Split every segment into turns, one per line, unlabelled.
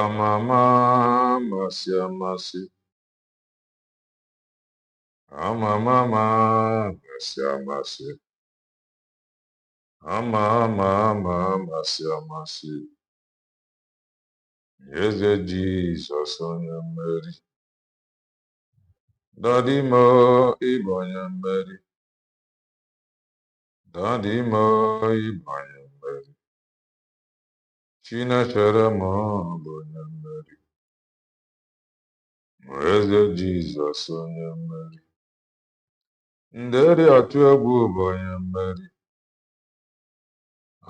Amama masi amasi. Amama masi amasi. Amama masi amasi. Eze Jesus onye mmeri. Daddy mo ịbụ onye mmeri. Daddy mo ịbụ onye mmeri. Chinechere m bụ onye mmeri. Eze Jesus onye mmeri. Nderi atụ egwu bụ onye mmeri.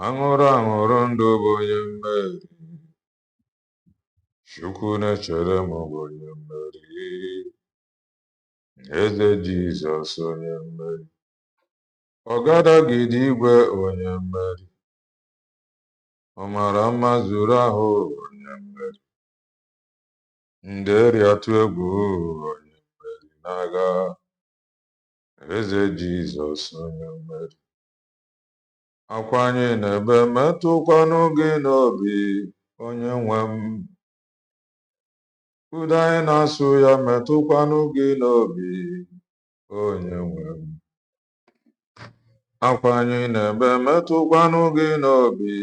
Aṅụrụ ndụ bụ onye mmeri. Chukwu na-echere m bụ onye mmeri. Eze Jesus onye mmeri. Ọgadagidi igwe onye mmeri. Ọ mara mma zuru ahụ onye mmeri. Nderi atụ egwu onye mmeri n'agha. Eze Jesus onye mmeri. Akwa anyị na-ebe metụkwanụ gị n'obi onye nwe m. Ude anyị na-asụ ya metụkwanụ gị n'obi onye nwe m. Akwa anyị na-ebe metụkwanụ gị n'obi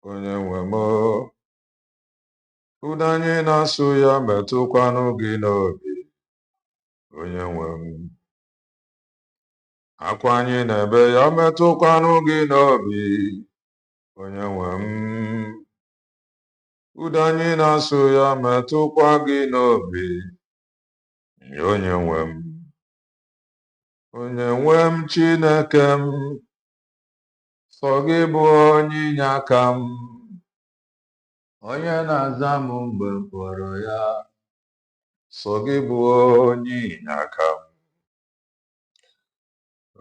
onye nwe m. Ude anyị na-asụ ya metụkwanụ gị n'obi onye nwe m. Akwa anyị na-ebe ya metụkwanụ gị n'obi onye nwe m. Ude anyị na-asụ ya metụkwa gị n'obi onye nwe m. Onye nwe m Chineke m, sọ gị bụ onye inyeaka m. Onye na-aza m mgbe m kpọrọ ya, sọ gị bụ onye inyeaka m.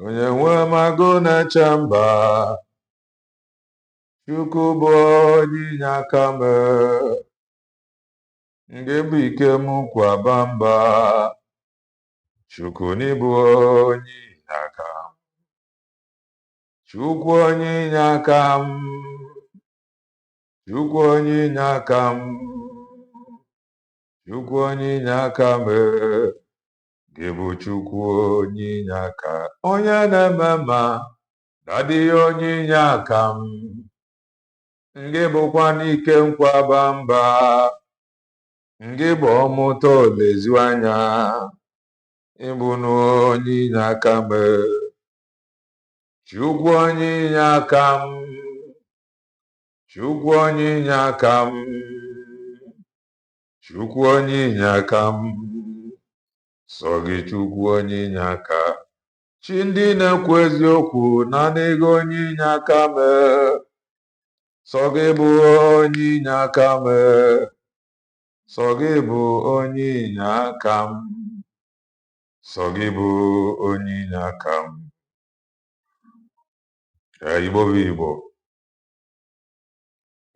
Onye nwe m agụ na-eche mba, Chukwu bụ onye inyeaka m. Ngị bụ ike m kwaba mba, Chukwu n'ịbụ onye inyeaka m. Chukwu onye inyeaka m. Chukwu onye inyeaka m. Chukwu onye inyeaka m. Gị bụ Chukwu onye inyeaka. Onye na-eme mma, dadị onye inyeaka m. Ngị bụkwa n'ike nkwaba mba. Ngị bụ ọmụta olezianya. Ịbụ n'onye inyeaka m. Chukwu onye inyeaka m. Chukwu onye inyeaka m. Chukwu onye inyeaka m. Sọ gị Chukwu onye inyeaka. Chi ndị na-ekwu eziokwu naanị gị onye inyeaka m. Sọ gị bụ onye inyeaka m. Sọ gị bụ onye inyeaka m. Sọ gị bụ onye inyeaka m. Igbo bụ Igbo.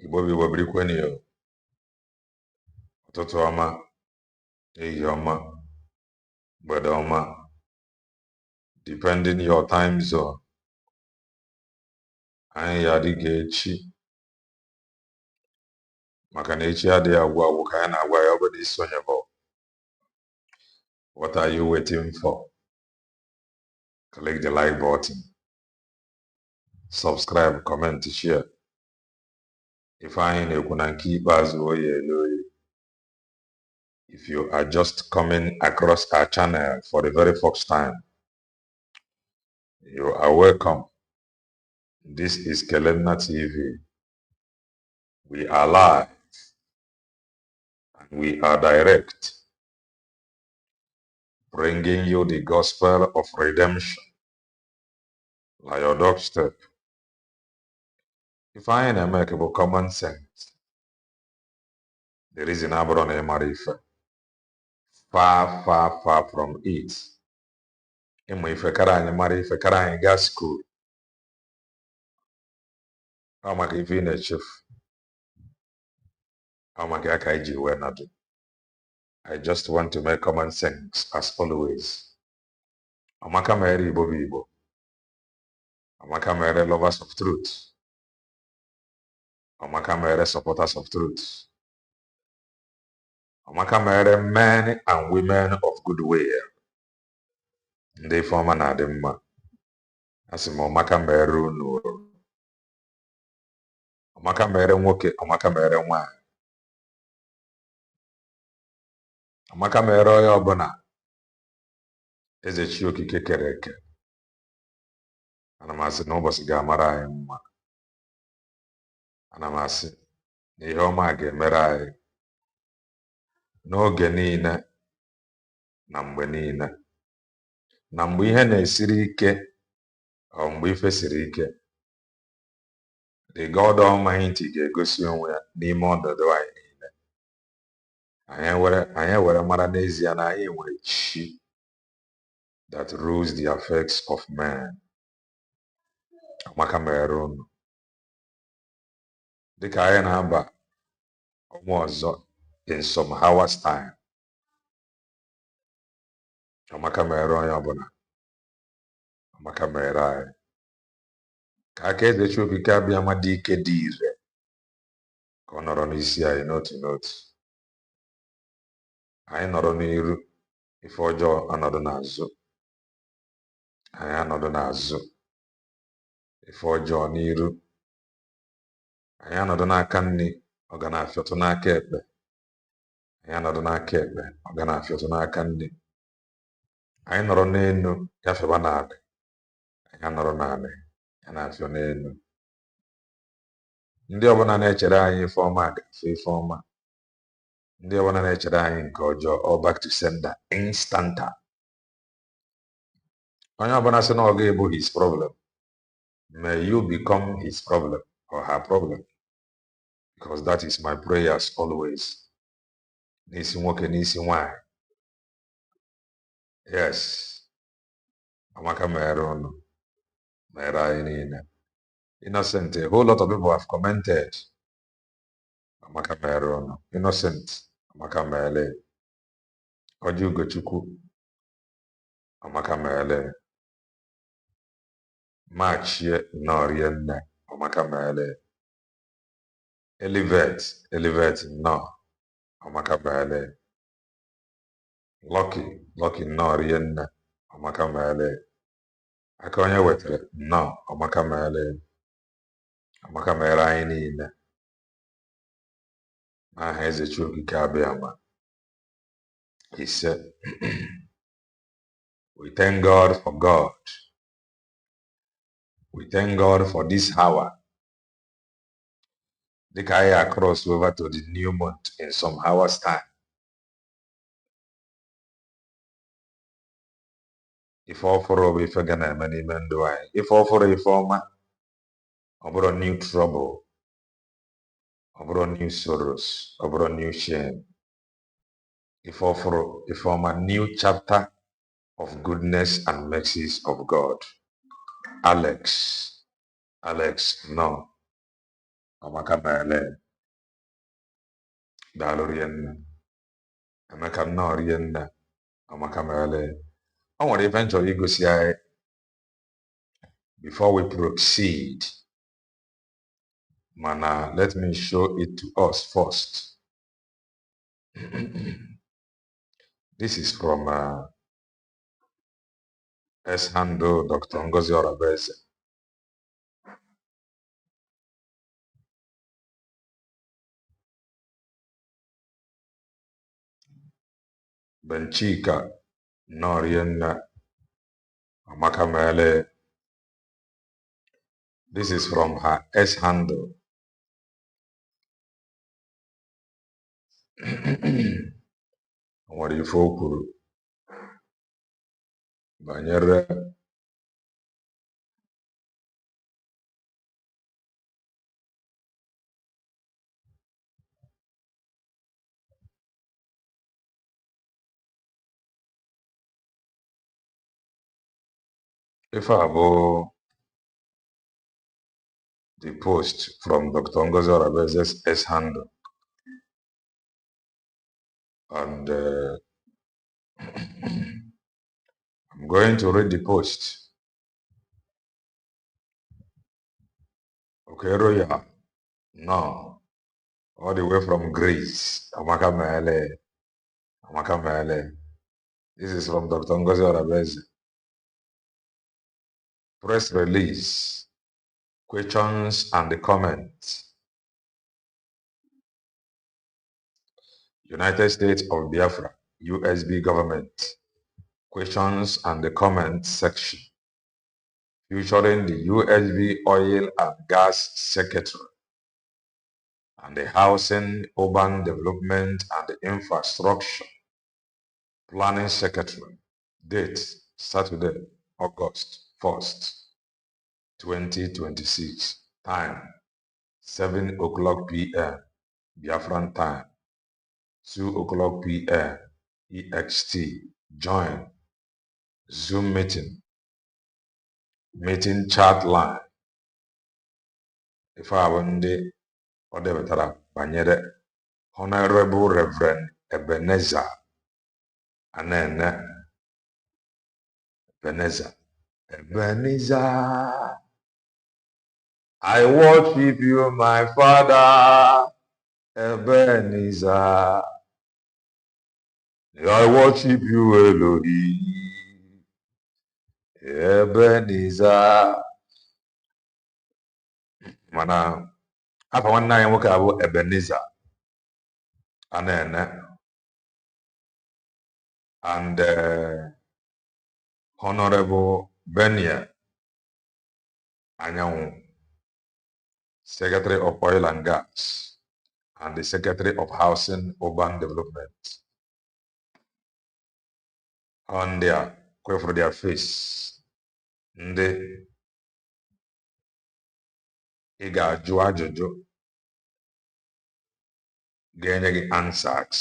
Igbo bụ Igbo birikweni yo. Ụtụtụ ọma, ehihie ọma, mgbede ọma, depending your time zone. Anyị ya adịghị echi, maka na echi adịghị agwụ agwụ ka anyị na-agwa ya ọbụla isonye bụ. What are you waiting for? Click the like button, subscribe, comment, share. If anyị na-ekwu na nke ikpeazụ oye oye. If you are just coming across our channel for the very first time, you are welcome. This is Kelenna TV. We are live and we are direct, bringing you the gospel of redemption like your doorstep. If I ain't make it common sense, the reason I brought a marife. Far, far, far from it. Ịmụ ife kara anyị mara ife kara anyị gaa school. Ọ maka ife ị na-echefu. Ọ maka aka iji wee nọdụ. I just want to make common sense as always. Amaka mere Igbo bụ Igbo. Amaka mere lovers of truth. Amaka mere supporters of truth. Amaka mere men and women of goodwill. Ndị Ifeọma na-adị mma. Asị m ọmaka mere unu. Ọmaka mere nwoke, ọmaka mere nwaanyị. Ọmaka mere onye ọbụla eze chi okike kere eke. Ana m asị na ụbọchị ga-amara anyị mma. Ana m asị na ihe ọma ga-emere anyị n'oge niile na mgbe niile. Na mgbe ihe na-esiri ike ọ mgbe ife siri ike, the God Almighty ga-egosi onwe ya n'ime ọdụdụ anyị niile. Anyị were mara n'ezie na anyị nwere chi that rules the affairs of man. Amaka mere unu. Dịka anyị na-aba ọnwa ọzọ in some hours time. Amaka mere onye ọbụla. Amaka mere anyị. Ka aka eze chi okike abịa ma dị ike dị ire ka ọ nọrọ n'isi anyị n'otu n'otu. Anyị nọrọ n'iru, ife ọjọọ anọdụ n'azụ. Anyị anọdụ n'azụ, ife ọjọọ n'iru. Anyị anọdụ n'aka nri, ọ ga na-afịọtụ n'aka ekpe. Anyị anọdụ n'aka ekpe, ọ ga na-afịọtụ n'aka nri. Anyị nọrọ n'elu, gafeba n'ala. Anyị anọrọ n'ala, ya na-afịọ n'elu. Ndị ọbụla na-echere anyị ife ọma ga-afụ ife ọma. Ndị ọbụla na-echere anyị nke ọjọọ, all back to sender instanta. Onye ọbụla sị na ọ ga-ebu his problem, may you become his problem or her problem, because that is my prayers always. N'isi nwoke, n'isi nwanyị. Yes. Amaka mere unu. Mere anyị niile. Innocent, a whole lot of people have commented. Amaka mere unu. Innocent, Amaka mere. Oji Ugochukwu, Amaka mere. Machie Norie nne, Amaka mere. Elevate no, Amaka mere. Lucky Norie nne, Amaka mere. Aka onye wetara no, Amaka mere. Amaka mere anyị niile. N'aha eze chi okike abịa ma. He said, we thank God for God. We thank God for this hour. Dịka anyị across over to the new month in some hours time. Ife ọfụrụ bụ ife ga na-eme n'ime ndụ anyị. Ife ọfụrụ ife ọma. Ọ bụrụ new trouble. Ọ bụrụ new sorrows. Ọ bụrụ new shame. Ife ọfụrụ ife ọma, new chapter of goodness and mercies of God. Alex, no. Amaka mere. Daalụ rienne. Emeka nnọọ rienne. Amaka mere. O nwere ife m chọrọ igosi anyị before we proceed. Mana let me show it to us first. This is from S-handle Dr. Ngozi Orabeze. Benchika Norienna Amaka mere. This is from her S-handle. Nwere ife o kwuru banyere ife a bụ the post from Dr. Ngozi Orabeze's S-handle. And I'm going to read the post. Okay, Roya. No. All the way from Greece. Amaka mere. Amakamele. This is from Dr. Ngozi Orabeze. Press release. Questions and the comments. United States of Biafra, USB government. Questions and the comments section. Featuring the USB Oil and Gas Secretary and the Housing, Urban Development and the Infrastructure Planning Secretary. Date, Saturday, August 1st, 2026. Time, 7 o'clock p.m. Biafran time, 2 o'clock p.m. EXT. Join. Zoom meeting. Meeting chat line. Ife a bụ ndị ọ depụtara banyere Honorable Reverend Ebenezer Anene Ebenezer. Ebenezer, I worship you, my Father. Ebenezer, I worship you, Elohim. Ebenezer. Mana afa nwanne anyị nwoke abụ Ebenezer Anene and Honorable Benia Anyanwụ, Secretary of Oil and Gas and the Secretary of Housing, Urban Development. On their for their face, ndị ị ga-ajụ ajụjụ ga-enye gị answers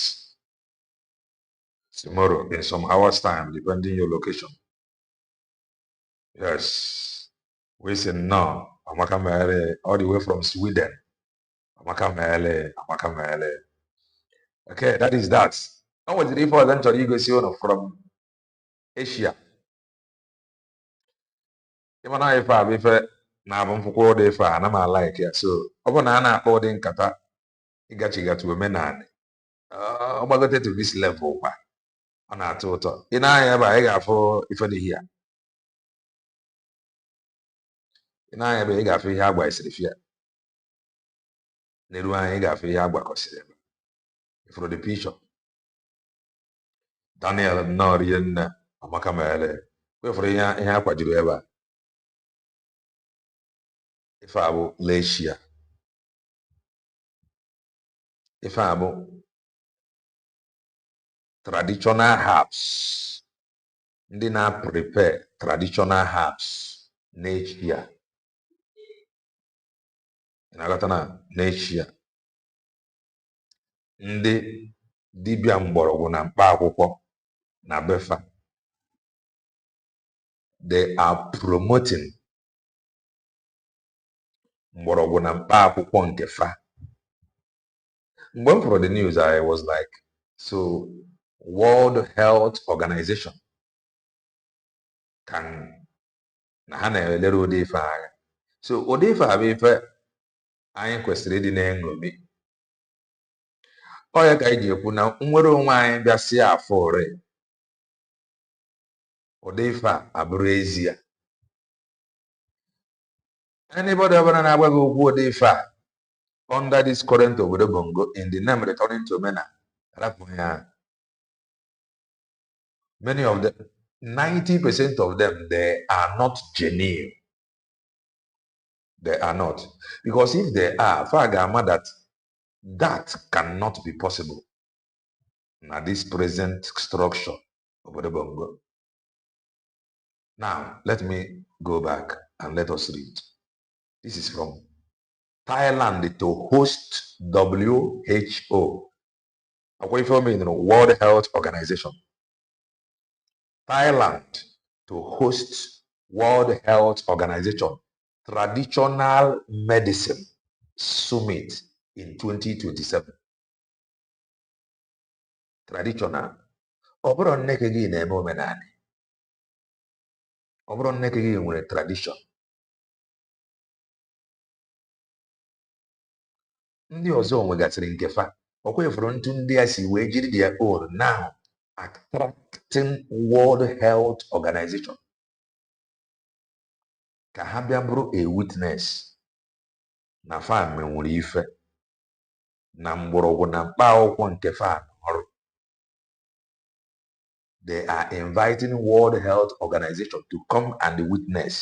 tomorrow in some hours time, depending your location. Yes, we say no. Amaka Mele, all the way from Sweden. Amaka Mele, Amaka Mele. Okay, that is that. Now what did you for them to you go from Asia? Even if I be na abụmfụkwa ụdị ife a na m like ya, so ọ bụ na a na-akpọ ụdị nkata ịgachigatu omenala ọ gbagote to this level kwa ọ na-atọ ụtọ. Ị na-anya ebe a ị ga-afụ ife dị ihe a, ị na-anya ebe ị ga-afụ ihe agba esiri fia n'elu anya, ị ga-afụ ihe agbakọsiri ebe ifuru the picture. Daniel nnọọ rie nne Amaka Mele wefụrụ ihe akwajuru ebe a. Ife a bụ Leshia. Ife a bụ traditional herbs. Ndị na-prepare traditional herbs n'Eshia. Ị na-aghọta na n'Eshia, ndị dibịa mgbọrọgwụ na mkpa akwụkwọ na befa, they are promoting mgbọrọgwụ na mkpa akwụkwọ nke fa. Mgbe m fụrụ the news, I was like, so World Health Organization can na ha na-elere ụdị ife anya. So ụdị ife a bụ ife anyị kwesịrị ịdị na-eṅomi. Ọ ya ka anyị ji ekwu na nnwere onwe anyị bịasịa afọ ore, ụdị ife a abụrụ ezie. Anybody ọbụla na-agwa gị okwu ụdị ife a under this current obodo bongo in the name returning to mena, rapụ ya. Many of them, 90% of them, they are not genuine. They are not. Because if they are, Fagama, that cannot be possible. Now, this present structure of the bongo. Now, let me go back and let us read. This is from Thailand to host WHO. World Health Organization. Thailand to host World Health Organization Traditional Medicine Summit in 2027. Traditional. Ọ bụrụ nneke gị na-eme omenala. Ọ bụrụ nneke gị nwere tradition. Ndị ọzọ nwegasịrị nke fa. Ọ kwefuru ntụ ndị a si wee jiri their own now attracting World Health Organization ka ha bịa bụrụ a witness na fa menwere ife na mgbọrọgwụ na mkpa akwụkwọ nke fa ọrụ. They are inviting World Health Organization to come and witness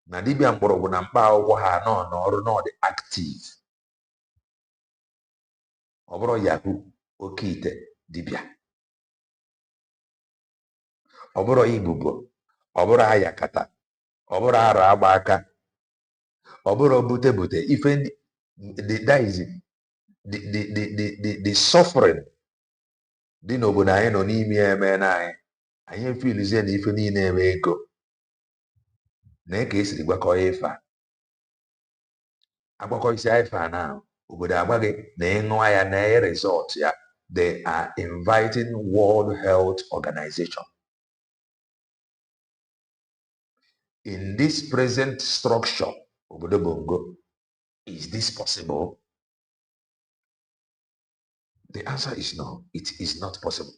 na dibịa mgbọrọgwụ na mkpa akwụkwọ ha nọ n'ọrụ nọ dị active. Ọ bụrụ yahoo oke ite dibịa, ọ bụrụ ibubo, ọ bụrụ ayakata, ọ bụrụ arụ agba aka, ọ bụrụ bute ife that is the suffering dị n'obodo anyị nọ n'ime eme na anyị efilizie na ife niile eme ego na ka esiri gwakọ ife a agbakọisi ife a na obodo agbaghị na ịṅụa ya na result ya. They are inviting World Health Organization. In this present structure, obodo bongo, is this possible? The answer is no. It is not possible.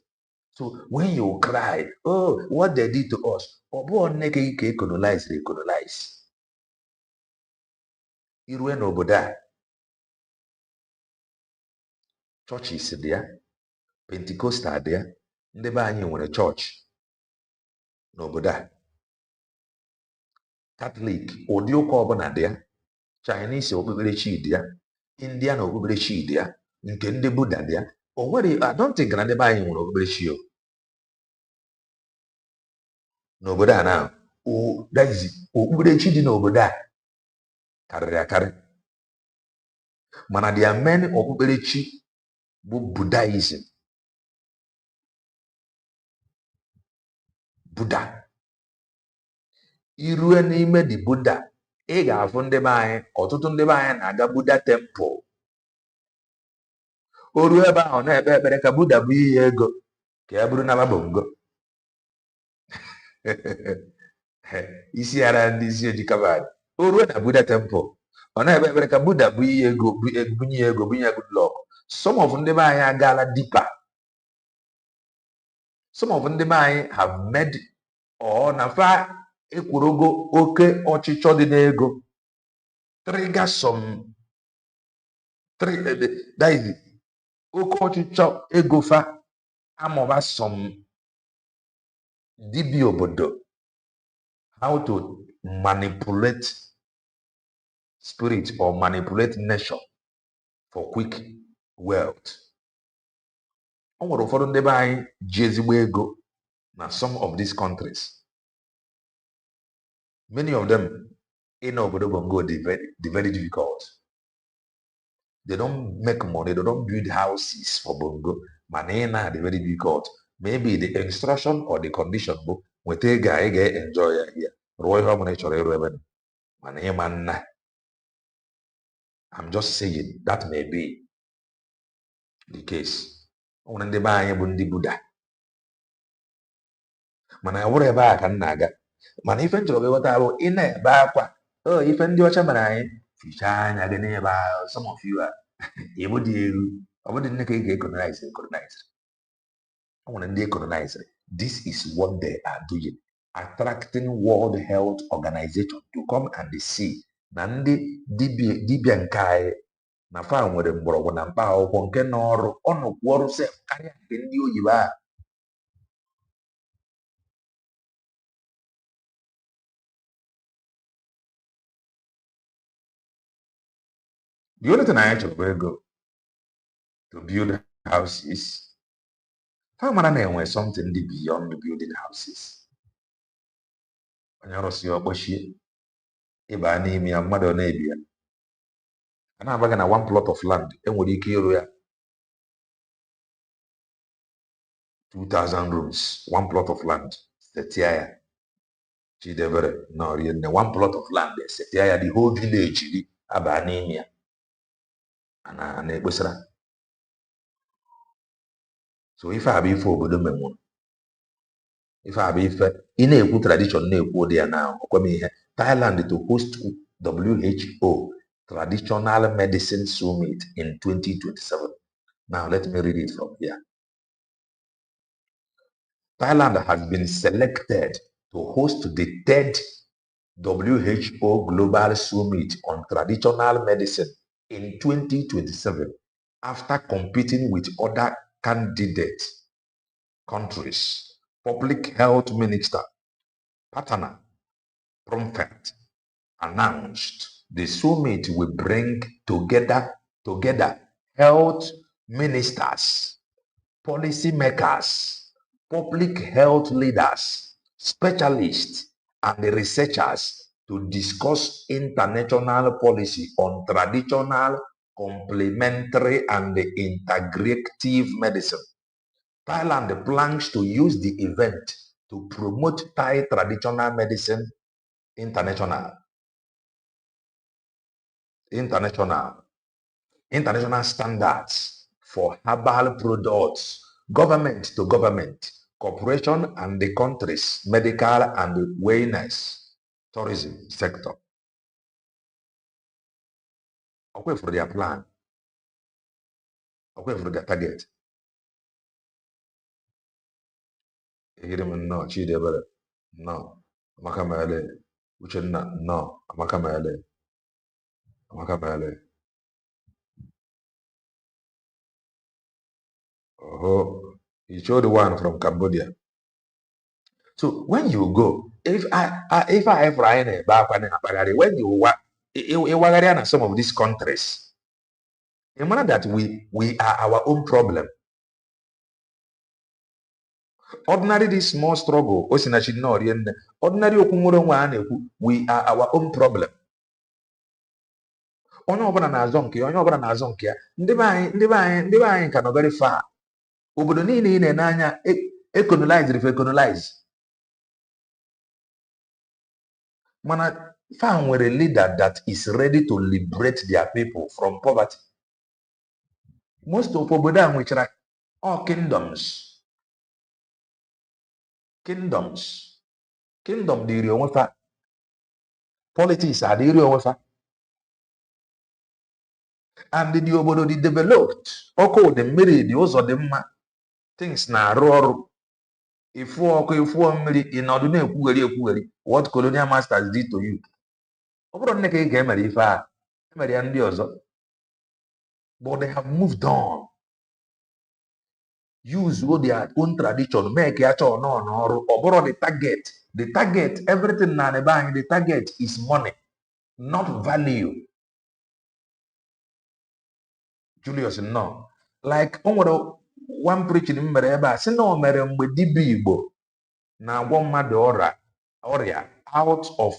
So when you cry, oh, what they did to us, colonize. Irue n'obodo a, churches dị ya, Pentecostal dị ya, ndị be anyị nwere chọọchị n'obodo a, Catholic ụdị ụka ọbụla dị ya, Chinese okpukperechi dị ya, Indian okpukperechi dị ya, nke ndị Buddha dị ya. O nwere, I don't think na ndị be anyị nwere okpukperechi o n'obodo a na okpukperechi dị n'obodo a karịrị akarị, mana their main okpukperechi bụ Buddhism. Buddha. Irue n'ime dị Buddha, ị ga-afụ ndị be anyị, ọtụtụ ndị be anyị na-aga Buddha temple. O ruo ebe ahụ na-ekpe ekpere ka Buddha bụ ihe ego ka ya bụrụ na bongo. Isi ara ndị isi ojikabad. O ruo na Buddha temple, ọ na-ekpe ekpere ka Buddha bụ ihe ego, bunye ego, bunye good luck. Some of ndị be anyị agaala deeper. Some of ndị be anyị have made na fa ekwurogo oke ọchịchọ dị n'ego trigger some that is oke ọchịchọ ego fa amụba some dibịa obodo how to manipulate spirit or manipulate nation for quick wealth. O nwere ụfọdụ ndị be anyị ji ezigbo ego na some of these countries. Many of them in obodo bongo they very difficult. They don't make money, they don't build houses for bongo. Manena they very difficult. Maybe the instruction or the condition book when they get enjoy here. Roy Manna. I'm just saying that may be the case. When they buy ndị Buddha. Mana ya wụrụ ebe a ka m na-aga. Mana ife nchọrọ gị ghọta bụ ị na-ebe akwa ife ndị ọcha mere anyị fichaa anya gị n'ebe ahụ. Some of you are ebo dị elu, ọ bụdị nne ka ị ga-ecolonize. O nwere ndị ecolonize. This is what they are doing, attracting World Health Organization to come and see na ndị dibịa nke anyị na fa nwere mgbọrọgwụ na mkpa akwụkwọ nke n'ọrụ ọnụkwụ ọrụ sef karịa nke ndị oyibo a. The only thing I actually go to build houses. How many men something beyond building houses? When you see your bushy, ịba n'ime ya mmadụ na-ebi ya. A na-agbaga na one plot of land enwere ike ịrụ ya 2,000 rooms, one plot of land. Setia ya chidebere na orienne one plot of land. Setia ya the whole village dị aba n'ime ya. Na-ekposara. So ife a bụ ife obodo menwụrụ. Ife a bụ ife ị na-ekwu tradition na-ekwu ụdị ya na ọkwem ihe. Thailand to host WHO Traditional Medicine Summit in 2027. Now let me read it from here. Thailand has been selected to host the third WHO Global Summit on Traditional Medicine in 2027 after competing with other candidate countries. Public Health Minister Patana Prompt announced the summit will bring together health ministers, policymakers, public health leaders, specialists, and researchers to discuss international policy on traditional, complementary, and integrative medicine. Thailand plans to use the event to promote Thai traditional medicine international, international, international standards for herbal products, government to government, corporation and the country's medical and wellness tourism sector. Okay for their plan, okay for their target. Hear him no, Chidebere, no, Makamele, Uchenna, no, Makamele, Makamele. Oh, he showed the one from Cambodia. So when you go, if I ever back when you in some of these countries, in manner that we are our own problem. Ordinary this small struggle, ordinary we are our own problem. Onye ọbụla na-azọ nke ya, onye ọbụla na-azọ nke ya. Ndị be anyị ka nọ very far. Obodo niile ị na-ene anya ecolonize. Mana fa nwere leader that is ready to liberate their people from poverty. Most of obodo a nwechara all kingdoms. Kingdom dịrị onwe fa. Politics adịrị onwe fa. And the obodo dị developed. Ọkụ dị mmiri dị ụzọ dị mma. Things na-arụ ọrụ. Ifu ọkụ ifu mmiri ịnọdụ na-ekwugheri. What colonial masters did to you. Ọ bụrụ nne ka ị ga-emere ife a. Emere ya ndị ọzọ. But they have moved on. Use their own tradition, make ya chọ nọ n'ọrụ. Ọ bụrụ the target. The target, everything na n'ebe anyị, the target is money, not value. Julius, no. Like, o nwere one preaching mere ebe a, sị na o mere mgbe dibịa Igbo na-agwọ mmadụ ọrịa out of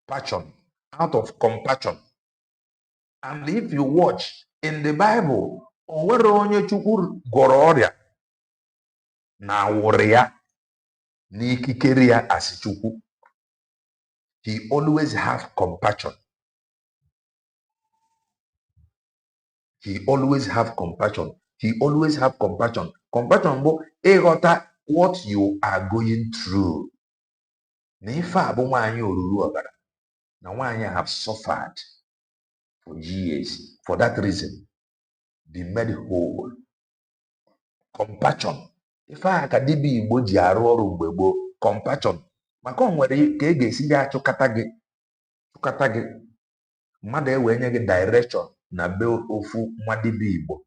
passion, out of compassion. And if you watch in the Bible, o nwere onye Chukwu gwọrọ ọrịa na awụrụ ya n'ikikere ya as Chukwu. He always have compassion. He always have compassion. He always have compassion. Compassion bụ ịghọta what you are going through. Na ife a bụ nwaanyị oruru ọbara. Na nwaanyị have suffered for years. For that reason, be made whole. Compassion. Ife a ka dibịa Igbo ji arụ ọrụ mgbe gboo. Compassion. Maka o nwere ka ga-esi ya chụkata gị. Mmadụ ewee nye gị direction na be ofu nwa dibịa Igbo.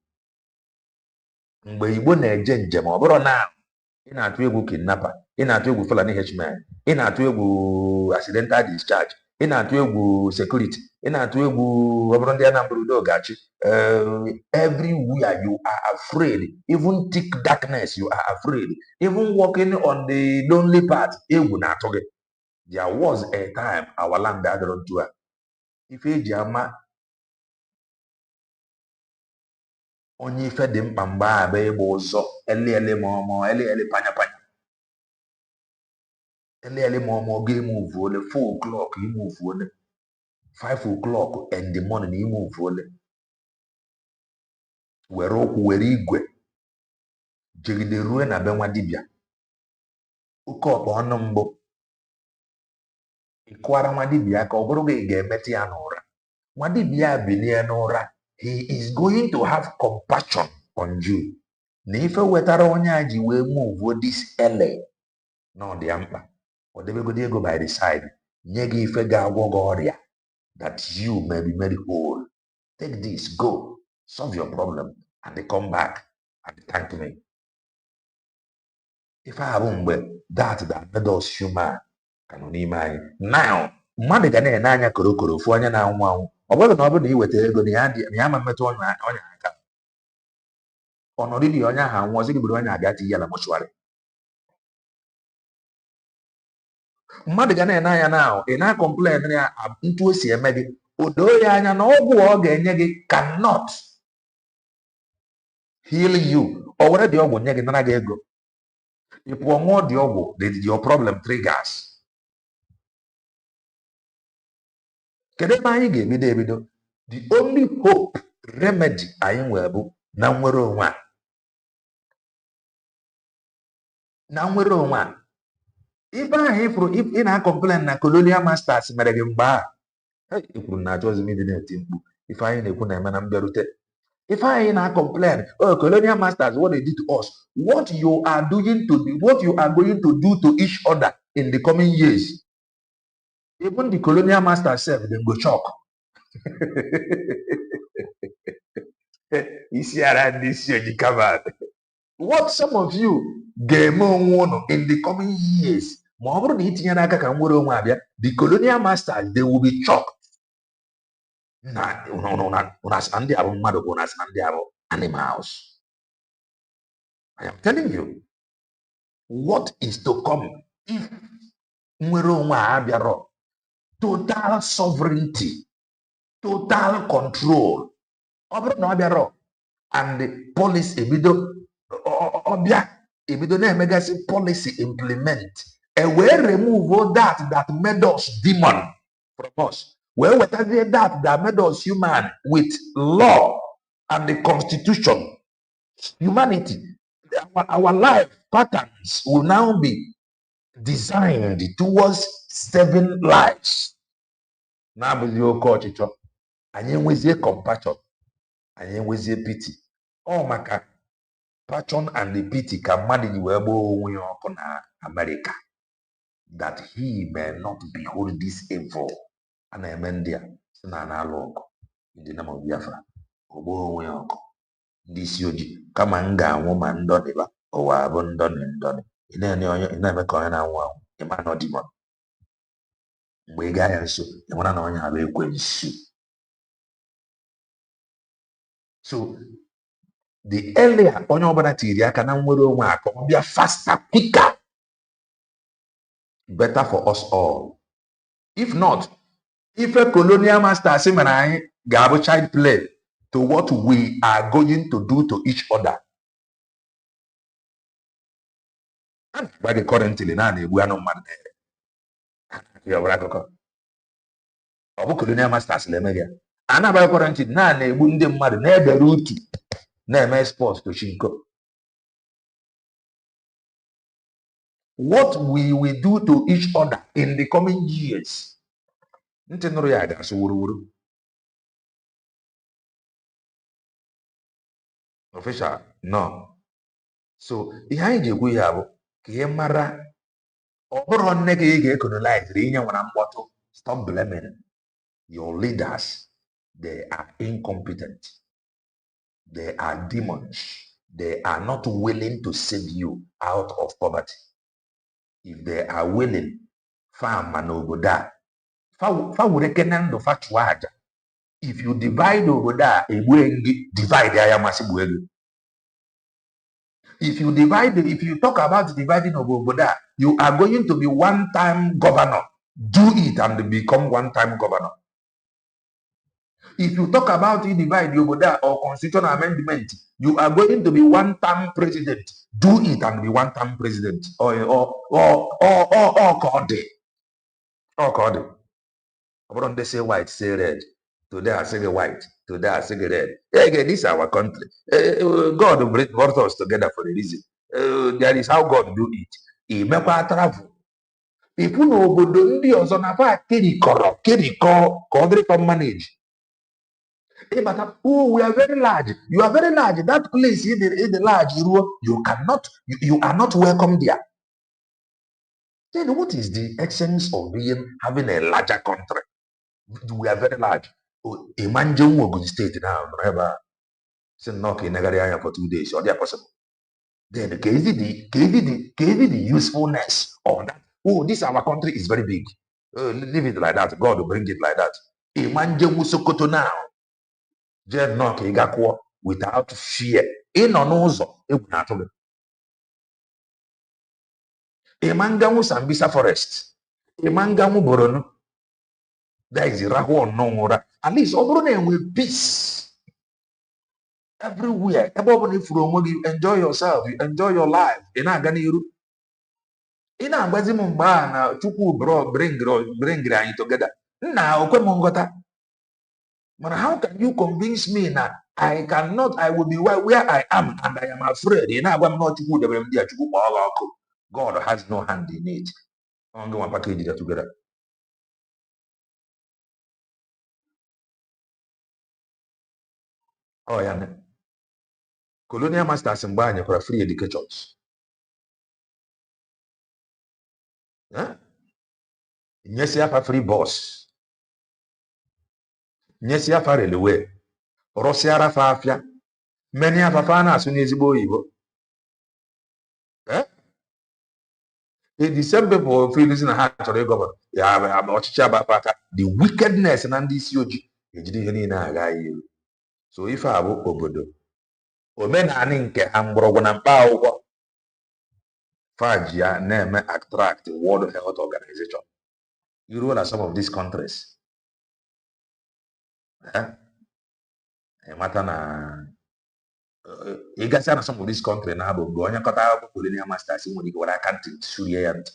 Mgbe Igbo na-eje njem, ọ bụrụ na ị na-atụ egwu kidnapper, ị na-atụ egwu Fulani Herdsmen, ị na-atụ egwu accidental discharge, ị na-atụ egwu security, ị na-atụ egwu ọ bụrụ ndị Anambra Udo gachi. Everywhere you are afraid, even thick darkness you are afraid, even walking on the lonely path, egwu na-atụ gị. There was a time our land adọrọ ntu a. Ife eji ama onye ife dị mkpa mgbe a bụ ịgba ụzọ ele panya ele ga-emove ole 4 o'clock imove ole 5 o'clock in the morning imove ole were ụkwụ were igwe jegide ruo na be nwa dibịa. Oke ọkpa ọnụ mbụ ịkụara nwa dibịa ka ọ bụrụ gị ga-emetụ ya n'ụra. Nwa dibịa bilie n'ụra, he is going to have compassion on you. na ife wetara onye a ji wee move this early na ọ dị ya mkpa ọ debegodi ego by the side nye gị ife ga-agwọ gị ọrịa that you may be made whole. Take this, go, solve your problem, and they come back and thank me. If I have that made us human, can only mind. Now, mmadụ ga na-ene anya korokoro fụ onye na-anwụ anwụ ọ bụrụ na ọ bụrụ na iweta ego na ya ma mmetụ onye aka ọnọdụ dị onye ahụ anwụọ sị gị bụrụ onye abịa ti ya na mọchụarị. Mmadụ ga na-ene anya na ị na-complain ya ntu o si eme gị o doo ya anya na ọgwụ ọ ga-enye gị cannot heal you. O were dị ọgwụ nye gị nara gị ego ị pụọ ṅụọ dị ọgwụ your problem triggers. Kedu ebe anyị ga-ebido ebido? The only hope remedy anyị nwere bụ na nnwere onwe a. Na nnwere onwe a ife ahụ ịfụrụ ị na-complain na colonial masters mere gị mgbe a ị kwuru na achọghịzi m ịdị na-eti mkpu ife anyị na-ekwu na-eme na mbịarute. If I na complain, oh, colonial masters, what they did to us, what you are going to do to each other in the coming years. Even the colonial masters self, then go shock. What some of you game on in the coming years, the colonial masters, they will be shocked. Animals. I am telling you what is to come if total sovereignty, total control, and the policy policy implement and we remove all that made us demon from us. Well, whatever that made us human with law and the constitution, humanity, our life patterns will now be designed towards 7 lives. Now, with your culture, and you with your compassion, and you with your pity. Oh, my God, passion and the pity can manage when you're on America, that he may not behold this evil. And I mean there, in the name of Biafra, this yoji, come and go, woman, doniva, or abandoned, in any never coin and wow, a man or demon. We guy so, the one on have a quench. So, the earlier on your banateria can work, be a faster, quicker, better for us all. If not, if a colonial master say man I gabo child play to what we are going to do to each other. And by the currently now we are not mad there. You are right. Obu colonial masters le mega. And by currently now we ndị mmadụ na ebe route na eme sports to Shinko. What we will do to each other in the coming years. Ntị nụrụ ya ga-asụ wuruwuru. Official, no. So, ihe anyị ji ekwu ya bụ ka ị mara ọ bụrụ nne gị ga-ekolonize inye nwere mkpọtụ. Stop blaming your leaders. They are incompetent. They are demons. They are not willing to save you out of poverty. If they are willing, farm and oboda. If you divide oboda, divide ayamasibuelu. If you talk about dividing oboda, you are going to be one-time governor. Do it and become one-time governor. If you talk about divide oboda or constitutional amendment, you are going to be one-time president. Do it and be one-time president. Or Kode. But they say white, say red. Today I say white. Today I say red. Hey, again, this is our country. God brought us together for a reason. That is how God do it. He make our travel. If you know obodo ndị ọzọ na fa kerikọ ka ọ dịrị ka manage. But oh, we are very large. You are very large. That place is the large. You are not welcome there. Then what is the essence of having a larger country? We are very large. Imagine Ogun State now, remember, saying no, area for 2 days, or they are possible. Then the usefulness of that. Oh, this our country is very big. Leave it like that. God will bring it like that. Imagine Musokoto now. Jen knock Igakwa without fear. In on Ozo, Imangamu Sambisa Forest. Imangamu Borono. That is Rahu no. At least Obrone with peace. Everywhere. Everybody from you enjoy yourself, you enjoy your life. Ina ganiru. Ina agbazi mumba na chuku bring you together. Now, Mongota. But how can you convince me now? I will be where I am and I am afraid. I'm not God has no hand in it. I'm going to package it together. Oh, yeah. Colonial masters in Banya for free education. Yes, you have a free boss. Yes, you have a railway. Rosiara Fafia. Many of a fan as soon as you the same people feel losing a heart to the government. Yeah, I'm not sure about the wickedness and this yogi. So if I work obodo, omenani nke amgbọrọgwụ na mkpa akwụkwọ fajia na-eme attract World Health Organization. You roll at some of these countries. Mata na ị gasịa na some of these countries na bụ mgbe onye kọta akwụkwọ colonial masters nwere ike were aka ntị surie ya ntị.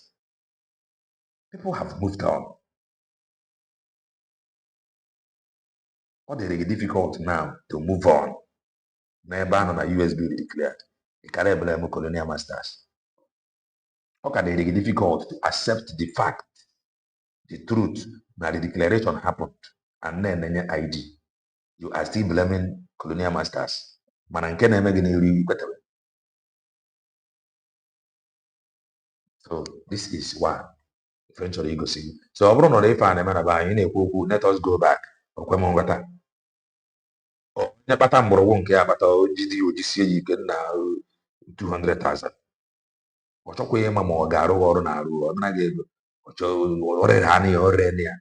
People have moved on. What is difficult now to move on? N'ebe a nọ na USB declared. Ị karịa blame colonial masters. How can it be difficult to accept the fact, the truth, that the declaration happened, and then ID? You are still blaming colonial masters. So this is why eventually you go see. So let us go back. Nepata mgbọrọgwụ nke ya bata ojidi ojisie ya ike na 200,000. Ọ chọkwa ịma ma ọ ga-arụ ọrụ na-arụ ọ naghị ego ọrịa ha na ya ọrịa na ya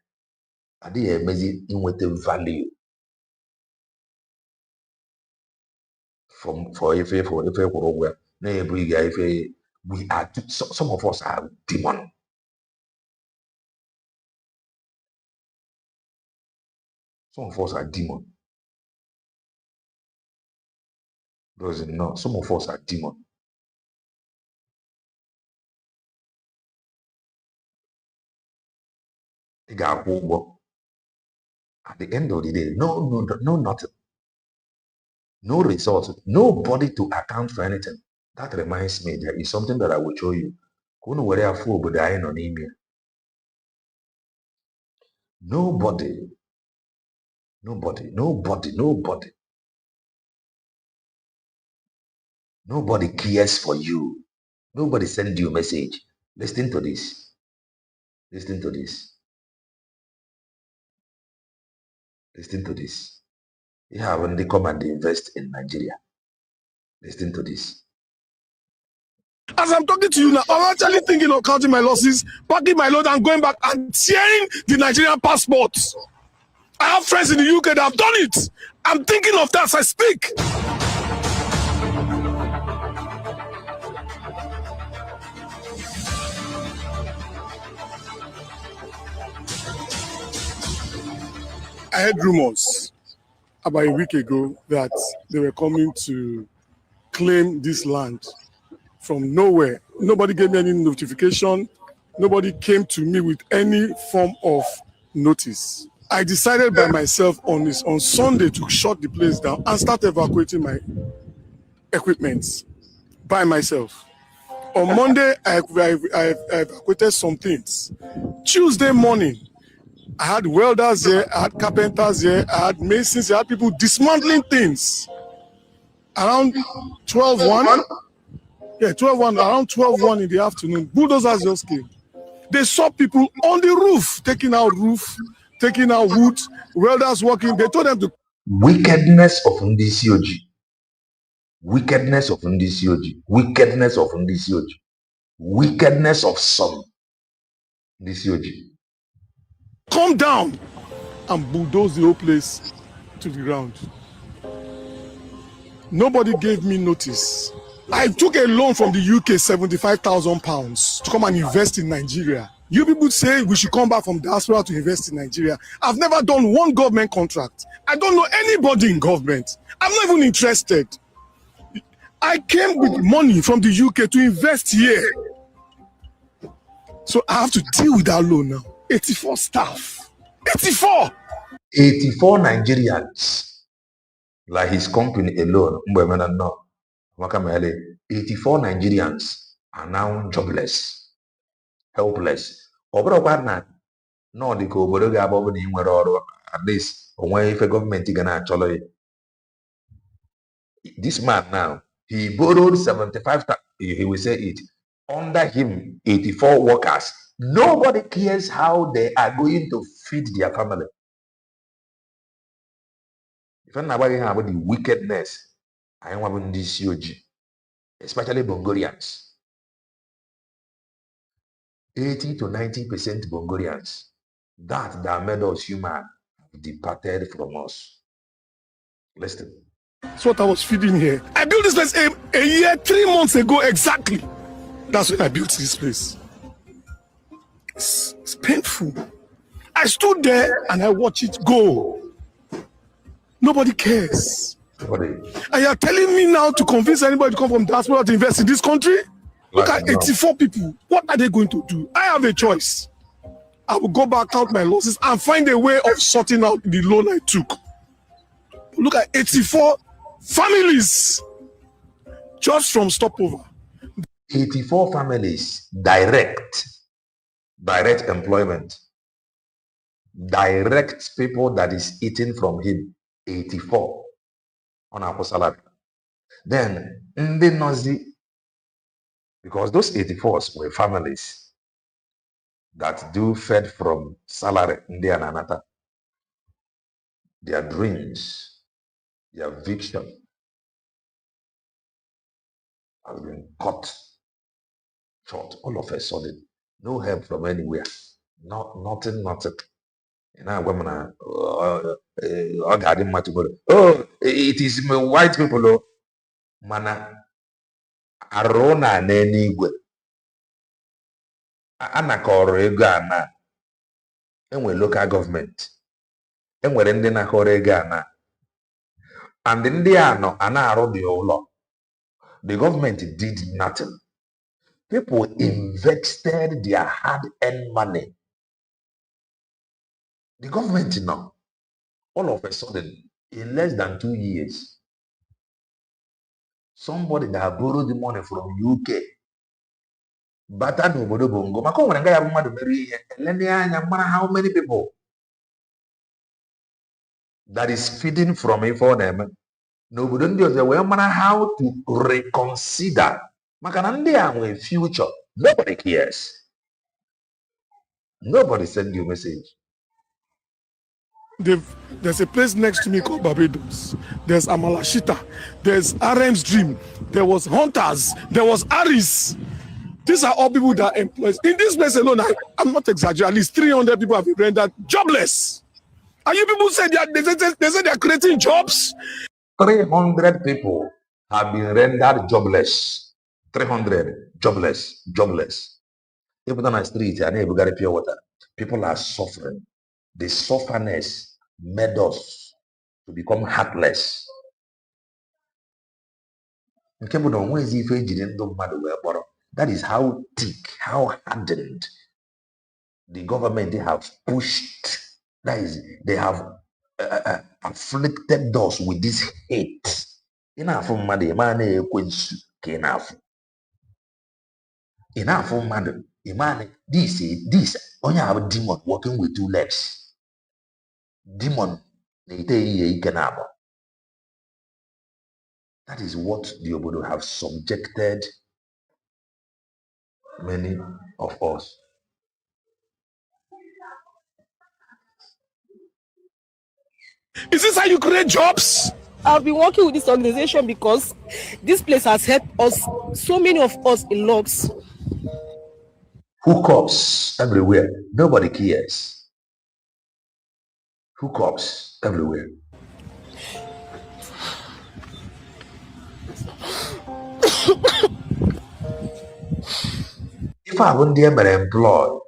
adịghị emezi inweta value for ife kwụrụ ụgwọ ya na-ebu ịga ife. We are some of us are demon. Some of us are demon. Those no, some of us are demon. At the end of the day, no, nothing. No results, nobody to account for anything. That reminds me, there is something that I will show you. Nobody cares for you. Nobody send you a message. Listen to this. Listen to this. Listen to this. You have when they come and they invest in Nigeria. Listen to this.
As I'm talking to you now, I'm actually thinking of counting my losses, packing my load and going back and tearing the Nigerian passports. I have friends in the UK that have done it. I'm thinking of that as I speak. I heard rumors about a week ago that they were coming to claim this land from nowhere. Nobody gave me any notification. Nobody came to me with any form of notice. I decided by myself on Sunday to shut the place down and start evacuating my equipment by myself. On Monday, I evacuated some things. Tuesday morning, I had welders here, I had carpenters here, I had masons, I had people dismantling things. Around 12:01, yeah, 12:01, around 12:01 in the afternoon, bulldozers just came. They saw people on the roof, taking out wood, welders working. They told them to.
Wickedness of ndị isi ojii. Wickedness of ndị isi ojii. Wickedness of ndị isi ojii. Wickedness of some ndị isi ojii.
Come down and bulldoze the whole place to the ground. Nobody gave me notice. I took a loan from the UK, £75,000 to come and invest in Nigeria. You people say we should come back from diaspora to invest in Nigeria. I've never done one government contract. I don't know anybody in government. I'm not even interested. I came with money from the UK to invest here. So I have to deal with that loan now. 84 staff. 84!
84 Nigerians. Like his company alone. 84 Nigerians are now jobless, helpless. At least if a government this man now, he borrowed 75,000. He will say it. Under him, 84 workers. Nobody cares how they are going to feed their family. If I'm not about the wickedness, I am about this COG, especially Bongorians. 80 to 90% Bongorians that made us human have departed from us. Listen.
That's what I was feeding here. I built this place a year, 3 months ago exactly. That's when I built this place. It's painful. I stood there and I watched it go. Nobody cares.
Nobody.
And you're telling me now to convince anybody to come from diaspora to invest in this country? Look at 84 people. What are they going to do? I have a choice. I will go back out my losses and find a way of sorting out the loan I took. Look at 84 families just from stopover.
84 families, direct employment, direct people that is eating from him, 84 on our salary. Then, ndị Nazi, because those 84s were families that do fed from salary, ndị ananata, their dreams, their vision has been cut short all of a sudden. No help from anywhere. Nothing. Women oh, it is my white people. Oh, mana arona n'eluigwe. Anakọrọ ego ana. Enwe local government. Enwere ndị nakọrọ ego ana. And ndị anọ ana-arụ dị ụlọ. The government did nothing. People invested their hard-earned money. The government now, all of a sudden, in less than 2 years, somebody that borrowed the money from UK, but I know bongo. How many people that is feeding from it for them? Nobody knows how to reconsider. A future. Nobody cares. Nobody send you a message.
There's a place next to me called Barbados. There's Amalashita. There's RM's Dream. There was Hunters. There was Aris. These are all people that are employed. In this place alone, I'm not exaggerating. At least 300 people have been rendered jobless. And you people say they say they're creating jobs?
300 people have been rendered jobless. 300 jobless. People on the street and able to get pure water. People are suffering. The sufferness made us to become heartless. That is how thick, how hardened the government they have pushed. That is, they have afflicted us with this hate. Enough of money, man, enough. Enough of money, man. This only have a demon working with 2 legs. demon. That is what the obodo have subjected many of us.
Is this how you create jobs?
I've been working with this organization because this place has helped us, so many of us, a lot.
Hookups everywhere. Nobody cares. Hookups everywhere. If I wouldn't employed,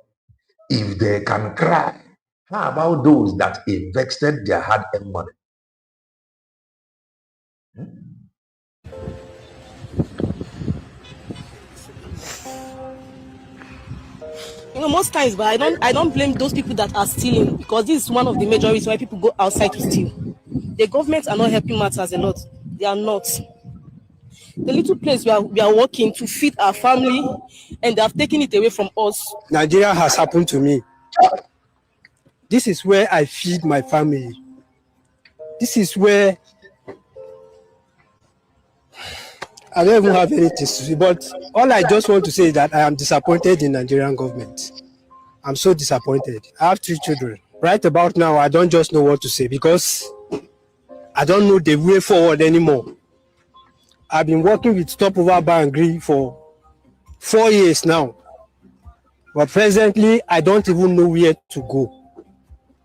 if they can cry, how about those that invested their hard-earned money?
Most times, but I don't blame those people that are stealing, because this is one of the major reasons why people go outside to steal. The government are not helping matters a lot. They are not. The little place we are working to feed our family, and they have taken it away from us.
Nigeria has happened to me. This is where I feed my family. This is where I don't even have anything to say, but all I just want to say is that I am disappointed in Nigerian government. I'm so disappointed. I have 3 children. Right about now, I don't just know what to say because I don't know the way forward anymore. I've been working with Stopover Bangri for 4 years now, but presently I don't even know where to go.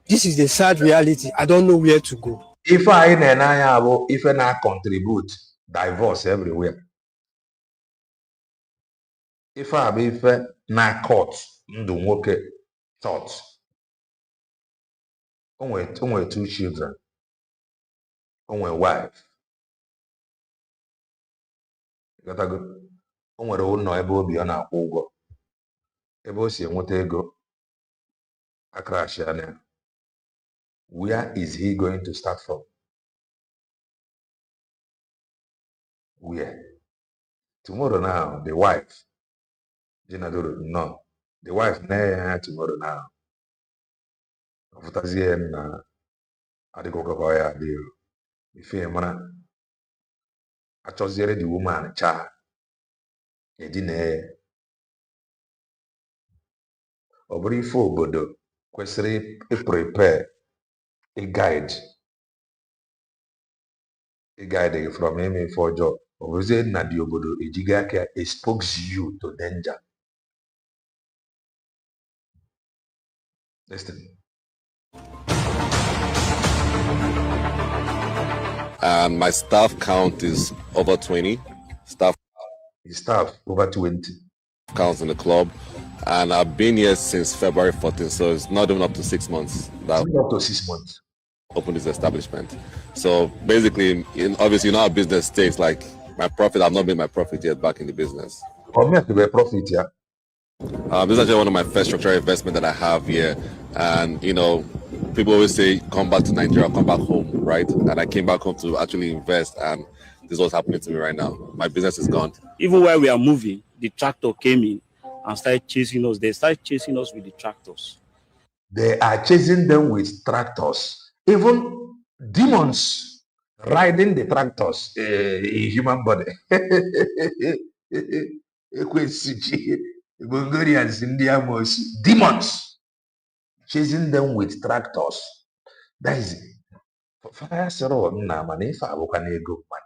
This is the sad reality. I don't know where to go.
If I contribute divorce everywhere. If I na court ndụ nwoke taught. Only 2 children. Only wife. Gotago. O nwere ụlọ ebe obi ọ na-akwụ ụgwọ. Ebe o si enweta ego akrash anya. Where is he going to start from? Where? Tomorrow now, the wife. No. The wife na tomorrow now. Ofutazie na adịkọkọ ya dị. Ife mana achọziere the woman cha. Edine. Ọ bụrụ ife obodo kwesịrị prepare a guide from him for job. Ozie na the obodo ejiga aka expose you to danger. Listen.
And my staff count is over 20. Staff
Over 20.
counts in the club. And I've been here since February 14th, so it's not even up to 6 months.
Up to 6 months.
Opened this establishment. So basically, obviously, how business takes, like my profit, I've not made my profit yet back in the business.
Or make a profit, yeah.
This is actually one of my first structural investment that I have here. And, people always say, come back to Nigeria, come back home, right? And I came back home to actually invest, and this is what's happening to me right now. My business is gone.
Even while we are moving, the tractor came in and started chasing us. They started chasing us with the tractors.
They are chasing them with tractors. Even demons riding the tractors in human body. Demons chasing them with tractors. That is fire sero na manifa abukane ego mad.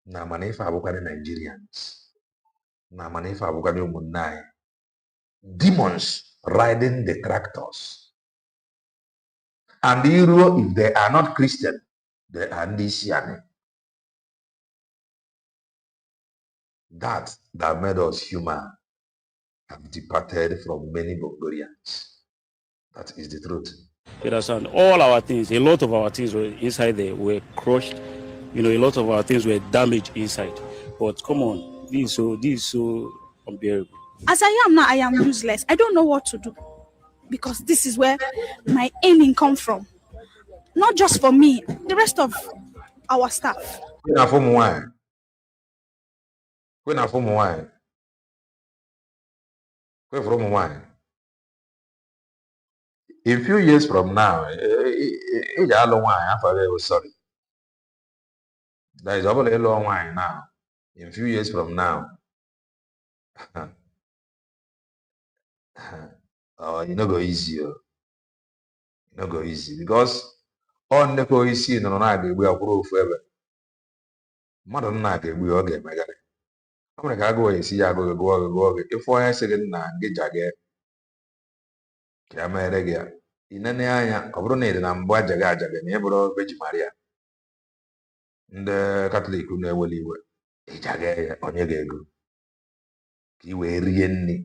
Na manifa abukane Nigerians. Na manifa abukane umunai. Demons riding the tractors. And if they are not Christian, they are Nisiane. That made us human have departed from many Bulgarians. That is the truth.
You understand? All our things, a lot of our things were inside there, were crushed. A lot of our things were damaged inside. But come on, this is so unbearable.
As I am now, I am useless. I don't know what to do, because this is where my earning comes from. Not just for me, the rest of our staff.
In few years from now, sorry. That is all a long wine now. In few years from now, you know go easy. You know go easy because on the go easy no na ga egbu akwuru ofu ebe. Mmadụ nna ga egbu ọ ga-emegharị. Ọ nwere ka agụụ esi ya agụụ gụọ gị ịfụ onye sị gị nna gị jage ka ya mere gị ya. Inene anya ọ bụrụ na ị dị na mbụ ajage na ị bụrụ Veji Maria ndị Katọlik na-eweli iwe ịjage ya onye ga-ego ka ị wee rie nri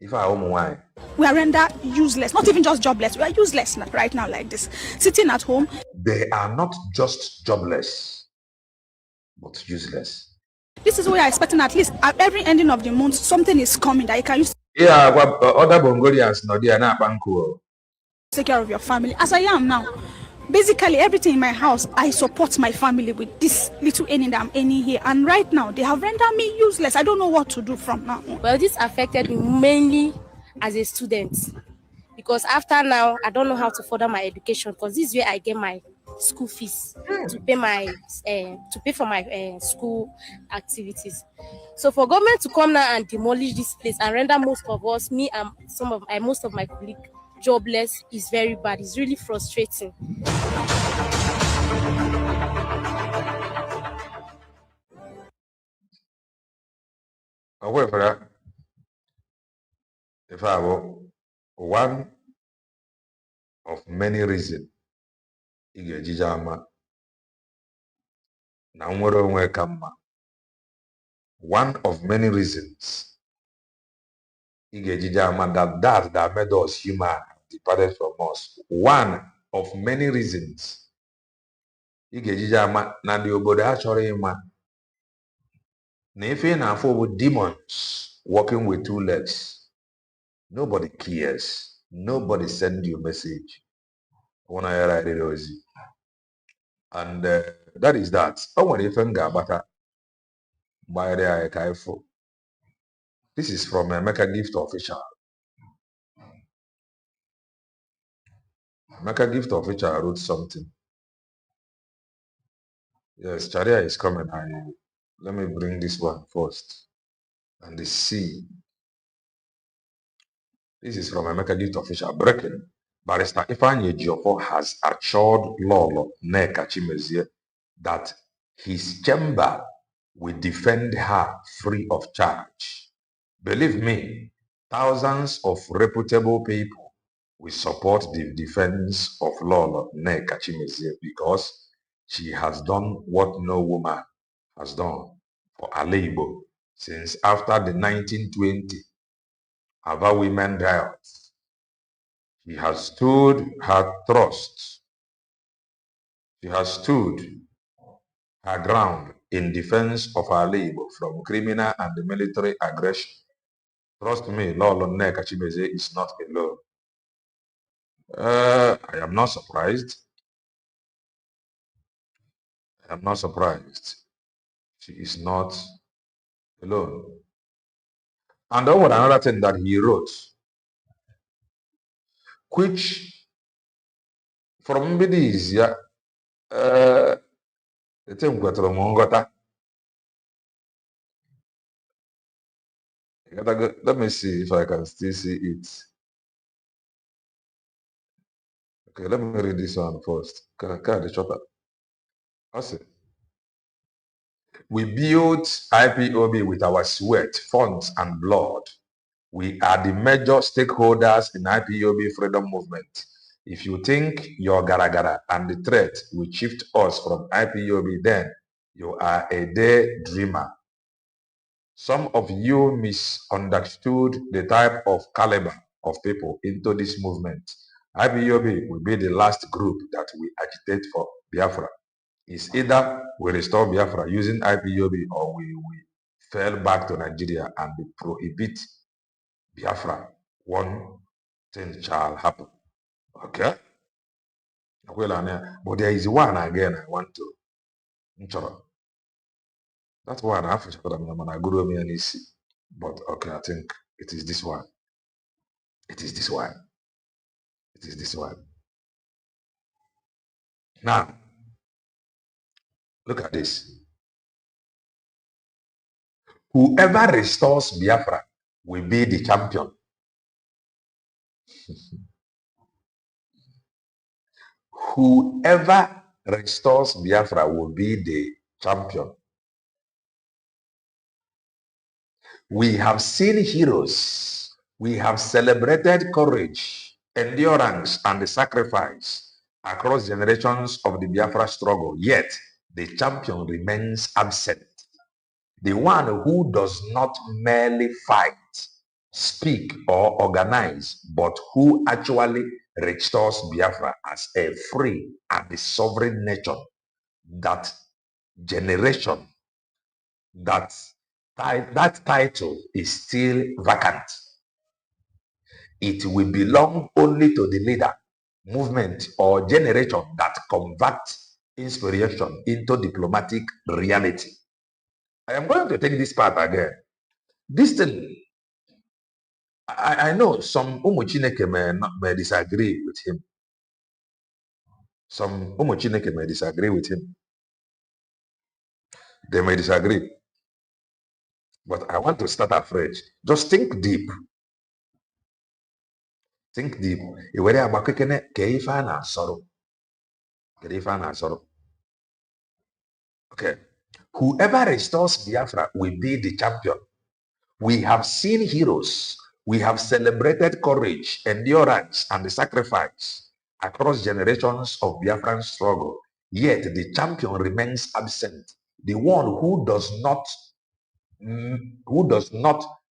ife a ụmụ nwaanyị.
We are rendered useless, not even just jobless. We are useless right now, like this, sitting at home.
They are not just jobless, but useless.
This is where you're expecting at least at every ending of the month, something is coming that you can use.
Yeah, other Bongolians no, they are not banku.
Take care of your family. As I am now, basically everything in my house, I support my family with this little earning that I'm earning here. And right now, they have rendered me useless. I don't know what to do from now on.
Well, this affected me mainly as a student, because after now, I don't know how to further my education, because this is where I get my school fees to pay for my school activities. So for government to come now and demolish this place and render most of us, me and most of my colleagues, jobless is very bad. It's really frustrating.
However, if I were one of many reasons, one of many reasons that made us human departed from us. One of many reasons na ndị obodo ha chọrọ ịma na ife na-afọ bụ demons walking with two legs. Nobody cares. Nobody send you a message. And that is that. This is from Emeka Gift Official. Emeka Gift Official wrote something. Yes, Charia is coming. Let me bring this one first. And the C. This is from Emeka Gift Official. Breaking. Barrister Ifeanyi Ejiofor has assured Lolo Nneka Chimezie that his chamber will defend her free of charge. Believe me, thousands of reputable people will support the defense of Lolo Nneka Chimezie because she has done what no woman has done for Aleibo since after the 1920 Ava Women Riot. She has stood her trust. She has stood her ground in defense of our labor from criminal and military aggression. Trust me, Lolo Nneka Chimezie is not alone. I am not surprised. I am not surprised. She is not alone. And over another thing that he wrote, which from these, yeah, let me see if I can still see it. Okay, let me read this one first. We built IPOB with our sweat, funds, and blood. We are the major stakeholders in IPOB freedom movement. If you think your gara and the threat will shift us from IPOB, then you are a daydreamer. Some of you misunderstood the type of caliber of people into this movement. IPOB will be the last group that we agitate for Biafra. It's either we restore Biafra using IPOB or we fell back to Nigeria and prohibit Biafra. One thing shall happen. Okay? But there is one again I want to. That's one I have to. But okay, I think it is this one. It is this one. It is this one. Now, look at this. Whoever restores Biafra will be the champion. Whoever restores Biafra will be the champion. We have seen heroes. We have celebrated courage, endurance, and the sacrifice across generations of the Biafra struggle. Yet, the champion remains absent. The one who does not merely fight, speak, or organize, but who actually restores Biafra as a free and sovereign nation. That generation, that title is still vacant. It will belong only to the leader, movement, or generation that converts inspiration into diplomatic reality. I am going to take this part again. This thing, I know some Chineke may disagree with him. Some Chineke may disagree with him. They may disagree. But I want to start afresh. Just think deep. Think deep. Okay. Whoever restores Biafra will be the champion. We have seen heroes. We have celebrated courage, endurance, and the sacrifice across generations of Biafran struggle. Yet the champion remains absent. The one who does not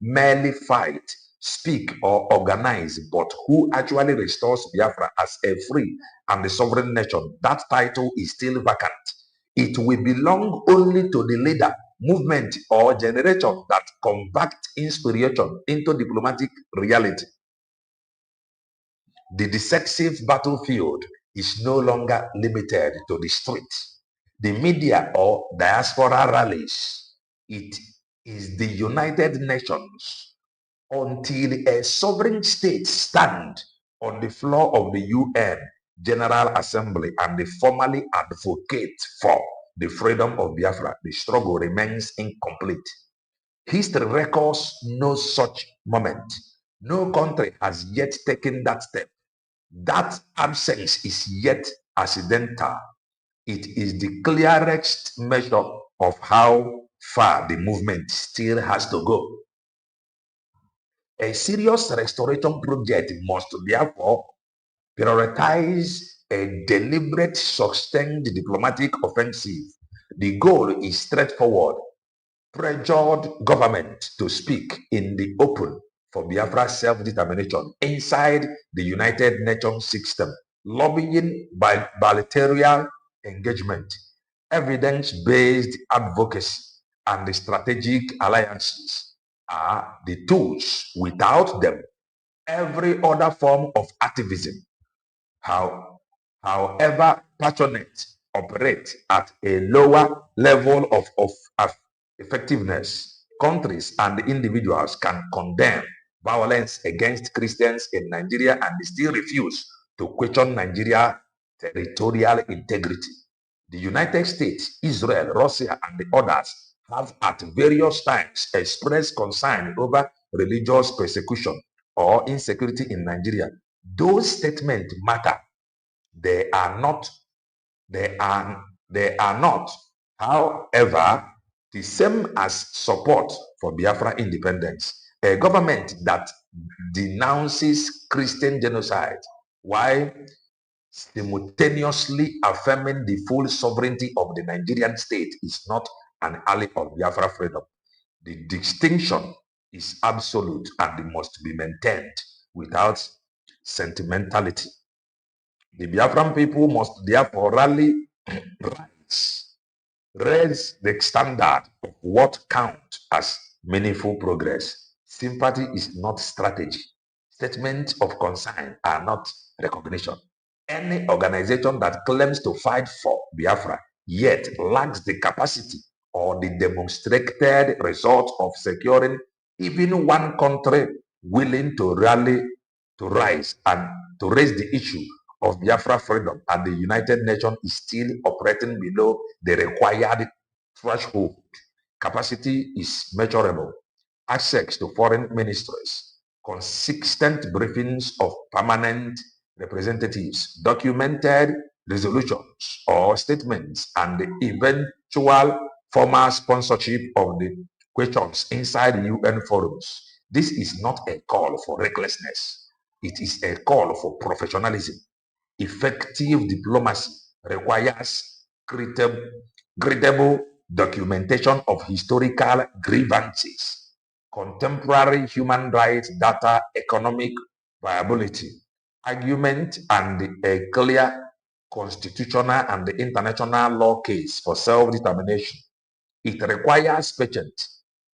merely fight, speak, or organize, but who actually restores Biafra as a free and the sovereign nation. That title is still vacant. It will belong only to the leader, movement, or generation that convert inspiration into diplomatic reality. The decisive battlefield is no longer limited to the streets, the media, or diaspora rallies. It is the United Nations. Until a sovereign state stand on the floor of the UN General Assembly and they formally advocate for the freedom of Biafra, the struggle remains incomplete. History records no such moment. No country has yet taken that step. That absence is yet accidental. It is the clearest measure of how far the movement still has to go. A serious restoration project must therefore prioritize a deliberate, sustained diplomatic offensive. The goal is straightforward: pressured government to speak in the open for Biafra self-determination inside the United Nations system, lobbying by bilateral engagement, evidence-based advocacy, and the strategic alliances are the tools. Without them, every other form of activism, however passionate, operate at a lower level of effectiveness. Countries and individuals can condemn violence against Christians in Nigeria and still refuse to question Nigeria's territorial integrity. The United States, Israel, Russia, and the others have at various times expressed concern over religious persecution or insecurity in Nigeria. Those statements matter. They are not, however, the same as support for Biafra independence. A government that denounces Christian genocide while simultaneously affirming the full sovereignty of the Nigerian state is not an ally of Biafra freedom. The distinction is absolute and must be maintained without sentimentality. The Biafran people must therefore rally, raise the standard of what counts as meaningful progress. Sympathy is not strategy. Statements of concern are not recognition. Any organization that claims to fight for Biafra yet lacks the capacity or the demonstrated result of securing even one country willing to rally to rise and to raise the issue of Biafra freedom, and the United Nations is still operating below the required threshold. Capacity is measurable. Access to foreign ministries, consistent briefings of permanent representatives, documented resolutions or statements, and the eventual formal sponsorship of the questions inside UN forums. This is not a call for recklessness. It is a call for professionalism. Effective diplomacy requires credible documentation of historical grievances, contemporary human rights data, economic viability, argument, and a clear constitutional and international law case for self-determination. It requires patient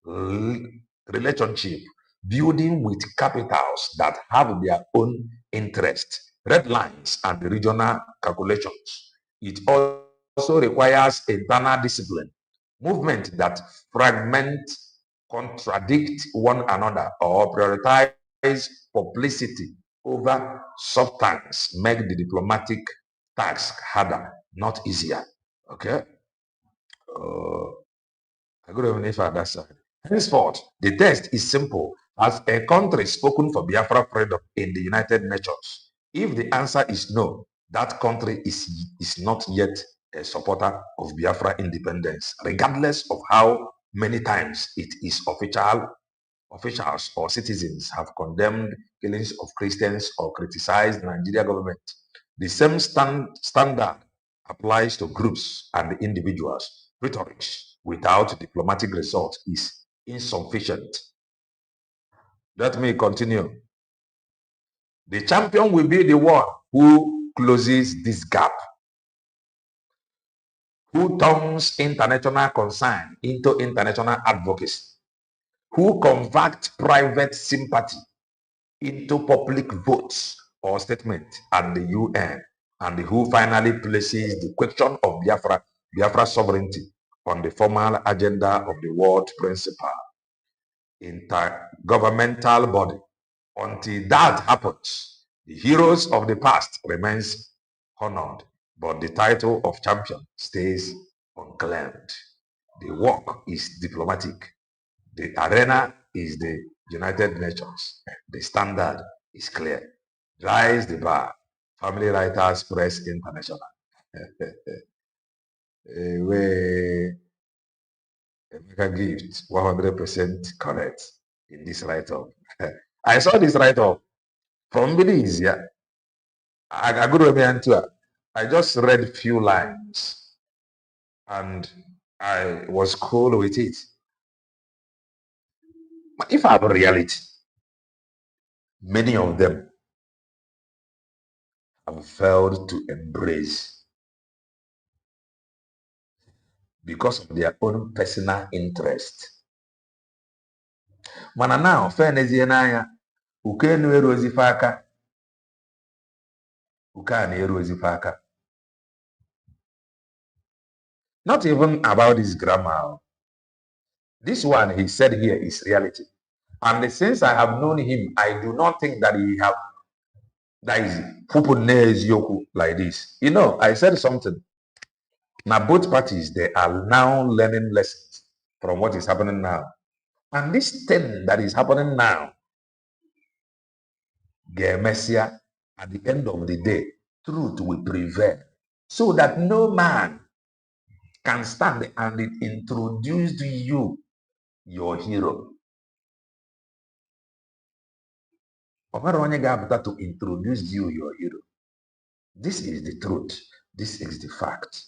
relationship building with capitals that have their own interest, red lines, and regional calculations. It also requires internal discipline, movement that fragment, contradict one another, or prioritize publicity over substance, make the diplomatic task harder, not easier. Okay? I go even if I that side. Henceforth, the test is simple. As a country spoken for Biafra freedom in the United Nations, if the answer is no, that country is not yet a supporter of Biafra independence, regardless of how many times it is officials or citizens have condemned killings of Christians or criticized the Nigeria government. The same standard applies to groups and individuals. Rhetoric without diplomatic result is insufficient. Let me continue. The champion will be the one who closes this gap, who turns international concern into international advocacy, who convert private sympathy into public votes or statement at the UN, and who finally places the question of Biafra sovereignty on the formal agenda of the world principal intergovernmental body. Until that happens, the heroes of the past remains honored, but the title of champion stays unclaimed. The work is diplomatic. The arena is the United Nations. The standard is clear. Rise the bar. Family Writers Press International. We make a gift 100% correct in this write-up. I saw this write-up from Belize. I go to I just read few lines and I was cool with it. But if I have a reality, many of them have failed to embrace because of their own personal interest. Mana now, fairness n'anya, uke nu erozife aka, uke a na-erozife aka. Not even about this grammar. This one he said here is reality. And since I have known him, I do not think that he have that is yoku like this. You know, I said something. Now both parties they are now learning lessons from what is happening now. And this thing that is happening now, Messiah, at the end of the day, truth will prevail. So that no man can stand and introduce to you your hero. To introduce you your hero. This is the truth. This is the fact.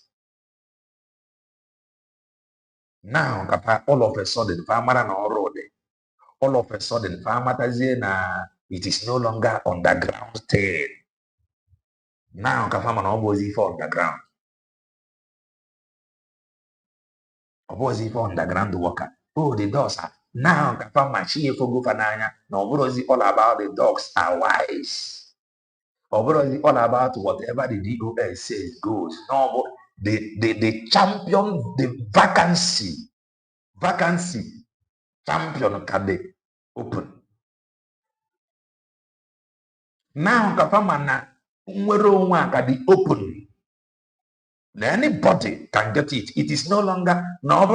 Now, all of a sudden, all of a sudden, it is no longer underground thing. Now, for underground. For underground worker. Oh, the dogs are now all about the dogs are wise. All about whatever the DOS says goes. No, they champion the vacancy champion can they open. Now kafamana nwere onwe can be open. Anybody can get it. It is no longer no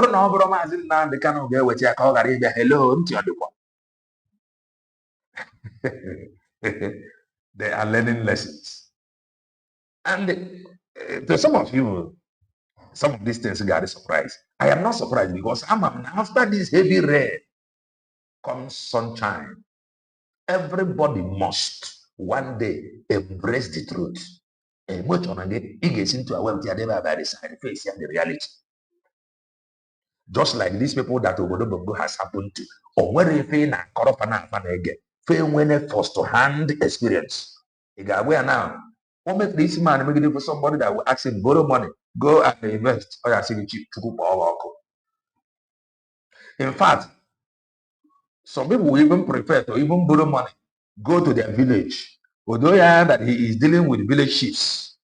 mazin na the kind of girl with your call hello. They are learning lessons. And to some of you, some of these things got a surprise. I am not surprised because after this heavy rain comes sunshine. Everybody must one day embrace the truth. And much on again, it gets into a web by the side face and the reality. Just like these people that Obodo has happened to, or where if in a corrupt again, fail when a first hand experience. Now, what make this man make it for somebody that will ask him borrow money, go and invest, or I see cheap to go. In fact, some people will even prefer to even borrow money, go to their village, although that he is dealing with village chiefs.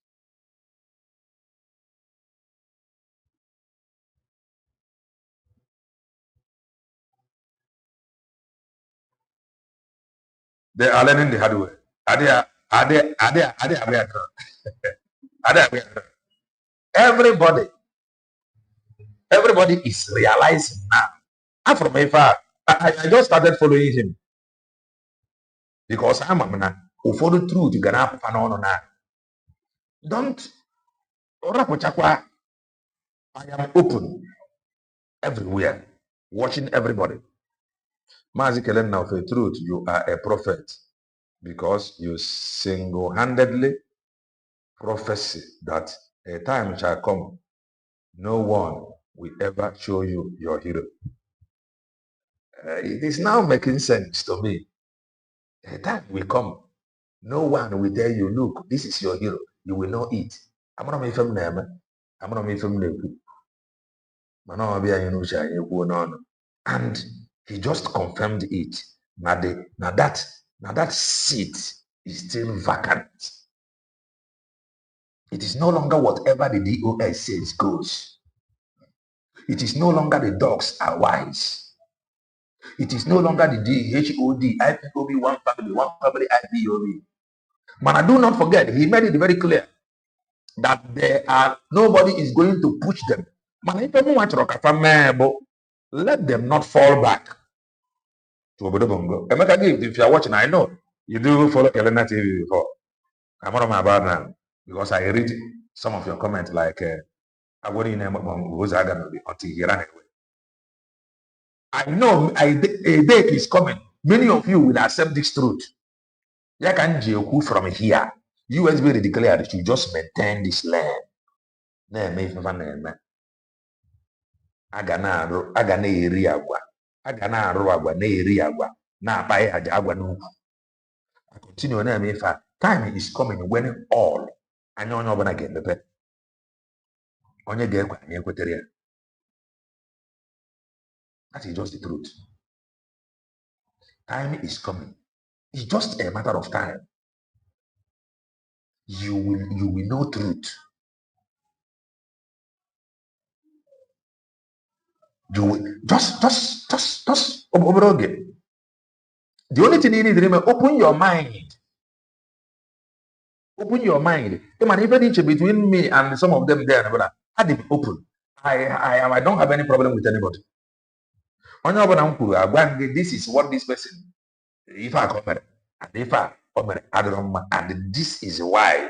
They are learning the hard way. Everybody is realizing now. And from afar, I just started following him because I'm a for the truth you gonna happen now. Don't I am open everywhere, watching everybody. Mazikelen now for truth, you are a prophet because you single-handedly prophecy that a time shall come, no one will ever show you your hero. It is now making sense to me. A time will come, no one will tell you, look, this is your hero. You will not eat. I'm not making from them. I'm not making from them. And he just confirmed it. Now that seat is still vacant. It is no longer whatever the DOS says goes. It is no longer the dogs are wise. It is no longer the DHOD, IPOB, one family, IPOB. Man, I do not forget, he made it very clear that nobody is going to push them. Man, if you want to let them not fall back to Obodo Bongo. Emeka Gift, if you are watching, I know you do follow Kelena TV before. I'm not about now because I read some of your comments like until he ran away. I know a day is coming. Many of you will accept this truth. Yakanji from here. USB declared to just maintain this land. Agana eri agwa. Agana arụ agwa na eri agwa. Na apai aja agwa n'ukwu. I continue na eme ife. Time is coming when all anya onye ọbụla ga-emepe. Onye ga-ekwe anyị ekwetere ya. That is just the truth. Time is coming. It's just a matter of time. You will know truth. You will just again. The only thing you need to remember, open your mind. Open your mind. Even between me and some of them there, I did open. I don't have any problem with anybody. This is what this person, if I come and if I come and this is why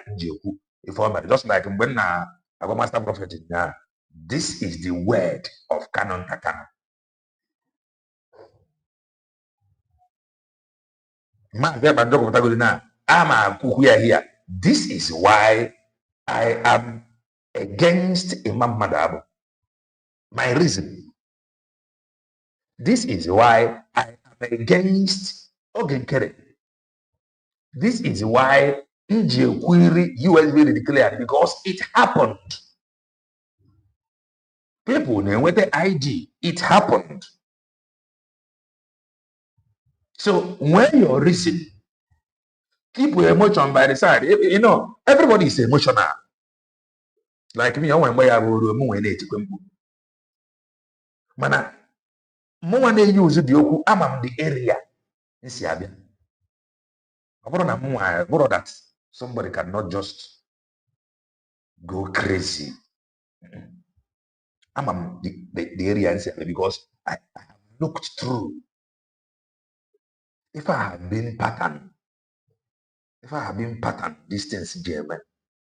if I just like when I go master prophet now, this is the word of canon to canon. Here. This is why I am against Imam Madabo. My reason. This is why I am against Ogenkere. This is why Query USB declared because it happened. People with the ID, it happened. So when your reason, keep your emotion by the side. You know, everybody is emotional. Like me, I went by a mana more than use the oku amam the area in Siabia. That somebody cannot just go crazy. I'm the area because I have looked through. If I have been patterned, distance German,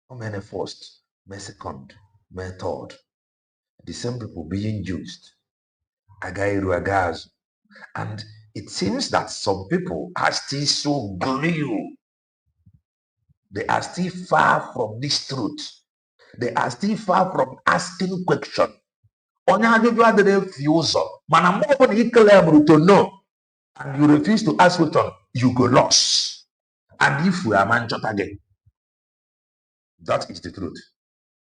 how many first, my second, my third, the same people being used. Agairu. And it seems that some people are still so glued. They are still far from this truth. They are still far from asking questions. Onye ajụjụ adịghị efi ụzọ mana mgbe ọbụla ị claim to know and you refuse to ask question, you go lost. And if we are nchọta gị, that is the truth.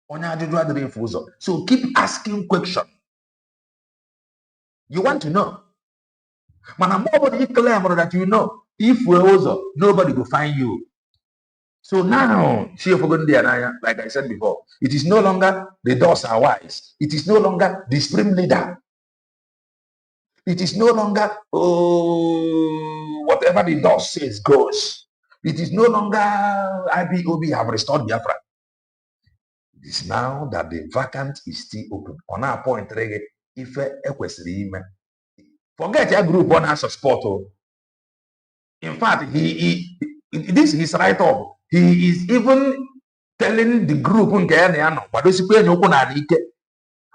Onye ajụjụ adịghị efi ụzọ. So keep asking question. You want to know. Mana mgbe ọbụla ị claim that you know, if we are ụzọ, nobody will find you. So now, like I said before, it is no longer the doors are wise. It is no longer the supreme leader. It is no longer whatever the door says goes. It is no longer IBOB have restored Biafra. It is now that the vacant is still open. On our point, if forget your group on us support. In fact, this is right up. He is even telling the group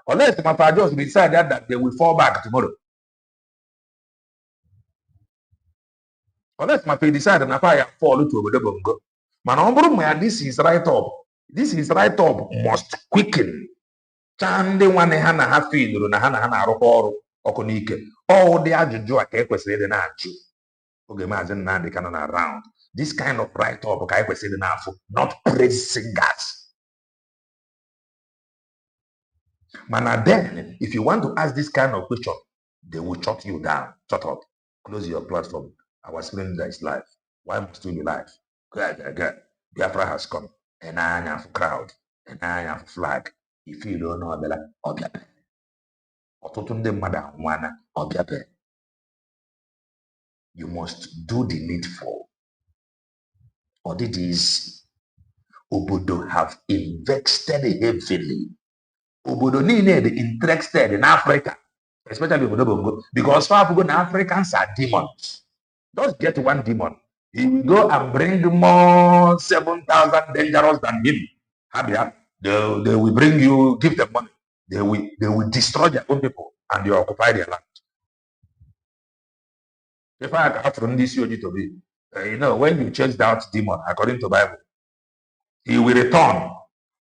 unless Mata just decided that they will fall back tomorrow. Unless Mata decided that I fall to the bongo. Man, this is right up. This is right up must quicken. Chande one hana hafi na hana arokoro okonike. All the ajụjụ a ka ekwesịrị ịdị na-ajụ oge maazị Nnamdi Kanu na around. This kind of right up ka ekwesịrị ịdị na-afụ, not praise singers. Man, then if you want to ask this kind of question, they will shut you down. Shut up. Close your platform. Our screen that is live. Why must we be live? Good. Biafra has come. And I have crowd. And I have flag. If you don't know Abela, Obiape. Ototunde mada wana Obiape. You must do the needful. Or it is Obodo have invested heavily. Obodo niile dị interested in Africa, especially Obodo Bongo, because far people in Africans are demons. Just get one demon. He will go and bring more 7,000 dangerous than him. They will bring you, give them money. They will destroy their own people and they occupy their land. If I have from this to be, when you chase out demon, according to the Bible, he will return.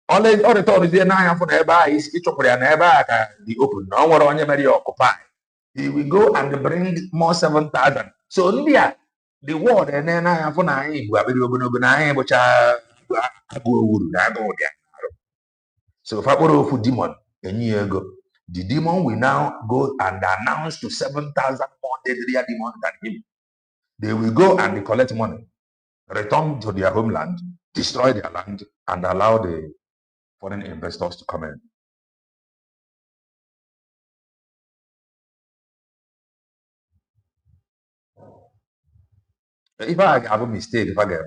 All return is there now for the is each of the open. No one on your occupy. He will go and bring more 7,000. So India, the word and then I have for so if I go for demon a year ago, the demon will now go and announce to 7,000 more deadlier demons than him. They will go and they collect money, return to their homeland, destroy their land, and allow the foreign investors to come in. If I have a mistake, if I get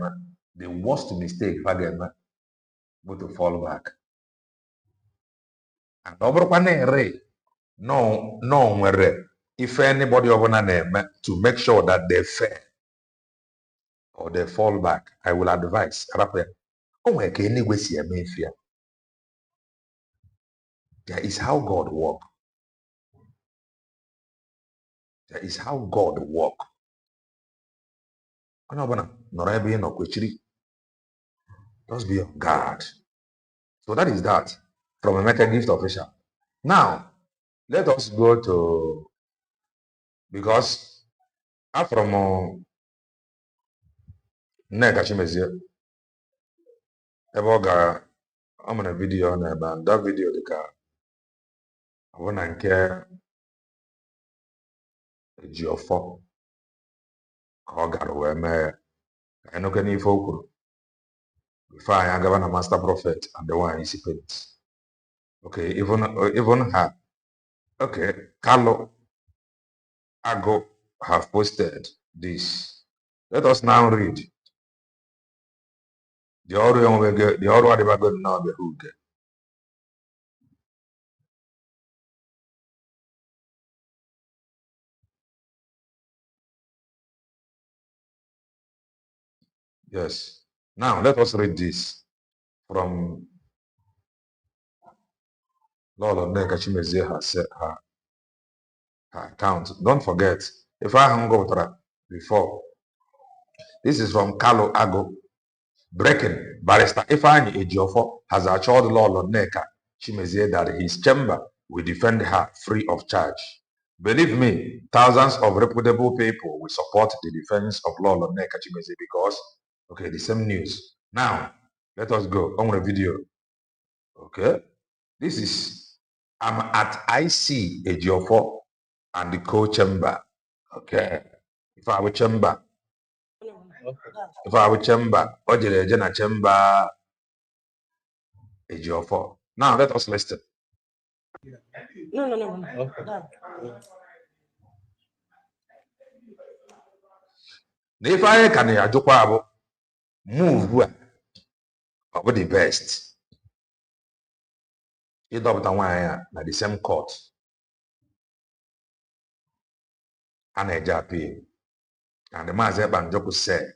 the worst mistake, if I get but to fall back. And over no, if anybody over name to make sure that they fail or they fall back, I will advise. There is how God works. There is how God works. Just be on guard. So that is that from a meta gift official. Now, let us go to, because from Nekashimezie, I'm on a video on that video the car. I want to care Geofo. I know any folk before I am a master prophet and the one is paint. Okay, even her. Okay, Carlo Ago have posted this. Let us now read The already good now the hook. Yes. Now let us read this from Lord Neka Chimezie her account. Don't forget, if I hung over before, this is from Carlo Ago. Breaking, Barrister Ifeanyi Ejiofor has assured Lord Neka Chimezie that his chamber will defend her free of charge. Believe me, thousands of reputable people will support the defense of Lord Neka Chimezie because, okay, the same news. Now, let us go on the video. Okay, this is, I'm at IC Ejiofor and the co-chamber. Okay, if I were chamber, Ojere chamber Ejiofor. Now let us listen.
No.
If I can ajụkwa move of the best. Ịdọpụta nwaanyị a na the same court a na-eje appeal. And the Maazị Banjoku said,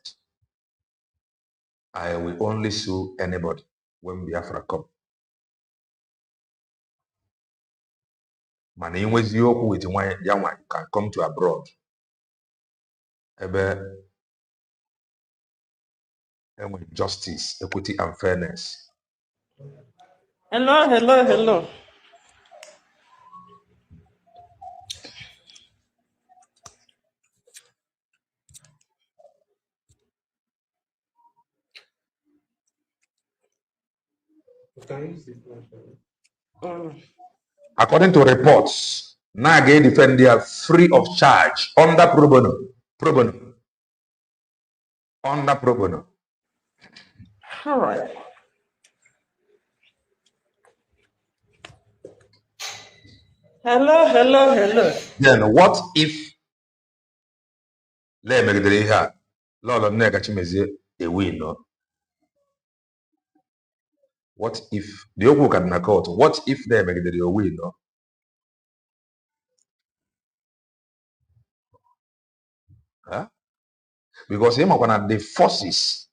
I will only sue anybody when Biafra come. Mana inwezi okwu with nwaanyị ya nwaanyị, you can come to abroad. Ebe enwe justice, equity and fairness.
Hello.
According to reports, Nage defend their free of charge under pro bono. Under pro bono.
All right. Hello.
Then what if let me get here? Lolo Neka Chimezie a win, no? What if the Oku can court? What if they make the win, no? Huh? Because him are the forces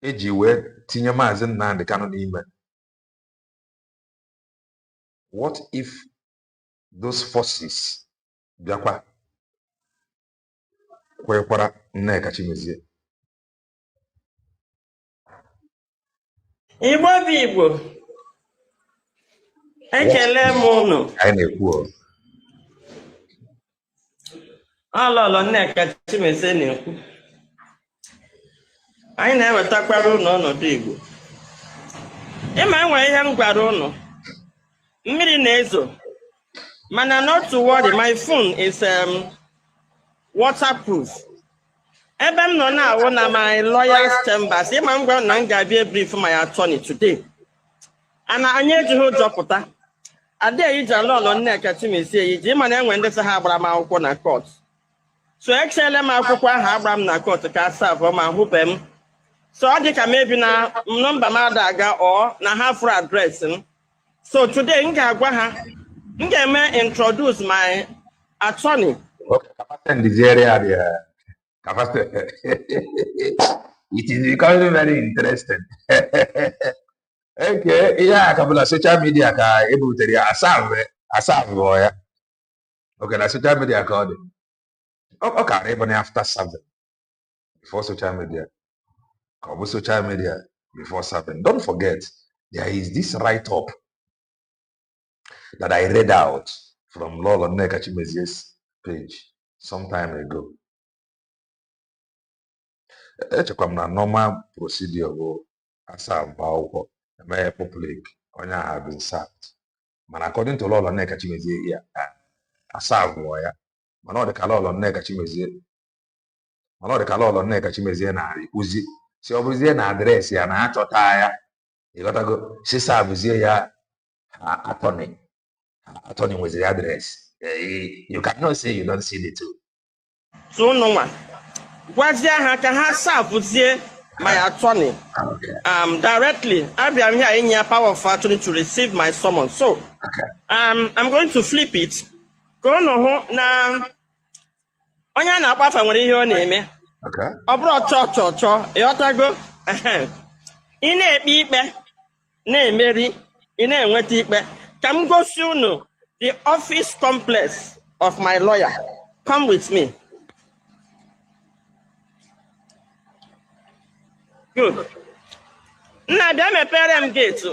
eji wee tinye Maazị Nnamdi Kanu n'ime. What if those forces bịakwa kwekwara Nneka Chimezie?
Igbo bụ Igbo. Ekele m unu.
Anyị na-ekwu
Alọlọ Nneka Chimezie na-ekwu. Anyị na-ewetakwara unu ọnọdụ Igbo. Ịma enwe ihe m gwara unu. Mmiri na-ezo. Mana not to worry, my phone is waterproof. Ebe m nọ na-awụ na my lawyer's chambers. Ịma m gwara na m ga-abịa brief my attorney today. Ana anyị ejighị ụjọ pụta. Ade iji alọlọ Nneka Chimezie iji ịma na enwe ndị sị ha agbara m akwụkwọ na court. So echeela m akwụkwọ ahụ agbara m na court ka asavụ ma hụbe m. So ọ dị ka maybe na nọmba m ada aga or na ha fụrụ adreesị m. So today m ga-agwa ha, m ga-eme introduce my attorney.
Okay, in this area there. It is becoming very interesting. Okay, yeah, couple of social media ka ebutere ya aserve ya. Okay, na social media ka ọ dị. Okay, even after serving, before social media. Cover social media before serving. Don't forget, there is this write-up that I read out from Lolo Nneka Chimezie's page some time ago. Echekwa m na normal procedure bụ aserve akwụkwọ eme public onye ahụ been served. But according to Lolo Nneka Chimezie here, aserve ya. Mana ọ dị ka Lolo Nneka Chimezie na-ekwuzi si ọ bụrụzie na adreesị ya na achọta ya ịghọtago si servezie ya attorney nweziri adreesị. You cannot say you don't see the two.
So no one. gwazie ha ka ha serve my attorney directly. I'm here in your power of attorney to receive my summons. So I'm going to flip it. Go no na onye na-agbafa nwere ihe ọ na-eme. Ọ bụrụ chọ ịghọtago. Ị na-ekpe ikpe na-emeri ị na-enweta ikpe. Ka m gosi unu the office complex of my lawyer. Come with me. Good. Nna bịa mepere m gate.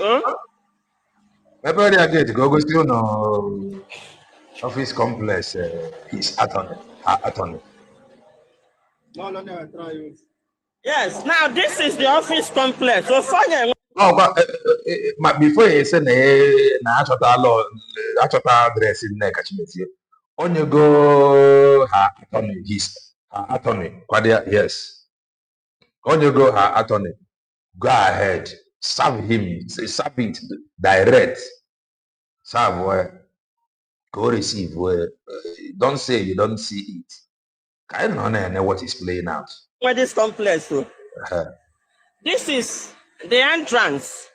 Mepere ya gate ka o gosi unu office complex his attorney. Attorney.
No, try you.
Yes, now this is the office complex. So fine.
But before you say na achọta law, achọta address in na kachimetie. Onye go her attorney, her attorney. Yes. Onye go her attorney. Go ahead, serve him, serve it direct. Serve where, go receive where. Don't say you don't see it. I don't know what is playing out.
Where this complex? This is the entrance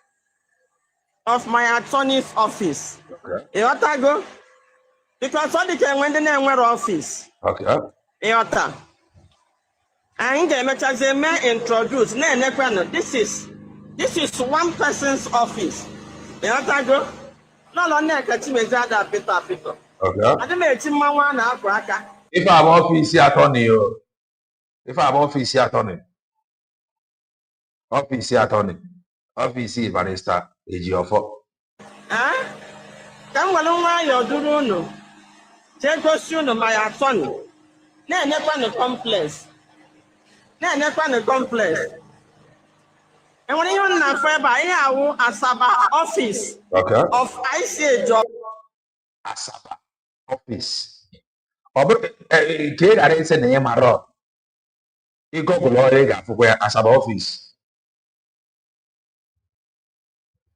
of my attorney's office.
Okay.
Iota go? Because all the time when the name were office.
Okay.
Iota. And the introduce. This is one person's office. Iota go? No, Peter.
Okay.
I don't know if
if I'm office attorney, office barrister, Ijiofo.
Come along, you're doing take us to my attorney. Never complex. Never complex. And when you are fair by our Asaba office of ICA job.
Asaba office. Kid, I didn't say name at all. You go to where Asaba office.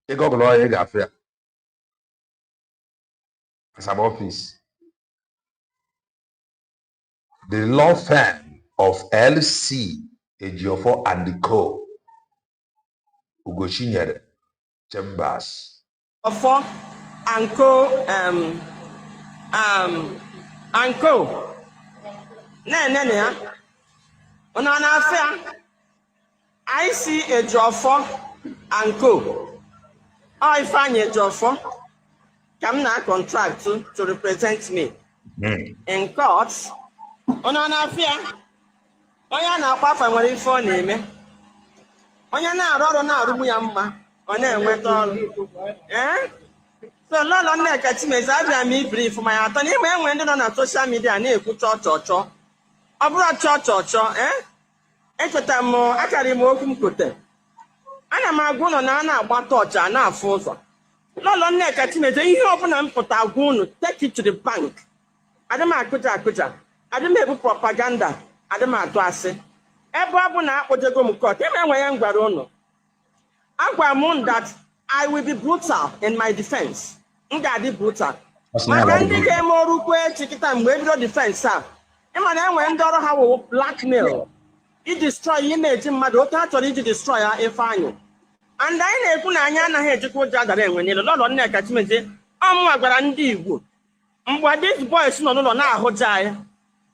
You go to lawyer for Asaba office. The law firm of LC Ejiofor and Co. Ugoshinyere Chambers.
Ejiofor and Co. And Co. No. On an affair, I see Ejiofor and Co. I find Ejiofor come now contract to represent me in court. On an affair, onye na-akwafa nwere ife ọ na-eme. Onye na-arụ ọrụ na-arụgbu ya mma, ọ na-enweta ọrụ. So lọlọ Nneka Chimeze abịa m brief my attorney ime enwe ndị nọ na social media na-ekwu chọchọchọ. Ọ bụrụ chọchọchọ, echeta m akarị m okwu m kote. Ana m agwa ụnụ na a na-agbata ọcha na-afụ ụzọ. Lọlọ Nneka Chimeze ihe ọbụla m pụta agwa ụnụ, take it to the bank. Adị m akụja. Adị m ebu propaganda. Adị m atụ asị. Ebe ọ bụ na akpọjego m court, ebe enwe ya ngwara ụnụ. Agwa m that I will be brutal in my defense. M ga-adị brutal. Maka ndị ga-eme ọrụ kwe chikịta mgbe ebido defense a. Ịma na enwe ndị ọrụ ha wụ blackmail. I destroy image mmadụ otu ha chọrọ iji destroy ya Ifeanyị. And anyị na-ekwu na anyị anaghị ejikwa ụjọ adara enwe n'elu. Lọlọ Nneka Chimeze ọmụnwa gwara ndị Igbo mgbe these boys nọ n'ụlọ na-ahụja anyị.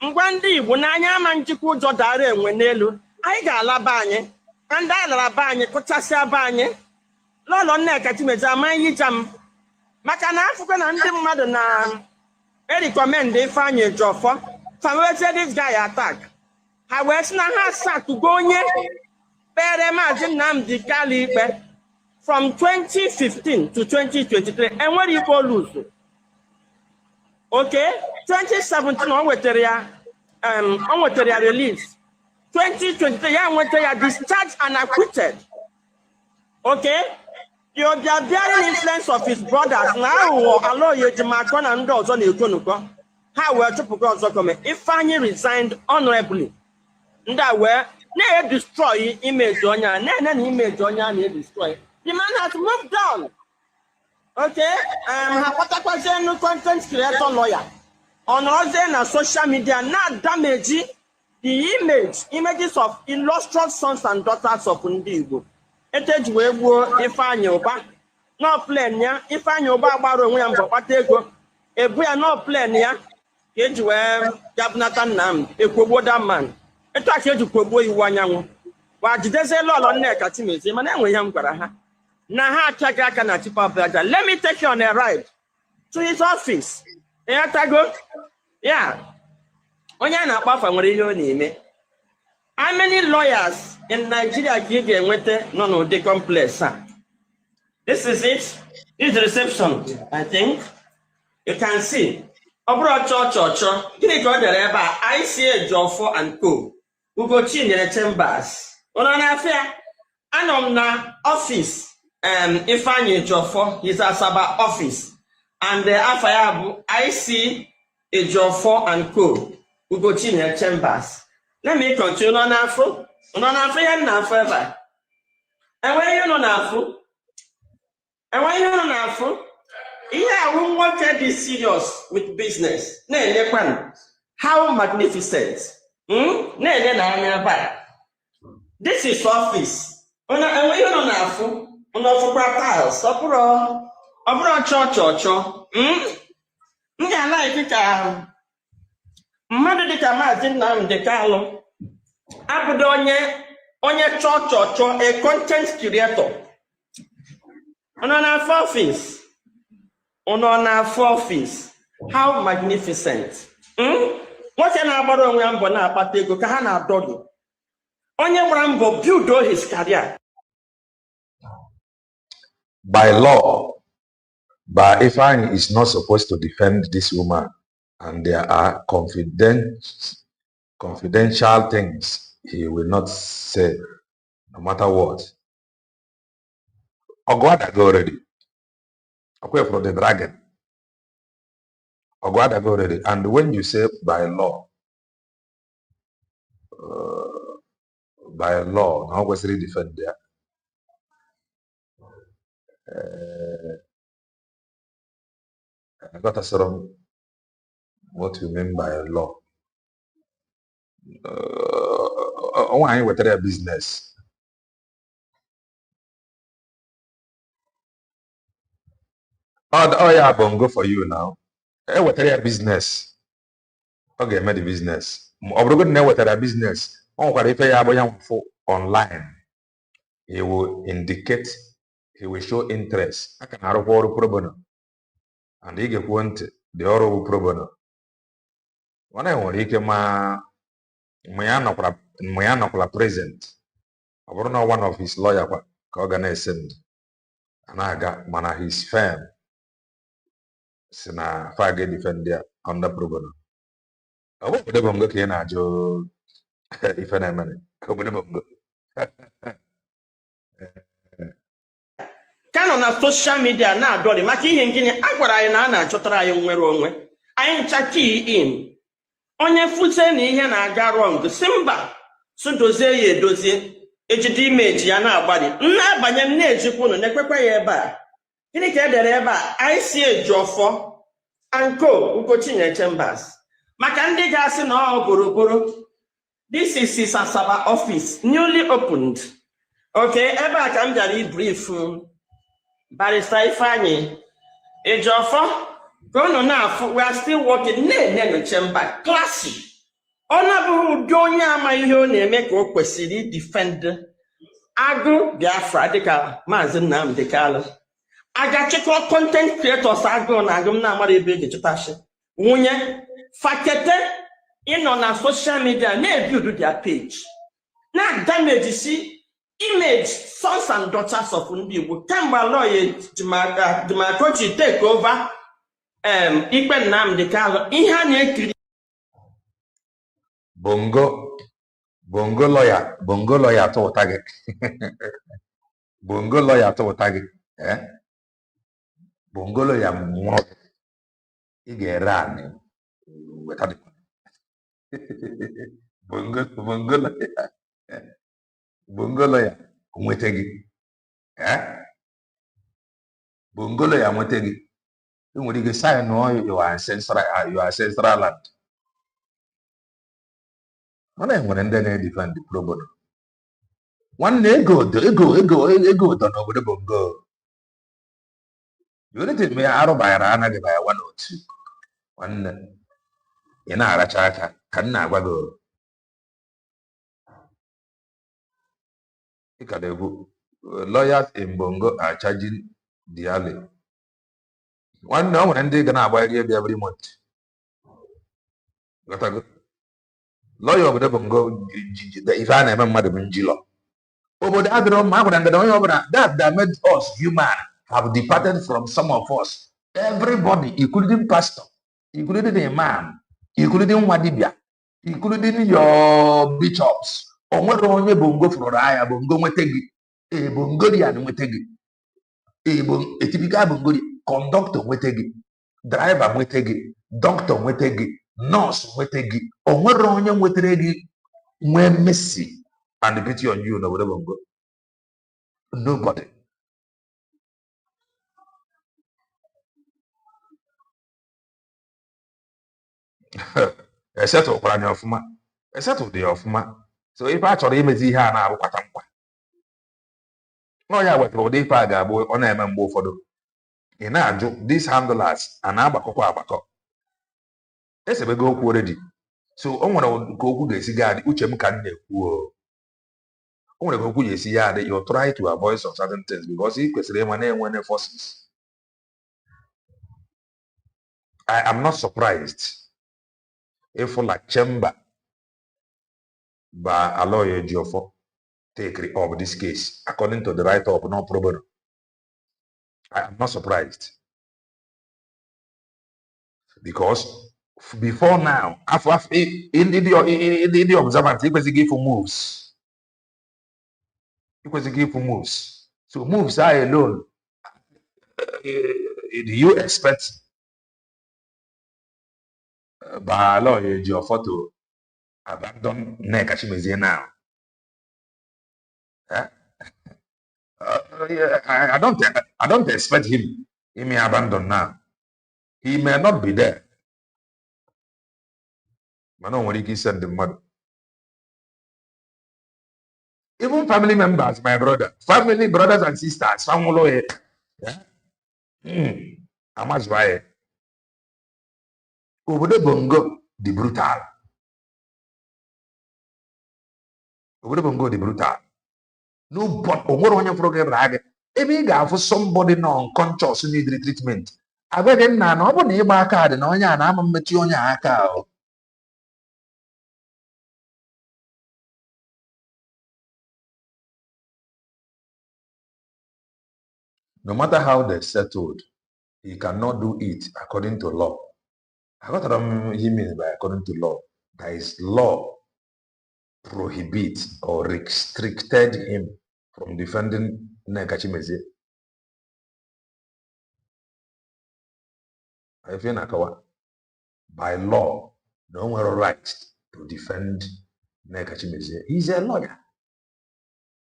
Ngwa ndị Igbo na anyị ama njikwa ụjọ dara enwe n'elu. Anyị ga-alaba anyị. And anyị lara ba anyị kụchasịa ba anyị. Lọlọ Nneka Chimeze amaghị ija m. Maka na afụkwa na ndị mmadụ na recommend Ifeanyị Ejiofor famwetie this guy attack. Ha wee sị na ha sakụgo onye kpere Maazị Nnamdi Kanu ikpe from 2015 to 2023 enwere ikpe oluzu. Okay, 2017 o nwetara ya release. 2023 ya nwetara ya discharged and acquitted. Okay, you're bearing influence of his brothers now. Allow you to mark on and doors on your konuko. How were to progress document? Ifeanyị resigned honorably. That were never destroy image on your image on your destroy. The man has moved down. Okay, what content creator lawyer on other social media not damage images of illustrious sons and daughters of ndị Igbo. Eteji wee gbuo Ifeanyi Ụba. No plan ya. Ifeanyi Ụba gbara onwe ya mbọ kpata ego. Ebu ya no plan ya. Ka eji wee gabunata Nnamdi. Ekwogbo that man. Etu aka eji kwogbo Iwu Anyanwụ. Wa jidezela ụlọ Nneka Chimezie mana enwe ihe m gwara ha. Na ha achaghi aka na Chief of Aja. Let me take you on a ride to his office. Tago? Yeah. Onye na-akpafa nwere ihe ọ na-eme. How many lawyers in Nigeria ka ị ga-enweta nọ n'ụdị complex a? This is it. This is the reception, I think. You can see. Ọ bụrụ ọchọ. Gịnị ka ọ dere ebe a? ICA Jofo and Co. Ugochi nyere Chambers. Ụlọ na-afịa. Anọ m na office Ifeanyi Jofo, his Asaba office. And the afa ya bụ IC Jofo and Co. Ugochi nyere Chambers. Let me continue on Afro. On Afro, and now forever. And when you know Afro, yeah, we want to be serious with business. How magnificent. This is office. And when you know Afro, on Afro tiles, Opera I like it. Mmadụ dịka Maazị Nnamdi Kanu abụdo onye chọ a content creator. Ono na office. How magnificent. Nwoke na-agbara onwe ya mbọ na-akpata ego ka ha na-adọgị. Onye gbara mbọ build his career.
By law, but Ifeanyi is not supposed to defend this woman. And there are confidential things he will not say, no matter what. Ogwada go already. Okay, from the dragon. Ogwada go already. And when you say by law, now was really defend there. I got a sort of what you mean by law. Why with their business? Oh yeah, bongo for you now. What their business? Okay, made the business. Obrogo ne what their business. On what if you for online, he will indicate, he will show interest. I can have pro bono, and he get want the oro pro bono. One I want ike ma nọkwala present. Ọ bụrụ na one of his lawyer ka ọ ga na-esend na-aga mana his firm si na fa ga defend ya under pro bono. Ọ bụ obodo bongo ka ị na-ajụ ife na-emere obodo bongo.
Ka nọ na social media na-adọrị maka ihe ngịnị a gwara anyị na a na-achọtara anyị nwere onwe. Anyị ncha key in. Onye fute na ihe na-aga wrong si mba so dozie ya edozie ejide image ya na-agbali na-abanye na-ejikwa ụnụ na-ekwekwe ya ebe a. Gịnị ka edere ebe a? ICA Jofo and Co. Ugochi nyere Chambers. Maka ndị ga-asị na ọ boroboro. This is his Asaba office, newly opened. Okay, ebe a ka m bịara brief Barrister Ifeanyi Jofo. We are still working. No chamber. Classy. Honorable Donya Mayo name ko kwesiri defend. Agu Biafra deka Maazị Nnamdi Kanu. Aga chekwa content creators agu na agum na amara ebe ga-echetashi. Nwunye fakete ịnọ na social media na-build their page. Na damage si image sons and daughters of ndị Igbo. Kemgbe lawyer Dimakochi take over ikpe Nnamdi Kanu ihe a na-ekiri
bongo lawyer to ụta gị. Bongo lawyer to ụta gị. Bongo lawyer nwụrụ ị ga-ere anị weta dị. Bongo lawyer nweta gị. Bongo lawyer nweta gị. When you sign your ancestral land. mana enwere ndị na-edifend pro bono. Nwanne ego ụtọ n'obodo bongo. Unity me arụbanyara anaghị banya nwa n'otu. Nwanne ị na-aracha aka ka nna agwa gị ị ka na-ekwu lawyers in bongo are charging dearly. Nwanne o nwere ndị ga na-agba ego every month. Lawyer obodo bongo ife a na-eme mmadụ bụ njilọ. Obodo adịrọ mma agwara ngada onye ọbụla that made us human have departed from some of us. Everybody, including pastor, including the imam, including nwadibia, including your bishops. Onwere onye bongo fụrụ anya bongo nweta gị. Bongolian nweta gị. Typical bongoli conductor nweta gị. Driver nweta gị. Doctor nweta gị. Nurse nweta gị. Onwere onye nwetara gị nwee mercy and pity on you n'obodo bongo. Nobody. Esetụkwara anya ọfụma. Esetụ dị ọfụma. So ife a chọrọ imezi ihe a na-abụkwata nkwa. Ọ ya wetara ụdị ife a ga-abụ ọ na-eme mgbe ụfọdụ. Ị na-ajụ these handlers a na-agbakọkwa agbakọ. Esebego okwu already. So o nwere ka okwu ga-esi gaadị uche m ka m na-ekwu o. O nwere ka okwu ga-esi ya adị you try to avoid some certain things because ị kwesịrị ịma na-enwe forces. I am not surprised if like chamber by a lawyer Isiocha take up this case according to the write-up no pro bono. I am not surprised because before now, in the observant, he was giving moves. He was giving moves. So moves are alone. Do you expect by lawyer Isiocha to abandon Nekashimeze now? I don't expect him. He may abandon now. He may not be there. But no one can send the mother. Even family members, my brother, family brothers and sisters, family. I'm as why. Obodo bongo the brutal. Obodo bongo the brutal. No, but onwere onye fụrụ gị rag. Ebe ị ga-afụ somebody non-conscious need treatment. Agwaghị nna na ọ bụ na ịgba aka dị na onye a na-ama mmechi onye aka ahụ. No matter how they settled, he cannot do it according to law. What he means by according to law? There is law prohibit or restricted him from defending Nekachimeze. I feel by law, no one has a right to defend Nekachimeze. He's a lawyer.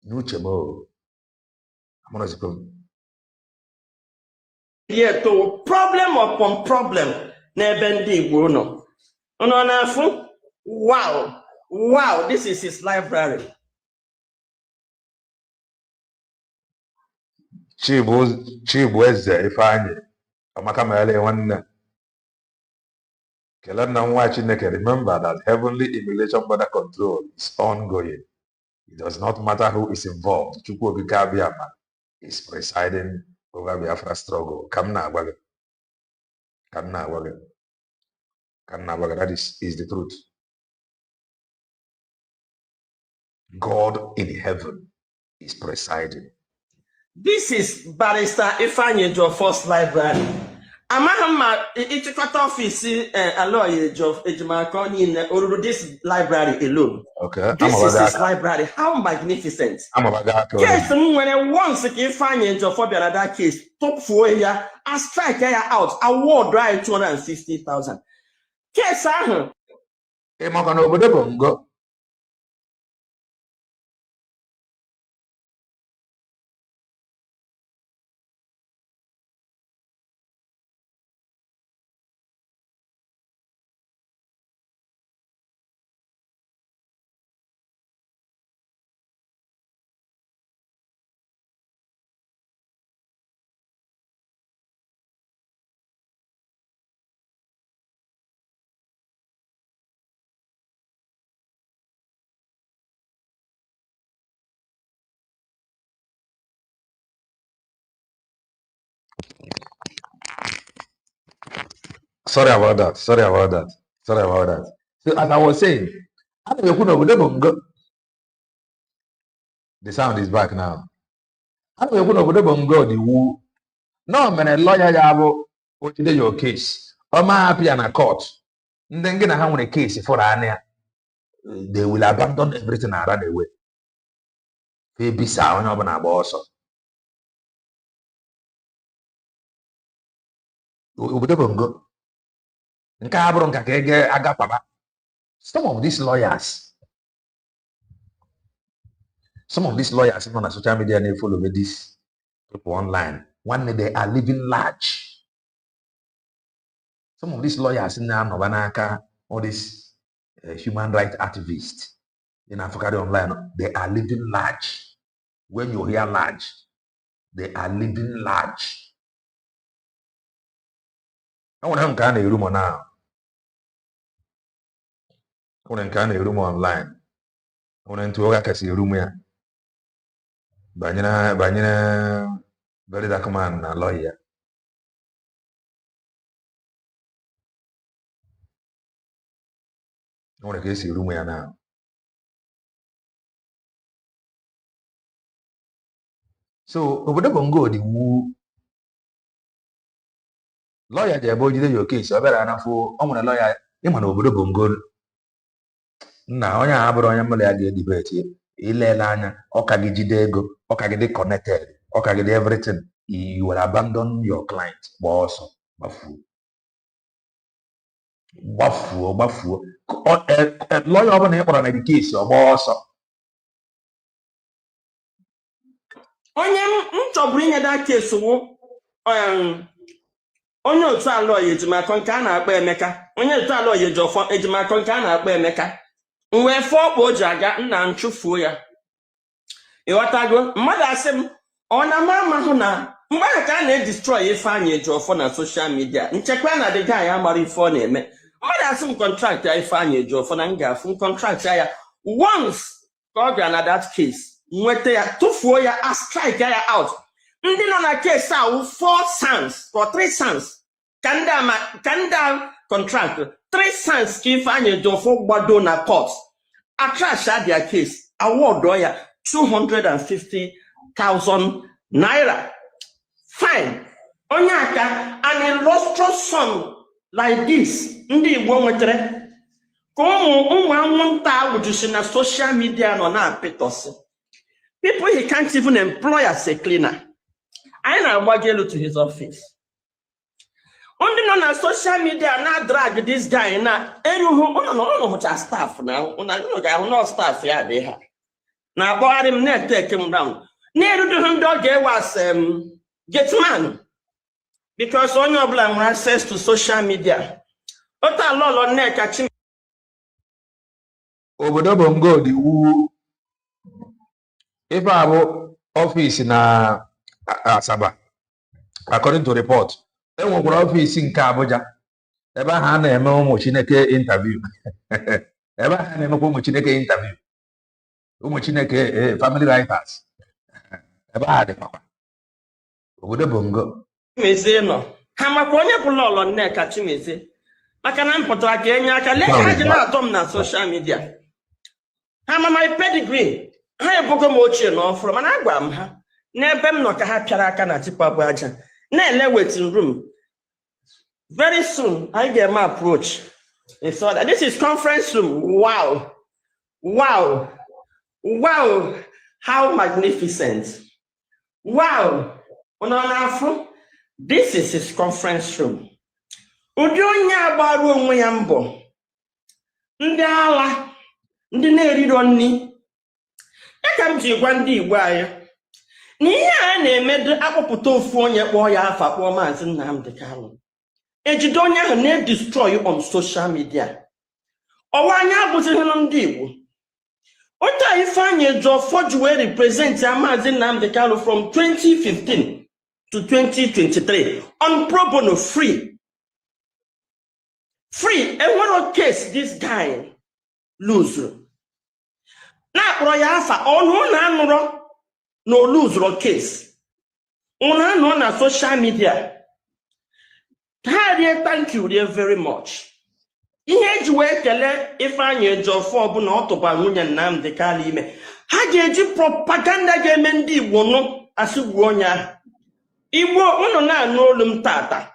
No chemo. I'm going to
Yeah, to problem upon problem n'ebe ndị Igbo nọ. Unu na-afụ? Wow, this is his library.
Chibueze Ifeanyi Amaka Mele Nwanne Kelenna Nwa Chineke. Remember that heavenly immigration border control is ongoing. It does not matter who is involved. Chukwu Okike Abịama is presiding over Biafra struggle. Kamna Agwage. That is the truth. God in heaven is presiding.
This is Barrister Ifeanyi Ejiofor's library. Amahama ichịkọta ọfịs Aloy Ejimaka niile oruru this library alone.
Okay.
This is his library. How magnificent. Case m nwere once ka Ifeanyi Ejiofor bịara that case tụfuo ya a strike ya out award right 250,000. Case ahụ.
Ị maka na obodo bongo Sorry about that. Sorry about that. Sorry about that. So as I was saying, the sound is back now. The woo. No man, a lawyer yabo your case. I'm happy and a court. Then gonna have a case for Ania. They will abandon everything and run away. Baby sound of an also. Some of these lawyers on social media and they follow this people online. One day they are living large. Some of these lawyers in Novanaka, all these human rights activists in Africa online, they are living large. When you hear large, they are living large. I want to have a room now. I want to have a room online. I want to work as a room here. Banyina, very dark man, a lawyer. I want to get a room here now. So, over the bongo, the woo lawyer, they avoid your case. I better enough for a lawyer. You want over the bongo. Now, I have a Malay debate. Ilelanya, okagijidego, okagide connected, okagide everything. You will abandon your client. Boss, bafu. Lawyer of an education, boss.
onye m chọburu inye that case wụ onye otu alụ ejimakọ nke a na-akpọ Emeka, onye otu alụ ejofọ ejimakọ nke a na-akpọ Emeka, wee fọkpọ o ji aga nna nchụfuo ya. Ịghọtago, mmadụ asị m ọ na m amahụ na mgbe ka a na-edestroy Ifeanyị Ejiofor na social media, nchekwa na dịga ya mara ife ọ na-eme. Mmadụ asị m contract ya Ifeanyị Ejiofor na m ga-afụ contract ya once ka ọ bịa na that case nweta ya tụfuo ya a strike ya out. Ndị nọ na case a 4 cents or 3 cents ka ndị contract 3 cents ka Ifeanyị Ejiofor gbado na court atrash their case award ya 250,000 naira. Fine. Onye aka an illustrious sum like this ndị Igbo nwetere ka ụmụ anwụnta awụjusi na social media nọ na-apịtọsị. People he can't even employ as a cleaner. I na-agbagelu to his office. Only nọ na social media na drag this guy na eruhu ụnọ staff na ụnọ staff ya dị ha. Na akpọgharị m na-take him down. Na-eruduhu ndị ọ ga-ewas gateman. Because onye ọbụla nwere access to social media. Ota lọlọ nneka chi.
Obodo bongo dị wu ife abụ ọfịs na Asaba. According to report, enwekwara ọfịs nke Abuja ebe ahụ a na-eme ụmụ Chineke interview. Ebe ahụ a na-emekwa ụmụ Chineke interview. Ụmụ Chineke family writers. Ebe ahụ dịkwa. Obodo bongo.
Chimezie nọ. Ha makwa onye bụ lọlọ nneka Chimezie. Maka na mpụtara ka enye aka lee ha ji na-atọ m na social media. Ha ma my pedigree. Ha ebugo m ochie na ọfụrụ mana agwara m ha n'ebe m nọ ka ha pịara aka na tikpabụ aja na-ele waiting room. Very soon I get my approach. They saw that this is conference room. Wow, wow, wow, how magnificent. Wow, this is his conference room. Ụdị onye agbara onwe ya mbọ, ndị ala, ndị na-eriro nni. Ka m ji gwa ndị Igbo anyị na ihe a na-emedo akpọpụta ofu onye kpọọ ya afa kpọọ Maazị Nnamdi Kanu ejide onye ahụ na-edestroy on social media. Ọwa anya abụzighị ndị Igbo. Ota Ifeanyị Ejiofor ji wee represent Maazị Nnamdi Kanu from 2015 to 2023 on pro bono free. Enwero case this guy lose. Na-akpọrọ ya afa ọnụ na-anụrọ no lose case. Una no na social media. Thank you very much. Ihe ji wee kele Ifeanyi Ejiofor bụ na ọ tụba nwunye Nnamdi Kanu ime. Ha ga-eji propaganda ga-eme ndị Igbo nụ asịgbu onye ahụ. Igbo unu na-anụ olu m tata.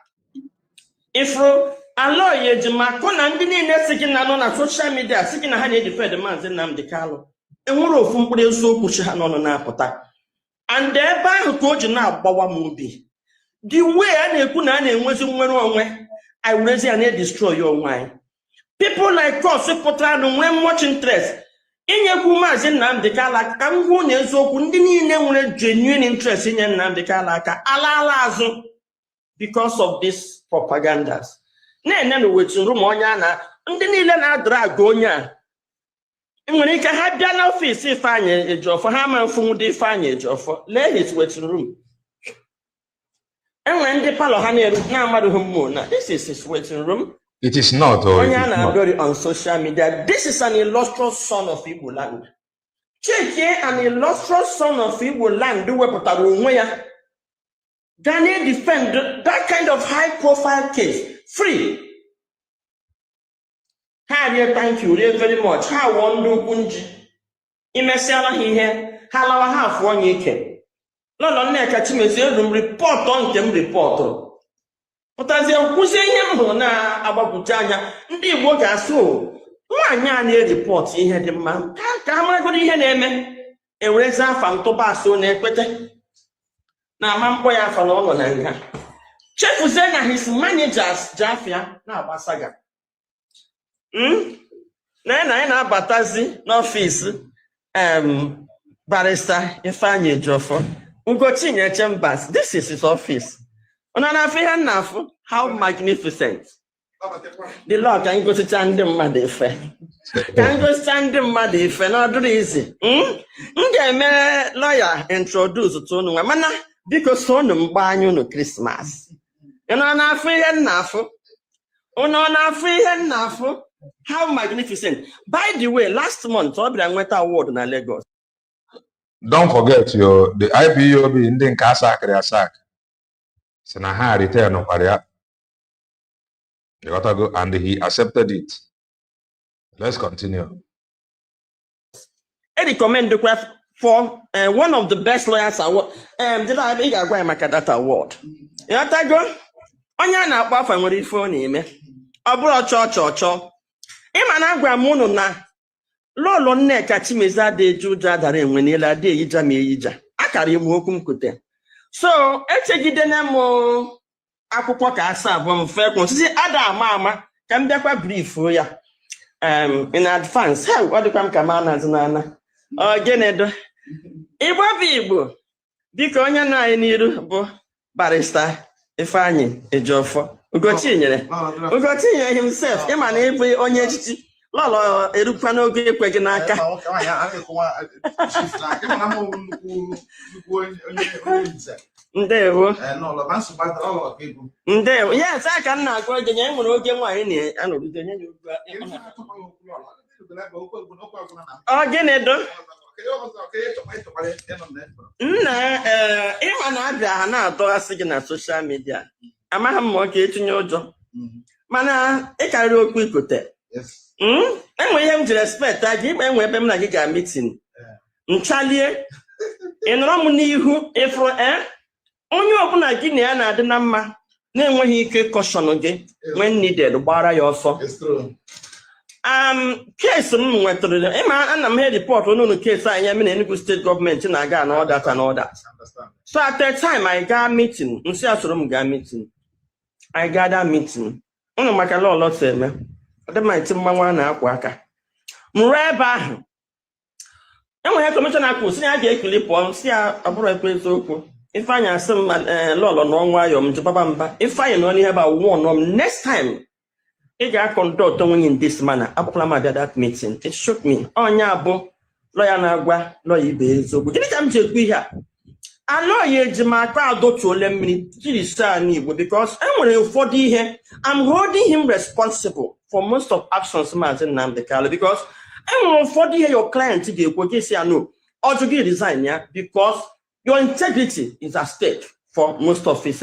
Ifru Aloy Ejimako na ndị niile si gị na nọ na social media si gị na ha na-edifend Maazị Nnamdi Kanu. Enwere ofu mkpụrụ eziokwu chi ha nọ na-apụta. And ebe ahụ ka o ji na-agbawa m obi. The way a na-ekwu na a na-enwezi nwere onwe, I will say and destroy your mind. People like us pụtara na nwee much interest. Inyekwu Maazị Nnamdi Kanu aka ka m hụ na eziokwu ndị niile nwere genuine interest inye Nnamdi Kanu aka ala azụ because of this propagandas. Na-ene na wetin room onye a na ndị niile na-drag onye a. Nwere ike ha bịa n'ọfịs Ifeanyi Ejiofor ha ma mfunwu dị Ifeanyi Ejiofor lee his waiting room. Enwere ndị palọ ha na-amadụ mmụọ na this is his waiting room.
It is not.
Onye a na-adọrị on social media. This is an illustrious son of Igbo land. Cheke an illustrious son of Igbo land wepụtara onwe ya. Gani defend that kind of high profile case free. Thank you very much. Ha wondu kunji. Imesiala ha ihe. Ha lawa ha afọ onye ike. Lolo Nneka Chimezie rum report on kem report. Pụtazie kwụzie ihe m hụrụ na-agbagwoju anya ndị Igbo ga-asụ nwaanyị a na-ereport ihe dị mma ka ha maragoro ihe na-eme ewerezi afa ntụba asụ na-ekpete na ama mkpọ ya afa na ọ nọ na nga chefuzie na his managers ji afịa na-agbasaga na anyị na-abatazi n'ọfịs barrister Ifeanyi Ejiofor Ugochinyere Chambers. This is his office. How magnificent. The Lord can go to Chandem Madefe. Can go Chandem Madefe, not easy. Lawyer introduce to Mana because sonum banyo no Christmas. And on our free enough. On our free enough. How magnificent. By the way, last month, I went award in Lagos.
Don't forget the IPOB in the Kasak. Senaha return of Paria. You got to go, and he accepted it. Let's continue.
I recommend the craft for one of the best lawyers award. Did I make a guy that award? You got to go. Onya na akpa fa nwere ife oni eme. Oburo cho. Imana gwa munu na lolo Nneka Chimezie de juja dara enwe n'ela de yija me yija. Akara imu okwu mkute. So, echegide na mo akwụkwọ ka asa abụọ m fe kwụ sisi ada ama ka m bịakwa brief ya in advance. Hey, ọ dịkwa m ka ma na zinana. Genedo. Igbo bụ Igbo. Biko onye na anyị n'iru bụ barrister Ifeanyi Ejiofor. Ugochinyere himself. Ịma na ịbụ onye echichi. Lolo erukwa n'oge ekwe gị n'aka. Ndewo. Ndewo. Yes, I can not go again. I'm going to wine. I know the Genedo. Even I na social media. I'm a monkey to your job. Mana, I can't real quick. Yes. And we have to respect that give and weapon like a meeting. Charlie, in Romney, who, if only open a guinea and the number, then when he could caution again, when needed, borrow your phone. It's true. Case went to the and I'm here report on the case I am in any state government and I got all that and all that. So at that time I got meeting, got meeting. I got that meeting. Oh, my God, say, man. The mighty Mawana Waka. Mureba. And we have commissioner who see I get clip on, see a place open. If I have some law on one way, if I only have one next time, it got conduct in this manner. I proclaim that meeting. It shook me. Oh, Yabo, lawyer Nagua, lawyer Bezo. But did I be here? I know you, my crowd, to let me because I'm 40 here. I'm holding him responsible for most of actions Maazị Nnamdi Kanu because I'm 40 here. Your client today, what say I know, or to get resign, yeah, because your integrity is at stake for most of his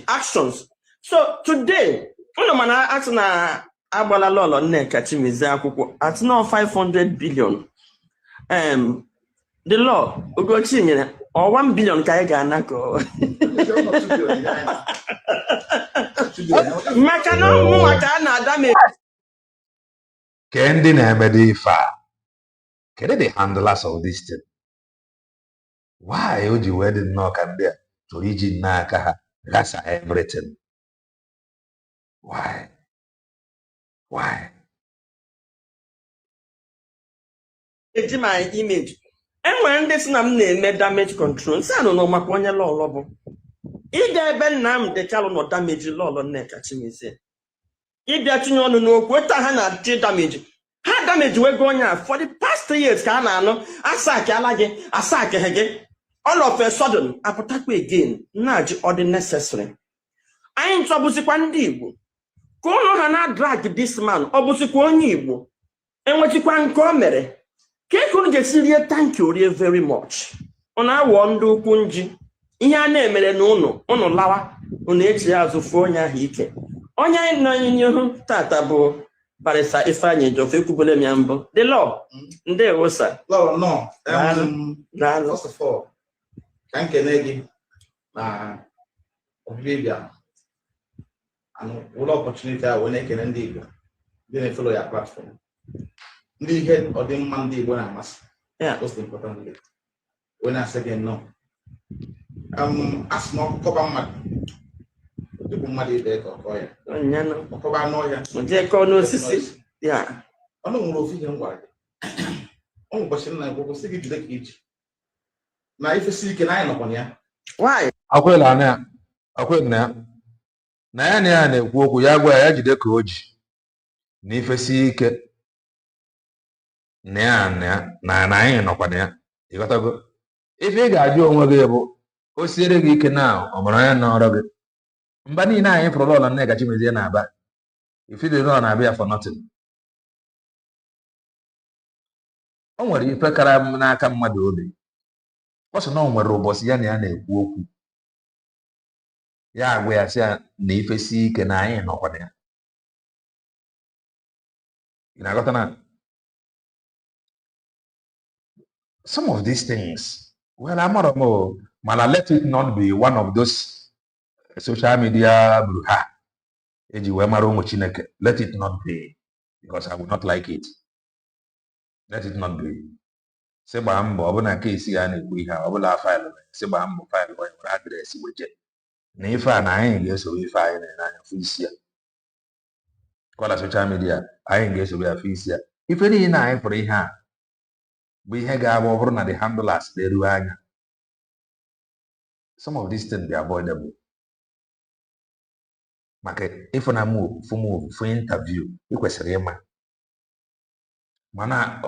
actions. So today, no man at na agbala lolo nneka chimize akwụkwọ at no 500 billion. The law ugochi nyere or 1 billion ka ị ga-ana ko. Maka na ụmụ maka na adame.
Kendi na-emede ife a. Kedu the handlers of this thing? Why o ji wee dị nnọọ ka ndị a chọrọ iji n'aka ha gasa everything? Why?
Eji my image. Enwere ndị si na m na-eme damage control. Nsị anụ nọ maka onye lọlọ bụ. Ịga ebe Nnamdi Kanu nọ damage lọlọ Nneka Chimizie. Ịbịa tinye ọnụ n'okwu eta ha na-achị damage. Ha damage wego onye a for the past 3 years ka a na-anụ asaki ala gị asaki gị. All of a sudden apụtakwa again na-ajị ọ dị necessary. Anyị ntọbụzikwa ndị Igbo. Ka ụnụ ha na drag this man ọ bụzikwa onye Igbo. Enwechikwa nke o mere. Ka unu ga-esi rie thank you rie very much. Unu awọ ndị ukwu nji. Ihe a na-emere na unu lawa. Unu eji azụ fụọ onye ahụ ike. Onye anyị nọ n'ihu tata bụ Barrister Ifeanyi Ejiofor ekwubole m ya mbụ. The law. Ndewo sir.
Law no.
First
of all, ka nkene gị na ọbịbịa and ụlọ opportunity a wee na-ekene ndị Igbo ndị na-efolo ya platform. Ndị ihe ọdịmma ndị Igbo na-amasị. Most importantly. When I say again no. As no ọkọba mmadụ. Ndị mmadụ ide ka ọkọ ya. Ọkọba n'ọhịa.
Ndị kọ n'osisi.
Ọnụ nwere ofu ihe m gwara gị. Ọ ụbọchị nna Igbo sị gị jide ka iji. Na ifesi ike na anyị nọkwa ya.
Why?
Akwela na ya na-ekwu okwu ya gwa ya jide ka o ji. Na ifesi ike na anyị nọkwa na ya. Ịghọtago? Ife ị ga-ajụ onwe gị bụ o siere gị ike na ọ mara ya n'ọrụ gị. Mba niile anyị fụrụ lọlọ Nneka Chimizie na-aba. If you don't na-abịa for nothing. O nwere ife kara m n'aka mmadụ obi. Ọ sị na o nwere ụbọchị ya na ya na-ekwu okwu. Ya agwa ya sị ya na ifesi ike na anyị nọkwa na ya. Ị na-aghọta na? Some of these things, well, mana let it not be one of those social media bruha. Eji wee mara ụmụ Chineke. Let it not be, because I would not like it. Let it not be. Sị gbaa mbọ ọ bụ na keesi ya na-ekwu ihe ọ bụla faịlụ sị gbaa mbọ faịlụ onye nwere adreesị weje na ife a na anyị ga-eso ife anyị na-anya fụ isi ya. Kọla social media anyị ga-eso ya fụ isi ya. Ife niile anyị pụrụ ihe a bụ ihe ga-abụ ọ bụrụ na the handlers na-eru anya. Some of these things be avoidable. Maka ịfụ na move fụ interview ị kwesịrị ịma. Mana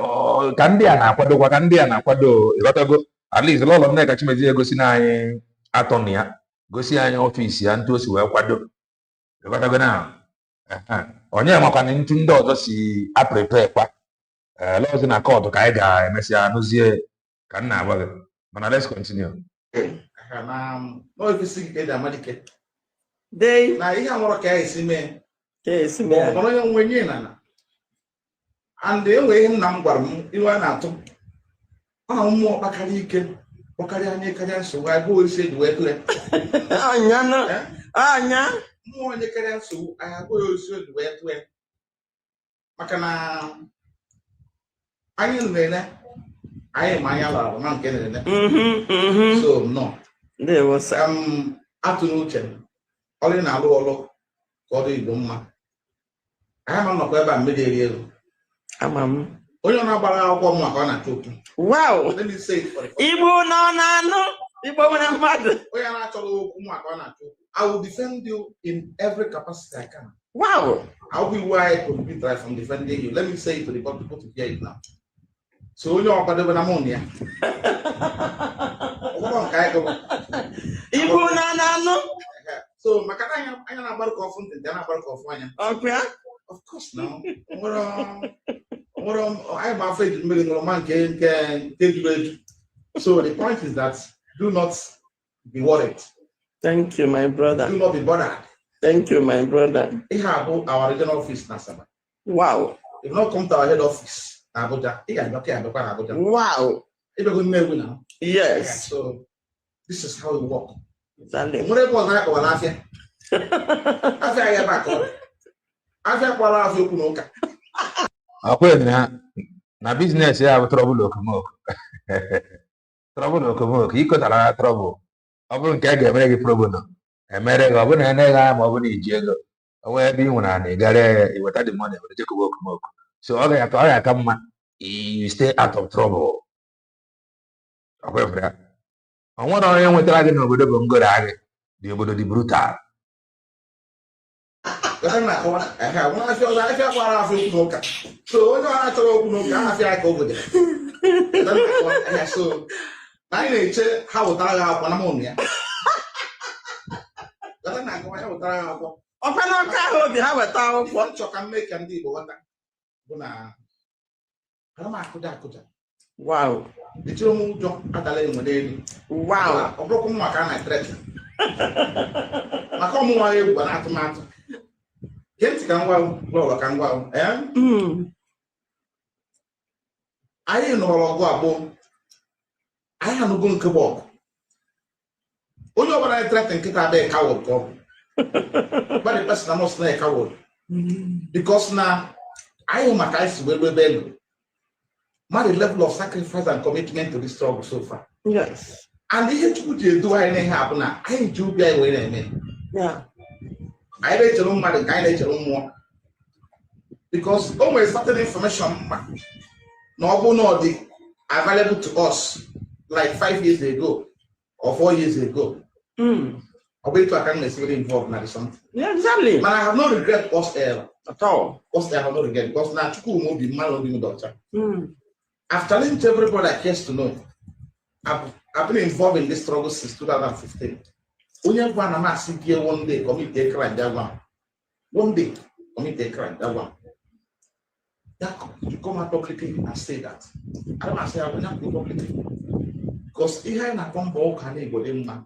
ka ndị a na-akwadokwa ka ndị a na-akwado ịghọtago at least lọlọ Nneka Chimizie egosi na anyị atọ na ya gosi anyị ọfịs ya ntụ o si wee kwado ịghọtago na onye makwana ntụ ndị ọzọ si aprepe kwa lọzi na kọtụ ka anyị ga-emesịa nụzie ka m na-agwa gị mana let's continue.
Na ihe amụrụ ka ya esi mee onye nwenye na and enwe ihe nna m gwara m iwe a na-atụ ọ na mmụọ kpakarị ike kpọkarịa anya karịa nsogbu agụ isi eji wee tụle mmụọ onye karịa nsogbu agụ isi eji wee tụle maka na anyị nlele anyị ma anya lara na nke nlele so no atụ n'uche ọrụ na-alụ ọrụ ka ọ dị Igbo mma anyị ma nnọkọ ebe a mmiri eri elu onye ọ na-agbara akwụkwọ m maka ọ na-achọ okwu.
Wow! Igbo nọ na-anụ Igbo nwere mmadụ.
Onye na-achọrọ okwu maka ọ na-achọ okwu. I will defend you in every capacity I can.
Wow!
I'll be why I could be right from defending you. Let me say it to the people to hear it now. So onye ọ kwadebe na mụ ya.
Igbo nọ na-anụ.
So maka na anya na-agbara ka ọfụ ntị na-agbara ka ọfụ anya.
Okay.
Of course now. I'm afraid to make a man can. So the point is that do not be worried.
Thank you, my brother.
Do not be bothered.
Thank you, my brother.
We have our regional office in Asaba.
Wow.
If not come to our head office, Abuja. Abuja.
Wow.
If you go now.
Yes.
Yeah, so this is how we work.
Exactly.
Na business ya bụ trouble okomoko. Trouble okomoko ịkọtara trouble. Ọ bụrụ nke a ga-emere gị pro bono emere gị ọ bụrụ na anaghị ya ma ọ bụ na iji ego onwe ebe ị nwere ana ịgara iweta the money were jekoba okomoko. So ọ ga-aka mma you stay out of trouble. Ọ kwefere ya. Ọ nwere onye nwetara gị n'obodo bụ ngoro agị dị obodo dị brutal.
So onye ọ na-achọrọ okwu n'ụka ahafịa aka obodo. So na anyị na-eche ha wụtara gị akwụkwọ na mụnụ ya.
Ọkwa n'ọka ahụ obi ha weta akwụkwọ.
Nchọ ka mme ka ndị Igbo ghọta bụ na ana m akụja.
Wow.
Echiri m ụjọ adala enwe n'elu.
Wow.
Ọ bụrụkwa m maka a na-etrek. Maka ọmụnwa egwu na atụmatụ. Gee ntị ka ngwa ụlọ ka ngwa anyị nọrọ ọgụ abụọ. Anyị anụgo nke bụ ọgụ. Onye ọbụla na-etrek nkịta adịghị kawod ka ọ bụ. But the person must not coward. Because now I am a guy who the level of sacrifice and commitment to this struggle so far.
Yes.
And if you do anything happen now, I do be away.
Yeah.
I let you know the guy let you know more. Because always certain information no available to us like 5 years ago or 4 years ago. I wait to account really involved in something.
Yeah, exactly.
But I have no regret
at all.
I have no regret because now will be man will be doctor. I've challenged everybody I cares to know. I've been involved in this struggle since 2015. Only one I'm asking here one day commit a crime that one. One day commit a crime that one. That you come out publicly and say that. I don't say I will not go publicly. Because if I not come back can go man.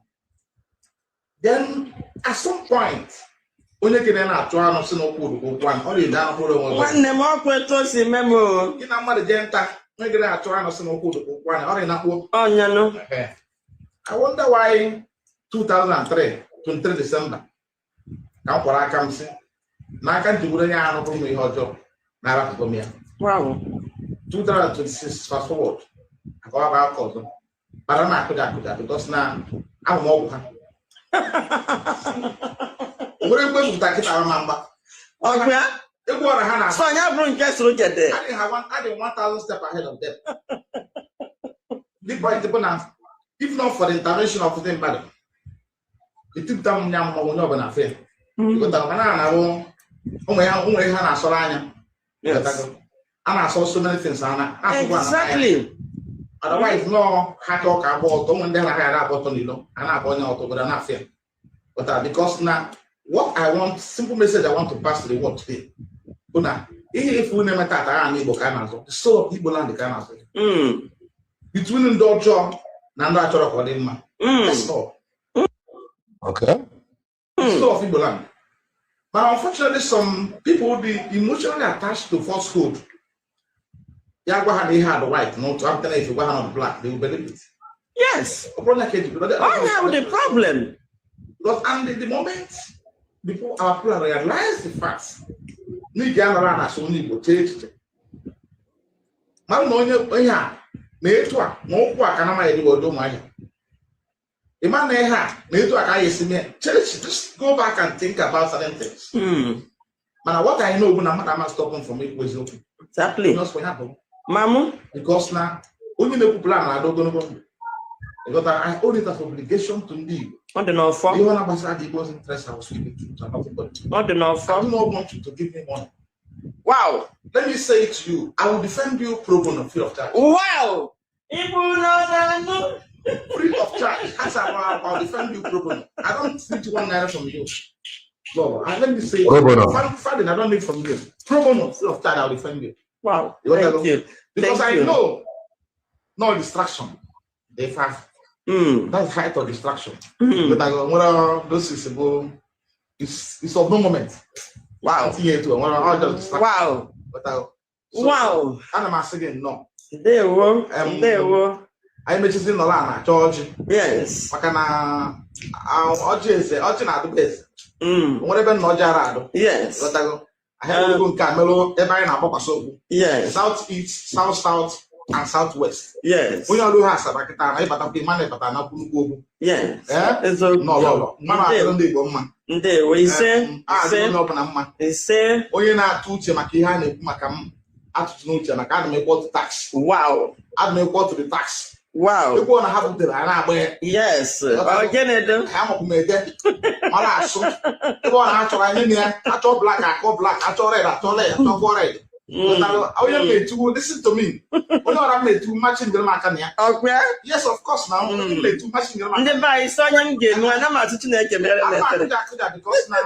Then at some point, onye kene na-atụ anụ si n'okwu ụkwan ọ dị down for one.
Nwanne m ọkụ eto si memo.
Gị na mmadụ je nta, onye kene na-atụ anụ si n'okwu ụkwan ọ dị na-akpọ.
Ọnyanụ.
I wonder why 2003, 23 December, ka m kwara aka m si n'aka njigburu onye anụ bụrụ m ihe ọjọọ na-arapụgo m ya.
Wow.
2026 fast forward, akọwa bụ aka ọzọ. Bara na-akụja because na ahụ m ọgwụ ha. Where we go to Mamba?
Oh, yeah.
If we are Hannah,
so I bring guests to get there.
I didn't 1,000 steps ahead of them. Big boy, if not for the intervention of them, but it took them young woman over an affair. Because the banana only Hannah Solana. Yes. And I saw so many things, Anna.
Exactly.
Otherwise, no, I talk about don't then I had about Tonilo and I bought out over an affair. But because now, what I want, simple message I want to pass to the world today. But now, if we never thought I am able to the soul of people and the canals. Between the job and that of man. That's all.
Okay.
The soul of people land. But unfortunately, some people will be emotionally attached to falsehood. Yeah, they had the white, no, to after if you go on black, they will believe it.
Yes.
I have
the problem.
Because and the moment before our people realize the facts, we get around as only go change. Man, no, the man just go back and think about certain things. Man, what I know when I'm stopping from it was okay.
Exactly.
That's what happened.
Mama,
because now only the plan I don't know. Because I owe it as obligation to leave.
Not the north for.
Even about the was interest I was speaking to.
Not the north for.
I do not want you to give me money.
Wow.
Let me say it to you. I will defend you pro bono free of charge.
Wow. No.
Free of charge. As I'll defend you pro bono. I don't need 1 naira from you. So let me say funding I don't need from you. Pro bono free of charge, I'll defend you.
Wow. Thank you.
Because I know no distraction. They have that's height of distraction. But I go, those is about it's of no moment.
Wow. Wow. Wow.
Ana m asị gị nnọọ.
Ndewo.
Anyị mechizi nọrọ a na ọjị.
Yes.
Maka na ọjị na-adụba eze. Nwere ebe nna ọjị ara adụ.
Yes.
Ahịa ego nke a melụ ebe anyị na-agbakwasị okwu.
Yes.
South East, South South, and South West.
Yes.
Onye ọrụ ha asaba kịta na ịbatakwa ịma na ịbata na nnukwu okwu.
Yes.
N'ọlọlọ. Mmanụ atụrụ ndị Igbo mma.
Ndewo ise.
Onye ọbụla mma.
Ise.
Onye na-atụ uche maka ihe a na-ekwu maka m atụtụ n'uche maka ana m ekwu tax.
Wow.
Ana m ekwu the tax.
Wow.
Ekwu na ha butere a na-agba ya.
Yes. Ogenedo.
Ha makwu m ede. Mara asụ. Ebe ọ na-achọrọ anyị na ya achọ black akọ black achọ red achọ red achọ red. Onye na-etu listen to me. Onye ọra m na-etu machin dịrị m aka na ya.
Okay.
Yes, of course na onye na-etu machin dịrị m aka.
Ndị be anyị sị onye m ga-enu ana m atụ Chineke mere na-etere.
Because na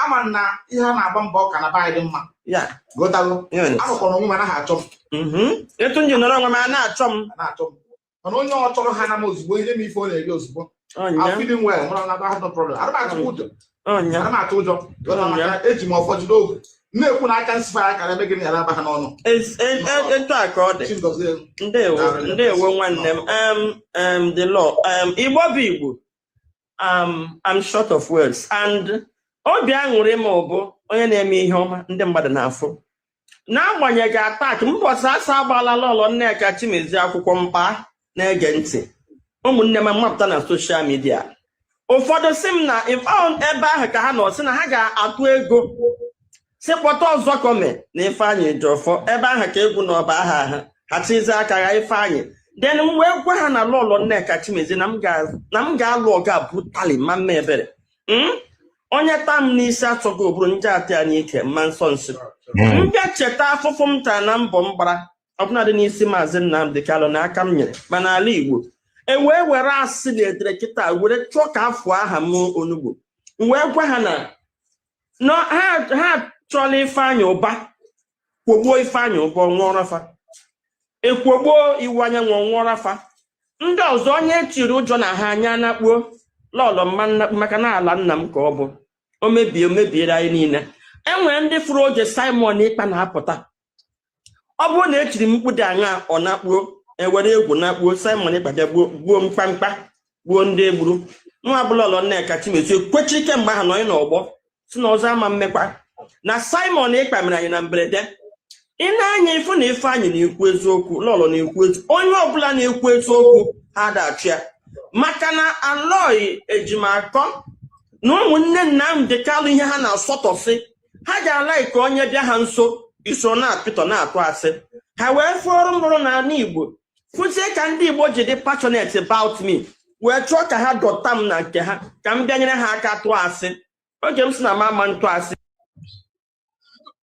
ama na ihe a na-agba mbọ ka na be anyị dị mma.
Ya.
Gotago. Anụkọrọ onwe m anaghị achọ m.
Etu nji nọrọ onwe m a na-achọ m.
Mana onye ọ chọrọ ha na m ozugbo ihe m ife ọ na-eri ozugbo. I'm feeling well. I have no problem. I don't atụ ụjọ. Eji m ọfọ jide oge. Na-ekwu na aka nsị aka na ebe gị na aba ha n'ọnụ.
Etu a ka ọ dị. Ndewo nwanne m. The law. Igbo bụ Igbo. I'm short of words. And obi aṅụrị m bụ onye na-eme ihe ọma ndị mmadụ na-afụ. N'agbanyeghị atak mbọsị asa agbala lọlọ Nneka Chimezie akwụkwọ mkpa na-ege ntị. Ụmụnne m mmapụta na soshal midia. Ụfọdụ sị m na ebe ahụ ka ha nọ sị na ha ga-atụ ego si kpọta ọzọ kọme na Ifeanyị Ejiofor ebe ahụ ka egwu na ọba aha ha tizie aka ya Ifeanyị. Then m wee gwa ha na lọlọ Nneka Chimezie na m ga-alụ ọga brutally ma mma ebere. Onye tam n'isi achọghị oburu nje atị ya n'ike mma nsọ nsị. M bịa cheta afụfụ m taa na mbọ m gbara ọbụnadị n'isi Maazị Nnamdi Kalụ na aka m nyere ma n'ala Igbo. Wee were asị na edere kịta were chọọ ka afọ aha m onugbo. Wee gwa ha na ha chọrọ Ifeanyị ụba kwogbuo Ifeanyị ụba nwụọrafa. Ekwogbuo Iwu Anyanwụ nwụọrafa. Ndị ọzọ onye tiri ụjọ na ha anya nakpuo lọlọ mma maka na ala nna m ka ọ bụ o mebiere anyị niile. Enwere ndị fụrụ oge Simon Ikpa na-apụta. Ọ bụrụ na echiri mkpu dị aṅa ọ nakpuo ewere egwu nakpuo Simon Ikpa bịa gbuo mkpamkpa gbuo ndị egburu. Nwa bụlọlọ Nneka Chimezie kwechiri kemgbe ahụ nọ n'ọgbọ si na ọzọ ama mmekpa na Simon Ikpa mere anyị na mberede. Ị na-anya ifu na Ifeanyị na-ekwu eziokwu lọlọ na-ekwu eziokwu. Onye ọbụla na-ekwu eziokwu ha dachi ya maka na Aloy Ejimakọ na ụmụnne Nnamdi Kalụ ihe ha na-asọtọsị ha ga-ala ka onye bịa ha nso iso na-apịtọ na-atụ asị. Ha wee fụọrụ mụrụ n'ala Igbo fụzie ka ndị Igbo ji dị passionate about me wee chọọ ka ha dọta m na nke ha ka m bịanyere ha aka tụọ asị. Oge m si na mama ntụ asị.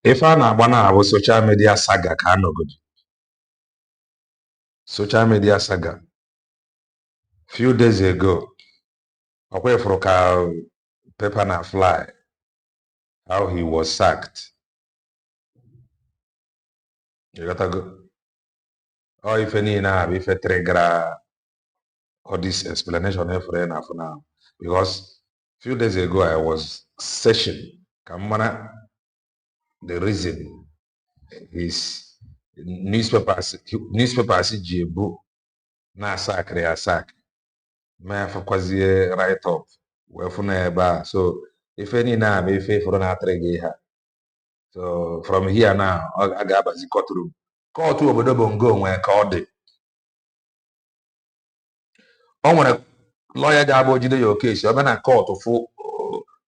Ife a na-agba na abụ social media saga ka anọgodo. Social media saga. Few days ago, ọkwa ifuru ka paper na fly how he was sacked. You gotta go. Or if any now, if a trigger all this explanation for now, because few days ago I was searching the reason his newspapers Jebu na sack they sack. May for quasi write up where for neighbor. So if any now may pay for an trigger. So from here now, I got the courtroom. Call to Obodo go when called it. I want a lawyer gabo jide your case. You're gonna call to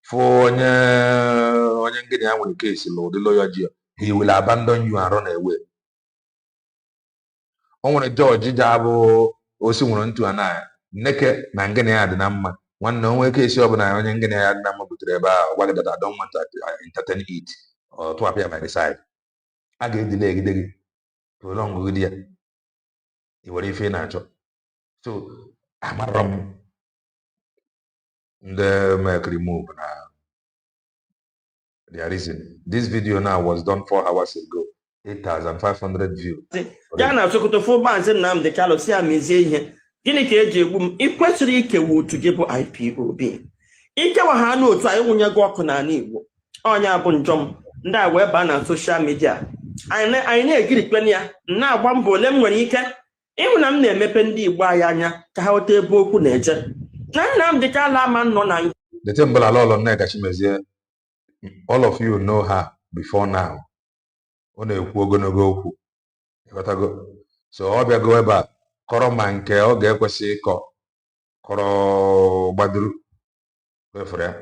for getting with the case, Lord, the lawyer, he will abandon you and run away. I want a judge jabo also want to an eye. Naked Nangani had the number. One no way case of an eye on Yangani had number to the bar, what that I don't want to entertain it or to appear by the side. I gave the leg prolong with you. You were if natural. So I'm a rum. The mercury move now. There isn't. This video now was done 4 hours ago. 8,500 views.
Jana Sokoto 4 bands in Nnamdi Kalụ si amezie ihe. Gịnị ka eji egbu m? Ị kwesịrị ikewu otu gị bụ IPOB. ikewa ha n'otu anyị nwunye gị ọkụ n'ala Igbo ọnya bụ njọm ndị a wee baa na soshal midia anyị na-egirikpen ya na-agba mbọ ole m nwere ike ịhụ na m na-emepe ndị Igbo anyị anya ka ha ghọta ebe okwu na-eje na Nnamdi Kanu ama nọ na
the temple alolo Nneka Chimezie, all of you know her before now. Ọ na-ekwu ogologo okwu ịghọtago, so ọ bịago ebe a kọrọ ma nke ọ ga-ekwesị ịkọ kọrọ gbaduru wefere ya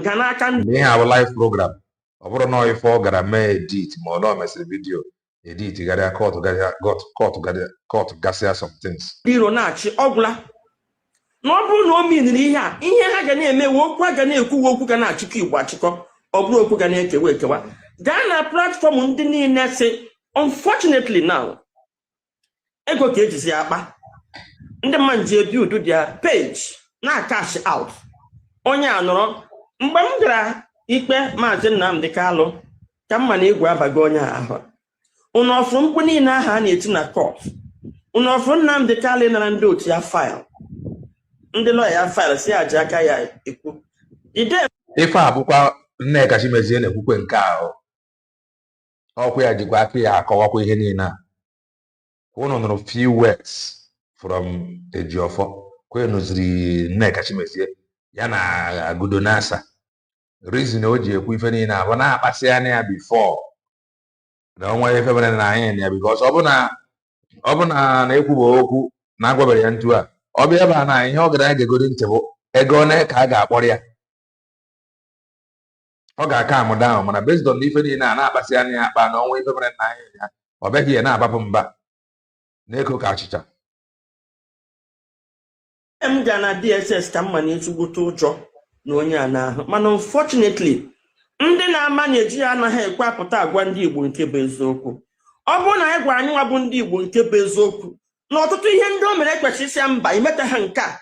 ga n'aka ndị
ihe a bụ live program. Ọ bụrụ na ife ọ gara mee edit ma ọ na mesịrị vidio edit garịa kọtụ gasịa some things.
iro na-achị ọgwụla na ọ bụrụ na o miniri ihe a ihe ha ga na-eme okwu a ga na-ekwu okwu ga na-achịkọ Igbo achịkọ ọ bụrụ okwu ga na-ekewa ekewa gaa na platfọm ndị niile si unfortunately now ego ka ejizi akpa ndị mmadụ ji build their page na cash out. Onye a nọrọ mgbe m gara ikpe Maazị Nnamdi Kanu ka mma na egwu abago onye ahụ unu ọfụrụ mkpu niile ahụ a na-eti na court unu ọfụrụ Nnamdi Kanu nara ndị otu ya file ndị lọya ya file si aja aka ya ekwu
ife a bụkwa Nneka Chimezie na-ekwukwe nke ahụ ọkwa ya jikwa aka ya akọwakwa ihe niile a. Unu nụrụ few words from Ejiofọ kwe nụziri Nneka Chimezie ya na Agudo Nasa reason o ji ekwu ife niile abụ na-akpasị anya ya before na ọnwa ife mere na anyị ya because ọ bụ na ekwuba okwu na agwabere ya ntu a ọ bịa ebe a na ihe ọ gara ga-egodi ntị bụ ego ole ka a ga-akpọrọ ya ọ ga-aka amụda ahụ mana based on ife niile a na-akpasị anya ya akpa na ọnwa ife mere na anyị ya ọ bịaghị ya na-abapụ mba na-eko ka achịcha.
m ga na DSS ka mma na-etugbute ụjọ na onye a n'ahụ mana unfortunately ndị na-ama na-eji ya anaghị ekwe apụta agwa ndị Igbo nke bụ eziokwu. Ọ bụrụ na anyị gwara anyị nwa bụ ndị Igbo nke bụ eziokwu na ọtụtụ ihe ndị o mere ekwesịsị ya mba imeta ha nke a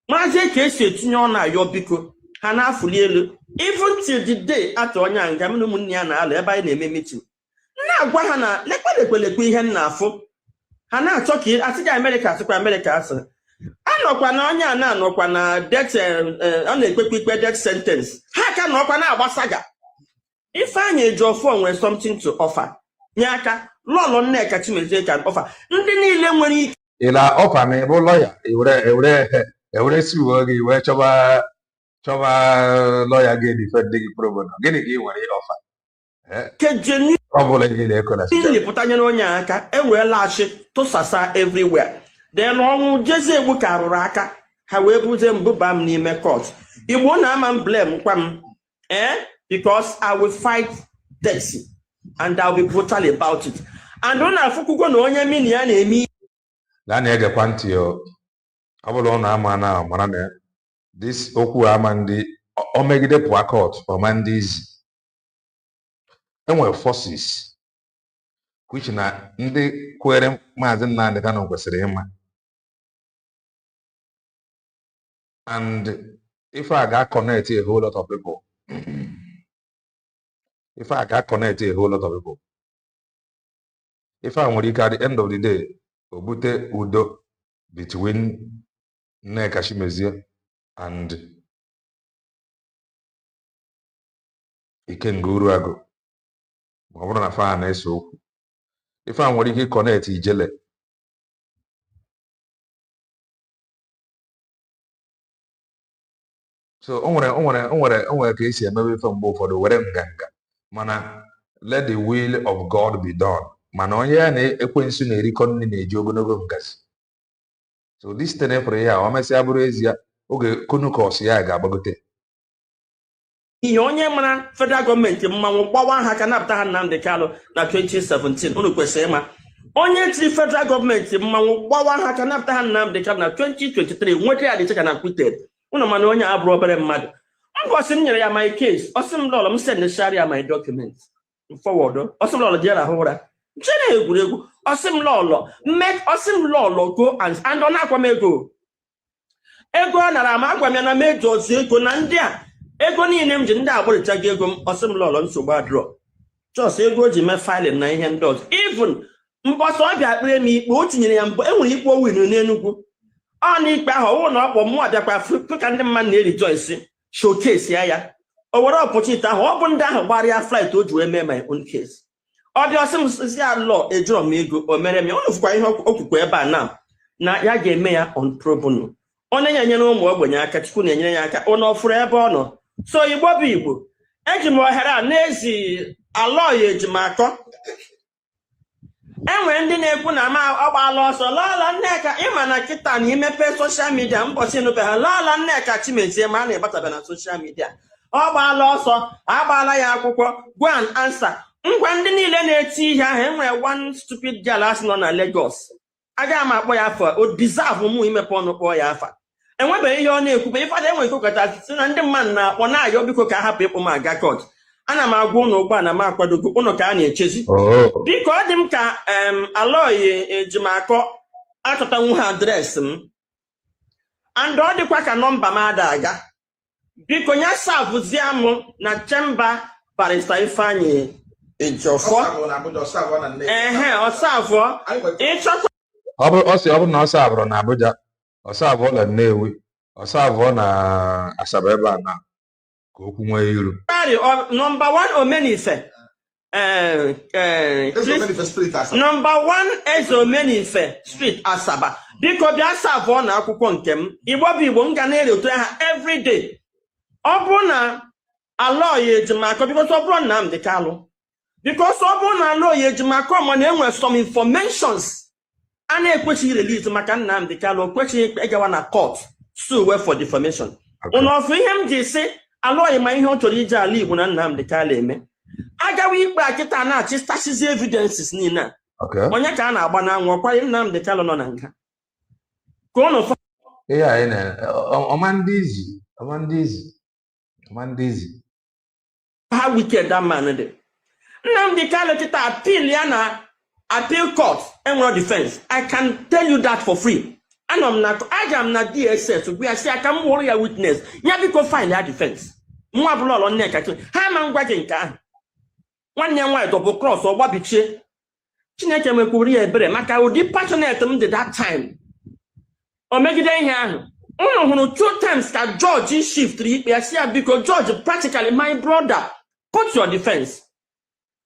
maazị ka esi etinye ọnụ ayọ biko ha na-afụli elu even till the day atọ onye a nga m na ụmụnne ya na-alụ ebe anyị na-eme meeting na-agwa ha na lekwe ihe m na-afụ ha na-achọ ka asị gị Amerịka asịkwa Amerịka asị anọkwa na onye a na-anọkwa na death ọ na-ekpekwa ikpe death sentence ha ka nọkwa na-agbasa ga Ifeanyi Ejiofor nwere something to offer nye aka lọlọ Nneka Chimezie ka offer ndị niile nwere ike
ịla ọfa ma ịbụ lọya ewere si uwe gị wee chọba lọya gị defend gị probono gịnị ka ị nwere ọfa
kejeni
ọ bụla ihe na-ekola
pụta nyere onye aka eweela achị tụsasa everywhere then ọnwụ jezi egbu ka arụrụ aka ha wee buze mbụba m n'ime court Igbo na-ama m blame kwa m because I will fight death and I will be brutal about it and ọ na-afụkwụgo na onye mini ya na-eme
gaa na-egekwa ntị ọ bụla ọ na-ama na mara na this okwu ama ndị o megide pụa court ọma ndị izi enwere forces which na ndị kwere Maazị Nnamdi Kanu kwesịrị ịma and if I got connect a whole lot of people if I nwere ike at the end of the day obute udo between Nneka Chimezie and Ikenga Uruagụ ma ọ bụrụ na fa na-ese okwu ife a nwere ike connect ijele so o nwere ka esi emewe ife mgbe ụfọdụ were nganga mana let the will of God be done mana onye ya na-ekwensu na-erikọ nri na-eji ogologo ngazi so this tenepụrụ ihe a o mesịa bụrụ ezi ya oge konukọs ya ga-agbagote
ihe onye mara federal gọọmenti mmanwụ gbawa ha ka napụta ha Nnamdi Kanu na 2017 unu kwesịrị ịma onye tiri federal gọọmenti mmanwụ gbawa ha ka napụta ha Nnamdi Kanu na 2023 nweta ya dịcha ka na kwuted unu mana onye a bụrụ obere mmadụ mbọsị m nyere ya my case ọsị m lọlọ m sendịchara ya my document forward ọsị m lọlọ jee rahụ ụra chere egwuregwu ọsị m lọlọ go and ọ na-akwa m ego ọ nara m agwa m ya na meji ozi ego na ndị a ego niile m ji ndị agbụrịcha gị ego m ọsị m lọlọ nsogbu adịrọ just ego o ji mee filing na ihe ndị ọzọ even mbọsị ọ bịa kpere m ikpe o tinyere ya mbọ enwere ikpe owin n'Enugu ọ na ikpe ahụ ọwụ na ọkpọ mụ abịakwa fụ ka ndị mmadụ na-erijoisi showcase ya o were opportunity ahụ ọ bụ ndị ahụ gbara ya flight o ji wee mee my own case ọ dị ọsị m si alọ ejụrụ m ego o mere m ya ọ fụkwa ihe okwukwe ebe a na ya ga-eme ya on pro bono ọ na-enyere ụmụ ogbenye aka Chukwu na-enyere ya aka ọ nọfụrụ ebe ọ nọ so Igbo bụ Igbo eji m ohere a n'ezi alọya ejimakọ enwere ndị na-ekwu na ma ọ gbaala ọsọ lọọla Nneka ịma na kịta na imepe soshal midia mbọchị nube ha lọọla Nneka Chimezie ma a na-egbatabe na soshal midia ọ gbaala ọsọ agbaala ya akwụkwọ go and answer ngwa ndị niile na-eti ihe ahụ enwere one stupid girl asị nọ na Lagos agaghị m akpọ ya afa o deserve mụ imepe ọnụ kpọọ ya afa enwebeghị ihe ọ na-ekwube ifada enwere ikokọta si na ndị mmadụ na-akpọ na-ayọ biko ka hapụ ịkpụ m aga court ana m agwa ụnụ ugbu a na m akwadogo ụnụ ka a na-echezi biko ọ dị m ka alọya ejimakọ achọtanwu ha adreesị m and ọ dịkwa ka nọmba m ada aga biko ya savụzie m na chemba barista Ifeanyi Ejiofor ọsavụọ ịchọkwa
ọ sị ọ bụ na ọ savụrụ na Abuja ọ savụọ na Nnewi ọ savụọ na Asaba ebe a na ka okwu nwee iru
nọmba 1 Omenife nọmba 1 Eze Omenife Street Asaba biko bịa savụọ na akwụkwọ nke m Igbo bụ Igbo m ga na-ereto ha everyday ọ bụrụ na alọya ejimakọ biko ọ bụrụ Nnamdi Kalụ because ọ bụrụ na alọya ejimakọ ma na-enwe some informations a na-ekwechighị release maka Nnamdi Kalụ o kwechighị ịgawa na court sue for defamation ụnọfụ ihe m ji sị alọya ma ihe ọ chọrọ iji ala Igbo na Nnamdi Kalụ eme agawa ikpe akịta na-achị stasizi evidences niile a onye ka a na-agba n'anwụ ọkwa Nnamdi Kalụ nọ na nga ka ụnụ
ihe anyị ọma ndị izi
ha wicked that man dị Nnamdi Kalụ kịta appeal ya na appeal court enwere defense I can tell you that for free aga m na DSS ugbu ya si aka m hụrụ ya witness ya biko file ya defense nwa bụla ọlọ Nneka ha ma ngwa gị nke ahụ nwanne ya nwaanyị double cross ọgbabichie Chineke mekwuru ya ebere maka ụdị passionate m dị that time o megide ihe ahụ unu hụrụ 2 times ka George shiftri ikpe ya si ya biko George practically my brother put your defense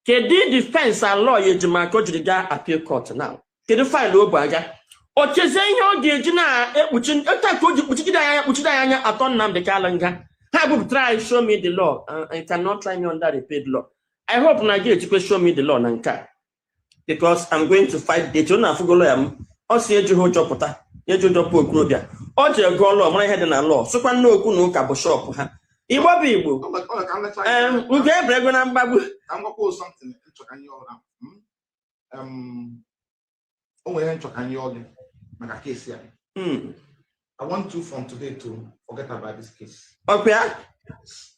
kedu defense alọya ejimakọ jiri gaa appeal court now kedu faịlụ o bu aga o chezie ihe ọ ga-eji na-ekpuchi ka o ji kpuchigide anya atọ Nnamdi Kalụ nga ha bụ try show me the law I cannot try me under the paid law I hope na ga-ejikwe show me the law na nke because I'm going to fight date ọ na-afụgolo ya m ọ si ejighị ụjọ pụta eji ụjọ pụ okorobịa ọ ji ego law mara ihe dị na law sịkwa nne okwu na ụka bụ shop ha Igbo bụ Igbo ugo ebrego na mgbagbu
I want you from today to forget about this case.
Okay.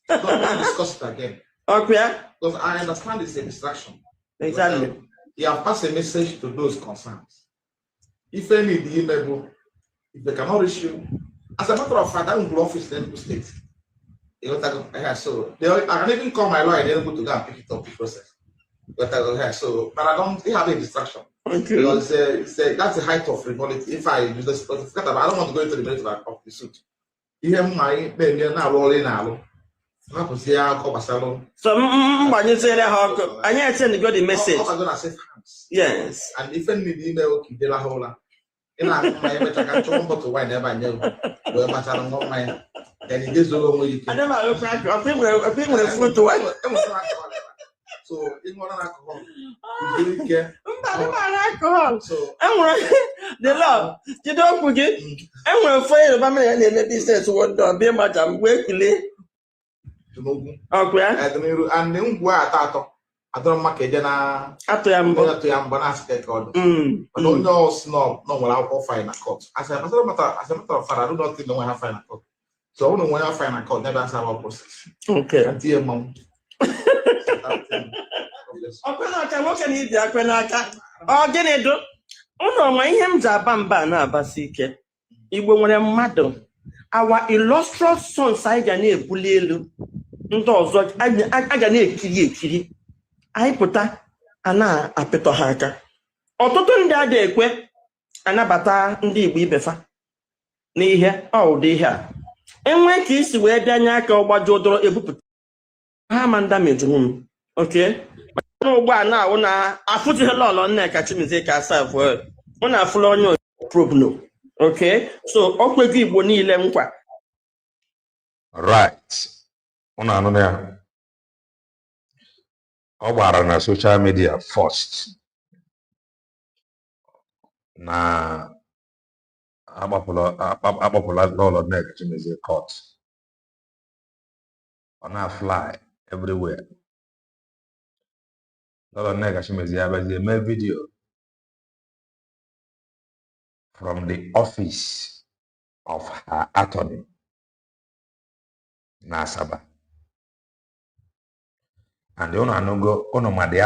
Don't discuss it again.
Okay.
Because I understand it's a distraction.
Exactly.
You have passed a message to those concerned. If any the email, if they cannot reach you, as a matter of fact, I don't go office in the state. So I can even call my lawyer, they're able to go and pick it up the process. But I don't have a distraction. Okay. Because that's the height of frivolity. If I use this, I don't want to go into the merit of the suit. Ihe my baby na rolling now.
So mbanyezere ha ọkụ anyị send go the message. Yes.
And if any email keep the hola. Ina my better can chop bottle wine never know. We matter no my then it is all you can. I never look like I think when food to wine. So in one alcohol. You really care.
Alcohol. So the law. You don't forget. I'm afraid of my business what do be madam weekly. Okay.
And then where I don't make it na
ato ya mbo
na state code. But no snob no will alcohol final court. As a matter of fact, I do not think no one have final court. So no one have final court never have a process.
Okay.
Until mom.
Ọkwenaka nwoke na ibi akwenaka ọ gịnị do ụlọ nwa ihe m ji aba mba na-abasi ike Igbo nwere mmadụ our illustrious sons anyị ga na-ebuli elu ndị ọzọ a ga na-ekiri anyị pụta a na-apịtọ ha aka ọtụtụ ndị a ga-ekwe anabata ndị Igbo ibefa n'ihe ụdị ihe a enwe ka isi wee bịanye aka ọgbajodoro ebupụta ha ma ndamejuru m okay ugbu a na-awụ na afụjighị lọlọ Nneka Chimezie ka asaf mụ na afụla onye probno okay so ọ kwego Igbo niile nkwa
right unu anụ ya ọ gbara na social media first na agbapụla lọlọ Nneka Chimezie court ọ na-fly everywhere lọlọ Nneka Chimezie abazie mee video from the office of her attorney na Asaba and unu anụgo unu ma the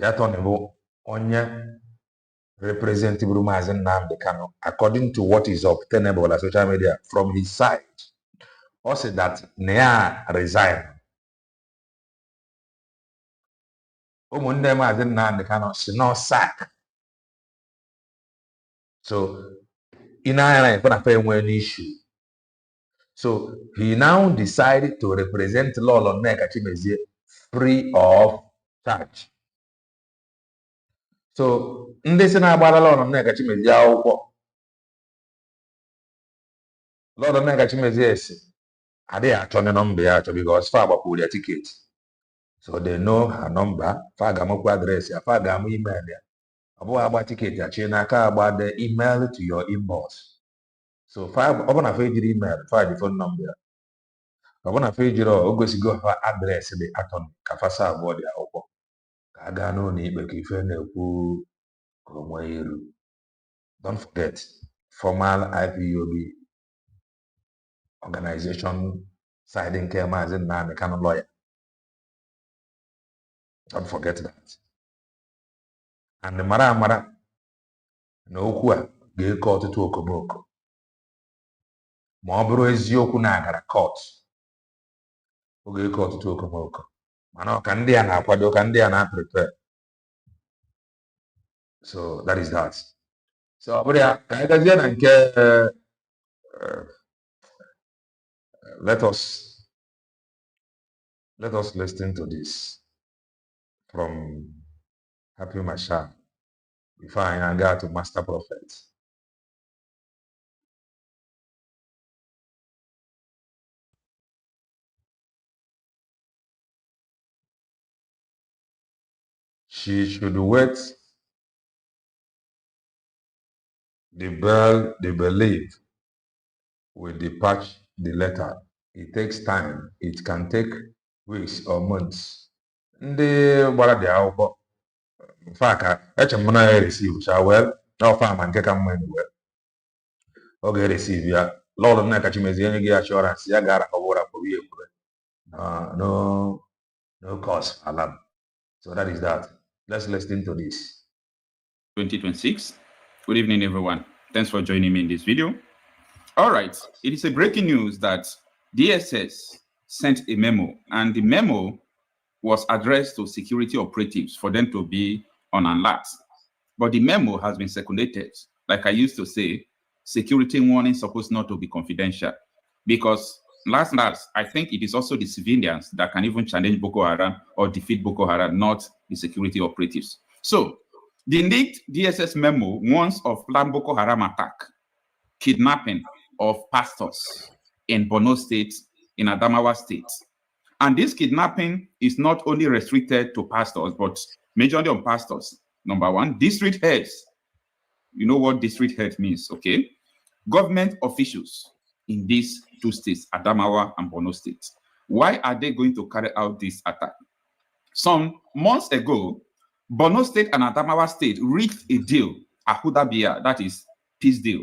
attorney bụ onye representative Maazị Nnamdi Kanu according to what is obtainable on social media from his side also that na resign ụmụnne Maazị Nnamdi Kanu si no sack so in an issue so he now decided to represent Lolo Nneka Chimezie free of charge. So ndị si na-agbara Lolo Nneka Chimezie akwụkwọ Lolo Nneka Chimezie si adịghị achọ nọmba ya achọ because fa agbakwuru ya ticket so they know her number fa ga-amụkwa adreesị ya fa ga-amụ email ya ọ bụghị agba ticket ya chi n'aka agba the email to your inbox so ọ bụ na fa ejiri email fa ji phone number ya ọ bụ na fa ejiri o gosigo fa adreesị dị attorney ka fa saa abụọ dị akwụkwọ ka a gaa n'ụlọ ikpe ka ife na-ekwu ka onwe iru. Don't forget formal IPOB organization side nke Maazị Nnamdi Kanu lawyer. Don't forget that. And mara na okwu a ga-eke ọtụtụ okomoko ma ọ bụrụ eziokwu na agara court ọ ga-eke ọtụtụ okomoko mana ka ndị a na-akwado ka ndị a na-prepare so that is that. So ọ bụrụ ya ka anyị gazie na nke let us listen to this from Happy Mashal before I go to Master Prophet. She should wait the bell they believe will dispatch the letter. It takes time. It can take weeks or months. Ndị gbara dị akwụkwọ mfaka eche m na ya receive cha well na ofa ma nke ka mma anyway ọ ga-receive ya Lord Nneka Chimezie enye gị assurance ya gara ka ọ bụrụ akpọ ya ekwure no cause alarm. So that is that. Let's listen to this.
2026. Good evening, everyone. Thanks for joining me in this video. All right, it is a breaking news that DSS sent a memo, and the memo was addressed to security operatives for them to be on alert. But the memo has been circulated. Like I used to say, security warning is supposed not to be confidential, because last, I think it is also the civilians that can even challenge Boko Haram or defeat Boko Haram, not the security operatives. So the leaked DSS memo warns of planned Boko Haram attack, kidnapping of pastors in Borno State, in Adamawa State. And this kidnapping is not only restricted to pastors, but majorly on pastors. Number one, district heads. You know what district head means, okay? Government officials in these two states, Adamawa and Borno State. Why are they going to carry out this attack? Some months ago, Borno State and Adamawa State reached a deal, a Hudabia, that is peace deal.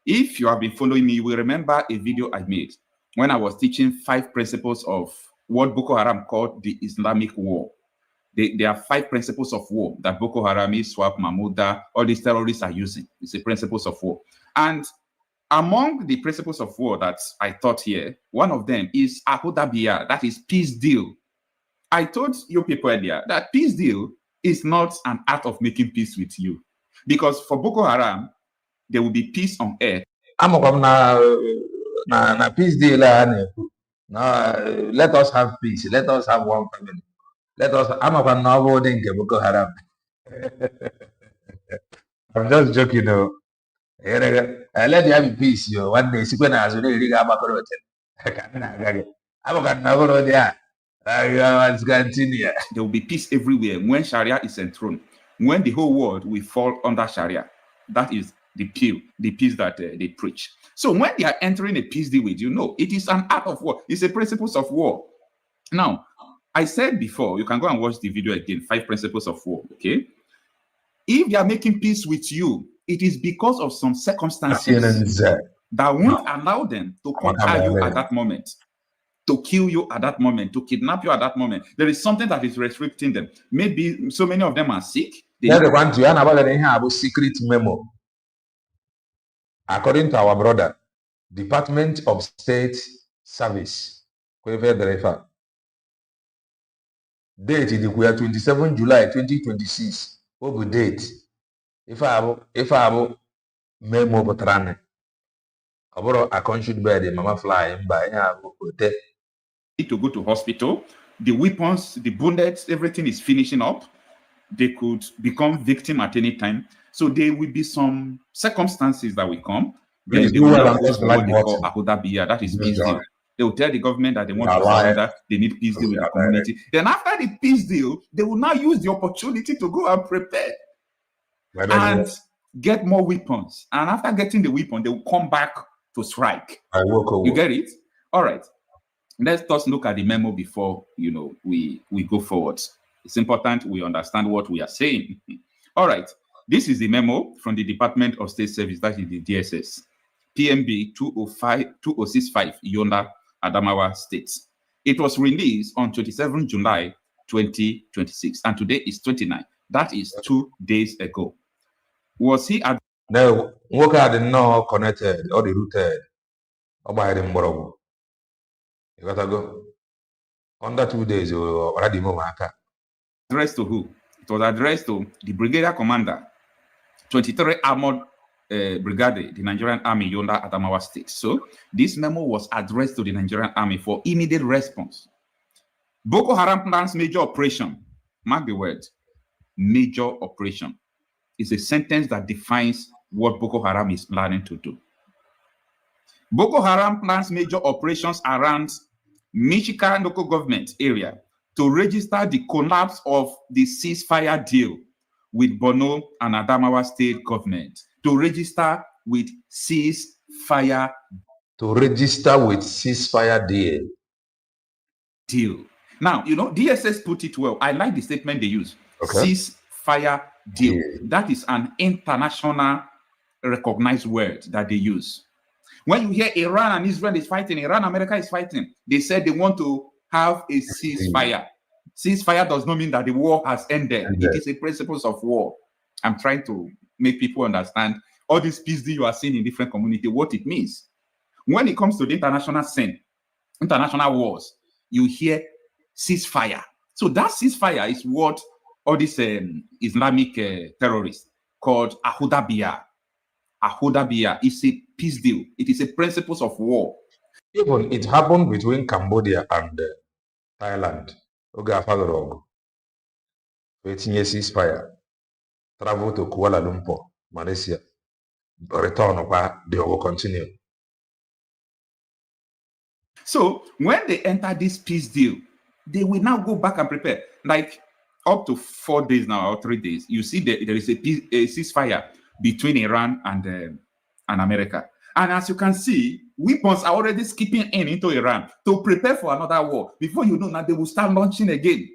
If you have been following me, you will remember a video I made when I was teaching 5 principles of what Boko Haram called the Islamic war. There are 5 principles of war that Boko Haram, Swap, Mahmouda, all these terrorists are using. It's the principles of war. And among the principles of war that I taught here, one of them is Ahudabia, that is peace deal. I told you people earlier that peace deal is not an art of making peace with you. Because for Boko Haram, there will be peace on earth.
Amokwam na peace deal let us have peace. Let us have one family. Let us. Amokwam na avoiding Boko Haram. I'm just joking, though. Let there be peace, yo. One day, when I was really big about it. Amokwam na avoid there. Let's continue.
There will be peace everywhere when Sharia is enthroned. When the whole world will fall under Sharia, that is the peace that they preach. So when they are entering a peace deal with you, it is an act of war. It's a principles of war. Now, I said before, you can go and watch the video again, 5 principles of war, okay? If they are making peace with you, it is because of some circumstances that won't allow them to conquer you at that moment, to kill you at that moment, to kidnap you at that moment. There is something that is restricting them. Maybe so many of them are sick.
They want to have a secret memo. According to our brother, Department of State Service, date is 27 July 2026. What date? If I have memo potrane, I should bear the mama flying by
need to go to hospital. The weapons, the bullets, everything is finishing up. They could become victim at any time. So there will be some circumstances that will come. Then they will not go for what they call Ahodabiya, that is peace deal. They will tell the government that they want to surrender, they need peace deal with the community. Then after the peace deal, they will now use the opportunity to go and prepare and get more weapons. And after getting the weapon, they will come back to strike. You get it? All right. Let's just look at the memo before we go forward. It's important we understand what we are saying. All right. This is the memo from the Department of State Service, that is the DSS. PMB 2065, Yonda, Adamawa State. It was released on 27 July 2026, and today is 29. That is 2 days ago. Was he at
no work had not connected or the routed or by the Morogo? You gotta go under 2 days or already
addressed to who? It was addressed to the Brigadier Commander, 23 Armored Brigade, the Nigerian Army, Yonda, Adamawa State. So this memo was addressed to the Nigerian Army for immediate response. Boko Haram plans major operation. Mark the word, major operation. Is a sentence that defines what Boko Haram is planning to do. Boko Haram plans major operations around Michigan local government area to register the collapse of the ceasefire deal with Borno and Adamawa state government. To register with ceasefire.
To register with ceasefire
deal. Now, DSS put it well. I like the statement they use. Okay. Ceasefire deal. That is an international recognized word that they use. When you hear Iran and Israel is fighting, Iran, America is fighting, they said they want to have a ceasefire. Ceasefire does not mean that the war has ended. It is a principles of war. I'm trying to make people understand all this peace deal you are seeing in different communities, what it means. When it comes to the international scene, international wars, you hear ceasefire. So that ceasefire is what all these Islamic terrorists called Ahodabiya. Ahodabiya is a peace deal. It is a principles of war.
Even it happened between Cambodia and Thailand. Ceasefire. Travel to Kuala Lumpur, Malaysia. Return, they will continue.
So when they enter this peace deal, they will now go back and prepare. Like up to 4 days now or 3 days, you see there is a ceasefire between Iran and America. And as you can see, weapons are already skipping into Iran to prepare for another war. Before you know, now they will start launching again.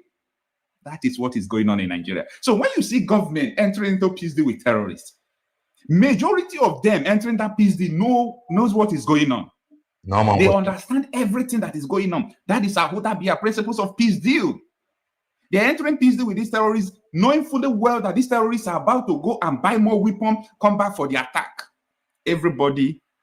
That is what is going on in Nigeria. So when you see government entering into peace deal with terrorists, majority of them entering that peace deal knows what is going on. They understand everything that is going on. That is Ahodabiya principles of peace deal. They're entering peace deal with these terrorists, knowing fully well that these terrorists are about to go and buy more weapons, come back for the attack.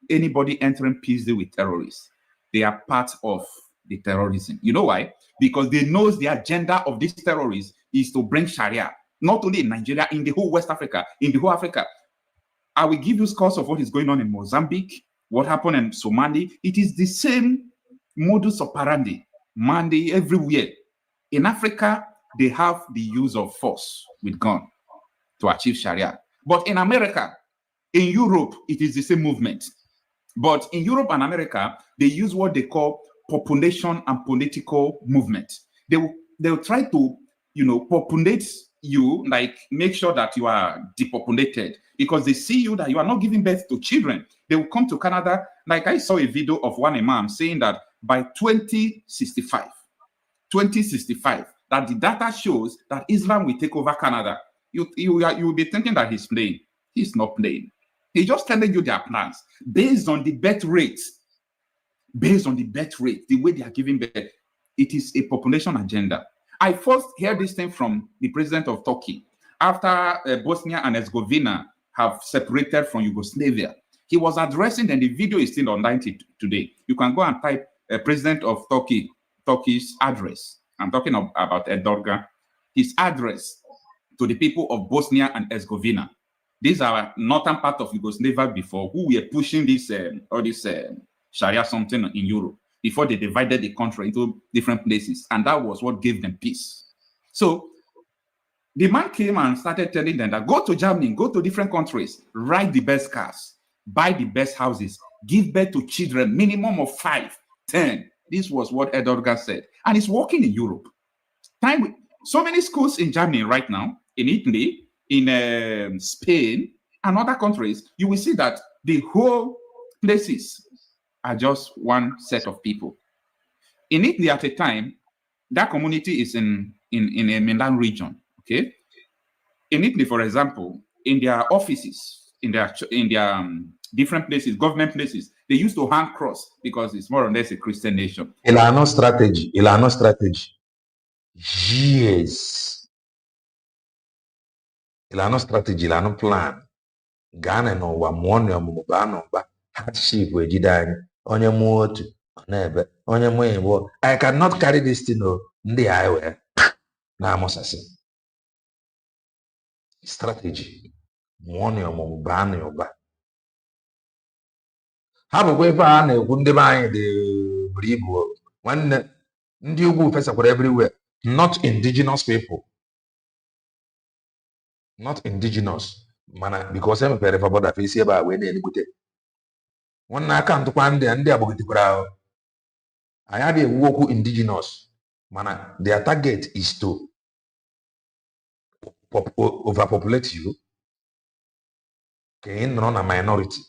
Anybody entering peace deal with terrorists, they are part of the terrorism. You know why? Because they know the agenda of these terrorists is to bring Sharia, not only in Nigeria, in the whole West Africa, in the whole Africa. I will give you scores of what is going on in Mozambique, what happened in Somali. It is the same modus operandi, Monday everywhere. In Africa, they have the use of force with gun to achieve Sharia. But in America, in Europe, it is the same movement. But in Europe and America, they use what they call population and political movement. They'll try to, populate you, like make sure that you are depopulated because they see you that you are not giving birth to children. They will come to Canada. Like I saw a video of one imam saying that by 2065, that the data shows that Islam will take over Canada. You will be thinking that he's playing. He's not playing. He's just telling you their plans based on the birth rate. Based on the birth rate, the way they are giving birth, it is a population agenda. I first heard this thing from the president of Turkey after Bosnia and Herzegovina have separated from Yugoslavia. He was addressing, and the video is still online today. You can go and type president of Turkey's address. I'm talking about Erdogan. His address to the people of Bosnia and Herzegovina. These are northern part of Yugoslavia before, who were pushing this Sharia something in Europe before they divided the country into different places. And that was what gave them peace. So the man came and started telling them that go to Germany, go to different countries, ride the best cars, buy the best houses, give birth to children, minimum of 5, 10. This was what Erdogan said. And it's working in Europe. So many schools in Germany right now, in Italy, in Spain, and other countries, you will see that the whole places are just one set of people. In Italy at a time, that community is in a Milan region, okay? In Italy, for example, in their offices, in their different places, government places, they used to hang cross because it's more or less a Christian nation.
Ilano strategy. Years. Ilano strategy, ilano plan. Ghana no wa mwone omuba no ba. Hardship we jidani. Onye muotu. Onebe. Onye mwenye. I cannot carry this thing no. Ndi highway. Na amosasi. Strategy. Mwone omuba no ba. Ha bụkwa ife a na-ekwu ndị be anyị dị buru ibu nwanne ndị ugwu fesakwara everywhere. Not indigenous people. Not indigenous. Mana because emepere fa border face ebe a wee na-enukwute. Nwanne aka ntụkwa ndị agbogitekwara ahụ. Anyị adịghị ekwu okwu indigenous. Mana their target is to overpopulate you. Ka ị nọrọ na minority.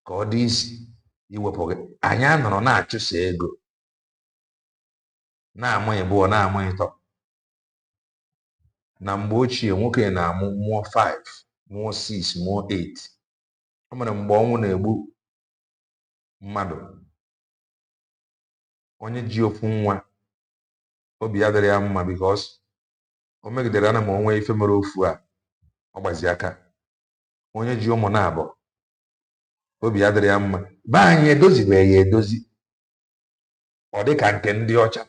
Ka ọ dị isi iwepụ gị. Anyị anọrọ na-achụsa ego. Na-amụghị bụọ na-amụghị tọ. Na mgbe ochie nwoke na-amụ mụọ 5, mụọ 6, mụọ 8. O mere mgbe ọnwụ na-egbu mmadụ. Onye ji ofu nwa obi adịrị ya mma because o megidere ana ma onwe ife mere ofu a ọ gbazi aka. Onye ji ụmụ na-abọ obi adịrị ya mma. Be anyị edozibeghị ya edozi. Ọ dị ka nke ndị ọcha.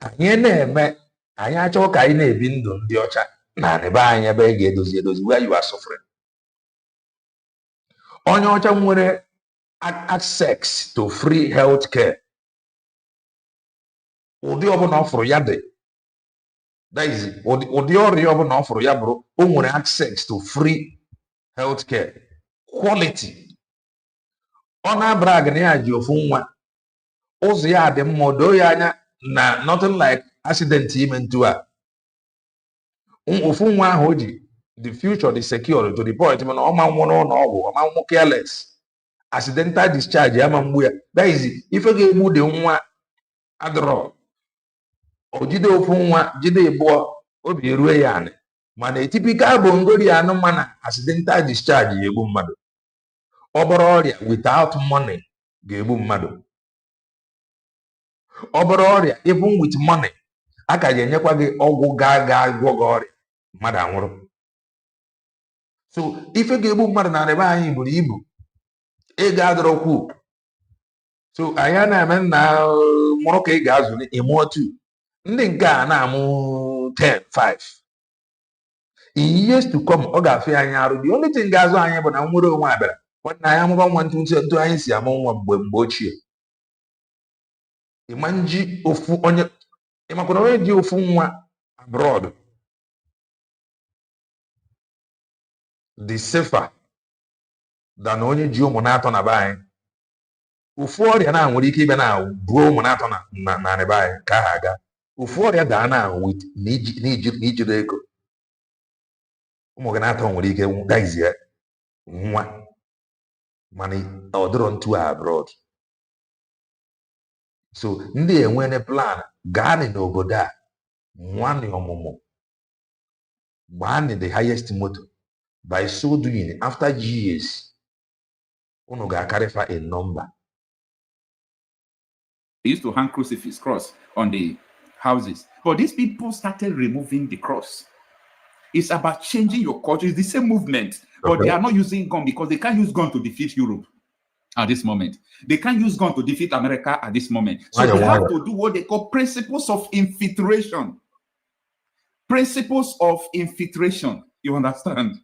Anyị na-eme anyị achọghị ka anyị na-ebi ndụ ndị ọcha na be anyị ebe ị ga-edozi edozi where you are suffering. Onye ọcha nwere access to free health care. Ụdị ọbụla ọ fụrụ ya dị. That is ụdị ọrịa ọbụla ọ fụrụ ya bụrụ o nwere access to free health care. Quality. Ọ na-abrag na ya ji ofu nwa. Ụzọ ya dị mma doo ya anya na nothing like accident ime ntu a. Ofu nwa ahụ o ji the future dị secure to the point mana ọ ma nwụrụ n'ụlọ ọgwụ ọ ma nwụ careless. Accidental discharge ya ma mgbu ya. That is ife ga-egbu dị nwa adọrọ. O jide ofu nwa jide ịbụọ obi erue ya anị. Mana etipika bụ ngori anụ mana accidental discharge ya egbu mmadụ. Ọ bụrụ ọrịa without money ga-egbu mmadụ. Ọ bụrụ ọrịa even with money a ka ga-enyekwa gị ọgwụ ga-agwọ gị ọrịa mmadụ anwụrụ. So ife ga-egbu mmadụ na ebe anyị buru ibu ego adọrọkwu. So anyị na-eme na mụrụ ka ị ga-azụ ịmụọ 2. Ndị nke a na-amụ 10, 5. in years to come, the only thing guys are able to know what I am want to answer among one bochi. Imanji ofu onye imakoro di ofu nwa abroad. The safer than onye ji ụmụ na-atọ na be anyị. Ofu ọrịa na nwere ike ibe na buo ụmụ na-atọ na be anyị ka ha aga. Ofu ọrịa daa na with n'ijiri ego. Ụmụ gị na-atọ nwere ike gaizie nwa mana ọ dịrọ ntu abroad. So ndị enwene plan gaanị n'obodo a nwanị ọmụmụ gbaanị the highest motor. By so doing, after years, uno ga carry for a number.
They used to hang crucifix cross on the houses, but these people started removing the cross. It's about changing your culture. It's the same movement, but they are not using gun because they can't use gun to defeat Europe at this moment. They can't use gun to defeat America at this moment. So they have to do what they call principles of infiltration. Principles of infiltration. You understand?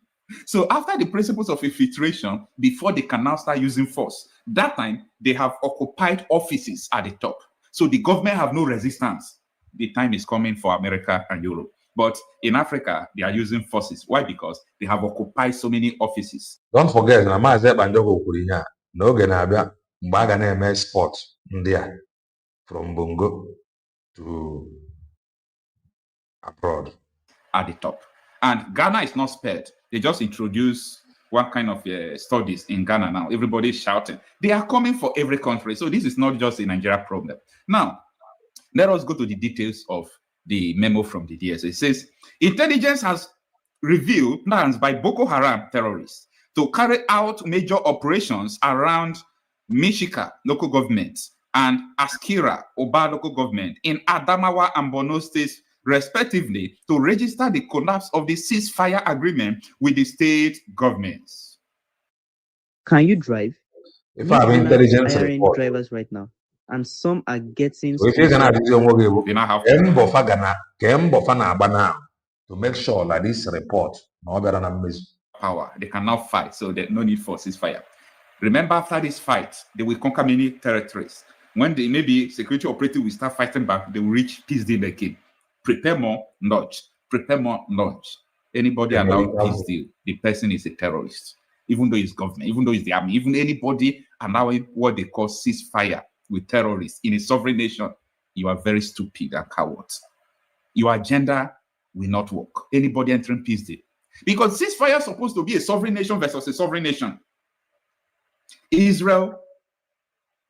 So after the principles of infiltration, before they can now start using force, that time they have occupied offices at the top. So the government have no resistance. The time is coming for America and Europe. But in Africa, they are using forces. Why? Because they have occupied so many offices.
Don't forget, na Maazị Banjogo kwuru ya n'oge na-abịa mgbe a ga na-eme export ndị a from Bongo to abroad.
At the top. And Ghana is not spared. They just introduced one kind of studies in Ghana now. Everybody's shouting. They are coming for every country. So this is not just a Nigeria problem. Now, let us go to the details of the memo from the DSA. It says, intelligence has revealed plans by Boko Haram terrorists to carry out major operations around Mishika local government and Askira Oba local government in Adamawa and Borno states, respectively, to register the collapse of the ceasefire agreement with the state governments.
Can you drive?
If I have intelligence report,
drivers right now, and some are getting.
So if you're gonna do to make sure that this report no better than miss
power, they can now fight, so there's no need for ceasefire. Remember, after this fight, they will conquer many territories. When they maybe security operatives will start fighting back, they will reach peace deal again. Prepare more, nudge. Prepare more, nudge. Anybody allowed peace deal, the person is a terrorist. Even though it's government, even though it's the army, even anybody allowing what they call ceasefire with terrorists in a sovereign nation, you are very stupid and cowards. Your agenda will not work. Anybody entering peace deal. Because ceasefire is supposed to be a sovereign nation versus a sovereign nation. Israel,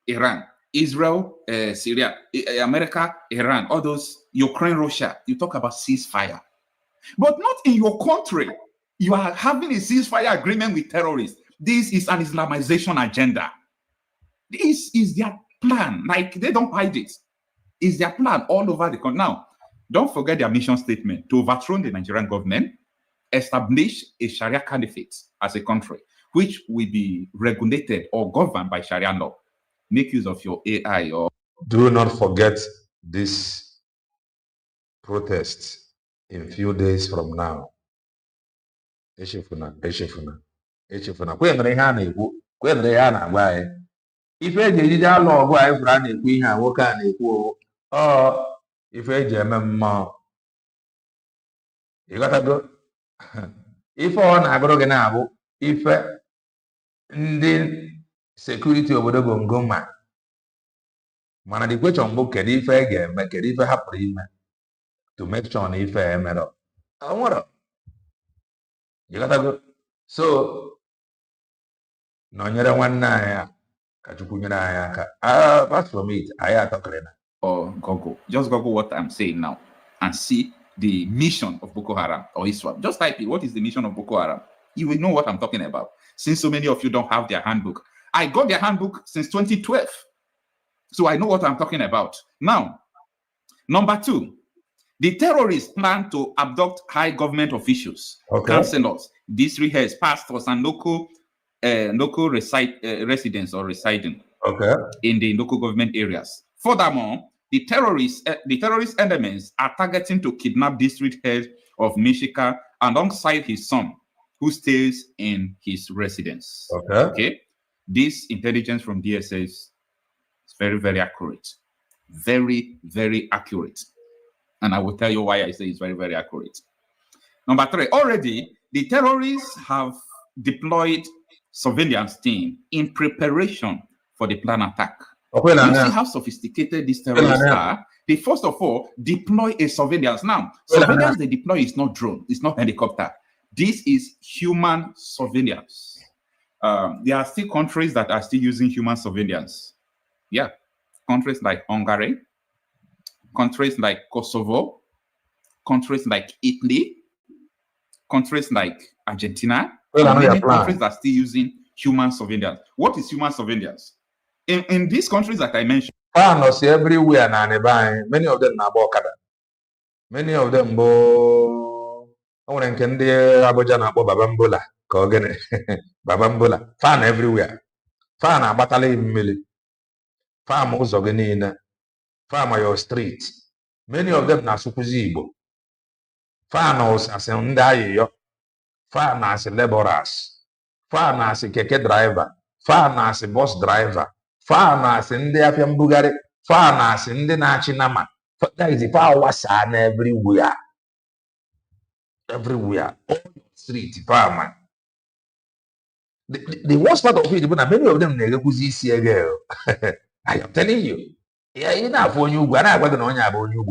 Iran. Israel, Syria, America, Iran, all those, Ukraine, Russia, you talk about ceasefire. But not in your country. You are having a ceasefire agreement with terrorists. This is an Islamization agenda. This is their plan. Like, they don't hide it. It's their plan all over the country. Now, don't forget their mission statement to overthrow the Nigerian government, establish a Sharia caliphate as a country, which will be regulated or governed by Sharia law. Make use of your AI or...
Do not forget this protest in few days from now. Echefuna. Kwenere ihe a na-ekwu, kwenere ihe a na-agwa anyị. Ife eji ejije alụ ọgụ anyị fụrụ a na-ekwu ihe a nwoke a na-ekwu ife eji eme mmụọ. Ịghọtago? Ife ọ na-agụrụ gị na-abụ ife ndị security obodo Bongo ma. Mana the question bụ kedu ife e ga-eme, kedu ife hapụrụ ime to make sure na ife emere. Onwere. You gotta go. So nọnyere nwanne anyị ka Chukwu nyere anyị aka. Apart from it, anyị atọkere na.
Or Google. Just Google what I'm saying now and see the mission of Boko Haram or ISWAP. Just type it. What is the mission of Boko Haram? You will know what I'm talking about. Since so many of you don't have their handbook. I got their handbook since 2012. So I know what I'm talking about. Now, number 2, the terrorists plan to abduct high government officials, councillors, district heads, pastors, and local residents or residing in the local government areas. Furthermore, the terrorist elements are targeting to kidnap district heads of Mishika alongside his son, who stays in his residence. Okay. This intelligence from DSS is very, very accurate. Very, very accurate. And I will tell you why I say it's very, very accurate. Number 3, already the terrorists have deployed surveillance team in preparation for the planned attack. You see how sophisticated these terrorists are. They first of all deploy a surveillance. Now, surveillance they deploy is not drone, it's not helicopter. This is human surveillance. There are still countries that are still using human surveillance. Yeah, countries like Hungary, countries like Kosovo, countries like Italy, countries like Argentina, and many countries that are still using human surveillance. What is human surveillance? In these countries that I mentioned,
everywhere many of them are Bokada. Many of them Babambola. Babambola. Fan everywhere. Fan abatale mmili. Fan uzogenina. Fan your street. Many of them na sukuzibo. Fan as ndayo. Fan as laborers. Fan as keke driver. Fan as bus driver. Fan as ndị afia mbugharị. Fan as ndị na-achị nama. That is the power sign everywhere. Everywhere. All your street, man. The worst part of it, but many of them girl. I am telling you. Yeah, you know, for you, when I was on you,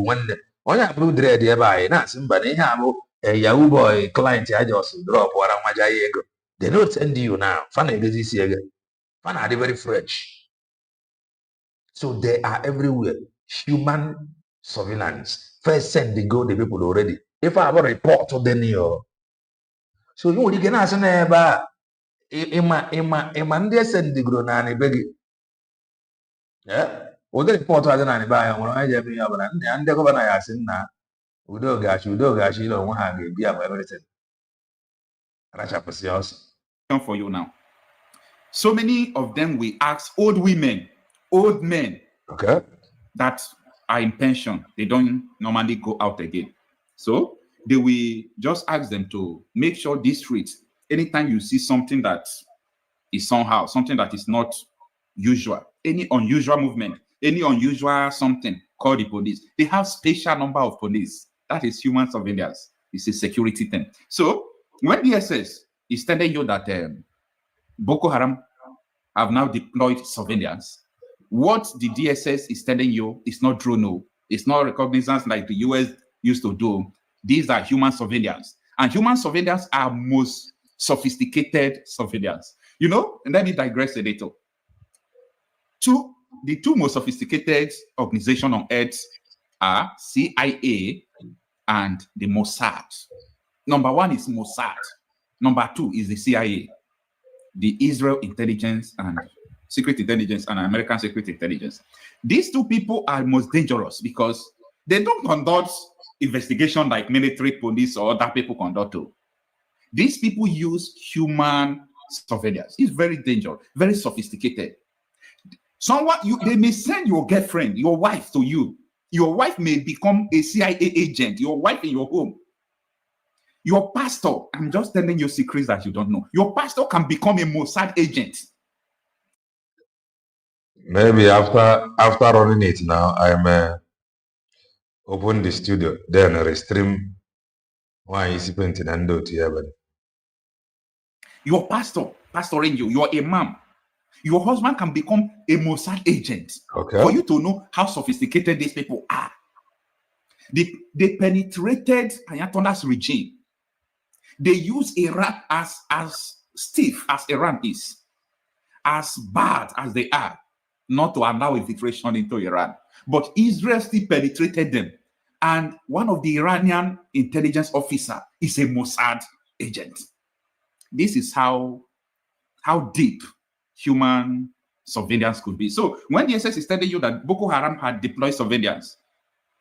when I blew dread by not somebody have a Yahoo boy client, I just drop what I'm they don't send you now. Funny this year. Fun are very fresh. So they are everywhere. Human surveillance. First send the people already. If I have a report to them, so you can ask neighbor. Ima send the gronani begi. Yeah. Other report was an buy when I have and the governor has in now. Udo gashi, you don't want to be everything.
For you now. So many of them we ask old women, old men, that are in pension. They don't normally go out again. So they will just ask them to make sure this street, anytime you see something that is somehow, something that is not usual, any unusual movement, any unusual something, call the police. They have special number of police. That is human surveillance. It's a security thing. So when DSS is telling you that Boko Haram have now deployed surveillance, what the DSS is telling you is not drone, it's not reconnaissance like the US used to do. These are human surveillance. And human surveillance are most sophisticated surveillance. You know, and let me digress a little. The two most sophisticated organizations on earth are CIA and the Mossad. Number 1 is Mossad. Number 2 is the CIA, the Israel intelligence and secret intelligence and American secret intelligence. These two people are most dangerous because they don't conduct investigation like military police or other people conduct. These people use human surveillance. It's very dangerous, very sophisticated. They may send your girlfriend, your wife to you. Your wife may become a CIA agent, your wife in your home. Your pastor, I'm just telling you secrets that you don't know. Your pastor can become a Mossad agent.
Maybe after running it now, I may open the studio, then restream why is painting and do to heaven.
Your pastor, pastoring you, you're a mom. Your husband can become a Mossad agent. For you to know how sophisticated these people are. They penetrated Ayatollah's regime. They use Iran as stiff as Iran is, as bad as they are, not to allow infiltration into Iran. But Israel still penetrated them. And one of the Iranian intelligence officer is a Mossad agent. This is how deep human surveillance could be. So when the SS is telling you that Boko Haram had deployed surveillance,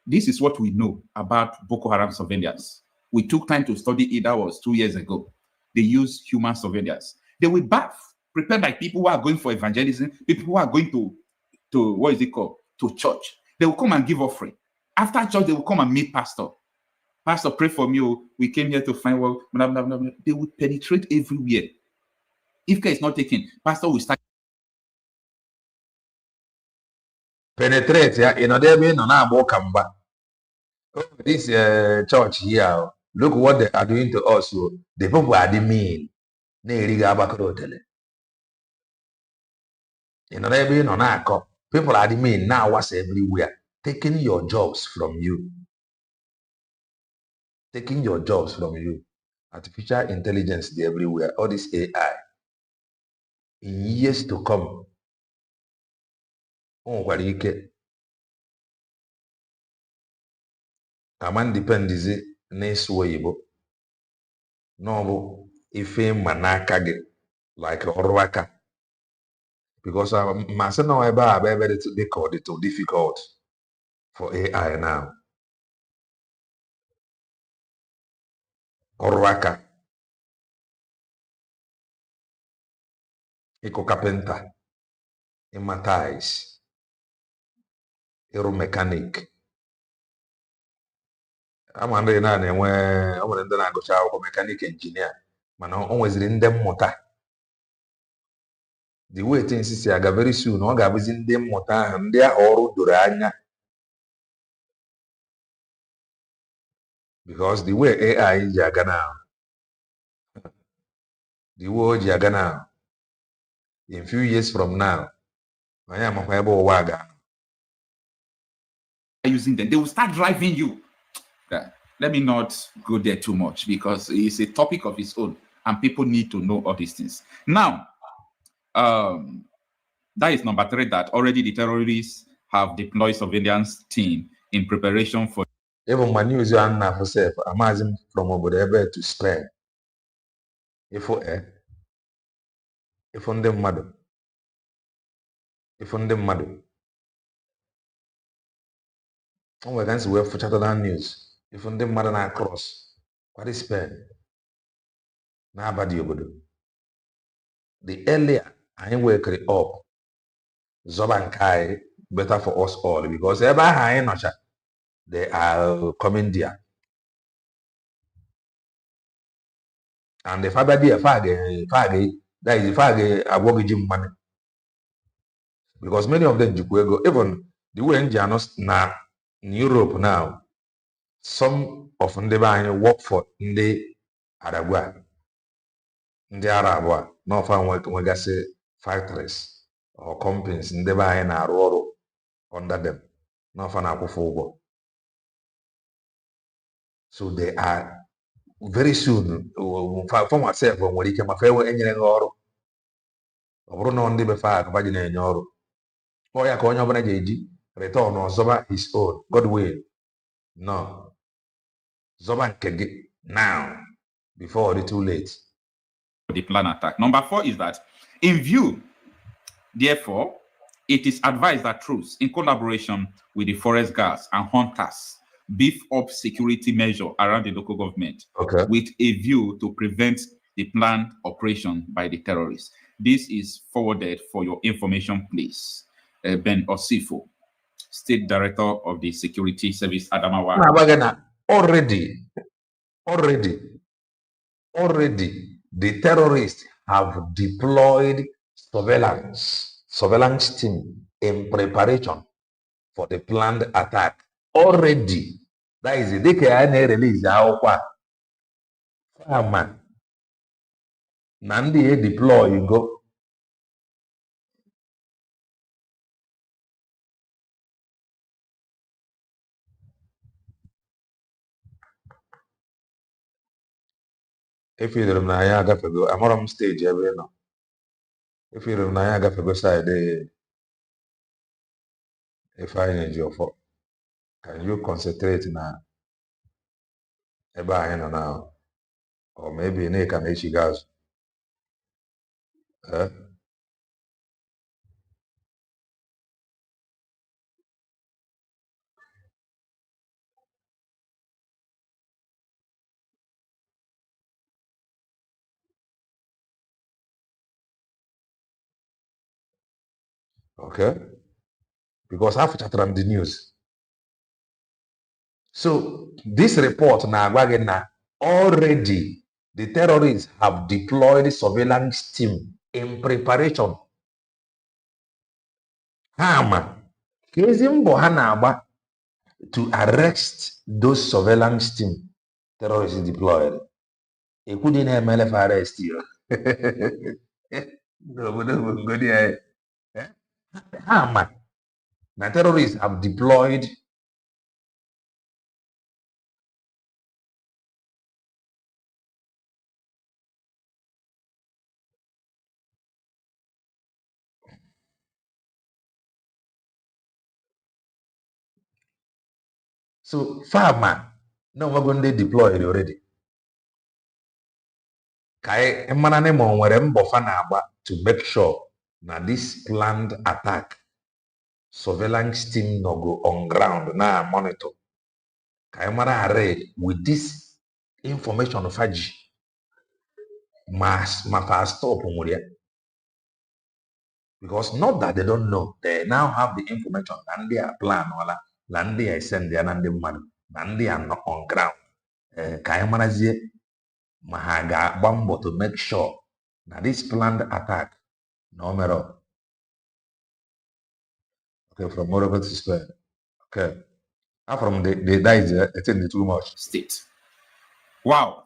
this is what we know about Boko Haram surveillance. We took time to study it. That was 2 years ago. They use human surveillance. They will prepared by people who are going for evangelism, people who are going to what is it called? To church. They will come and give offering. After church, they will come and meet pastor. Pastor, pray for me. Oh, we came here to find work. Blah, blah, blah, blah. They would penetrate everywhere. If care is not taken, Pastor will start.
Penetrate, yeah, you know, there be no more come back. Oh, this church here, look what they are doing to us. Oh. The people are the mean. You know, there be no now. People are the mean now. What's everywhere, taking your jobs from you, taking your jobs from you. Artificial intelligence, they everywhere. All this AI. In years to come, oh, what you get? A man depends n'ịsụ oyibo n'ọbụ ife mma n'aka gị like ọrụ aka because masị na ebe a bụ ebe dị difficult for AI now. Ọrụ aka, ịkụ kapịnta, ịma tais, ịrụ mekanik. Ama ndị na-enwe o nwere ndị na-agụcha akwụkwọ mekanik injinia mana o nweziri ndị mmụta. The way things si aga very soon ọ ga-abụzi ndị mmụta ahụ ndị ahụ ọrụ doro anya because the way AI ji aga now, the way o ji aga now, in few years from now, anyị amakwa ebe ụwa aga.
Using them, they will start driving you. Let me not go there too much because it's a topic of its own and people need to know all these things. Now, that is number 3, that already the terrorists have deployed surveillance team in preparation for.
Even my news and now for self, I'm from over there to Spain. If on them mad, if on them mad. Oh, we can see we have for news. If on them mad na cross, what is Spain? Na bad you. The earlier I wake up, Zobankai better for us all because ever high notcha, they are coming there. And the father dear fage, that is the fage I work with money. Because many of them go, even the way in Janos now in Europe now, some of them work for the Aragua. In the Arabwa, no fun work when I say factories or companies in the buy na rural under them. No fun akufogo. So they are very soon for myself when we came a fair engineering or Bruno on the befa vagina in your Oya Konya Banaji return on Zoba his own. God will. No. Zoba can get now before it's too late.
The plan attack. Number 4 is that in view, therefore, it is advised that troops, in collaboration with the forest guards and hunters, beef up security measure around the local government with a view to prevent the planned operation by the terrorists. This is forwarded for your information, please. Ben Osifo, State Director of the Security Service, Adamawa.
Already, the terrorists have deployed surveillance team in preparation for the planned attack. Already, that is it. They can release our man. Nandi deploy go. If you don't know, I got to go. I'm on stage every now. If you don't know, I got to go side. If I need your fault, can you concentrate now? Eba now, or maybe ne can guys. Okay, because I have chat on the news. So this report now already the terrorists have deployed surveillance team in preparation. Hama, Kezimbo Hanaba to arrest those surveillance team terrorists deployed. It couldn't MLF arrest you. Hama. Now terrorists have deployed so farmer. No, we're going to deploy it already. Kai emanane mo nwere mbọ fa na-agba to make sure na this planned attack surveillance team no go on ground na monitor. Kai mara array with this information faji ma fa stop nwere because not that they don't know, they now have the information and they are plan wala na ndị a send ya na ndị mmadụ na ndị a no on ground. Kai marazie ma ha ga-agba mbọ to make sure na this planned attack no mere. Okay, from Morocco to Spain. Okay. From the that is it's too much.
State. Wow.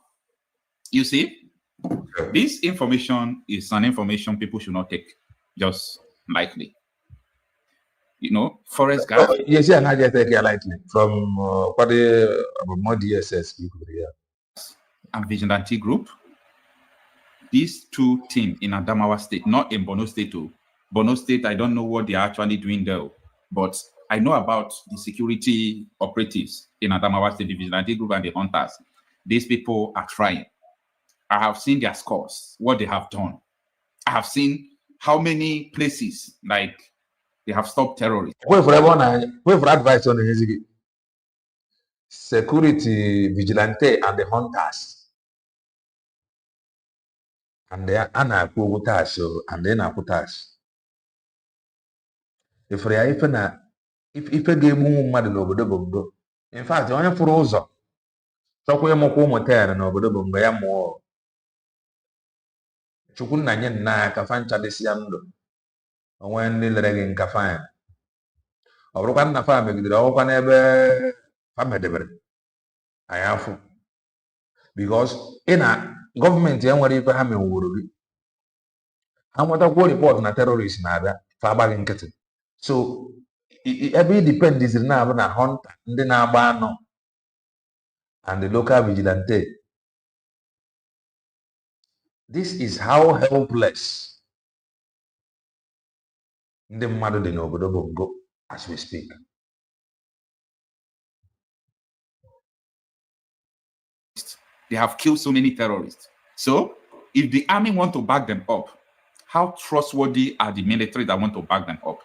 You see, this information is an information people should not take just lightly. You know, forest guard.
Yes, yeah, not just take it lightly. From what the more DSS people here.
And vigilante group. These two teams in Adamawa State, not in Borno State too. Borno State, I don't know what they're actually doing there, but I know about the security operatives in Adamawa State, the vigilante group and the hunters. These people are trying. I have seen their scores, what they have done. I have seen how many places, like, they have stopped terrorists.
Wait for everyone, wait for advice on the security, vigilante, and the hunters. And they are anakutas, and then akutas. If we are if a game mad no, in fact, only for Rosa. So we are more ten no bodo ya more. Chukuna nyen na kafancha desiando. When the legging kafan. Or one na family, the open ebe family. I have because in a government, young what if I am in how much of report na terrorists na far back in Katin. So every depends in now na hunt and then abano and the local vigilante. This is how helpless the mother de Nobodo go as we speak.
They have killed so many terrorists. So if the army want to back them up, how trustworthy are the military that want to back them up?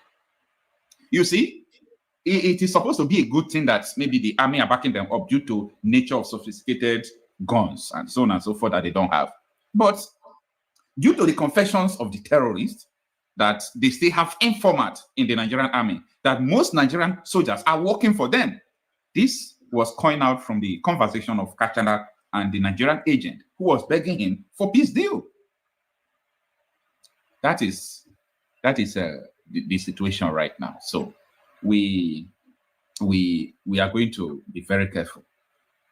You see, it is supposed to be a good thing that maybe the army are backing them up due to nature of sophisticated guns and so on and so forth that they don't have. But due to the confessions of the terrorists, that they still have informant in the Nigerian army, that most Nigerian soldiers are working for them. This was coined out from the conversation of Kachana and the Nigerian agent who was begging him for peace deal. That is the situation right now. So we are going to be very careful.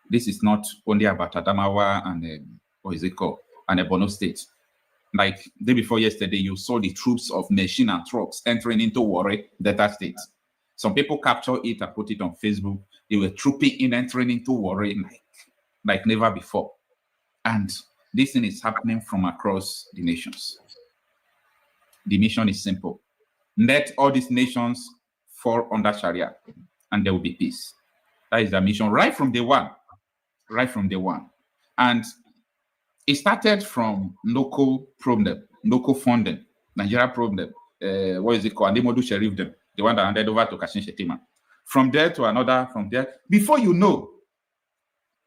This is not only about Adamawa and what is it called, and Borno State. Like day before yesterday, you saw the troops of machine and trucks entering into Warri, Delta State. Some people captured it and put it on Facebook. They were trooping in, entering into Warri like never before. And this thing is happening from across the nations. The mission is simple. Let all these nations fall under Sharia, and there will be peace. That is the mission right from day one. Right from day one. And it started from local problem, local funding, Nigeria problem. What is it called? Andemodu Sheriff, the one that handed over to Kashin Shetima. From there to another, from there. Before you know,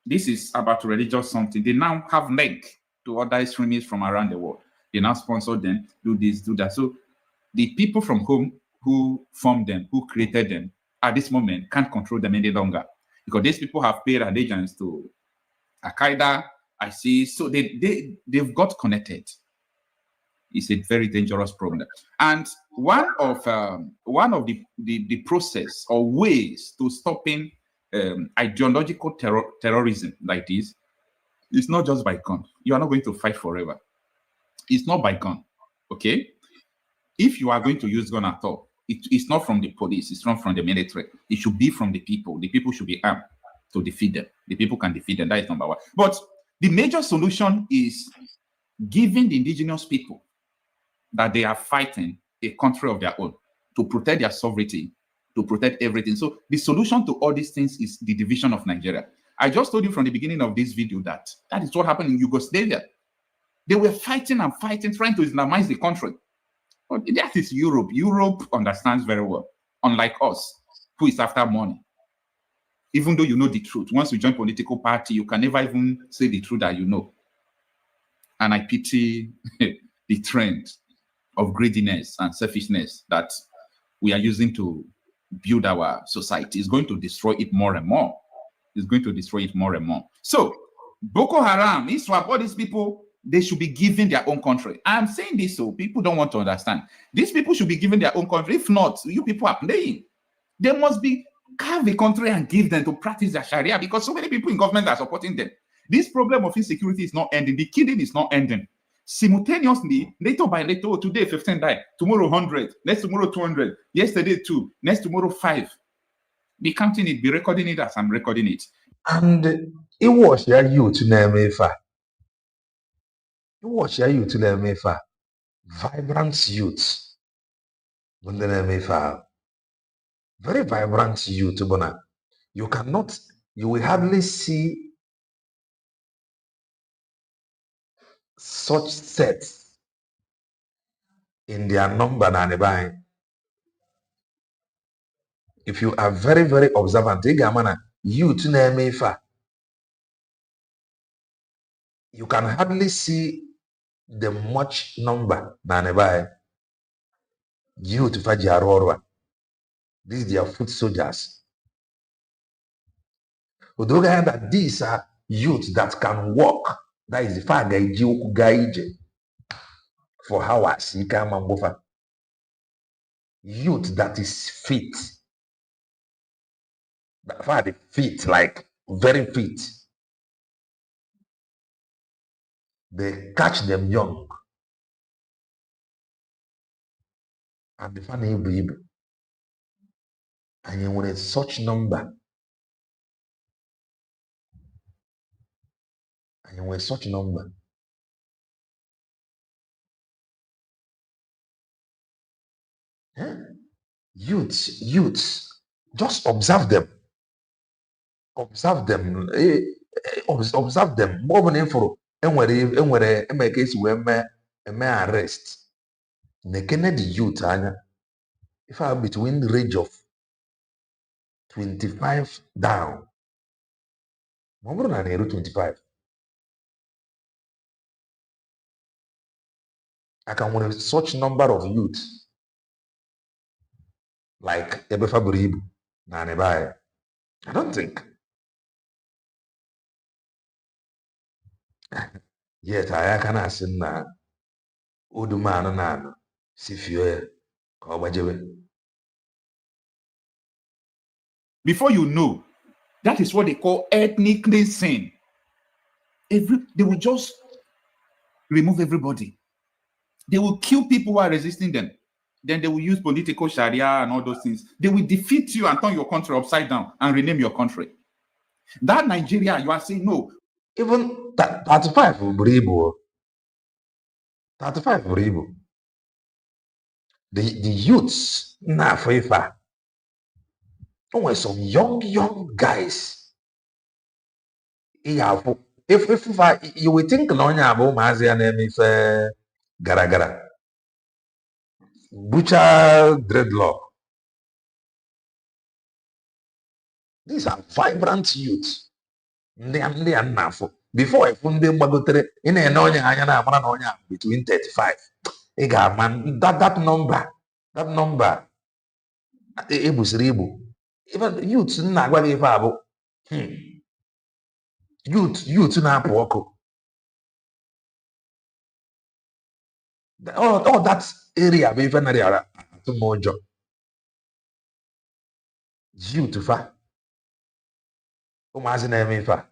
this is about religious something. They now have link to other extremists from around the world. They now sponsor them, do this, do that. So the people from home who formed them, who created them, at this moment can't control them any longer. because these people have paid allegiance to Al-Qaeda, ISIS, so they've got connected. It's a very dangerous problem. And one of the process or ways to stopping ideological terrorism like this is not just by gun. You are not going to fight forever. It's not by gun, okay? If you are going to use gun at all, it's not from the police, it's not from the military. It should be from the people. The people should be armed to defeat them. The people can defeat them. That is number one. But the major solution is giving the indigenous people that they are fighting a country of their own to protect their sovereignty, to protect everything. So the solution to all these things is the division of Nigeria. I just told you from the beginning of this video that is what happened in Yugoslavia. They were fighting and fighting, trying to Islamize the country. But that is Europe. Europe understands very well, unlike us, who is after money. Even though you know the truth, once you join political party, you can never even say the truth that you know. And I pity the trend of greediness and selfishness that we are using to build our society. It's going to destroy it more and more. It's going to destroy it more and more. So, Boko Haram, ISWAP, all these people, they should be given their own country. I'm saying this so people don't want to understand. These people should be given their own country. If not, you people are playing. They must be carve a country and give them to practice their Sharia because so many people in government are supporting them. This problem of insecurity is not ending. The killing is not ending. Simultaneously, little by little, today 15 died, tomorrow 100, next tomorrow 200, yesterday 2, next tomorrow 5. Be counting it, be recording it as I'm recording it.
And it was your youth name if it was your youth name if vibrant youth. When the name if very vibrant youth, Bona. You will hardly see such sets in their number than by. If you are very, very observant, youth name if you can hardly see the much number than by youth Fajarorwa. These are foot soldiers. That these are youth that can walk. That is the fact for how I see youth that is fit. That fact fit, like very fit. They catch them young. And the funny baby. And when it's such number, and when such number, youths, just observe them. Observe them. Observe them. More than info. Enwere case where arrest. The Kennedy youth, if I between the range of 25 down. More than 25. I can want such number of youths like Ebefa Buribu, Nanebai. I don't think. Yet I can ask na Udumano Nano, Sifio, Kawajebe.
Before you know, that is what they call ethnic cleansing. They will just remove everybody. They will kill people who are resisting them. Then they will use political Sharia and all those things. They will defeat you and turn your country upside down and rename your country. That Nigeria, you are saying no.
Even 35 Buribu. 35 Buribu. The youths, na Fifa. Oh, some young guys. If you will think Lonya Abo Mazia name if Garagara. Butcher dreadlock. These are vibrant youths. They are enough. Before I found them in a nonya between 35. Man, that number. Ebusribu. Even youths Youth na-apụ ọkụ. All that area bụ ife narị atụ m ụjọ. Youth fa. Ụmụazị na-eme ife a.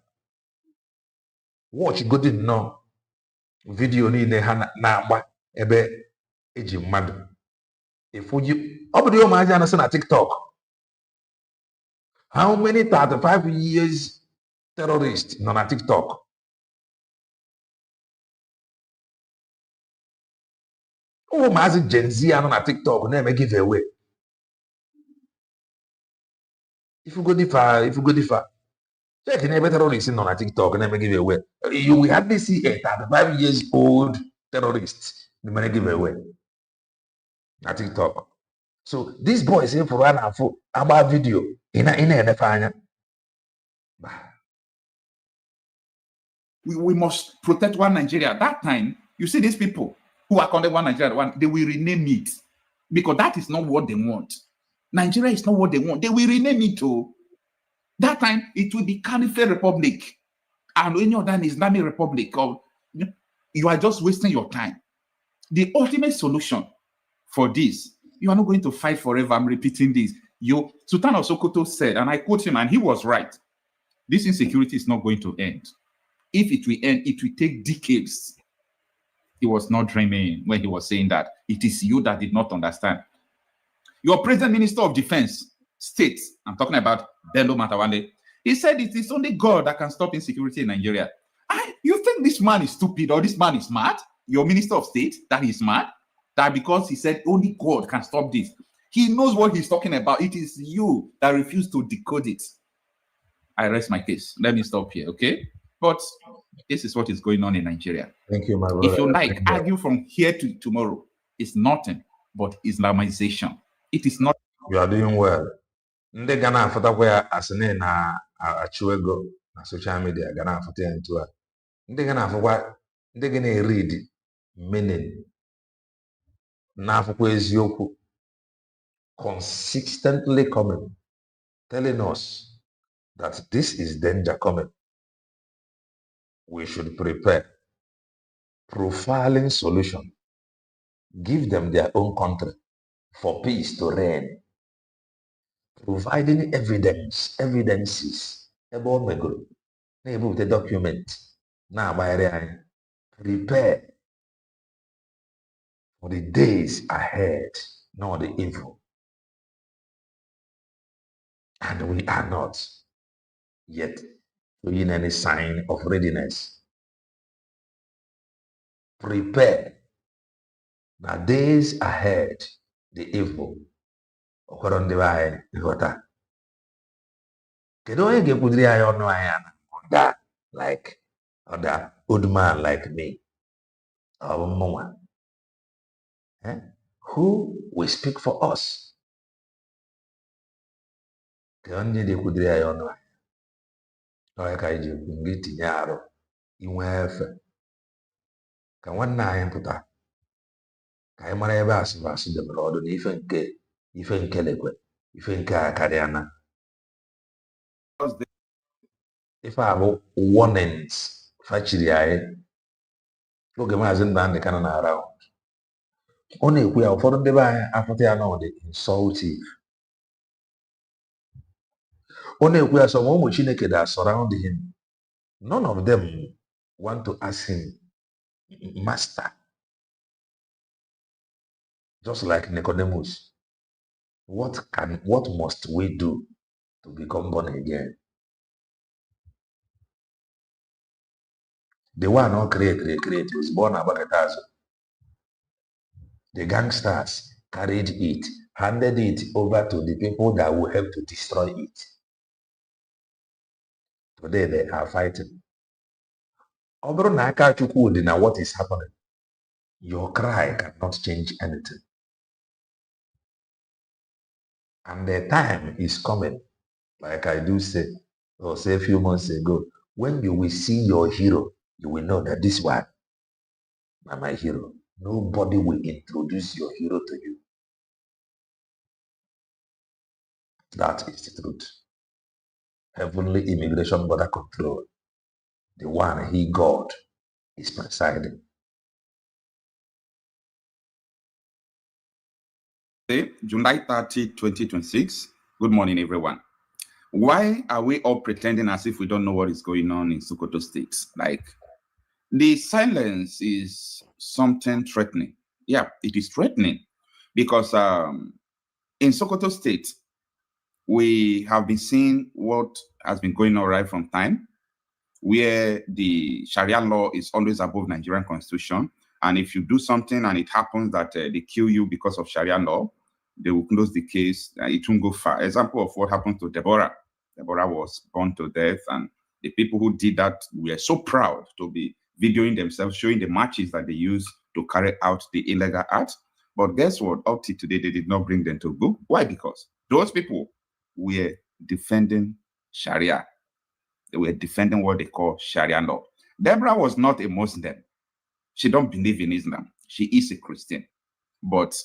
Watch godi nnọọ vidiyo niile ha na-agba ebe eji mmadụ. Ifuji, ọ bụ dị ụmụazị anasị na TikTok. How many 35 years terrorists nọ na TikTok? Ụmụazị Gen Z anọ na TikTok na-eme giveaway. Ifugodifa. Check n'ebe terrorists nọ na TikTok na-eme giveaway. You will hardly see a 35 years old terrorist na-eme giveaway na TikTok. So these boys fụrụ a na-afụ agba vidio ị na-enefe anya.
We must protect one Nigeria. At that time, you see these people who are calling one Nigeria, they will rename it because that is not what they want. Nigeria is not what they want. They will rename it to. That time, it will be Caliphate Republic and any other Islamic Republic. Or you are just wasting your time. The ultimate solution for this, you are not going to fight forever. I'm repeating this. Sultan of Sokoto said, and I quote him, and he was right. This insecurity is not going to end. If it will end, it will take decades. He was not dreaming when he was saying that. It is you that did not understand. Your present Minister of Defense states, I'm talking about Bello Matawande, he said it is only God that can stop insecurity in Nigeria. You think this man is stupid or this man is mad? Your Minister of State, that he's mad? That because he said only God can stop this. He knows what he's talking about. It is you that refuse to decode it. I rest my case. Let me stop here, okay? But this is what is going on in Nigeria.
Thank you, my brother.
If you like, argue from here to tomorrow. It's nothing but Islamization. It is not.
You are doing well. Ndị ga na-afụtakwa ya asịnị na-achụ ego na social media ga na-afụta ya ntu a. Ndị ga na-afụkwa ndị ga na-read meaning na-afụkwa eziokwu consistently coming, telling us that this is danger coming. We should prepare. Profiling solution. Give them their own country for peace to reign. Providing evidences. Ebe o megoro. Na-ebute document. Na-agbayarị anyị. Prepare for the days ahead, not the evil. And we are not yet showing any sign of readiness. Prepare. The days ahead, the evil. Okwaro ndị be anyị nghọta. Kedu onye ga-ekwudiri anyị ọnụ anyị ana? Ọda like ọda old man like me. Ọ bụ mụnwa. Who will speak for us? Kedu onye ga-ekwudiri anyị ọnụ anyị? Ọ ka anyị ji ekwu mgbe itinye arụ inwe efe. Ka nwanne anyị pụta. Ka anyị mara ebe asụsụ debere ọdụ na ife nke lekwe, ife nke a karịa na. Ife a bụ warnings fachiri anyị oge Maazị Nnamdi Kanu na-ara. Ọ na-ekwu ya ụfọdụ ndị be anyị afụta ya n'ọdị insultive. Ọ na-ekwu ya some ụmụ Chineke that surround him. None of them want to ask him, Master. Just like Nicodemus, what must we do to become born again? The one who create was born Abakatazo. The gangsters carried it, handed it over to the people that will help to destroy it. Today they are fighting. Ọ bụrụ na aka Chukwu dị na what is happening, your cry cannot change anything. And the time is coming, like I do say, or say a few months ago, when you will see your hero, you will know that this one is my hero. Nobody will introduce your hero to you. That is the truth. heavenly immigration border control, the one he, God, is presiding.
July 30, 2026. Good morning, everyone. Why are we all pretending as if we don't know what is going on in Sokoto State? Like, the silence is something threatening. Yeah, it is threatening because in Sokoto State, we have been seeing what has been going on right from time, where the Sharia law is always above Nigerian constitution. And if you do something and it happens that they kill you because of Sharia law, they will close the case. It won't go far. Example of what happened to Deborah. Deborah was burned to death, and the people who did that were so proud to be videoing themselves, showing the matches that they used to carry out the illegal act. But guess what? Up to today, they did not bring them to book. Why? Because those people were defending Sharia. They were defending what they call Sharia law. Deborah was not a Muslim. She don't believe in Islam. She is a Christian, but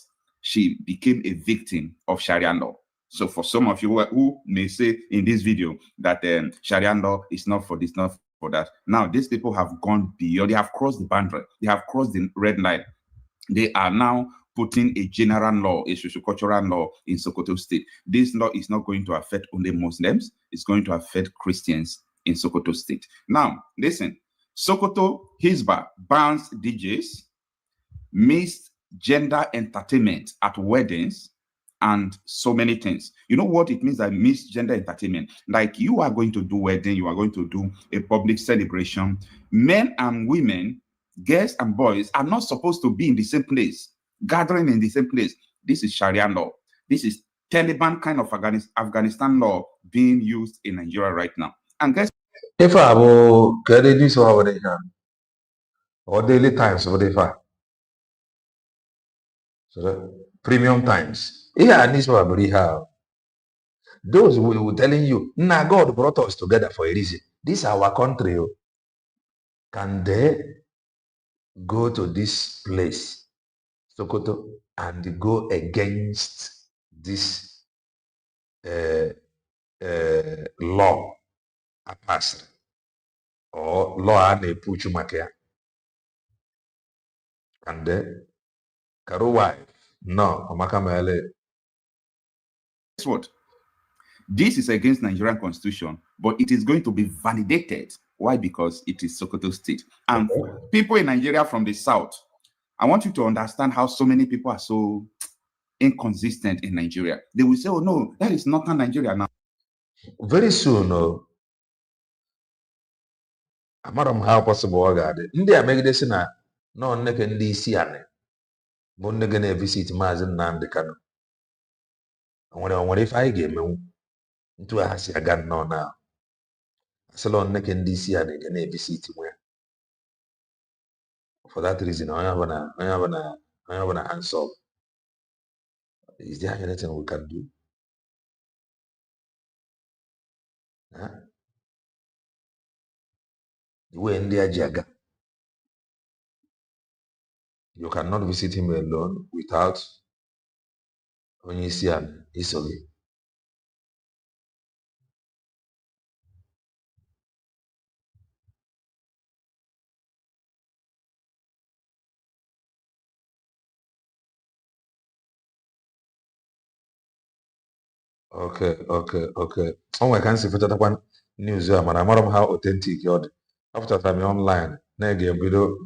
she became a victim of Sharia law. So for some of you who may say in this video that Sharia law is not for this, not for that, now these people have gone beyond. They have crossed the boundary. They have crossed the red line. They are now putting a general law, a sociocultural law in Sokoto State. This law is not going to affect only Muslims. It's going to affect Christians in Sokoto State. Now, listen, Sokoto Hisba bans DJs, missed gender entertainment at weddings, and so many things. You know what it means that missed gender entertainment? Like you are going to do wedding, you are going to do a public celebration. Men and women, girls and boys are not supposed to be in the same place, gathering in the same place. This is Sharia law. This is Taliban kind of Afghanistan law being used in Nigeria right now. And guess
if I will get this over there, or daily times over there, so the premium times. Yeah, and this one we have. Those who will telling you, nah, God brought us together for a reason. This is our country. Can they go to this place, Sokoto, and go against this law passed or law and a puchumakia? Can they? Karu wife? No, Omakamele.
Guess what? This is against Nigerian constitution, but it is going to be validated. Why? Because it is Sokoto State. And people in Nigeria from the south, I want you to understand how so many people are so inconsistent in Nigeria. They will say, oh no, that is not Nigeria now.
Very soon, amaram how possible ọ ga-adị ndị a megidesi na nọ nneke ndị isi anị bụ ndị ga na-evisit Maazị Nnamdi Kanu onwere ife anyị ga-emenwu ntu ha si aga nnọọ na asịlọ nneke ndị isi anị ga na-evisit nwe ya. For that reason onye ọbụla hands up. Is there anything we can do? The way India Jaga, you cannot visit him alone without Onyisian Isogi. Okay. Oh, I can't see one news here, man. I'm not how authentic you're. After time online, nega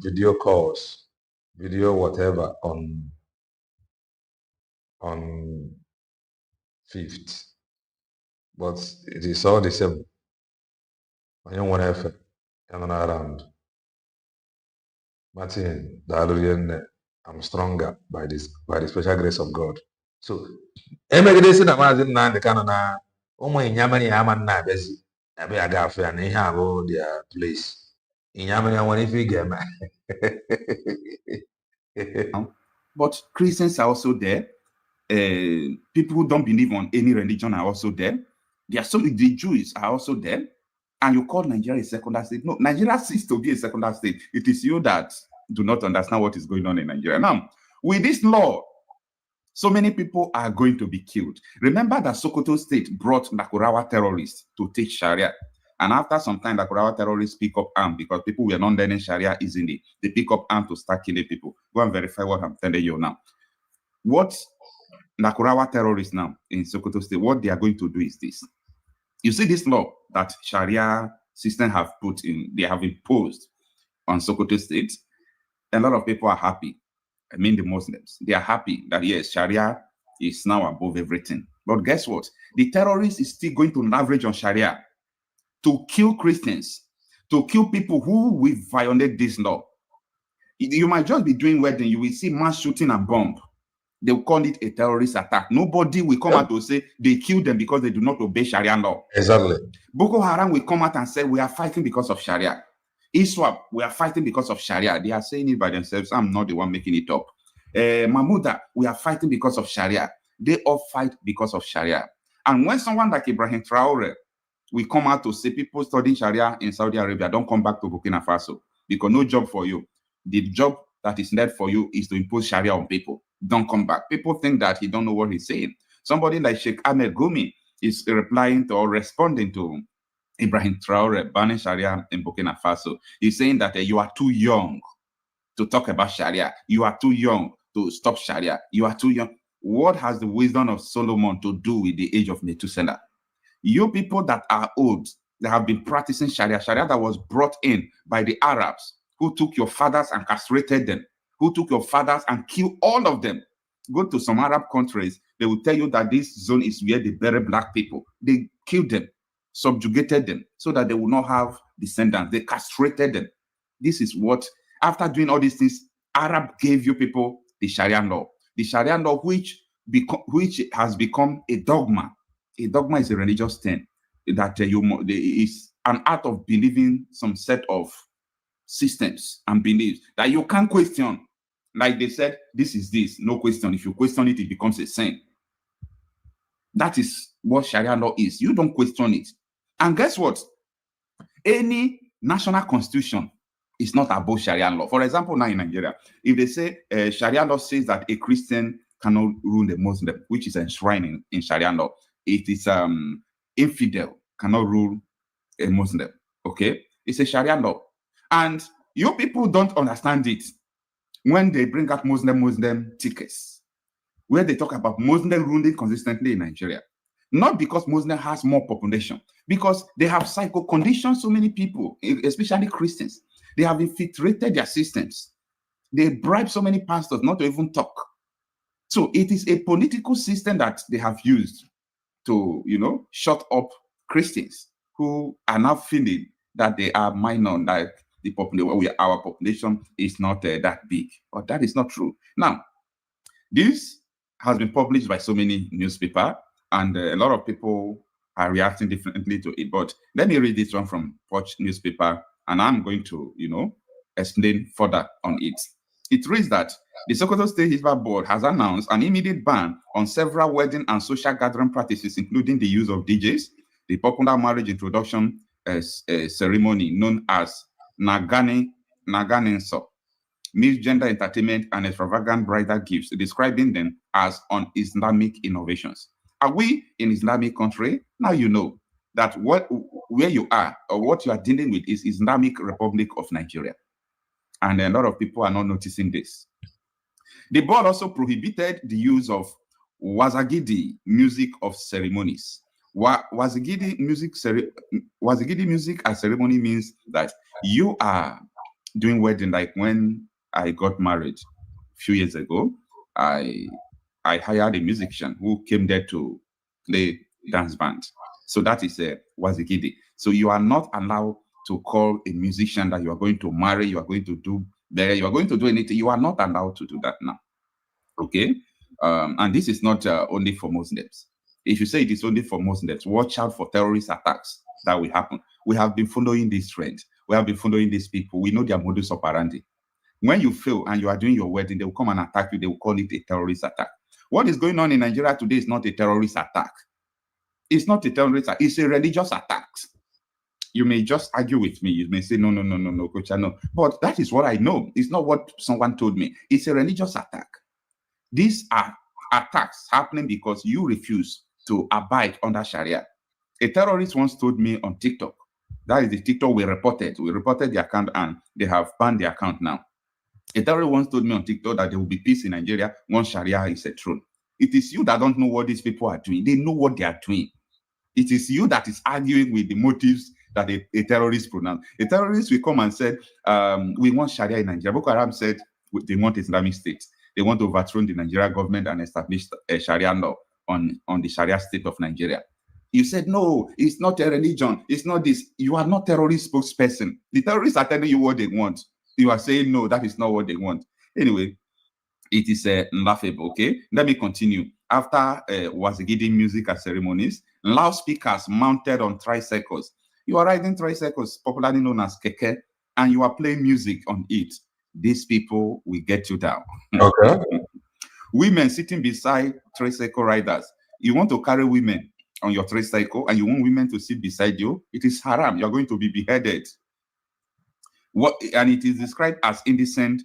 video calls, video whatever on 5th. But it is all the same. I don't want to around. Martin, I'm stronger by the special grace of God. So emegidesi na Maazị Nnamdi Kanu na ụmụ ịnyamịrị ya ama nna abịazi abịa aga afọ ya na ihe abụ their place. Ịnyamịrị ya nwere ife ị ga-eme.
But Christians are also there. People who don't believe on any religion are also there. There are the Jews are also there. And you call Nigeria a secular state. No, Nigeria ceases to be a secular state. It is you that do not understand what is going on in Nigeria. Now, with this law, So many people are going to be killed. Remember that Sokoto State brought Nakurawa terrorists to teach Sharia. And after some time, Nakurawa terrorists pick up arms because people were not learning Sharia easily. They pick up arms to start killing people. Go and verify what I'm telling you now. What Nakurawa terrorists now in Sokoto State, what they are going to do is this. You see this law that Sharia system have put in, they have imposed on Sokoto State. A lot of people are happy. I mean the Muslims. They are happy that yes, Sharia is now above everything. But guess what? The terrorist is still going to leverage on Sharia to kill Christians, to kill people who will violate this law. You might just be doing wedding, you will see mass shooting and bomb. They will call it a terrorist attack. Nobody will come out to say they killed them because they do not obey Sharia law.
Exactly.
Boko Haram will come out and say we are fighting because of Sharia. ISWAP, we are fighting because of Sharia. They are saying it by themselves. I'm not the one making it up. Mahmouda, we are fighting because of Sharia. They all fight because of Sharia. And when someone like Ibrahim Traore will come out to say people studying Sharia in Saudi Arabia, don't come back to Burkina Faso because no job for you. The job that is left for you is to impose Sharia on people. Don't come back. People think that he don't know what he's saying. Somebody like Sheikh Ahmed Gumi is replying to or responding to Ibrahim Traore banning Sharia in Burkina Faso. He's saying that you are too young to talk about Sharia. You are too young to stop Sharia. You are too young. What has the wisdom of Solomon to do with the age of Methuselah? You people that are old, that have been practicing Sharia, Sharia that was brought in by the Arabs, who took your fathers and castrated them, who took your fathers and killed all of them. Go to some Arab countries, they will tell you that this zone is where they bury black people. They killed them, subjugated them, so that they will not have descendants. They castrated them. This is what, after doing all these things, Arab gave you people the Sharia law. The Sharia law, which has become a dogma. A dogma is a religious thing that is an art of believing some set of systems and beliefs that you can't question. Like they said, this is this, no question. If you question it, it becomes a sin. That is what Sharia law is. You don't question it. And guess what? Any national constitution is not above Sharia law. For example, now in Nigeria, if they say Sharia law says that a Christian cannot rule a Muslim, which is enshrined in Sharia law, it is infidel cannot rule a Muslim. Okay, it's a Sharia law, and you people don't understand it when they bring up Muslim tickets, where they talk about Muslim ruling consistently in Nigeria. Not because Muslim has more population, because they have psycho conditioned so many people, especially Christians. They have infiltrated their systems. They bribe so many pastors not to even talk. So it is a political system that they have used to, shut up Christians who are now feeling that they are minor, that the population, our population is not that big. But that is not true. Now, this has been published by so many newspapers, and a lot of people are reacting differently to it. But let me read this one from Punch newspaper, and I'm going to, explain further on it. It reads that the Sokoto State Hizbah Board has announced an immediate ban on several wedding and social gathering practices, including the use of DJs, the popular marriage introduction ceremony known as Naganenso, misgender entertainment, and extravagant bridal gifts, describing them as un-Islamic innovations. Are we in Islamic country? Now you know that where you are or what you are dealing with is Islamic Republic of Nigeria. And a lot of people are not noticing this. The board also prohibited the use of Wazagidi music of ceremonies. Wazagidi music as ceremony means that you are doing wedding. Like when I got married a few years ago, I hired a musician who came there to play dance band. So that is a Wazagidi. So you are not allowed to call a musician that you are going to marry, you are going to do there, you are going to do anything. You are not allowed to do that now. Okay? And this is not only for Muslims. If you say it is only for Muslims, watch out for terrorist attacks that will happen. We have been following this trend. We have been following these people. We know their modus operandi. When you fail and you are doing your wedding, they will come and attack you. They will call it a terrorist attack. What is going on in Nigeria today is not a terrorist attack. It's not a terrorist attack. It's a religious attack. You may just argue with me. You may say, no, Coach, no. But that is what I know. It's not what someone told me. It's a religious attack. These are attacks happening because you refuse to abide under Sharia. A terrorist once told me on TikTok, that is the TikTok we reported the account and they have banned the account now. A terrorist once told me on TikTok that there will be peace in Nigeria once Sharia is a throne. It is you that don't know what these people are doing. They know what they are doing. It is you that is arguing with the motives that a terrorist pronounced. A terrorist will come and said, we want Sharia in Nigeria. Boko Haram said they want Islamic State. They want to overthrow the Nigerian government and establish a Sharia law on the Sharia state of Nigeria. You said, no, it's not a religion. It's not this. You are not terrorist spokesperson. The terrorists are telling you what they want. You are saying, no, that is not what they want. Anyway, it is laughable, okay? Let me continue. After Wazigidi music and ceremonies, loudspeakers mounted on tricycles. You are riding tricycles, popularly known as keke, and you are playing music on it. These people will get you down.
Okay.
Women sitting beside tricycle riders. You want to carry women on your tricycle and you want women to sit beside you, it is haram. You're going to be beheaded. And it is described as indecent.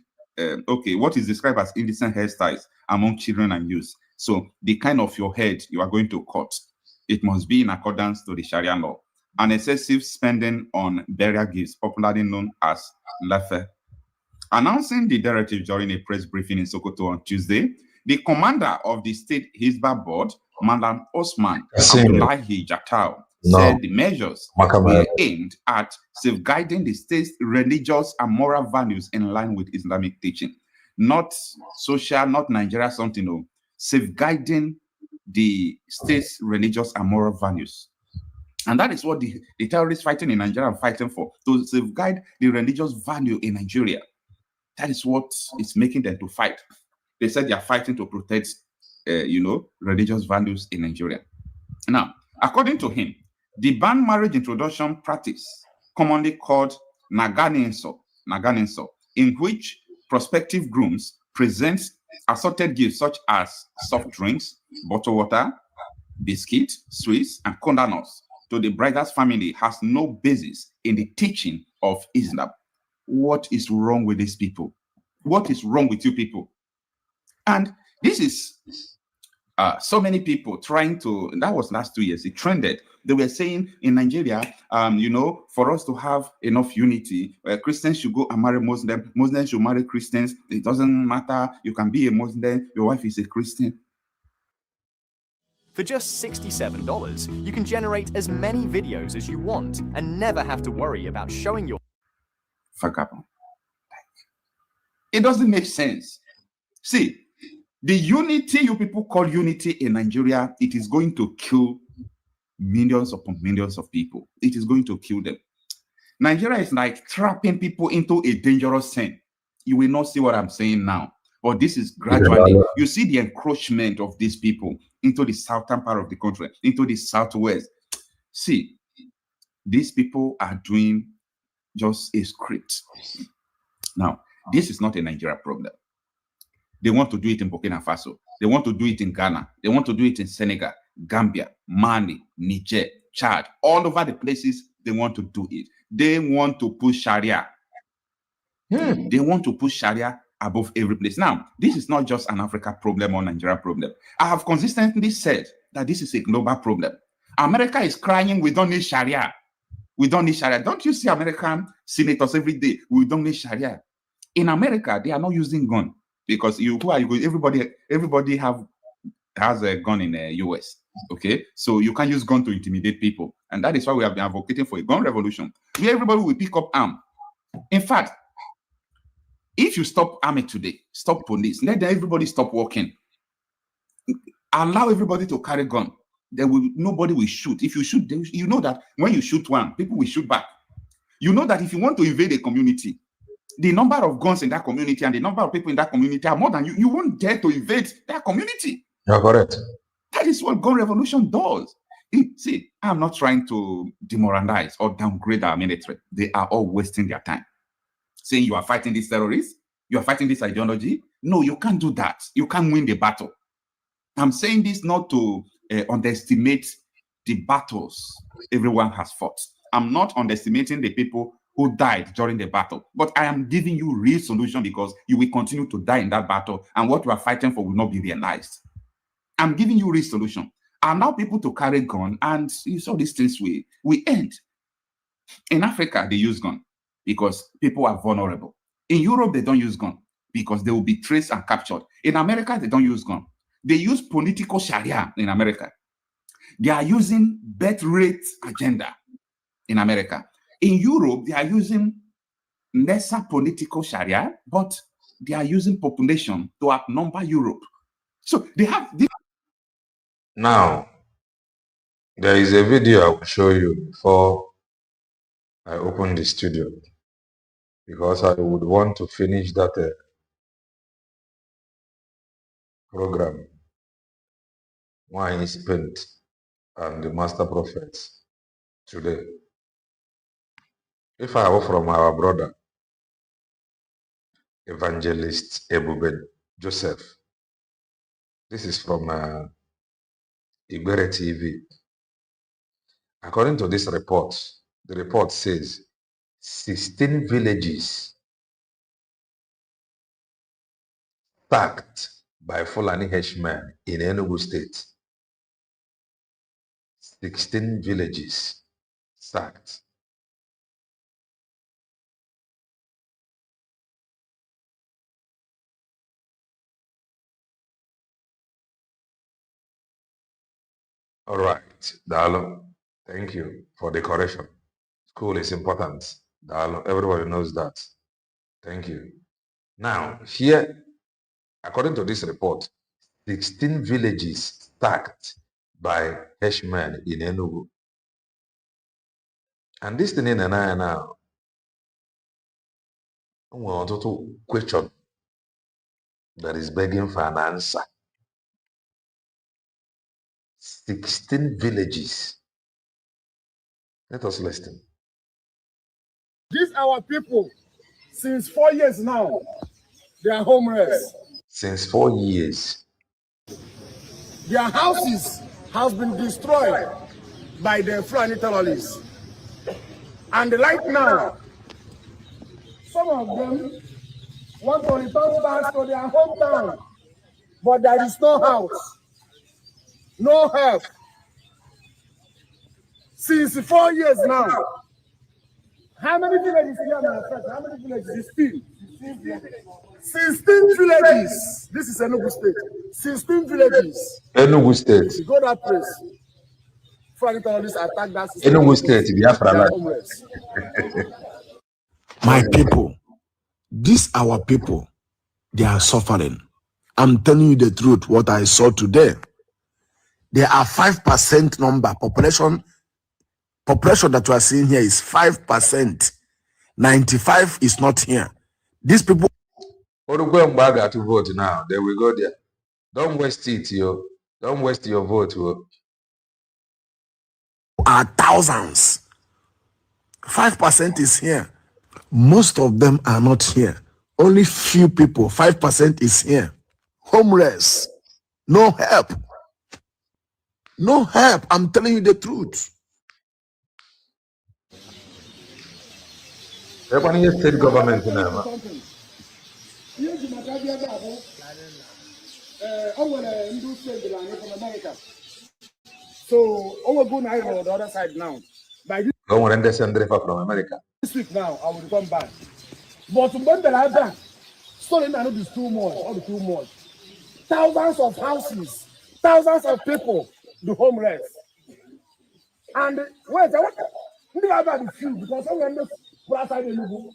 What is described as indecent hairstyles among children and youth? So the kind of your head you are going to cut, it must be in accordance to the Sharia law. And excessive spending on burial gifts, popularly known as lefe. Announcing the directive during a press briefing in Sokoto on Tuesday, the commander of the State Hizbah Board, Madam Osman Abdullahi Jatau, said the measures were aimed at safeguarding the state's religious and moral values in line with Islamic teaching. Not social, not Nigeria something, no. Safeguarding the state's religious and moral values. And that is what the terrorists fighting in Nigeria are fighting for, to safeguard the religious value in Nigeria. That is what is making them to fight. They said they are fighting to protect, religious values in Nigeria. Now, according to him, the banned marriage introduction practice, commonly called Naganenso, in which prospective grooms present assorted gifts such as soft drinks, bottled water, biscuits, sweets, and condoms to the bride's family, has no basis in the teaching of Islam. What is wrong with these people? What is wrong with you people? And this is so many people trying to, that was last 2 years, it trended. They were saying in Nigeria, for us to have enough unity, Christians should go and marry Muslims, Muslims should marry Christians. It doesn't matter. You can be a Muslim, your wife is a Christian.
For just $67, you can generate as many videos as you want and never have to worry about showing your...
It doesn't make sense. See, the unity you people call unity in Nigeria, it is going to kill millions upon millions of people. It is going to kill them. Nigeria is like trapping people into a dangerous sin. You will not see what I'm saying now, but this is gradually. You see the encroachment of these people into the southern part of the country, into the southwest. See, these people are doing just a script. Now, this is not a Nigeria problem. They want to do it in Burkina Faso. They want to do it in Ghana. They want to do it in Senegal, Gambia, Mali, Niger, Chad, all over the places they want to do it. They want to push Sharia. They want to push Sharia above every place. Now, this is not just an Africa problem or Nigeria problem. I have consistently said that this is a global problem. America is crying, we don't need Sharia. We don't need Sharia. Don't you see American senators every day? We don't need Sharia. In America, they are not using gun. Because everybody has a gun in the US, okay? So you can't use gun to intimidate people. And that is why we have been advocating for a gun revolution, where everybody will pick up arm. In fact, if you stop army today, stop police, let everybody stop working. Allow everybody to carry gun. Nobody will shoot. If you shoot, you know that when you shoot one, people will shoot back. You know that if you want to invade a community, the number of guns in that community and the number of people in that community are more than you. You won't dare to invade that community.
You're correct.
That is what gun revolution does. See, I'm not trying to demoralize or downgrade our military. They are all wasting their time. Saying you are fighting these terrorists, you are fighting this ideology. No, you can't do that. You can't win the battle. I'm saying this not to underestimate the battles everyone has fought. I'm not underestimating the people who died during the battle, but I am giving you real solution because you will continue to die in that battle and what you are fighting for will not be realized. I'm giving you real solution. Allow people to carry gun, and you saw these things we end. In Africa, they use gun because people are vulnerable. In Europe, they don't use gun because they will be traced and captured. In America, they don't use gun. They use political Sharia in America. They are using birth rate agenda in America. In Europe, they are using lesser political Sharia, but they are using population to outnumber Europe. So they have this.
Now, there is a video I will show you before I open the studio, because I would want to finish that program. Wine spent and the master prophets today. If I were from our brother, evangelist Ebube Joseph, this is from Ibere TV. According to this report, the report says 16 villages sacked by Fulani henchmen in Enugu State. 16 villages sacked. All right, Dalo, thank you for the correction. School is important. Dalo, everybody knows that. Thank you. Now, here, according to this report, 16 villages sacked by henchmen in Enugu. And this thing in now, we want to question that is begging for an answer. 16 villages. Let us listen.
These our people, since 4 years now, they are homeless.
Since 4 years.
Their houses have been destroyed by the Fulani terrorists. And right now, some of them want to return back to their hometown, but there is no house, no help. Since 4 years now, how many villages here, my friend? How many villages? 16. 16 villages. This is Enugu State. 16 villages.
Enugu State.
You go that place. Fulani terrorists attack that.
Enugu State, Biafra land.
My people, these our people, they are suffering. I'm telling you the truth, what I saw today. There are 5% number population that you are seeing here is 5%. 95 is not here. These people
to vote now. They will go there. Don't waste it, yo. Don't waste your vote, yo.
Are thousands. 5% is here. Most of them are not here. Only few people, 5% is here. Homeless. No help. No help. I'm telling you the truth.
Everyone state government now.
So, I will go now on the other side now. By
from America.
This week now, I will come back. But when the other story now is too much, all the too much. Thousands of houses, thousands of people, the homeless. And wait, what? We have the few because I want to plus side the Lugu.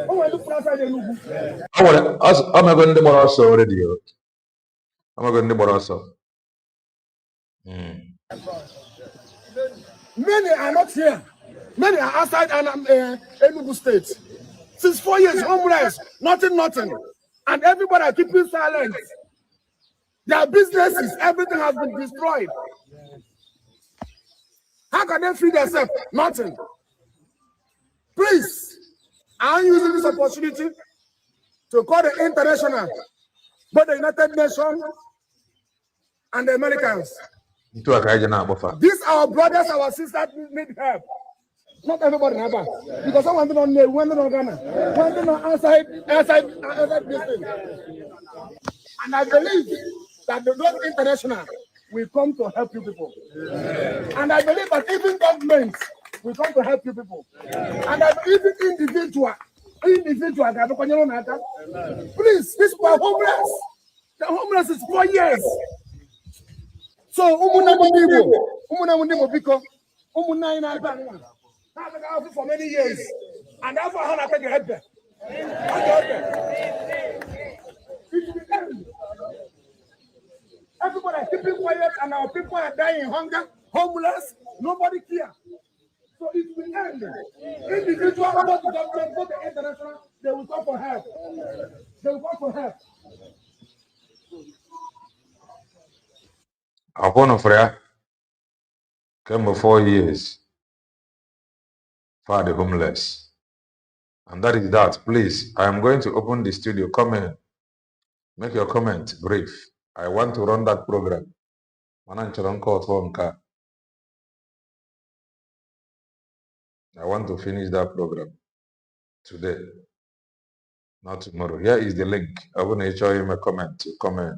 I want to plus side the Lugu.
I'm going to also already. I'm going to also.
Many are not here. Many are outside Enugu State. Since 4 years, homeless, nothing. And everybody are keeping silent. Their businesses, everything has been destroyed. How can they feed themselves? Nothing. Please, I'm using this opportunity to call the international, both the United Nations and the Americans. These our brothers, our sisters need help. Not everybody have help. Because someone don't know, one don't Ghana, one don't outside this thing. And I believe that the Lord International will come to help you people. And I believe that even governments will come to help you people. And that even individual, please, these people are homeless. The homeless is 4 years. So, for many years. And that's why I take a help them. Everybody is keeping quiet and our people are dying in hunger, homeless, nobody cares. So it will end. Individual, both the government, both the international, they will come for help. They will come for help.
Upon of prayer came for 4 years for the homeless. And that is that. Please, I am going to open the studio. Come in. Make your comment brief. I want to run that program. I want to finish that program today, not tomorrow. Here is the link. I want to show him a comment to comment.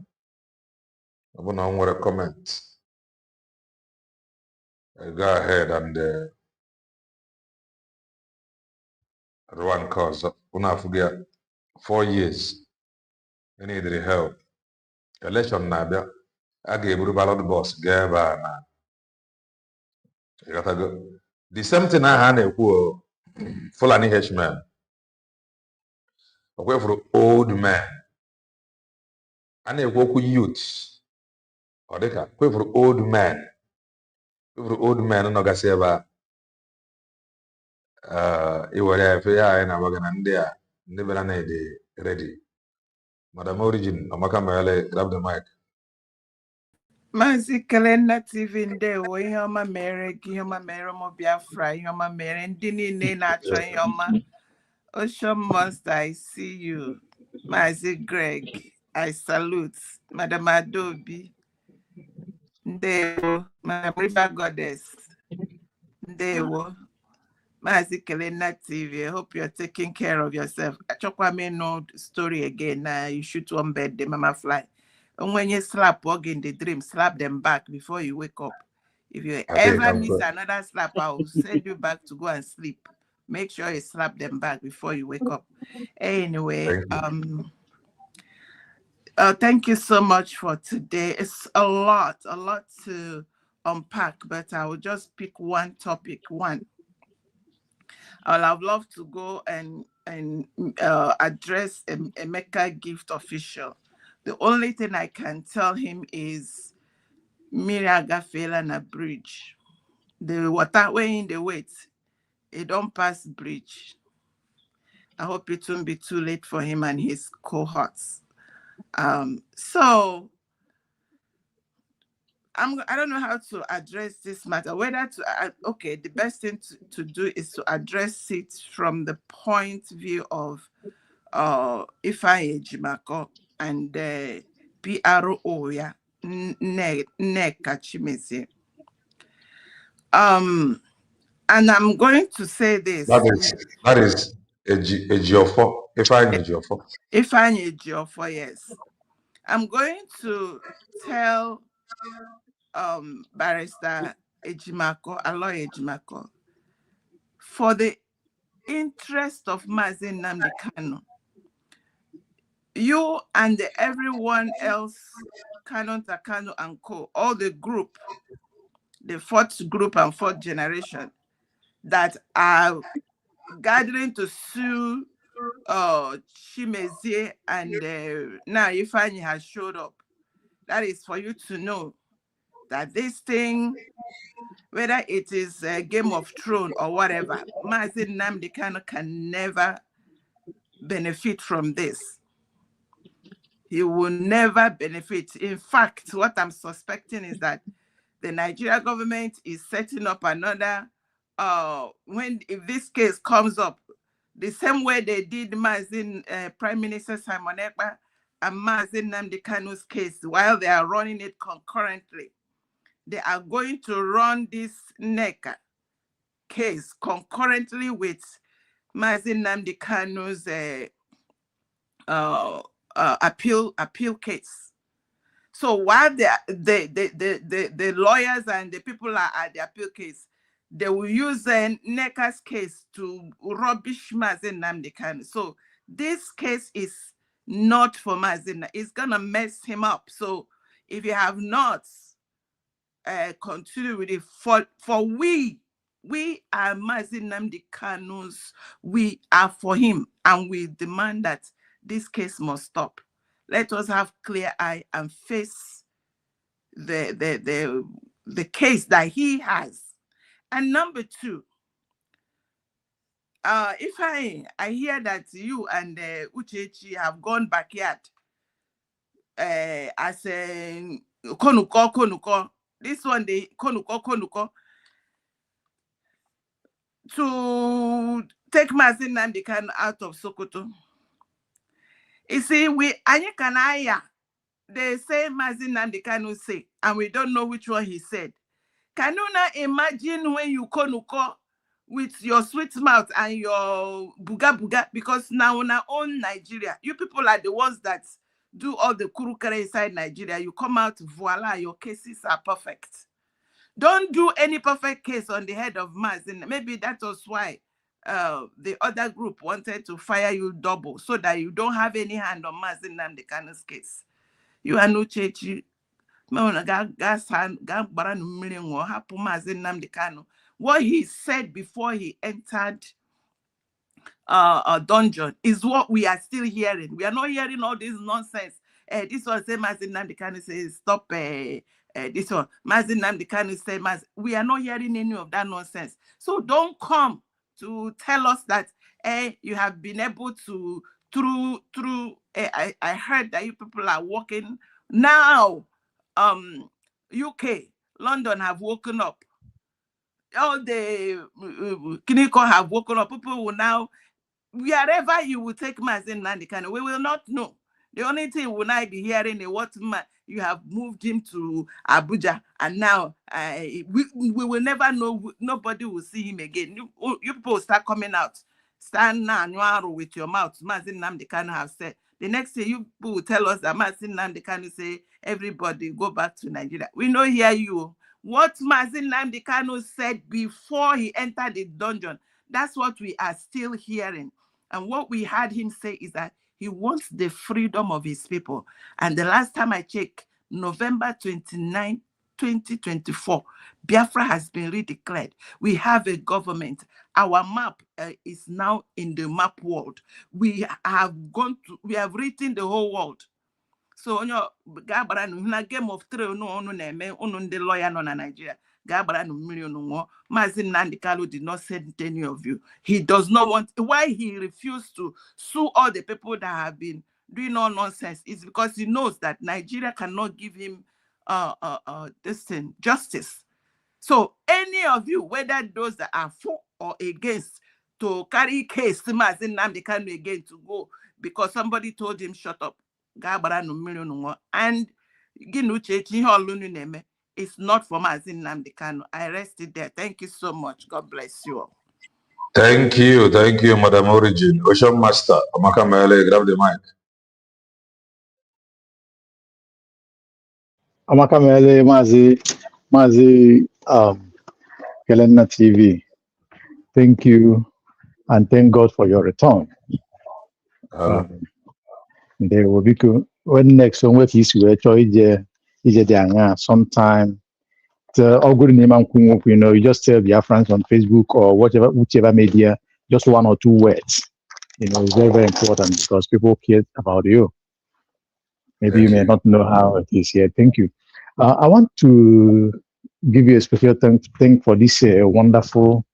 I want to comment. Go ahead and run cause. Una forget 4 years. You need the help. Election na bia. I gave you ballot boss. Gave you gotta go. The same thing I had a Fulani H-man. Okay, for old man. And a woku youth. Or they can. Okay, for old man. For old man, no gaseba. It was a fair and I was going to never ready. Madam Origin, Amakamale, grab the mic.
Mazi Kalenda TV ndewo ihe ọma mere gị ihe ọma mere ụmụ Biafra ihe ọma mere ndị niile na-achọ ihe ọma. Ocean Must, I see you. Mazi Greg, I salute. Madam Adobe, ndewo. Madam River Goddess, ndewo. Mazi Kalenda TV, I hope you're taking care of yourself. Achọkwa me no story again. You shoot one bed, the mama fly. And when you slap work in the dream, slap them back before you wake up. If you ever miss another slap, I will send you back to go and sleep. Make sure you slap them back before you wake up. Anyway, thank you so much for today. It's a lot to unpack, but I will just pick one topic. I would have loved to go and address Emeka Gift official. The only thing I can tell him is Miriaga fell on a bridge. The water way in the wait, it don't pass bridge. I hope it won't be too late for him and his cohorts. So I don't know how to address this matter. Whether to okay, the best thing to do is to address it from the point of view of Ifeanyi Ejimako and PRO, yeah, Nneka Chimezie. And I'm going to say this.
That is Ejiofor. Ifeanyi Ejiofor.
Ifeanyi Ejiofor, yes. I'm going to tell Barrister Ejimako, Aloy Ejimako, for the interest of Mazi Nnamdi Kanu, you and everyone else, Kanu Takanu and Co., all the group, the fourth group and fourth generation that are gathering to sue Chimezie and now Ifeanyi has showed up. That is for you to know that this thing, whether it is a Game of Thrones or whatever, Mazi Nnamdi Kanu can never benefit from this. He will never benefit. In fact, what I'm suspecting is that the Nigeria government is setting up another, if this case comes up, the same way they did Prime Minister Simon Ekpa and Mazi Nnamdi Kanu's case, while they are running it concurrently. They are going to run this Nneka case concurrently with Mazi Nnamdi Kanu's appeal case. So while the lawyers and the people are at the appeal case, they will use NECA's case to rubbish Mazi Nnamdi Kanu. So this case is not for Mazi. It's gonna mess him up. So if you have not continue with it, for we are Mazi Nnamdi Kanu's, we are for him, and we demand that this case must stop. Let us have clear eye and face the case that he has. And number two, if I hear that you and Uchechi have gone backyard as a konuko, this one the konuko to take Mazi Nnamdi Kanu out of Sokoto. You see, they say Mazi Nnamdi Kanu say, and we don't know which one he said. Can you now imagine when you konuko with your sweet mouth and your buga, because now in our own Nigeria, you people are the ones that do all the kurukere inside Nigeria. You come out, voila, your cases are perfect. Don't do any perfect case on the head of Mazi. Maybe that was why the other group wanted to fire you double, so that you don't have any hand on Mazi Nnamdi Kanu's case. You are no church. What he said before he entered a dungeon is what we are still hearing. We are not hearing all this nonsense. This one say Mazi Nnamdi Kanu says stop. This one Mazi Nnamdi Kanu say we are not hearing any of that nonsense. So don't come to tell us that you have been able to through. I heard that you people are working now. UK, London have woken up. All the Kiniko have woken up. People will now, wherever you will take Mazi Nnamdi Kanu, we will not know. The only thing we will not be hearing is what you have moved him to Abuja, and now we will never know. Nobody will see him again. You people will start coming out. Stand now with your mouth. Mazi Nnamdi Kanu have said. The next thing you will tell us that Mazi Nnamdi Kanu say, everybody go back to Nigeria. We know hear you. What Mazi Nnamdi Kanu said before he entered the dungeon, that's what we are still hearing. And what we heard him say is that he wants the freedom of his people. And the last time I checked, November 29, 2024, Biafra has been redeclared. We have a government. Our map is now in the map world. We have written the whole world. So, in a game of thrones, the lawyer in Nigeria. Mazi Nnamdi Kanu did not send any of you. He does not want. Why he refused to sue all the people that have been doing all nonsense is because he knows that Nigeria cannot give him justice. So any of you, whether those that are for or against, to carry case Mazi Nnamdi Kanu again to go because somebody told him shut up. And it's not for Mazi Nnamdi Kanu. I rest it there. Thank you so much. God bless you all.
Thank you, Madam Origin. Ocean Master, Amaka Mele, grab the mic.
Amaka Mele, Mazi Kelena TV. Thank you, and thank God for your return. There will be when next one what is where sometime. All good name, you know, you just tell your friends on Facebook or whichever media, just one or two words. You know, it's very, very important because people care about you. Maybe you may not know how it is here. Thank you. I want to give you a special thank for this wonderful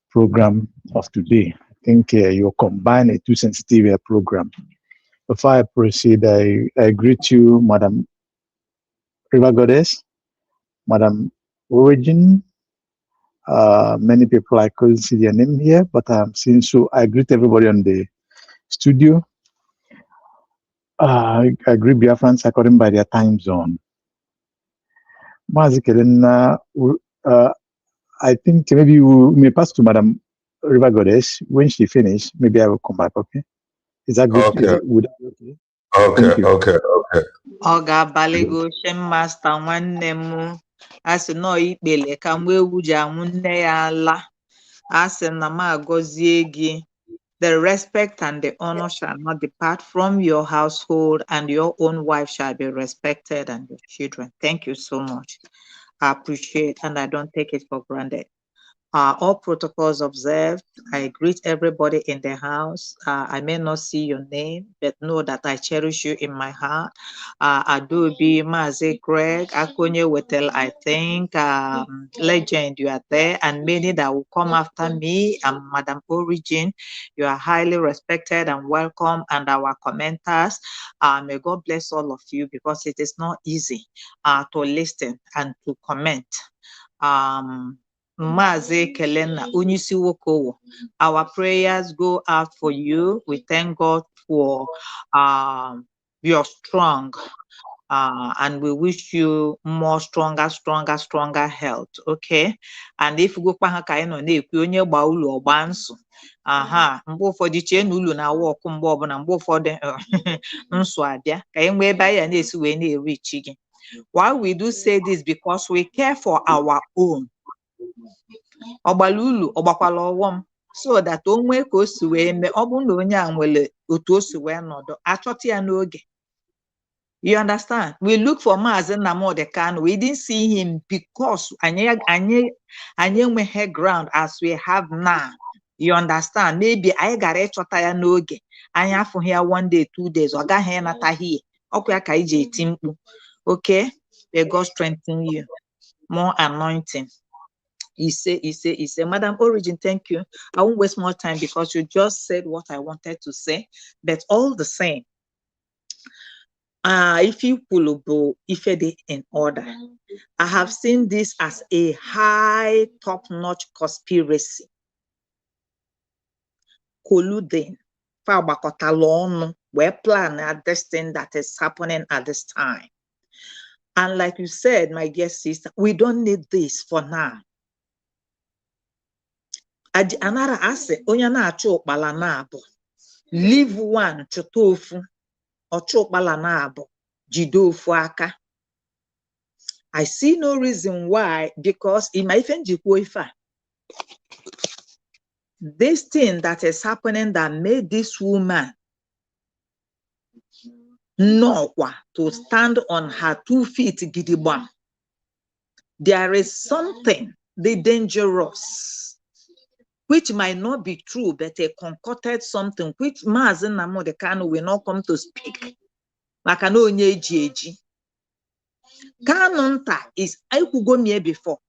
program of today. I think you combine a too sensitive program. Before I proceed, I greet you, Madam River Goddess, Madam Origin. Many people I couldn't see their name here, but I'm seeing, so I greet everybody on the studio. I greet Biafrans according by their time zone. Mazi Kelena, I think maybe you may pass to Madam River Goddess. When she finishes, maybe I will come back, okay? Is that good?
Okay.
Would that be okay?
Okay. Okay.
Ọ ga-abalị gị oche masta nwanne m. A sị nọ ikpele ka mgbe ewu ji anwụ nne ya ala. A sị na m agọzie gị. The respect and the honor shall not depart from your household, and your own wife shall be respected, and your children. Thank you so much. I appreciate, and I don't take it for granted. All protocols observed. I greet everybody in the house. I may not see your name, but know that I cherish you in my heart. Adobe, Mazi, Greg, Akonye Wetel, I think, Legend, you are there, and many that will come after me, and Madam Origin, you are highly respected and welcome, and our commenters. May God bless all of you, because it is not easy to listen and to comment. Mazi Kelena, Unyisi Wokowo. Our prayers go out for you. We thank God for your strong, and we wish you more stronger health. Okay. And if you go onye gba ụlọ ọgba nsọ, mgbe ụfọdụ chee na ụlọ na-awa ọkụ mgbe ọbụla, mgbe ụfọdụ nsọ abịa ka anyị nwee ebe anyị na-esi wee na-eri chi gị. Why we do say this? Because we care for our own. Ọgbalulu ọgbakwala ọghọm, so that onwe ka o si wee mee, ọ bụrụ na onye a nwere otu o si wee nọdụ, achọta ya n'oge. You understand? We look for Mazi Nnamdi Kanu. We didn't see him because anyị enweghị ground as we have now. You understand? Maybe anyị gara ịchọta ya n'oge, anyị afụghị ya 1 day 2 days, ọ gaghị ịnata hie, ọkwa ya ka anyị ji eti mkpu. Okay? May God strengthen you. More anointing. Ise. Madam Origin, thank you. I won't waste more time because you just said what I wanted to say. But all the same, if you pull if it in order, I have seen this as a high top-notch conspiracy. Colluding, we're planning at this thing that is happening at this time. And like you said, my dear sister, we don't need this for now. Anara ase onye na-achọ ụkpala na-abụ, leave one chọta ofu, ọchọ ụkpala na-abụ, jide ofu aka. I see no reason why, because in my this thing that is happening that made this woman to stand on her 2 feet gidigba. There is something dangerous, which might not be true, but a concocted something which Mazi Nnamdi Kanu will not come to speak. Maka na onye eji. Kanunta is Aikugo before.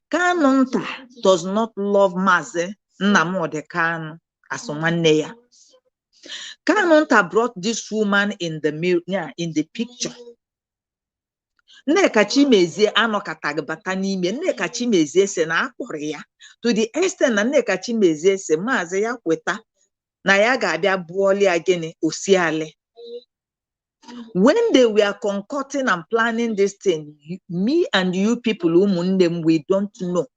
Kanunta does not love Mazi Nnamdi Kanu as one ya. Kanunta brought this woman in the picture. Nneka Chimezie anọkataghị bata n'ime, Nneka Chimezie se na akpọrọ ya, to the extent na Nneka Chimezie se Mazi ya kweta na ya ga-abịa bụọli ya gịnị osiale. When they were concocting and planning this thing, me and you people, umunnem, we don't know.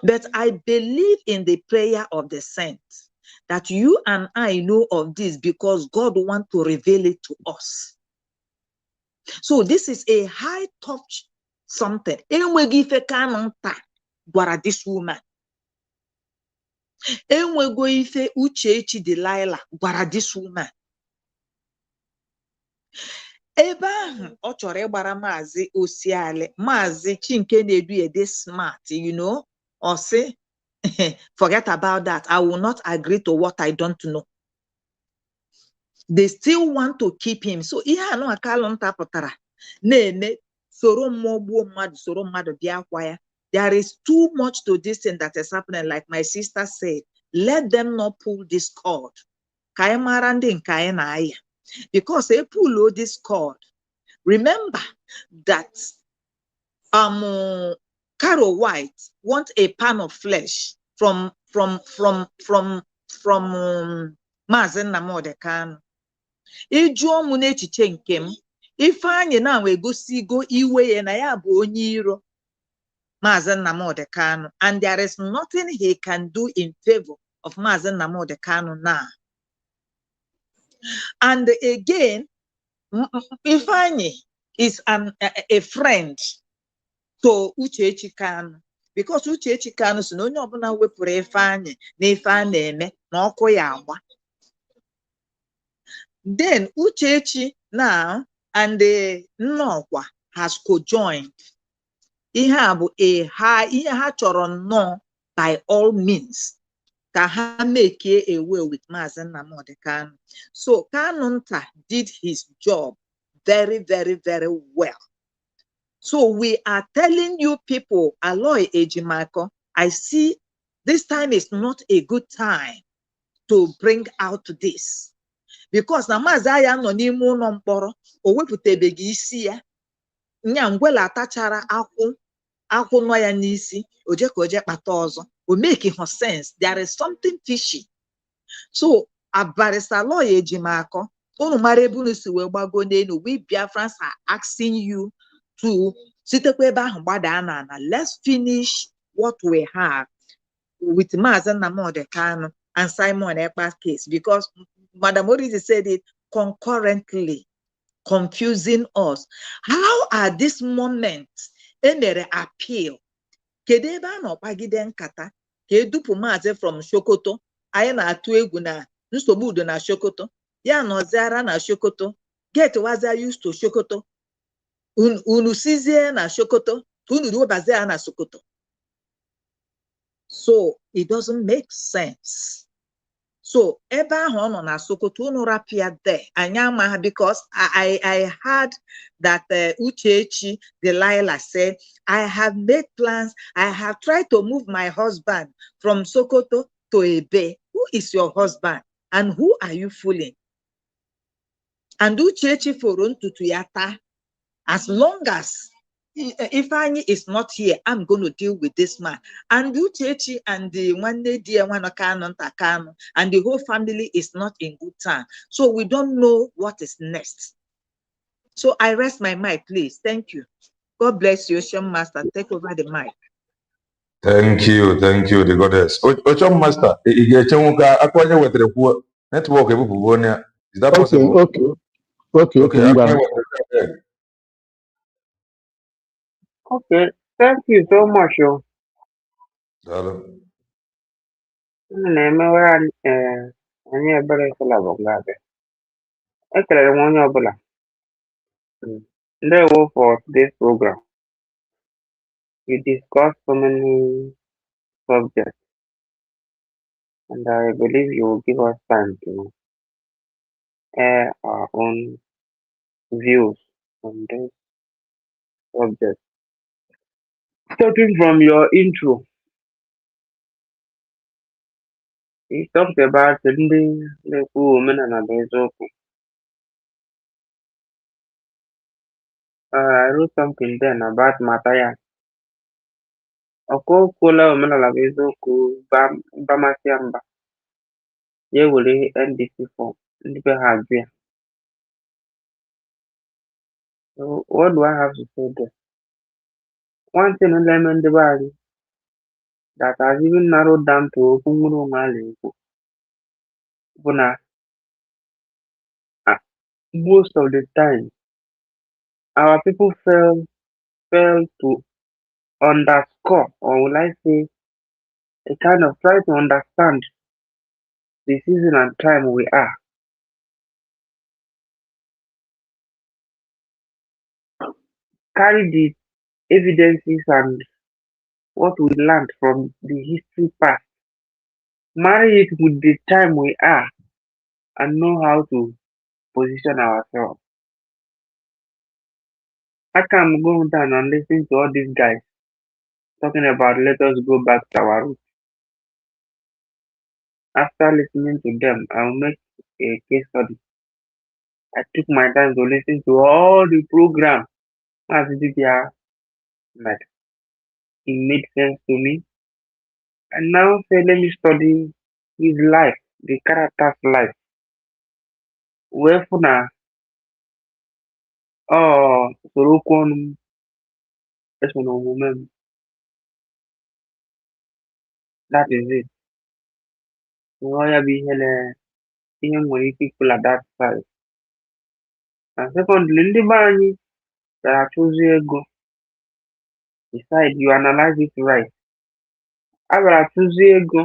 But I believe in the prayer of the saints, that you and I know of this because God wants to reveal it to us. So this is a high touch something. Enweghị ife Kanunta gwara this woman. Enwego ife Uchechi Delilah gwara this woman. Ebe ahụ ọ chọrọ ịgbara Mazi osiale, Mazi Chinke na-edu dey smart, you know, or say, forget about that. I will not agree to what I don't know. They still want to keep him. So ihe anụ Kanunta pụtara na-eme soro mmụọ mmadụ soro mmadụ bịa kwa ya. There is too much to this thing that is happening. Like my sister said, let them not pull this cord. Ka anyị mara ndị nke anyị na-aya. Because they pull this cord. Remember that Carol White wants a pound of flesh from Mazi Nnamdi Kanu. Ijuo mu n'echiche nke m, Ifeanyi na egosigo iwe ya na ya bụ onye iro Mazi Nnamdi Kanu, and there is nothing he can do in favor of Mazi Nnamdi Kanu now. And again, Ifeanyi is a friend to Uchechi Kanu, because Uchechi Kanu si na onye ọbụla wepụrụ Ifeanyi na ife a na-eme na ọkụ ya agba. Then Uchechi now and Nnọkwa has co-joined. Ihe a bụ ihe ha chọrọ nnọọ by all means ka ha make away with Maazị Nnamdi Kanu. So Kanu Nta did his job very, very, very well. So we are telling you people, Aloy Ejimako, I see this time is not a good time to bring out this. Because na Maazị Aya nọ n'ime ụlọ mkpọrọ, o wepụtabeghị isi ya, nya ngwela atachara akwụ nọ ya n'isi, oje ka oje kpata ọzọ, o make sense. There is something fishy. So Barrister Aloy Ejimako, unu mara ebe unu si wee gbago n'elu, we Biafrans are asking you to sitekwa ebe ahụ gbada na let's finish what we have with Maazị Nnamdi Kanu and Simon Ekpa's case, because Madam Oriji said it concurrently, confusing us. How are these moments emere appeal? Kedu ebe a na-ọkpagide nkata ka edupu Maazị from Sokoto? Anyị na-atụ egwu na nsogbu udo na Sokoto, ya nọziara na Sokoto, get wazia used to Sokoto, unu sizie na Sokoto, unu ruobazie na Sokoto. So it doesn't make sense. So ebe ahụ ọ nọ na Sokoto, unu rapia there, anyị amaha, because I heard that Uchechi Delilah said, I have made plans, I have tried to move my husband from Sokoto to Ebe. Who is your husband and who are you fooling? And Uchechi foro ntutu ya taa, as long as Ifeanyi is not here, I'm going to deal with this man. And Uchechi and the one dear one Kanu Nta Kanu and the whole family is not in good time. So we don't know what is next. So I rest my mic, please. Thank you. God bless you, Ocean Master. Take over the mic.
Thank you, the goddess. Ocean Master, ị ga-echenwu ka akwanye wetara kwuo netwọk ebupụgo onye a. Is that possible?
Okay.
Okay, akwanye wetara.
Okay, thank you so much. Yo.
Daalụ.
Unu na-emewere anyị ebere sila bụ ngabe. Ekelere m onye ọbụla. Ndewo for today's program. We discussed so many subjects, and I believe you will give us time to air our own views on this subject. Starting from your intro, you talked about ndị na-ekwu omenala bụ eziokwu. I wrote something then about Mataya. Ọkụkụla omenala bụ eziokwu bamasịa mba ya ewere NDC form ndị be ha ajụ ya. So what do I have to say there? One thing na-eme ndị be anyị that has even narrowed down to okwu nwere onwe a na-ekwu bụ na most of the time our people fail to underscore, or will I say a kind of try to understand the season and time we are. Carry the evidences and what we learned from the history past, marry it with the time we are, and know how to position ourselves. I can go down and listen to all these guys talking about let us go back to our roots. After listening to them, I'll make a case study. I took my time to listen to all the program as DPR met. It made sense to me. And now say let me study his life, the character's life. Wherefore now, Sorokon, woman. That is it. Roya be hele, even when people at that size. And secondly, ndị be anyị ga-achụzi ego. Decide you analyze it right. A bịara achụzi ego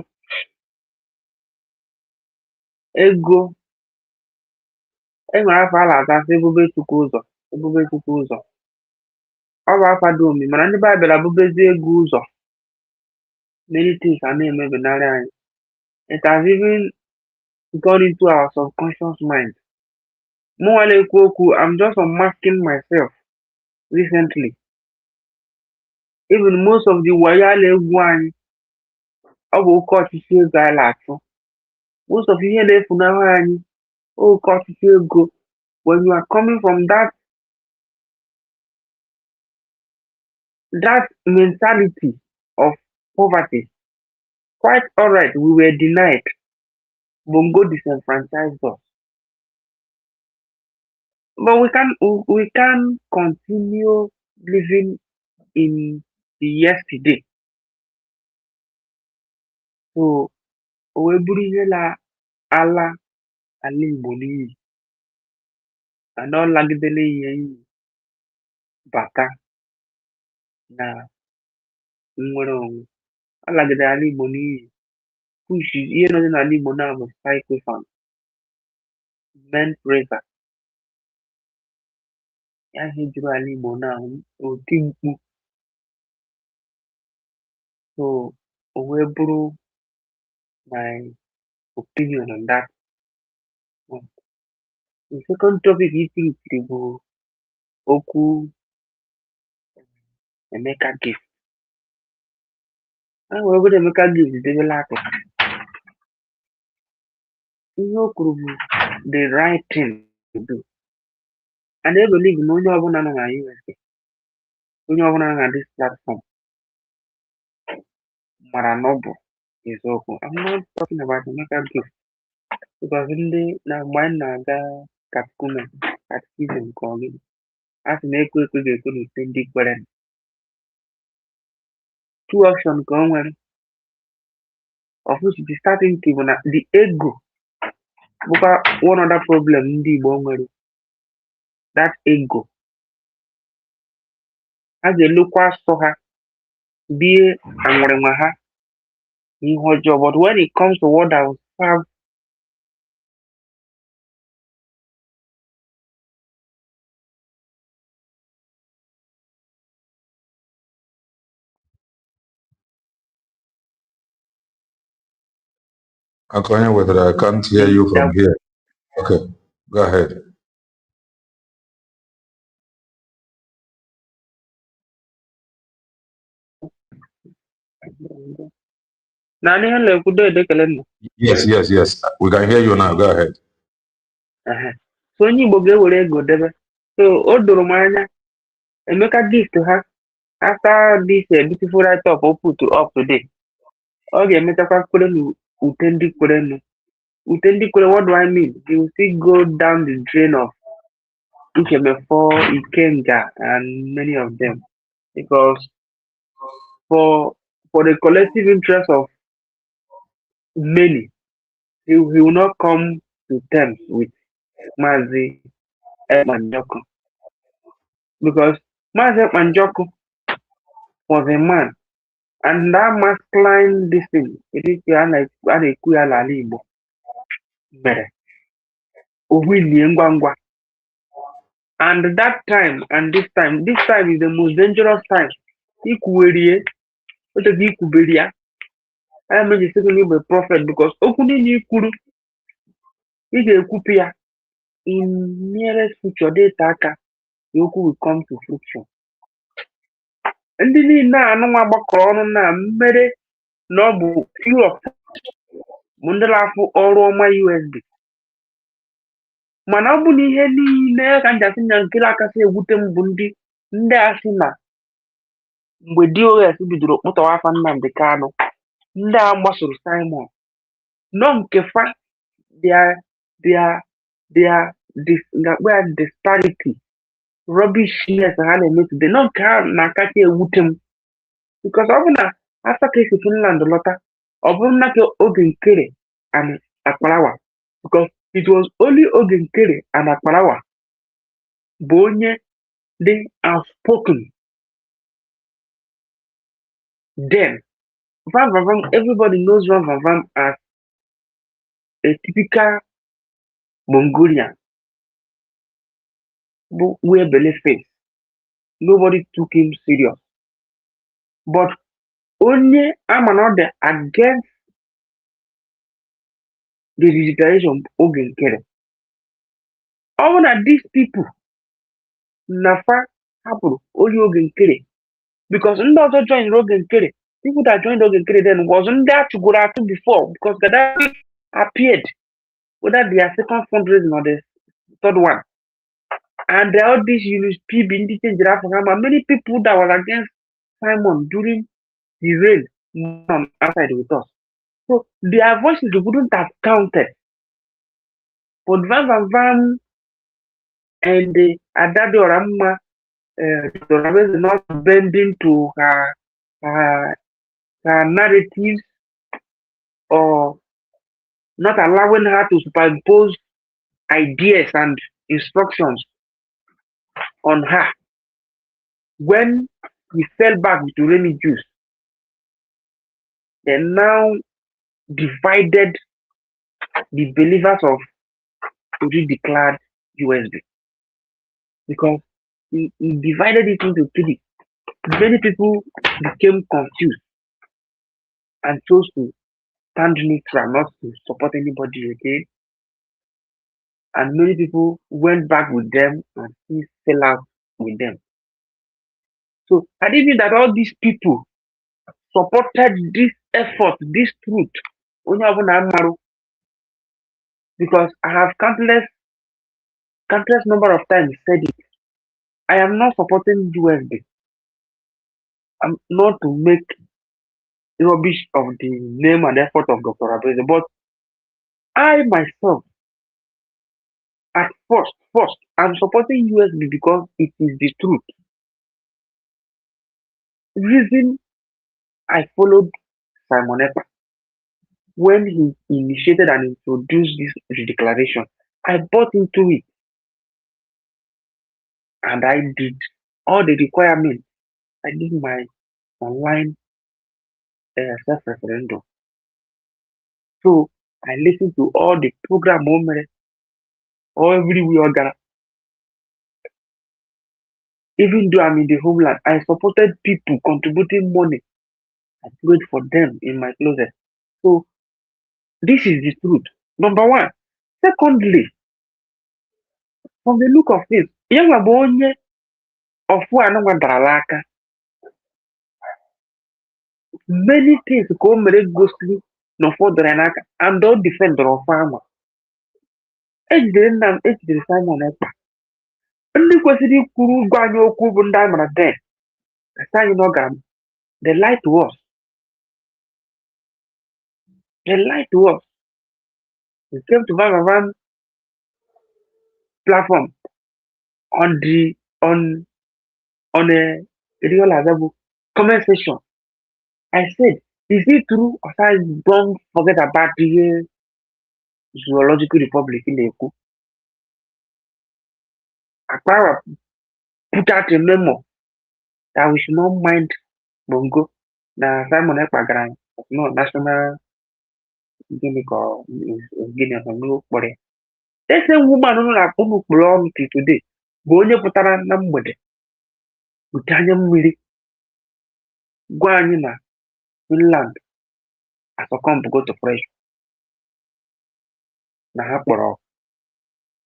enwere afọ a na-azasị ebube chukwu ụzọ. Ọ bụ afa dị omi mana ndị be anyị bịara bubezi ego ụzọ. Many things a na-emebenarị anyị. It has even gone into our subconscious mind. Mụnwa na-ekwu okwu, I'm just unmasking myself recently. Even most of the wayo a na-egwu anyị ọ bụ oke ọchịchị ego anyị na-achụ. Most of ihe na-efunahụ anyị oke ọchịchị ego. When you are coming from that mentality of poverty, quite alright, we were denied. Bongo disenfranchised us. But we can continue living in the yesterday. So o wee bụrụ ihe ala Igbo n'iyi ana ọ lagidela ihe iyi bata na nnwere onwe. Ọ lagidere ala Igbo n'iyi push ihe nọzi n'ala Igbo na bụ cyclophan, men pressure. Ya ihe juru ala Igbo na oti mkpu. So o wee bụrụ my opinion on that one. The second topic itiri bụ okwu Emeka Gift. A wee bụrụ Emeka Gift debela akụ. Ihe o kwuru bụ the right thing to do. And I believe na onye ọbụla nọ na USA, onye ọbụla nọ na this platform mara na ọ bụ eziokwu. I'm not talking about Emeka Gift because ndị na mgbe anyị na-aga catechism nke ọgịnị a sị na ekwe ga-ekwe n'ute ndị kwere. Two options ka o nwere, of which the starting key bụ na the ego bụkwa one other problem ndị Igbo nwere. That ego a ga-elukwa asọ ha bie anwụrịnwa ha ihe ọjọọ, but when it comes to what that will serve
Akonya, whether I can't hear you from here. Okay, go ahead. Yes. We can hear you now. Go ahead.
So onye Igbo ga-ewere ego debe. So o doro m anya Emeka Gift ha after this beautiful write-up o put up today, ọ ga-emetakwa kwere n'ute ndị kwerenu. Ute ndị kwere, what do I mean? He will still go down the drain of Ikemefo, Ikenga, and many of them, because for the collective interest of many, he will not come to terms with Mazi Ekpanjoko, because Mazi Ekpanjoko was a man, and that masculine this thing, it is an Igbo mere Owili Ngwangwa. And that time and this time is the most dangerous time. Ikuwerie, what is Ikuberia? I am just saying a prophet because Okuni Kuru is a kupia. In nearest future, data Yoku will come to fruition. And then na no mabakron na mere nobu Europe Mundalafu or my USD. Mana ọ bụ na ihe niile ka njasị na nkiri akasị ewute m bụ ndị asị na mgbe DOS bidoro kpụtawa afa Nnamdi Kanu, ndị a gbasoro Simon nọ nke fa their disparity rubbishness ha na-eme today nọ nke ha na-akacha ewute m, because ọ bụ na after ka esi Finland lọta ọ bụrụ na ka oge nkere and Akparawa, because it was only Ogenkere and Akparawa Bonye, they are spoken. Then, Van Van Van, everybody knows Van Van Van as a typical Mongolian who wear belly face. Nobody took him serious. But only I'm another against the digitalization of Ogenkere. All of these people, Nafa happen only Ogenkere. Because not also joined Ogenkere. People that joined Ogenkere then wasn't there to go out before because Gaddafi appeared, whether their second fundraising or the third one. And there are these UNSP being many people that was against Simon during the reign outside with us. So their voices wouldn't have counted. But Van Van Van and Adade Oramma is not bending to her narratives or not allowing her to superimpose ideas and instructions on her. When he fell back to rainy Jews, they now divided the believers of already declared USB because he divided it into three. Many people became confused and chose to stand neutral, not to support anybody again. And many people went back with them and he fell out with them. So I didn't mean that all these people supported this effort, this truth, because I have countless number of times said it. I am not supporting USB. I'm not to make rubbish of the name and effort of Dr. Abeze, but I myself, at first, I'm supporting USB because it is the truth. Reason I followed Simon Ekpa when he initiated and introduced this declaration, I bought into it and I did all the requirements. I did my online self-referendum. So I listened to all the program or everywhere. Even though I'm in the homeland, I supported people contributing money. I prayed for them in my closet. So this is the truth. Number one. Secondly, from the look of things, many things go mere ghostly no further and don't defend our farmer. Ejidere Simon Ekpa. Ndị kwesịrị ikwuru gwa anyị okwu bụ ndị anyị mara den. Anyị na ọ gara they lied to us. They lied to us. We came to Van platform on a real level comment section. I said, is it true or I don't forget about the Zoological Republic in the Eku? Akpara put out a memo that we should not mind Bongo. Na Simon Ekpa Grand, no national gimmick or Guinea or no body. The same woman who na pumu belong to today. Go onye putara na mgbede. Utanya mmiri. Gwa anyị na Finland asọkọmp go to fresh. Na ha kpọrọ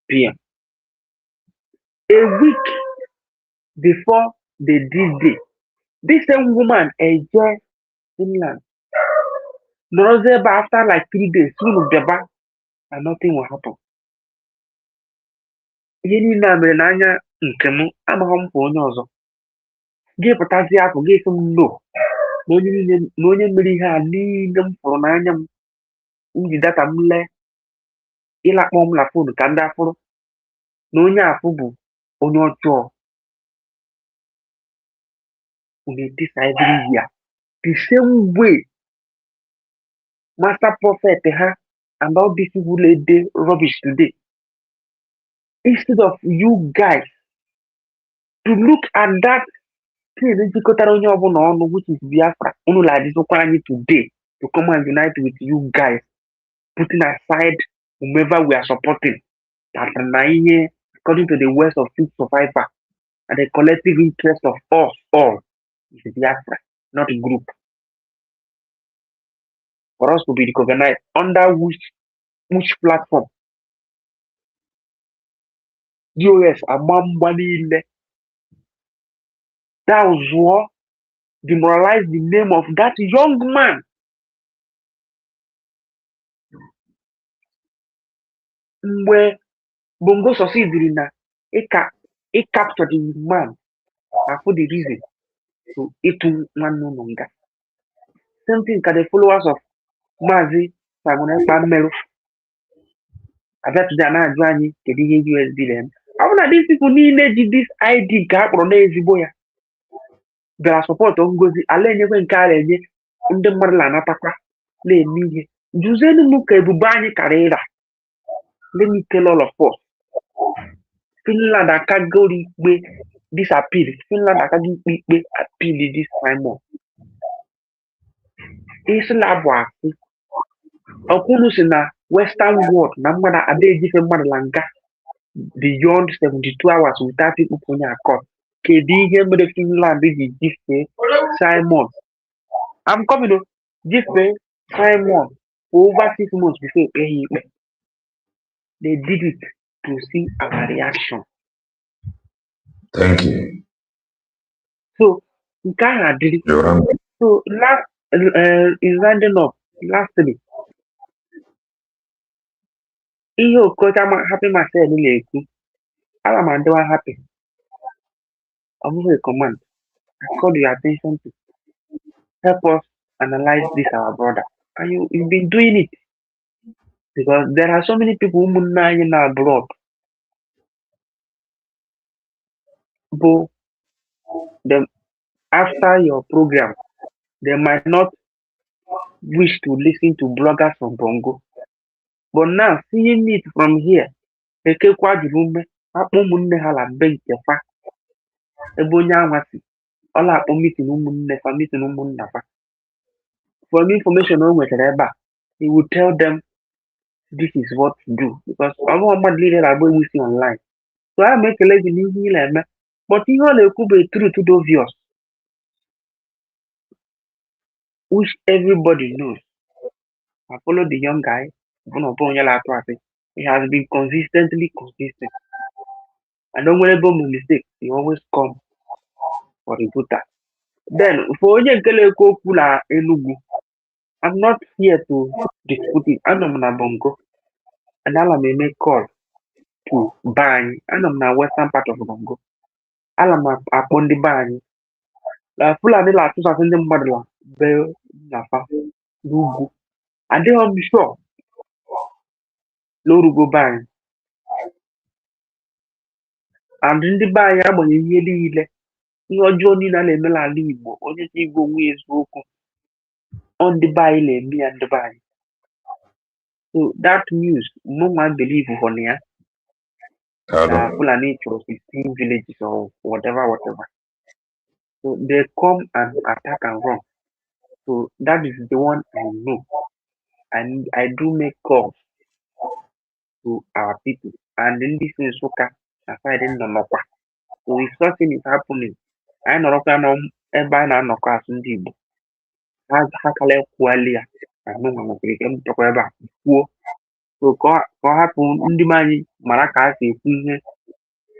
PM. A week before they did this same woman enjoy Finland. Nọrọzie after like 3 days, soon bịaba and nothing will happen. Ihe niile a mere n'anya nke m amaghị m kwa onye ọzọ. Gị pụtazie afọ gị sị m no na onye mere ihe a niile m fụrụ n'anya m ji data m lee ịlakpọ m na fon ka ndị afụrụ na onye afụ bụ onye ọjọọ. This every year. The same way Master Prophet and all these people they rubbish today. Instead of you guys to look at that thing which is Biafra, today to come and unite with you guys, putting aside whomever we are supporting, that according to the words of each survivor and the collective interest of us all is Biafra, not a group. For us to be recognized under which platform? DOS Amambani, that was what demoralized the name of that young man. Where Bongo succeeded in it captured the man for the reason to it one no longer. Same thing can the followers of Mazi Simon Ekpa I bet today I'm joining the USD them. I want these people need this ID gap on Eziboya. There are support on Gozi, Alene when Karen, and the Marlana Papa, lay me. Juzeni Muke Bubani Carrera. Let me tell all of us. Finland I can't go this appeal. Finland I can't appeal this time more. It's labwa. Okunus in the Western world, Namada Ade different Madalanga. Beyond 72 hours without people putting a court. KD game the Finland did this Simon. I'm coming to this Simon for over 6 months before they did it to see our reaction.
Thank you.
So Ghana did it. So last is rounding up lastly. Iyo coach I'm happy myself in I'm doing happy. I'm going to command. I call your attention to help us analyze this our brother. And you've been doing it. Because there are so many people who are in abroad. But them after your program, they might not wish to listen to bloggers from Bongo. But now seeing it from here, for information he will tell them this is what to do because I'm not leader I will see online. So I make a lady but you all could be true to those viewers, which everybody knows. I follow the young guy, he has been consistently consistent. And don't worry about my mistake, he always come for the butter. Then for Enugu, I'm not here to dispute it. I'm not Bongo. And I'll make call to Bani. I'm not western part of Bongo. I'll upon the Bani. La Fulani la 2000 Madla, Bell, Nafa, Lugu. And they are sure. Lorugo Bani. And in the Bani, I'm on the Your Johnny Nalemela Limo, only thing go with on the Bani, me and the Bani. So that news, no one believe for near. Fulani to 16 villages or whatever. So they come and attack and run. So that is the one I know. And I do make calls to our people. And in this is Soka, aside in the Nokwa. So if something is happening, I know everybody know Nokwa Sundibo. Has Hakale Kualia. I know I'm going to talk about. So ko happen ndị manyị mara ka ha si ekwu ihe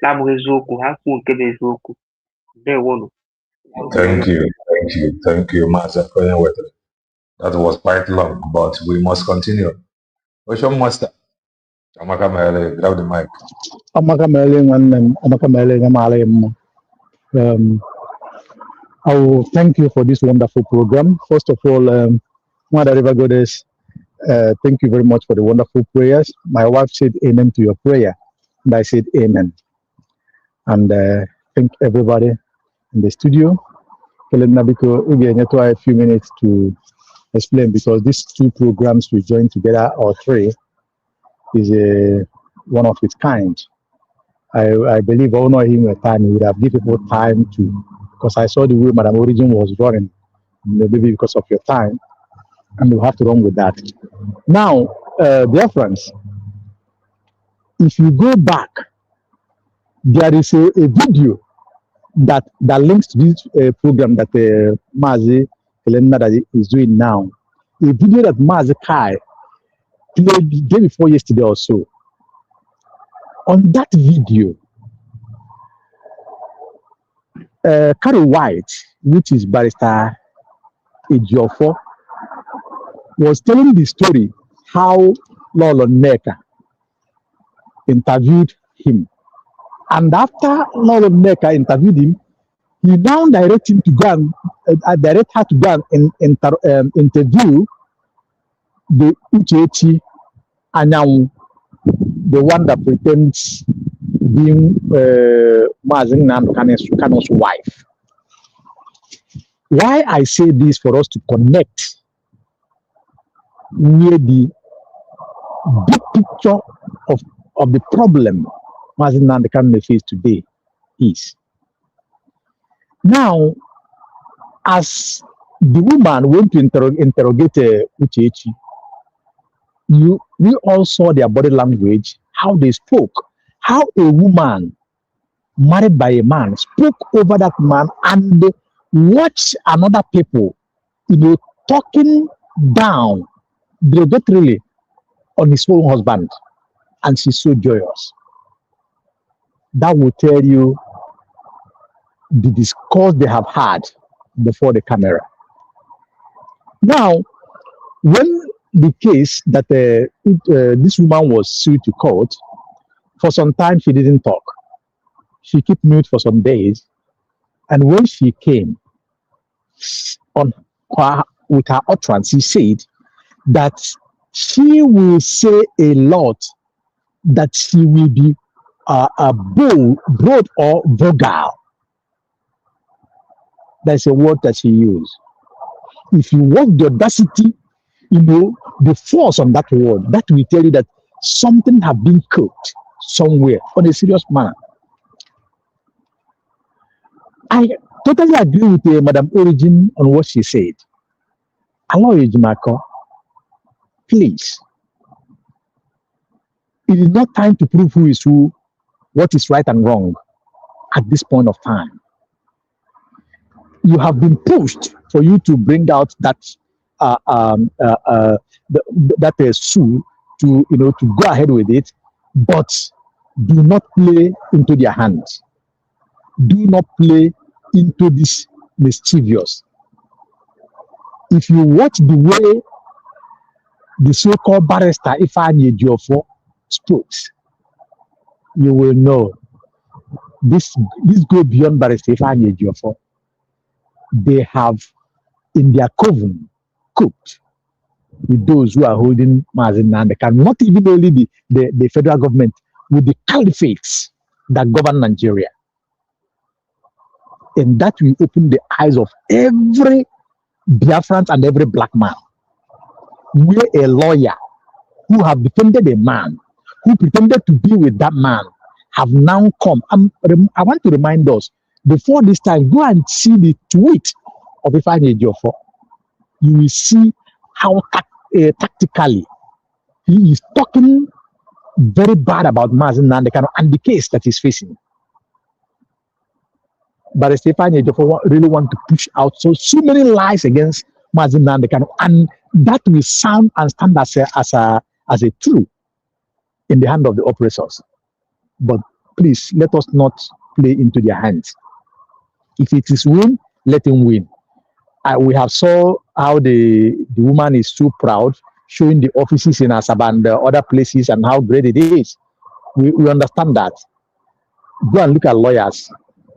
na-abụghị eziokwu ha kwuo nke bụ eziokwu. Ndewonu.
Thank you, Master. That was quite long, but we must continue. Ocean Master, Amaka Mele, grab the mic.
Amaka Mele, I will thank you for this wonderful program. First of all, Mother River Goddess, thank you very much for the wonderful prayers. My wife said amen to your prayer, and I said amen. And thank everybody in the studio. Nabiko, again, a few minutes to explain because these two programs we joined together, or three, is one of its kind. I believe owner him a time he would have given people time to, because I saw the way Madam Origin was running, maybe because of your time, and you have to run with that. Now, dear friends, if you go back, there is a video that links to this program that Mazi Helena that is doing now. A video that Mazi Kai played the day before yesterday or so. On that video, Carrie White, which is Barrister Ejiofor, was telling the story how Lolo Neka interviewed him. And after Lolo Neka interviewed him, he now directed him to go and direct her to go and interview the Uchechi Anyanwu, the one that pretends being Mazen Kano's wife. Why I say this for us to connect near the big picture of the problem Mazen Kano face today is. Now, as the woman went to interrogate Uchechi, we all saw their body language, how they spoke, how a woman married by a man spoke over that man and watched another people, talking down derogatorily on his own husband, and she's so joyous. That will tell you the discourse they have had before the camera. Now, when the case that this woman was sued to court, for some time she didn't talk. She kept mute for some days, and when she came with her utterance, she said that she will say a lot, that she will be broad or vulgar. That's a word that she used. If you want the audacity, the force on that word, that will tell you that something have been cooked somewhere on a serious manner. I totally agree with Madam Origin on what she said. Allow Ejimako, please. It is not time to prove who is who, what is right and wrong at this point of time. You have been pushed for you to bring out that sue to go ahead with it, but do not play into their hands. Do not play into this mischievous. If you watch the way the so-called barrister Ifeanyi Ejiofor speaks, you will know this goes beyond barrister Ifeanyi Ejiofor. They have in their coven cooked with those who are holding Mazen Nandeka, not even only the federal government, with the caliphates that govern Nigeria. And that will open the eyes of every Biafran and every black man. Where a lawyer who have defended a man, who pretended to be with that man, have now come. I want to remind us, before this time, go and see the tweet of Ifeanyi Ejiofor. You will see how tactically he is talking very bad about Mazen Nandekano and the case that he's facing. But Ifeanyi Ejiofor really want to push out so many lies against Mazen Nandekano, and that will sound and stand as a truth in the hand of the oppressors. But please, let us not play into their hands. If it is win, let him win. We have saw how the woman is too proud, showing the offices in Asaba and other places and how great it is. We understand that. Go and look at lawyers,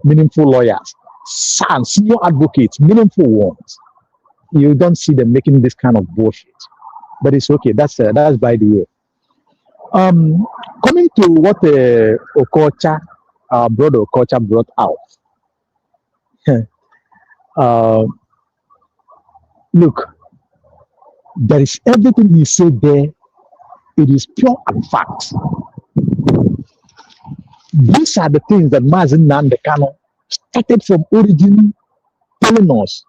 meaningful lawyers, senior advocates, meaningful ones. You don't see them making this kind of bullshit. But it's okay. That's by the way. Coming to what Okocha, brother Okocha brought out. Look, there is everything he said there. It is pure and fact. These are the things that Mazen Nandekano started from origin telling us,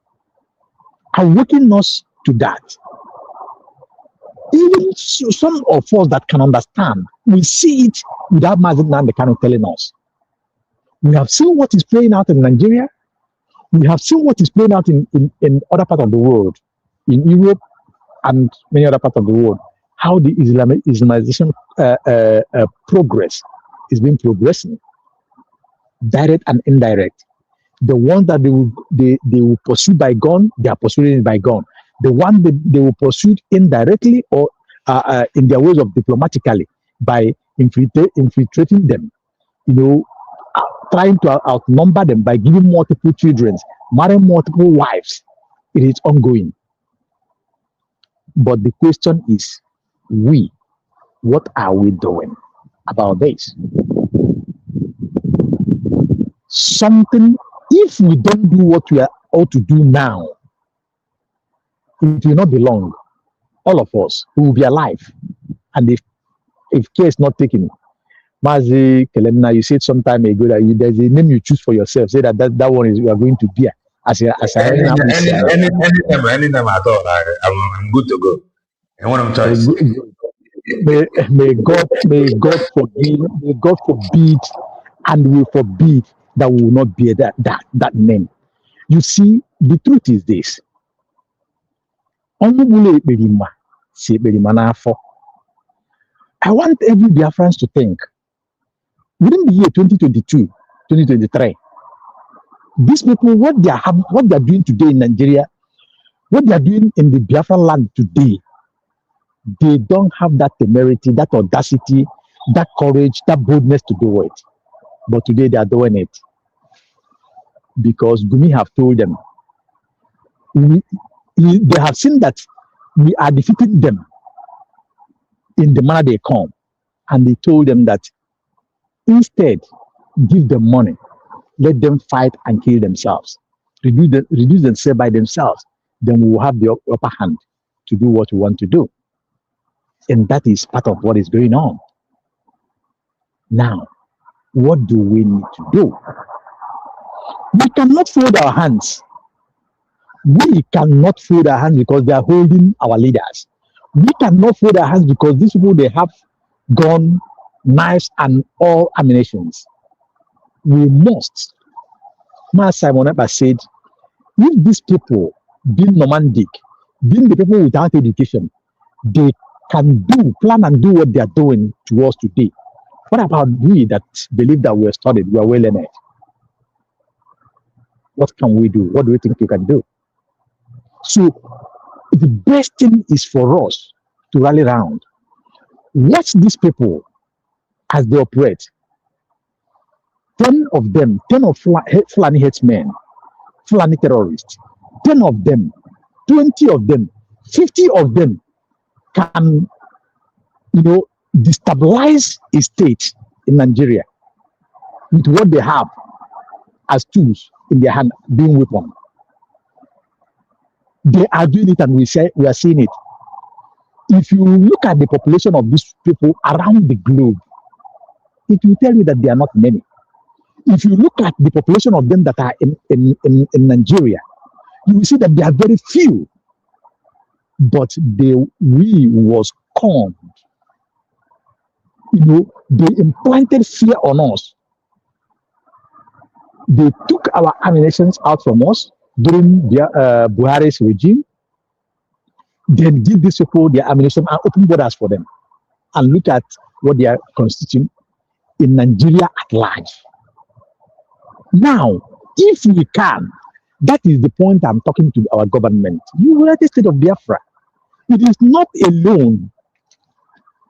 awakening us to that. Even some of us that can understand, we see it without Mazen Nandekano telling us. We have seen what is playing out in Nigeria. We have seen what is playing out in other parts of the world, in Europe and many other parts of the world, how the Islamization progress is being progressing, direct and indirect. The ones that they will pursue by gun, they are pursuing it by gun. The one they will pursue indirectly or in their ways of diplomatically by infiltrating them, trying to outnumber them by giving multiple children, marrying multiple wives. It is ongoing. But the question is, what are we doing about this? Something, if we don't do what we are ought to do now, it will not be long. All of us who will be alive. And if care is not taken, Mazi Kelemna, you said some time ago that there's a name you choose for yourself. Say that one is you are going to be as
Any name at all, I'm good to go. And one of choice.
May God forbid, and we forbid that we will not bear that name. You see, the truth is this. I want every Biafrans to think, within the year 2022, 2023, these people, what they are doing today in Nigeria, what they are doing in the Biafra land today, they don't have that temerity, that audacity, that courage, that boldness to do it. But today they are doing it because Gumi have told them. They have seen that we are defeating them in the manner they come. And they told them that instead, give them money, let them fight and kill themselves, reduce themselves by themselves. Then we will have the upper hand to do what we want to do. And that is part of what is going on. Now, what do we need to do? We cannot fold our hands. We cannot fold our hands because they are holding our leaders. We cannot fold our hands because these people, they have gun, knives, and all ammunitions. We must. Mas Simon Eber said, if these people, being nomadic, being the people without education, they can plan and do what they are doing to us today. What about we that believe that we are studied, we are well learned? What can we do? What do we think we can do? So the best thing is for us to rally around. Watch these people as they operate. 10 of them, 10 of Fulani headsmen, Fulani terrorists, 10 of them, 20 of them, 50 of them can, destabilize a state in Nigeria with what they have as tools in their hand, being weapons. They are doing it, and we are seeing it. If you look at the population of these people around the globe, it will tell you that they are not many. If you look at the population of them that are in Nigeria, you will see that they are very few. But we was conned. They implanted fear on us. They took our ammunition out from us during Buhari's regime. Then give these people their ammunition and open borders for them. And look at what they are constituting in Nigeria at large. Now, if we can, that is the point I'm talking to our government. United States of Biafra. It is not alone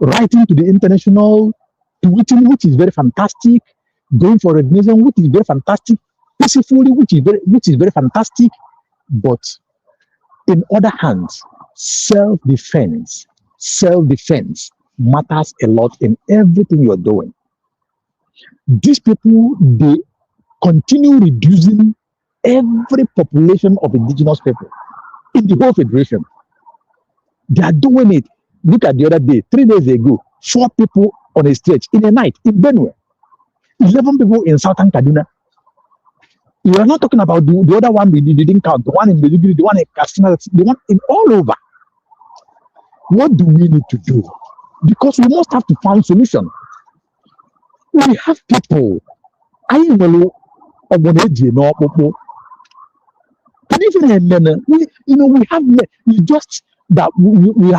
writing to the international, tweeting, which is very fantastic, going for recognition, which is very fantastic, peacefully, which is very fantastic. But in other hands, self-defense matters a lot in everything you're doing. These people, they continue reducing every population of indigenous people in the whole federation. They are doing it. Look at the other day, 3 days ago, 4 people on a stretch in a night in Benue. 11 people in Southern Kaduna. We are not talking about the other one we didn't count, the one in Medjugorje, the one in Katsina, the one in all over. What do we need to do? Because we must have to find solution. We have people. I know and even we have we just that we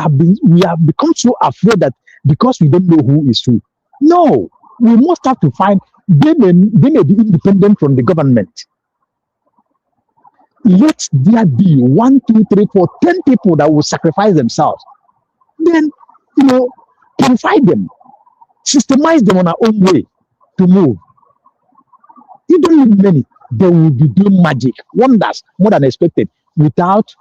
have become so afraid that because we don't know who is who. No, we must have to find they may be independent from the government. Let there be 1, 2, 3, 4, 10 people that will sacrifice themselves. Then purify them, systemize them on our own way to move. You don't need many. They will be doing magic, wonders, more than expected, without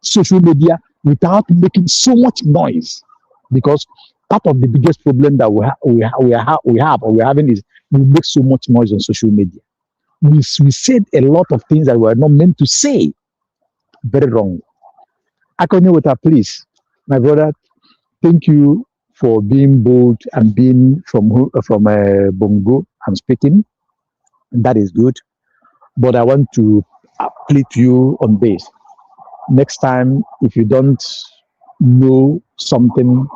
social media, without making so much noise. Because part of the biggest problem that we have or we're having is we make so much noise on social media. We said a lot of things that we are not meant to say. Very wrong. Akonyewota, please, my brother, thank you for being bold and being from Bongo and speaking. That is good. But I want to plead to you on this. Next time, if you don't know something,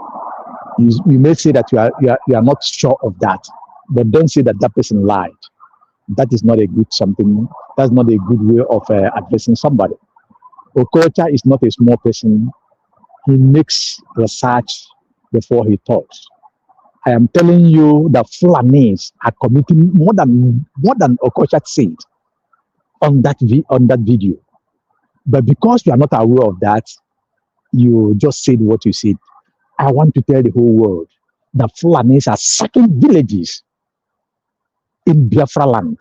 you may say that you are not sure of that, but don't say that that person lied. That is not a good something. That's not a good way of addressing somebody. Okocha is not a small person. He makes research before he talks. I am telling you that Fulanis are committing more than Okocha said on that video. But because you are not aware of that, you just said what you said. I want to tell the whole world that Fulanis are sacking villages in Biafra land.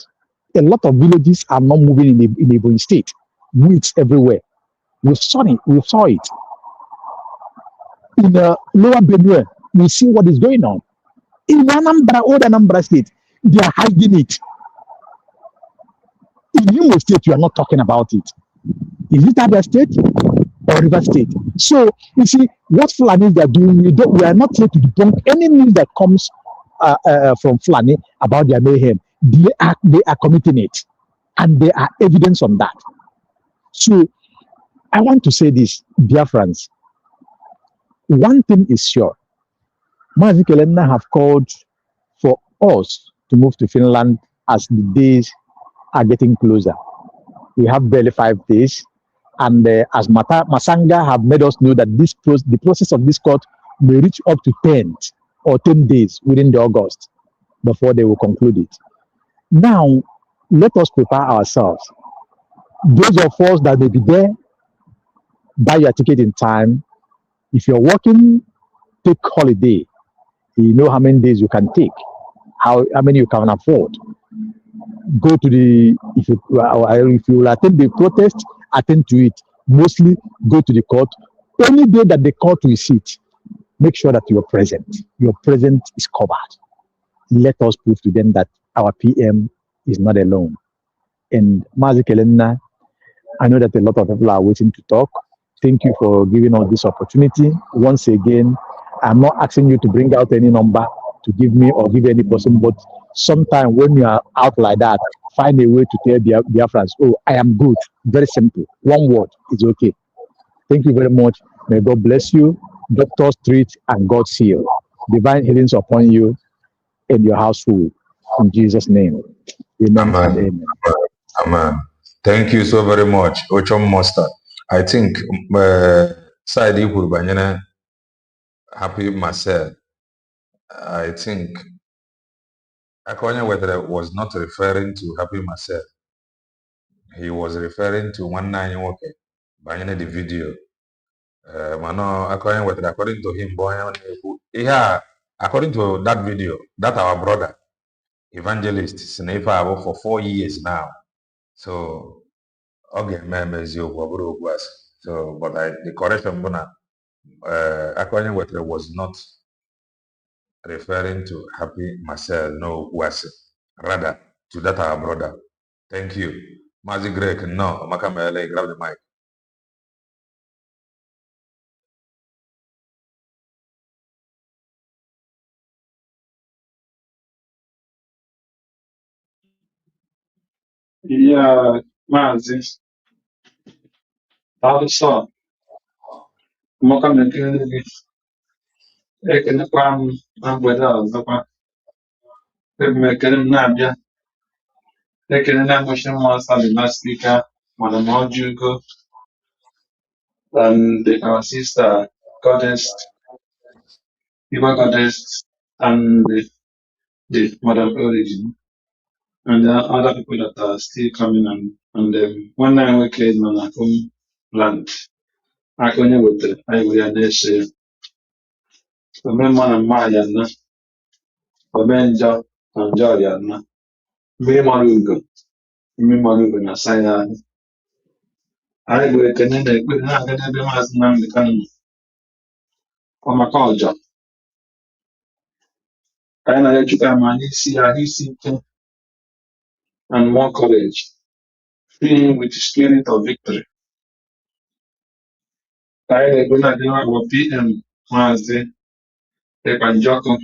A lot of villages are not moving in Ebonyi state. Weeds everywhere. We saw it. In Lower Benue, we see what is going on. In old Anambra state, they are hiding it. In Imo state, you are not talking about it. Is it Abia state or River state? So you see what Fulanis are doing. We are not here to debunk any news that comes from Fulani about their mayhem. They are committing it, and there are evidence on that. So I want to say this, dear friends. One thing is sure. Mazi Kelena have called for us to move to Finland as the days are getting closer. We have barely 5 days. And as Masanga have made us know that the process of this court may reach up to 10 days within the August before they will conclude it. Now, let us prepare ourselves. Those of us that may be there, buy your ticket in time. If you're working, take holiday. You know how many days you can take, how many you can afford. Go to if you will attend the protest, attend to it. Mostly go to the court. Any day that the court will sit, make sure that you're present. Your presence is covered. Let us prove to them that our PM is not alone. And Mazi Kelena, I know that a lot of people are waiting to talk. Thank you for giving us this opportunity. Once again, I'm not asking you to bring out any number to give me or give any person, but sometime when you are out like that, find a way to tell Biafrans, oh, I am good. Very simple. One word is okay. Thank you very much. May God bless you. Doctor's treat and God seal. Divine healings upon you and your household. In Jesus' name. Amen and amen.
Amen. Thank you so very much, Ochom Master. I think side equal banyana happy Marcel. I think Akonya Weather was not referring to Happy Marcel. He was referring to 19 banyana the video. Mano Akonya Weather, according to him, yeah, according to that video, that our brother, evangelist, Snefa for 4 years now. So okay, so but the correction Akonya Weather was not referring to Happy Marcel, no was rather to that our brother. Thank you. Mazi Greg, no, Makamele, grab the mic.
Yeah, Mazi, also, Moka Mekiri, Ekenapam, Ambeda, Zapa, Mekanim Nabia, Ekenam Moshe last speaker, Madam Ojugo, and our sister, Goddess, Iwa Goddess, and the Madam Origin, and there are other people that are still coming and one night we came on our home land. I can with the I will say, remember Maya, Obenja, and Joriana, Me Maruga, na Saya. I will connect with her, and the mass man become from a culture. And I took a man, see, and more courage, filling with the spirit of victory. I will not know what PM was the Panjoko.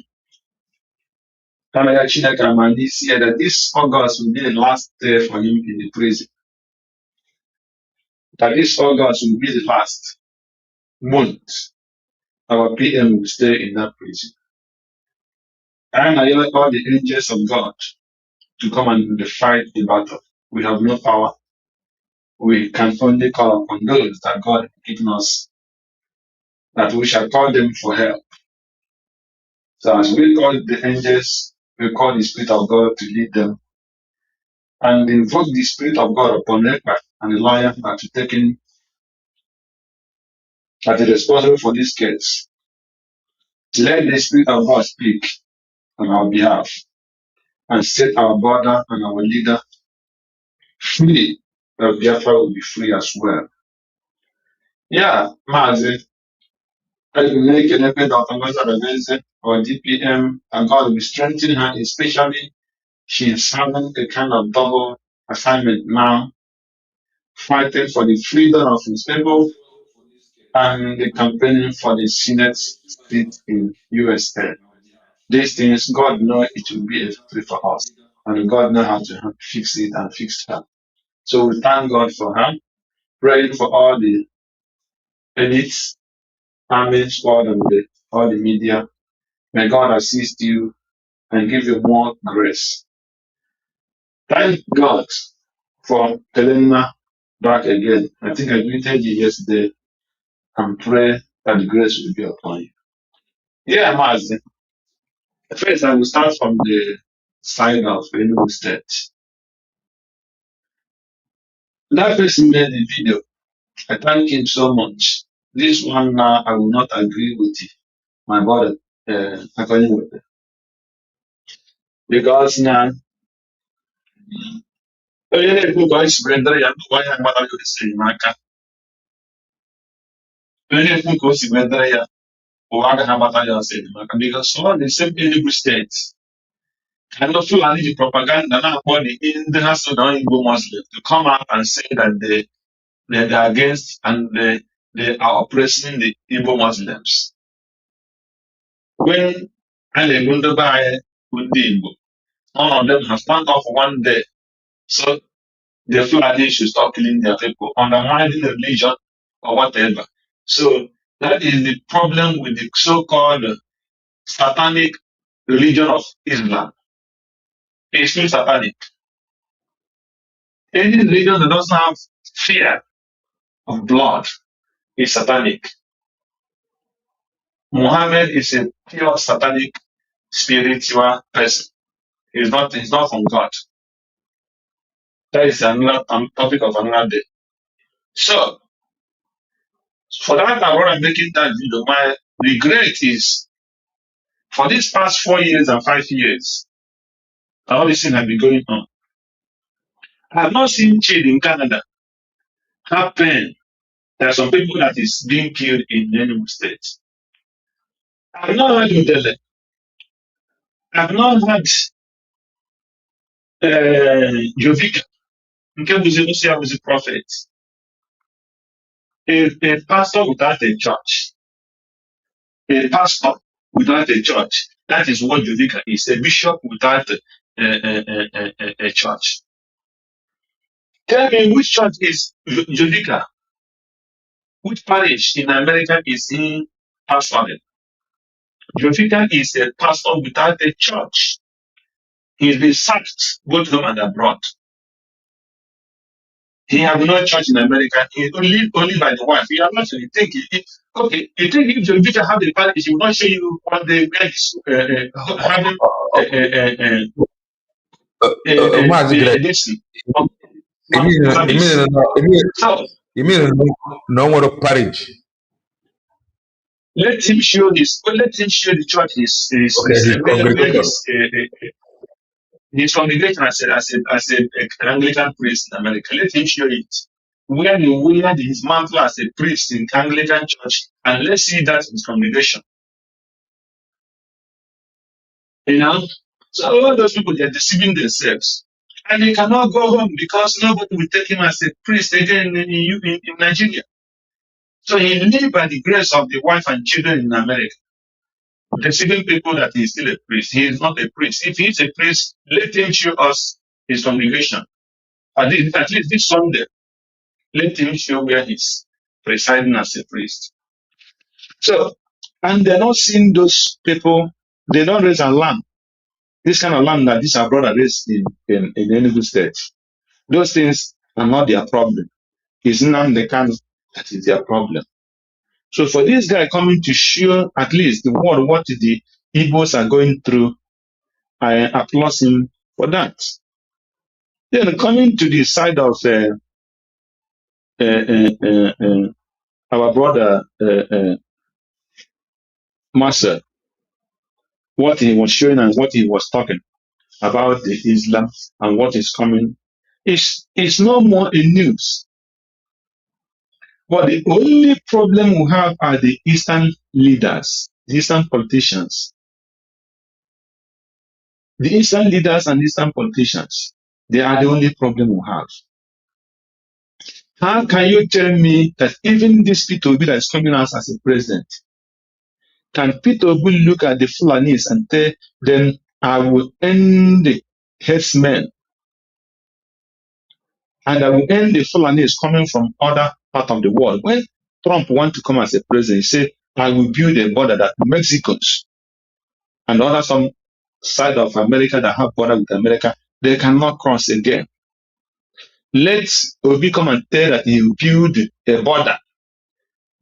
And I actually can man see that this August will be the last day for him in the prison. That this August will be the last month our PM will stay in that prison. And I want all the angels of God to come and fight the battle. We have no power. We can only call upon those that God has given us, that we shall call them for help. So as we call the angels, we call the Spirit of God to lead them and invoke the Spirit of God upon Ekpa and the lawyer that is taking that is responsible for this case. Let the Spirit of God speak on our behalf and set our border and our leader free. That Biafra will be free as well. Yeah, Mazi, I will make an effort of Amaza or DPM, and God will strengthen her, especially she is having a kind of double assignment now, fighting for the freedom of his people and the campaigning for the Senate seat in USA. These things, God knows it will be a victory for us, and God knows how to fix it and fix her. So we thank God for her, praying for all the elites, army squad, and all the media. May God assist you and give you more grace. Thank God for Helena back again. I think I greeted you yesterday and pray that the grace will be upon you. Yeah, Mazi. First, I will start from the side of Enugu State. That person made the video. I thank him so much. This one now, I will not agree with my brother, according with it. Because now, onye na-ekwu ka o si wee ya nnukwu anya mmadụ ka o si n'aka. Onye na-ekwu ka o si wee dịrị ya ụwa agaghị agbata ya ọsọ enyemaka. Because all the same Enugu State kind of Fulani the propaganda now about the international Igbo Muslims to come out and say that they are against and they are oppressing the Igbo Muslims. When and they wonder by with the Igbo, none of them have stand up one day. So the Fulani should stop killing their people, undermining the religion or whatever. So that is the problem with the so-called satanic religion of Islam. It's still satanic. Any religion that doesn't have fear of blood is satanic. Muhammad is a pure satanic spiritual person. He's not from God. That is another topic of another day. So for that I'm making that video, my regret is for these past 4 years and 5 years, all this thing has been going on. I have not seen child in Canada have pain. There are some people that is being killed in Enugu State. I have not heard Udele. I have not heard Jovika. Nke was a prophet. A pastor without a church. A pastor without a church. That is what Jovika is. A bishop without a church. Tell me which church is Judika? Which parish in America is he pastoring? Judika is a pastor without a church. He's been sacked both home and abroad. He has no church in America. He only by the wife. You are not sure. You think okay? You think if Judika have the parish, he will not show you what the guys having
Maazị Greg,
this.
you mean no more parish?
Let him show this. Let him show the church his his congregation as an Anglican priest in America. Let him show it. Where he wear his mantle as a priest in Anglican church, and let's see that in his congregation. You know, so all those people, they're deceiving themselves, and they cannot go home because nobody will take him as a priest again in Nigeria. So he lived by the grace of the wife and children in America, deceiving people that he's still a priest. He is not a priest. If he's a priest, let him show us his congregation. At least this Sunday, let him show where he's presiding as a priest. So, and they're not seeing those people, they don't raise a lamb. This kind of lamb that this our brother raised in Enugu State. Those things are not their problem. It's not the kind that is their problem. So for this guy coming to show at least the world what the Igbos are going through, I applaud him for that. Then coming to the side of our brother Marcel, what he was showing and what he was talking about the Islam and what is coming is no more a news. But the only problem we have are the Eastern leaders, the Eastern politicians. The Eastern leaders and Eastern politicians, they are the only problem we have. How can you tell me that even this Peter Obi that is coming out as a president, can Peter Obi look at the Fulanis and tell them, I will end the herdsmen and I will end the Fulanis coming from other part of the world? When Trump wants to come as a president, he said, I will build a border that Mexicans and other some side of America that have border with America, they cannot cross again. Let Obi come and tell that he will build a border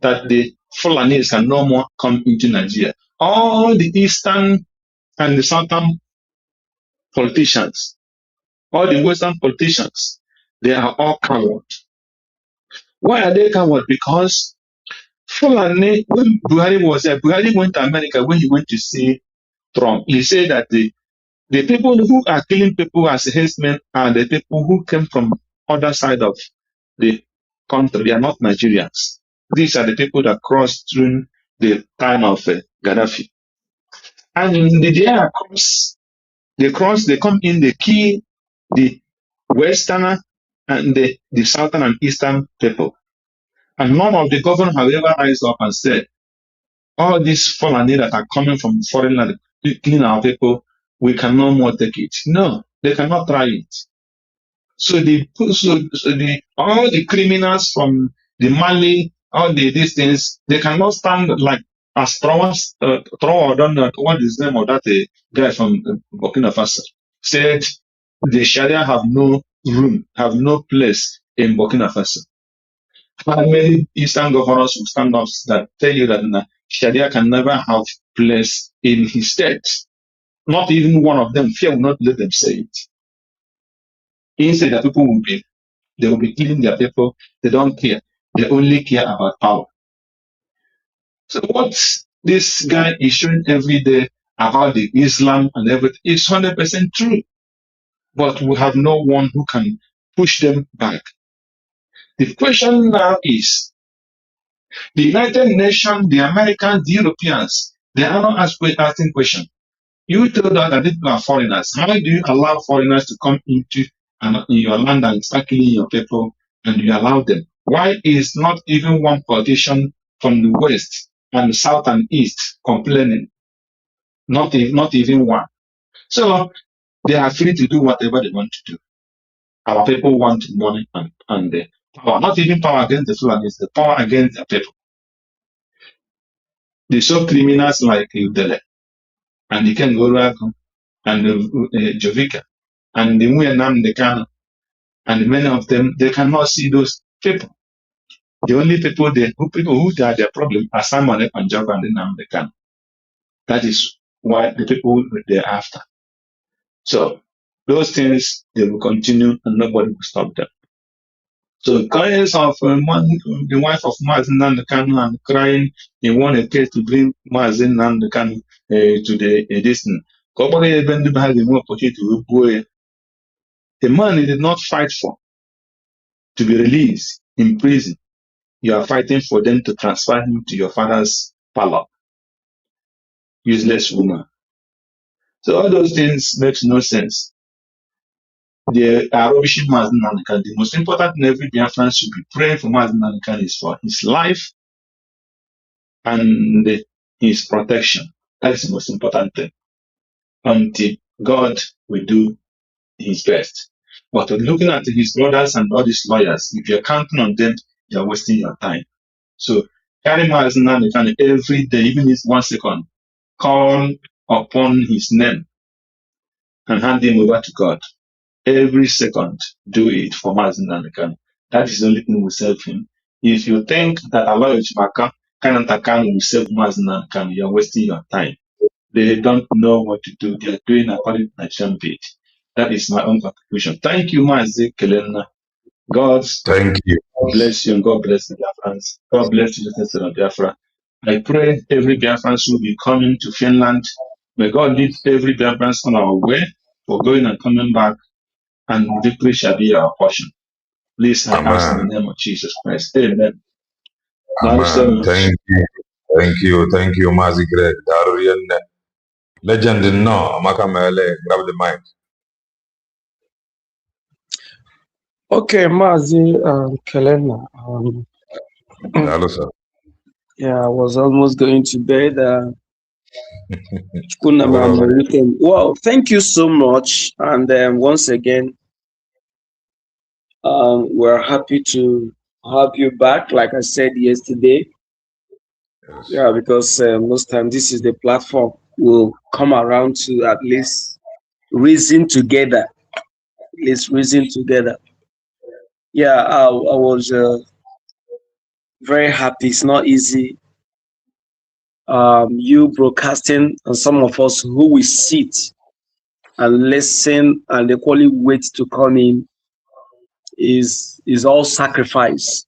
that the Fulanis can no more come into Nigeria. All the Eastern and the Southern politicians, all the Western politicians, they are all cowards. Why are they cowards? Because Fulani, when Buhari was there, Buhari went to America when he went to see Trump. He said that the people who are killing people as herdsmen are the people who came from other side of the country. They are not Nigerians. These are the people that crossed through the time of Gaddafi. And the day they come in, they kill the Westerner and the Southern and Eastern people. And none of the governors have ever rise up and said, all these Fulani that are coming from foreign land, killing our people, we can no more take it. No, they cannot try it. So all the criminals from the Mali, all these things, they cannot stand like as Troa, I don't know what is the name of that guy from Burkina Faso said the Sharia have no room, have no place in Burkina Faso. How many Eastern governors will stand up that tell you that Sharia can never have place in his state? Not even one of them. Fear will not let them say it. Instead, that people will be killing their people. They don't care. They only care about power. So what this guy is showing every day about the Islam and everything is 100% true. But we have no one who can push them back. The question now is, the United Nations, the Americans, the Europeans, they are not asking questions. You told us that these people are foreigners. How do you allow foreigners to come into in your land and start killing your people, and you allow them? Why is not even one politician from the West and the South and East complaining? Not even one. So they are free to do whatever they want to do. Our people want money and the power, not even power against the Fulanis, the power against the people. They saw criminals like Udele and Iken Goraku and Jovica and the Muyanam Dekano, and many of them, they cannot see those people. The only people who are their problem are Simon and Job and the Namdekan. That is why the people they're after. So those things, they will continue and nobody will stop them. So the case of the wife of Mazin Nandekanu and crying, he won a case to bring Mazin Nandekanu to the distance. The man he did not fight for to be released in prison. You are fighting for them to transfer him to your father's palace. Useless woman. So all those things makes no sense. They are rubbishing Mazin Nandekanu. The most important thing every Biafran should be praying for Mazin Nandekanu is for his life and his protection. That is the most important thing. Until God will do his best. But looking at his brothers and all these lawyers, if you're counting on them, you're wasting your time. So carry Mazin Nandekanu every day, even if 1 second, call upon his name and hand him over to God. Every second, do it for Mazin Nandekanu. That is the only thing will save him. If you think that Allah Chibaka Kanantakanu will save Mazin Nandekanu, you're wasting your time. They don't know what to do. They're doing according to Nigerian page. That is my own conclusion. Thank you, Mazi Kelena. God
Thank you.
bless you and God bless the Biafrans. God bless you, listeners of Biafra. I pray every Biafran will be coming to Finland. May God lead every Biafran on our way for going and coming back, and victory shall be our portion. Please, I ask in the name of Jesus Christ. Amen. Thank you so
Amen.
much.
Thank you, Mazi Greg. Darien legend no, Amaka Mele, grab the mic.
Okay, Mazi Kelena.
Hello, sir.
Yeah, I was almost going to bed.
All
Well, thank you so much. And once again, we're happy to have you back, like I said yesterday.
Yes.
Yeah, because most times this is the platform we'll come around to at least reason together. At least reason together. Yeah, I was very happy. It's not easy. You broadcasting and some of us who will sit and listen and equally wait to come in is all sacrifice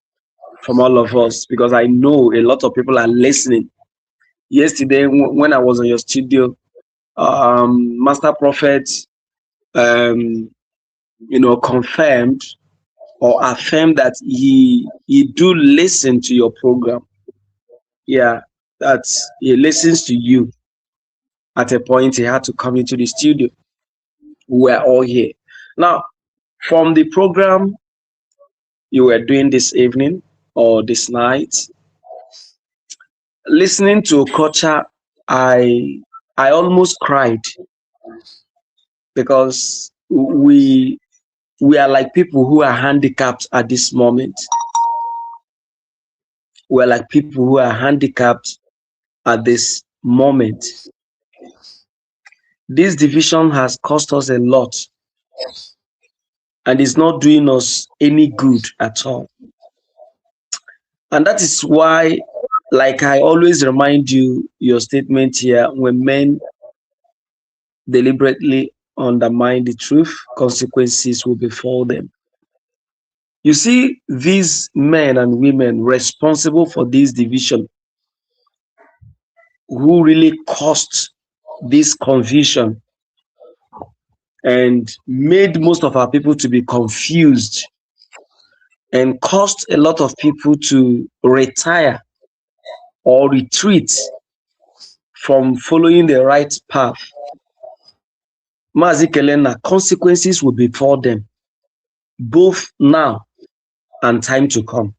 from all of us, because I know a lot of people are listening. Yesterday when I was on your studio, Master Prophet confirmed or affirmed that he do listen to your program. Yeah, that he listens to you. At a point he had to come into the studio. We're all here now. From the program you were doing this evening or this night, listening to Okocha, I almost cried, because we are like people who are handicapped at this moment. We're like people who are handicapped at this moment. This division has cost us a lot, and it's not doing us any good at all. And that is why, like I always remind you, your statement here, when men deliberately undermine the truth, consequences will befall them. You see, these men and women responsible for this division, who really caused this confusion and made most of our people to be confused and caused a lot of people to retire or retreat from following the right path. Mazi Kelena, consequences will befall them, both now and time to come.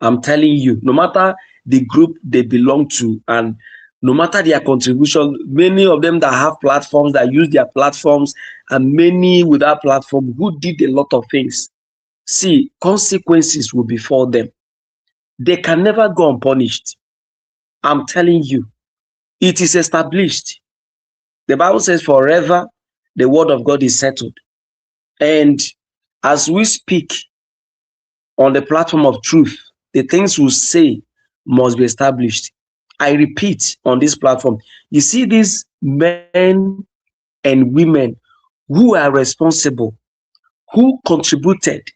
I'm telling you, no matter the group they belong to and no matter their contribution, many of them that have platforms, that use their platforms, and many without platform who did a lot of things. See, consequences will befall them. They can never go unpunished. I'm telling you, it is established. The Bible says forever the word of God is settled. And as we speak on the platform of truth, the things we say must be established. I repeat on this platform, you see these men and women who are responsible, who contributed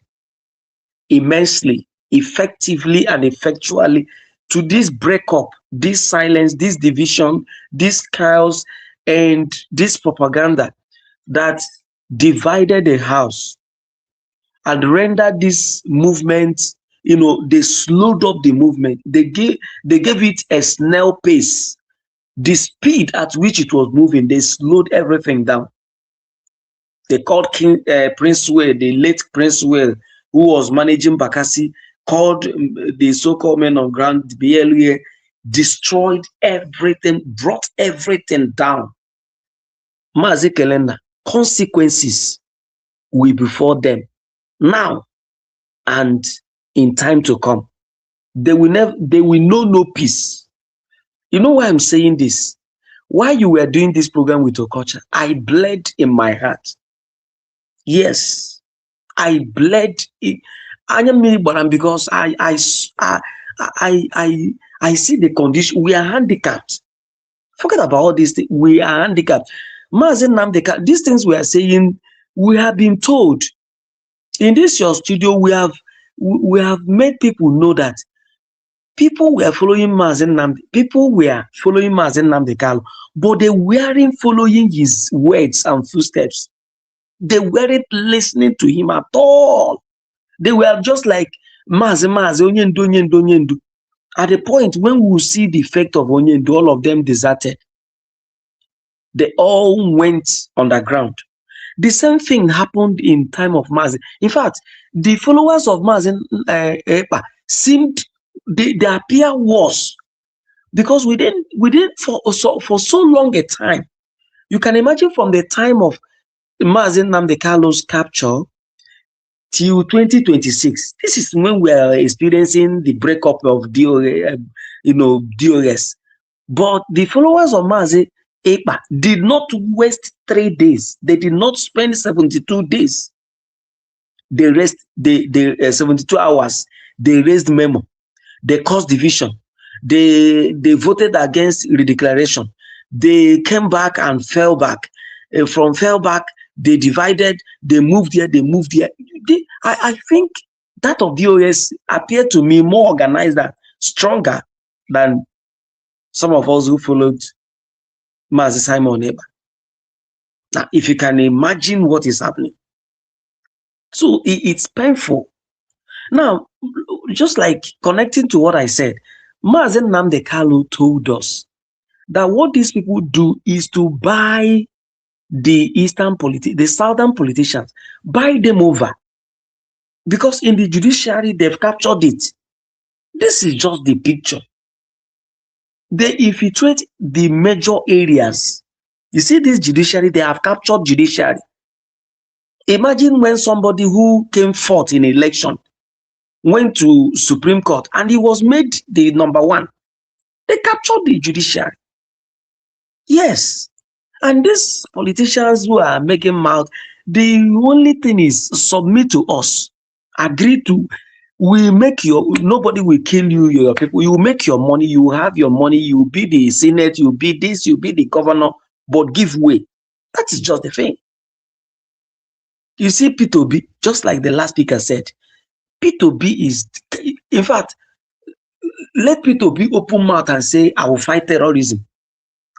immensely, effectively, and effectually to this breakup, this silence, this division, this chaos, and this propaganda that divided the house and rendered this movement, they slowed up the movement. They gave it a snail pace. The speed at which it was moving, they slowed everything down. They called Prince Wale, the late Prince Wale, who was managing Bakassi, called the so-called men on ground, the BLA, destroyed everything, brought everything down. Mazi Kelenda, consequences will befall them now and in time to come. They will know no peace. You know why I'm saying this? While you were doing this program with Okocha, I bled in my heart. Yes, I bled. Because I see the condition. We are handicapped. Forget about all these things. We are handicapped. These things we are saying, we have been told. In this your studio, we have made people know that people were following Mazen Nnamdi. People were following Mazen Nnamdi Kanu, but they weren't following his words and footsteps. They weren't listening to him at all. They were just like Mazen Onyendu. At the point when we see the effect of Onyendu, all of them deserted. They all went underground. The same thing happened in time of Mazen. In fact, the followers of Mazen Epa seemed they appear worse because we didn't for so long a time. You can imagine from the time of Mazen Nnamdi Kanu's capture till 2026. This is when we are experiencing the breakup of DOS. But the followers of Mazen Epa did not waste 3 days. They did not spend 72 days. They raised 72 hours. They raised memo. They caused division. They voted against redeclaration. They came back and fell back. From fell back, they divided. They moved here. They moved here. I think that of DOS appeared to me more organized and stronger than some of us who followed Mazi Simon Eba. Now, if you can imagine what is happening. So it's painful. Now, just like connecting to what I said, Mazen Nnamdi Kanu told us that what these people do is to buy the southern politicians, buy them over. Because in the judiciary, they've captured it. This is just the picture. They infiltrate the major areas. You see this judiciary, they have captured judiciary. Imagine when somebody who came fourth in election went to Supreme Court and he was made the number one. They captured the judiciary. Yes. And these politicians who are making mouth, the only thing is submit to us. Agree to, nobody will kill you, your people. You will make your money, you will have your money, you will be the Senate, you will be this, you will be the governor, but give way. That is just the thing. You see, P2B, just like the last speaker said, P2B is, in fact, let P2B open mouth and say, I will fight terrorism.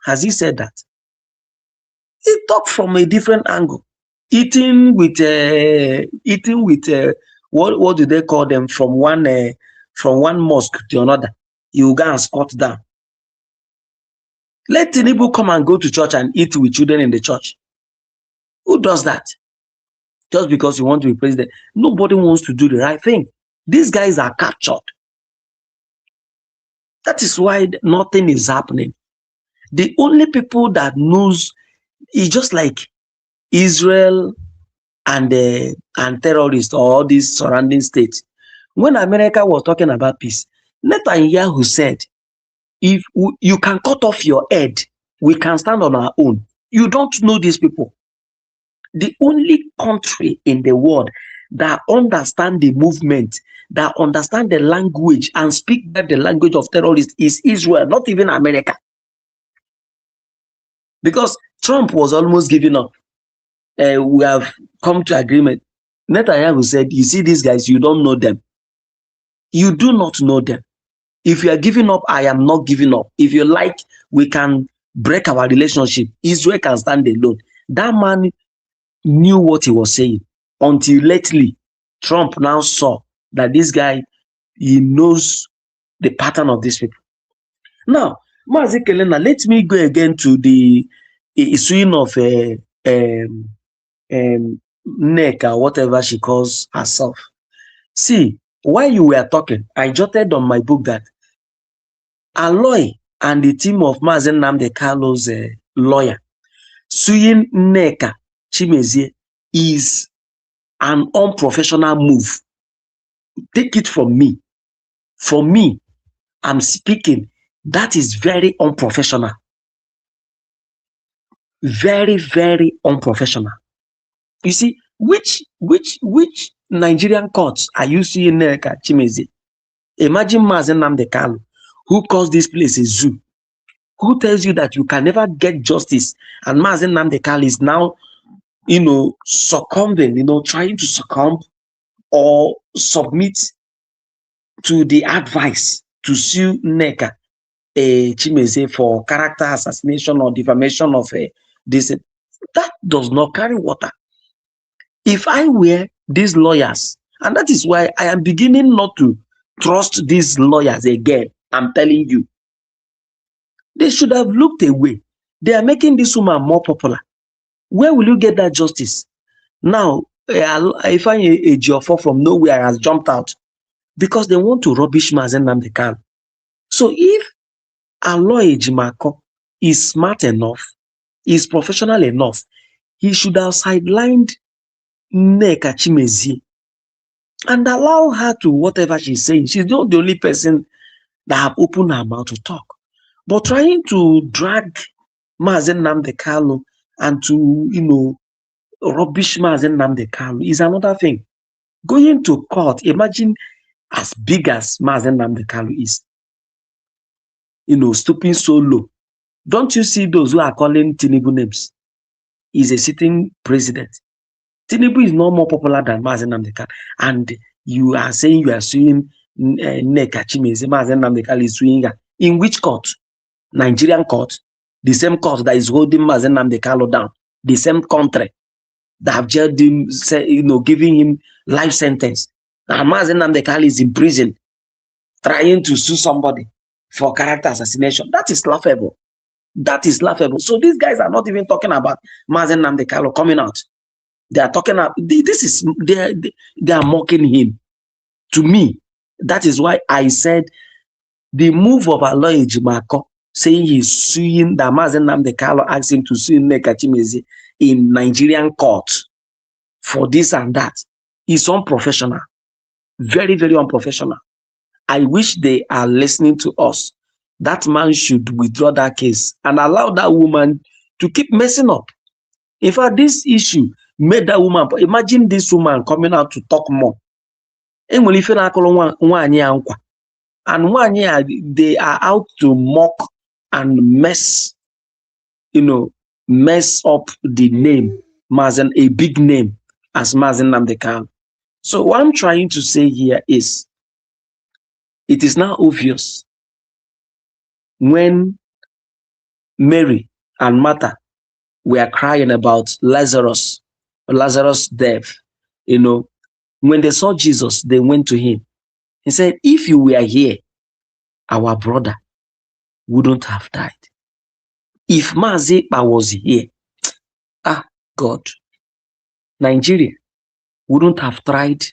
Has he said that? He talked from a different angle. Eating with what do they call them, from one mosque to another. You go and squat down. Let Tinubu come and go to church and eat with children in the church. Who does that? Just because you want to be president. Nobody wants to do the right thing. These guys are captured. That is why nothing is happening. The only people that knows is just like Israel and terrorists or all these surrounding states. When America was talking about peace, Netanyahu said, if you can cut off your head, we can stand on our own. You don't know these people. The only country in the world that understand the movement, that understand the language and speak the language of terrorists is Israel, not even America. Because Trump was almost giving up. We have come to agreement. Netanyahu said, you see these guys, you don't know them. You do not know them. If you are giving up, I am not giving up. If you like, we can break our relationship. Israel can stand alone. That man knew what he was saying until lately. Trump now saw that this guy, he knows the pattern of these people. Now, Mazi Kelena, let me go again to the swing of Nneka, whatever she calls herself. See, while you were talking, I jotted on my book that Aloy and the team of Mazi Nnamdi Kalu's lawyer suing Nneka Chimezie is an unprofessional move. Take it from me. For me, I'm speaking, that is very unprofessional. Very, very unprofessional. You see, which Nigerian courts are you seeing Nneka Chimezie? Imagine Mazi Nnamdi Kalu, who calls this place a zoo, who tells you that you can never get justice, and Mazi Nnamdi Kalu is now, succumbing, trying to succumb or submit to the advice to sue Nneka Chimezie for character assassination or defamation of this. That does not carry water. If I were these lawyers, and that is why I am beginning not to trust these lawyers again, I'm telling you, they should have looked away. They are making this woman more popular. Where will you get that justice? Now, if I a Geoffrey from nowhere has jumped out because they want to rubbish Mazi Nnamdi Kalu. So if Aloy Ejimako is smart enough, is professional enough, he should have sidelined Nneka Chimezie and allow her to whatever she's saying. She's not the only person that have opened her mouth to talk. But trying to drag Mazi Nnamdi Kalu and to, rubbish Mazi Nnamdi Kalu is another thing. Going to court, imagine as big as Mazi Nnamdi Kalu is, stooping so low. Don't you see those who are calling Tinubu names? He's a sitting president. Tinubu is no more popular than Mazi Nnamdi Kalu. And you are saying you are suing Nneka Chimezie, Mazi Nnamdi Kalu is suing her. In which court? Nigerian court? The same court that is holding Mazi Nnamdi Kalu down. The same country that have jailed him, giving him life sentence. And Mazi Nnamdi Kalu is in prison trying to sue somebody for character assassination. That is laughable. That is laughable. So these guys are not even talking about Mazi Nnamdi Kalu coming out. They are talking about they are mocking him. To me, that is why I said the move of Aloy Ejimako saying he's suing that Mazi Nnamdi Kalu asked him to sue Nneka Chimezie in Nigerian court for this and that is unprofessional. Very, very unprofessional. I wish they are listening to us. That man should withdraw that case and allow that woman to keep messing up. In fact, this issue made that woman, imagine this woman coming out to talk more. And they are out to mock and mess up the name, a big name as Mazi Nnamdi Kalu. So what I'm trying to say here is, it is now obvious when Mary and Martha were crying about Lazarus' death, when they saw Jesus, they went to him. He said, if you were here, our brother wouldn't have died. If Mazi was here, God, Nigeria wouldn't have tried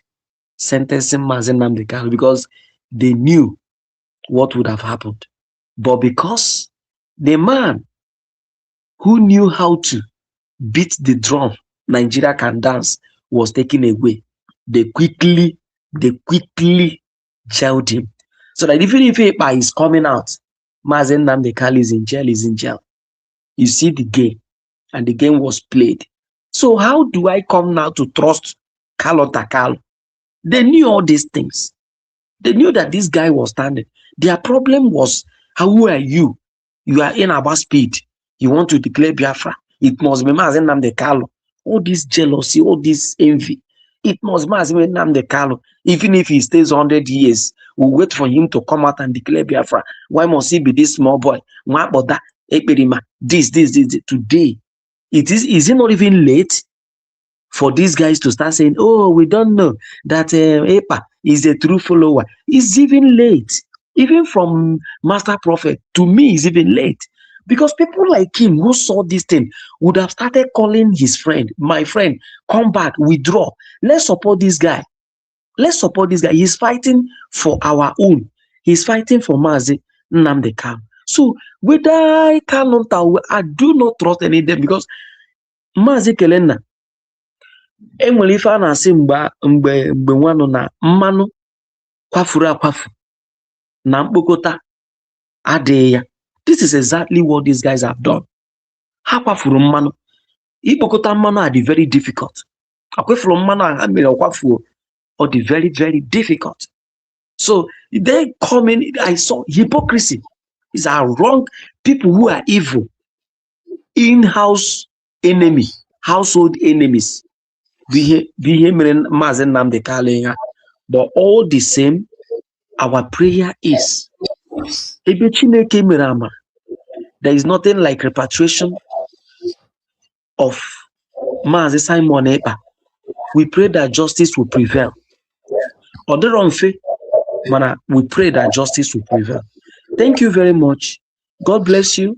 sentencing Mazi Nnamdi Kalu because they knew what would have happened. But because The man who knew how to beat the drum Nigeria can dance was taken away. They quickly jailed him. So that even if Epa is coming out, Mazen Namdekali is in jail. You see the game, and the game was played. So how do I come now to trust Kalo Takalo? They knew all these things. They knew that this guy was standing. Their problem was, who are you? You are in our speed. You want to declare Biafra. It must be Mazen Namdekalo. All this jealousy, all this envy. It must be Mazen Namdekalo. Even if he stays 100 years, we'll wait for him to come out and declare Biafra. Why must he be this small boy? This. Today, is it not even late for these guys to start saying, oh, we don't know that Epa is a true follower? It's even late. Even from Master Prophet, to me, it's even late. Because people like him who saw this thing would have started calling his friend, my friend, come back, withdraw. Let's support this guy. Let's support this guy. He's fighting for our own. He's fighting for Mazi Nnamdi Kanu. So whether I cannot, I do not trust any of them, because Mazi Kelena, enwere ife a na-asị mgbe nwanụ na mmanụ kwafuru akwafu na mkpokọta adịghị ya. This is exactly what these guys have done. Ha kwafuru mmanụ. Ikpokọta mmanụ are very difficult. Akwafuru mmanụ ha mere kwafuo or the very, very difficult. So they come in, I saw hypocrisy. These are wrong people who are evil. In-house enemy, household enemies. But all the same, our prayer is, there is nothing like repatriation of Mazi Simon Epa. We pray that justice will prevail. We pray that justice will prevail. Thank you very much. God bless you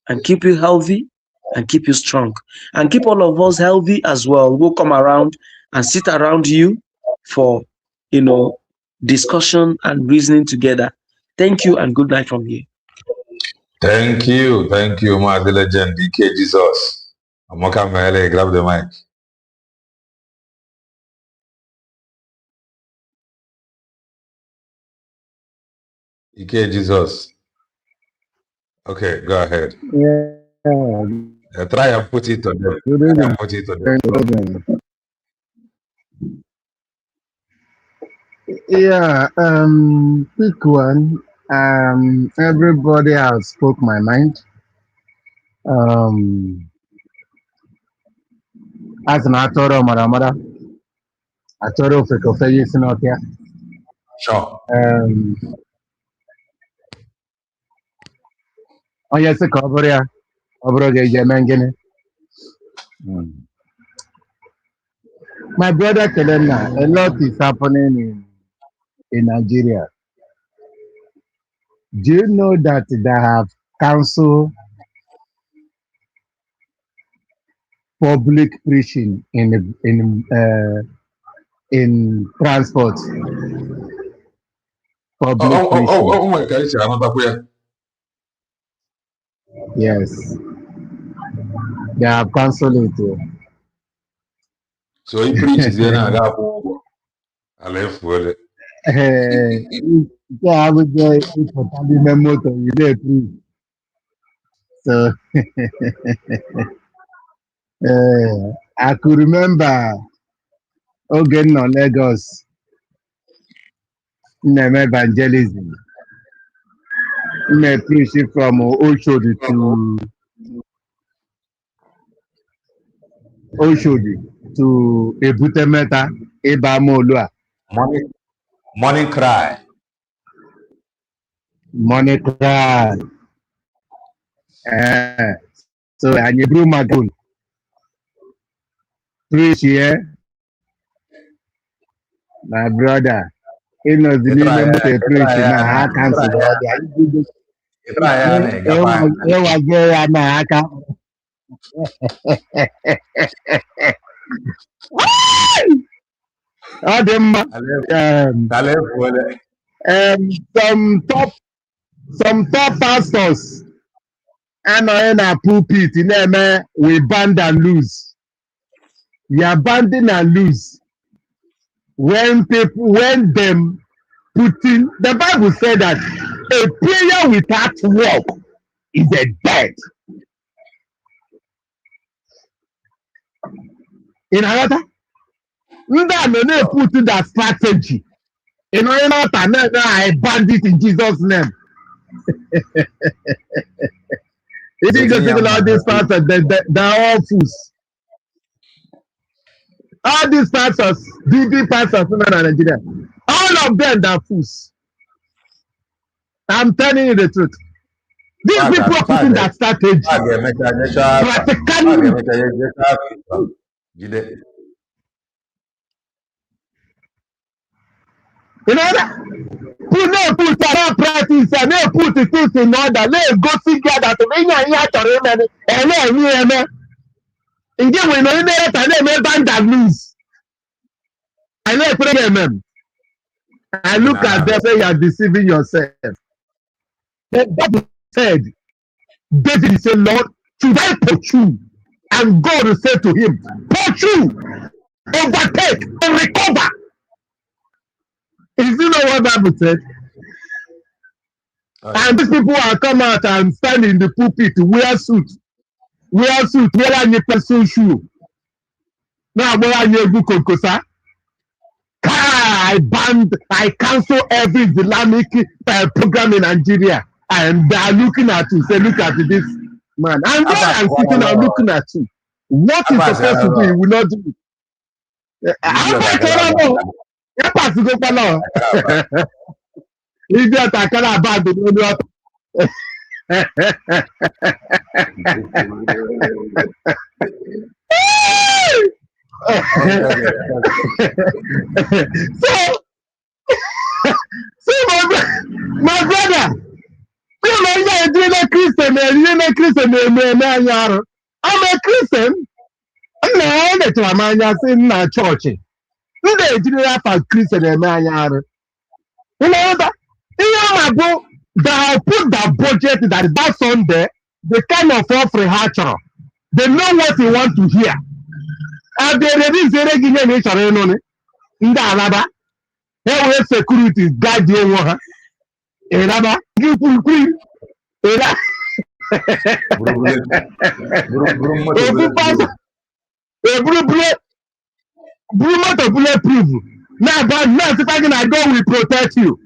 and keep you healthy and keep you strong. And keep all of us healthy as well. We'll come around and sit around you for, discussion and reasoning together. Thank you and good night from here.
Thank you, my legend, DK Jesus. Amoka Mele, grab the mic. DK Jesus. Okay, go ahead. Try and put it on them.
Yeah, quick one. Everybody has spoke my mind. As an actor, Maramara, actor of a
Sure.
Oh yes, Korea. My brother Kelena, a lot is happening in Nigeria. Do you know that they have council public preaching in transport? Public preaching.
Oh my God, another way.
Yes, they have cancelled it.
So he preaches then I got I left with it.
Yeah, I was there for the motor. You there, please. So I could remember again on Lagos, name evangelism. Me preaching from Oshodi to Ebutemeta, Ebamolua.
Morning cry.
Money cry. So and you blew my gun. Preach here, my brother. You know the name of the preach now. I can't say that. Some top pastors
in a pulpit, we band and lose. We are banding and lose. When them putting, the Bible said that a prayer without work is a dead. In another, they put that strategy. I banned it in Jesus' name. If you go to all these pastors, they're all fools. All these pastors, DB pastors in Nigeria, all of them are fools. I'm telling you the truth. These people are putting that strategy. You know that? Put that practice and they put the things in order. Let's go figure that again, we know that I never band that news. I know problem. I look at them say you are deceiving yourself. The Bible said, David said, Lord, should I pursue? And God said to him, pursue, overtake, and recover. Is you know what the Bible said? And these people are come out and stand in the pulpit, wear suit, wear any person shoe. Now, I cancel every Islamic program in Nigeria. And they are looking at you, say, look at this man. And God, I'm sitting and looking at you. What is supposed to do, you will not do. Idiot, I cannot abandon the so my brother, I'm a Christian. I'm a church. Christian. You know that? They put that budget that Sunday, the kind of offering hatcher. They know what they want to hear. And they release the regular nature on it. In the Alaba, there were security guard the one. Elaba, you put green. Bulletproof. Now, but now, if I go, we protect you.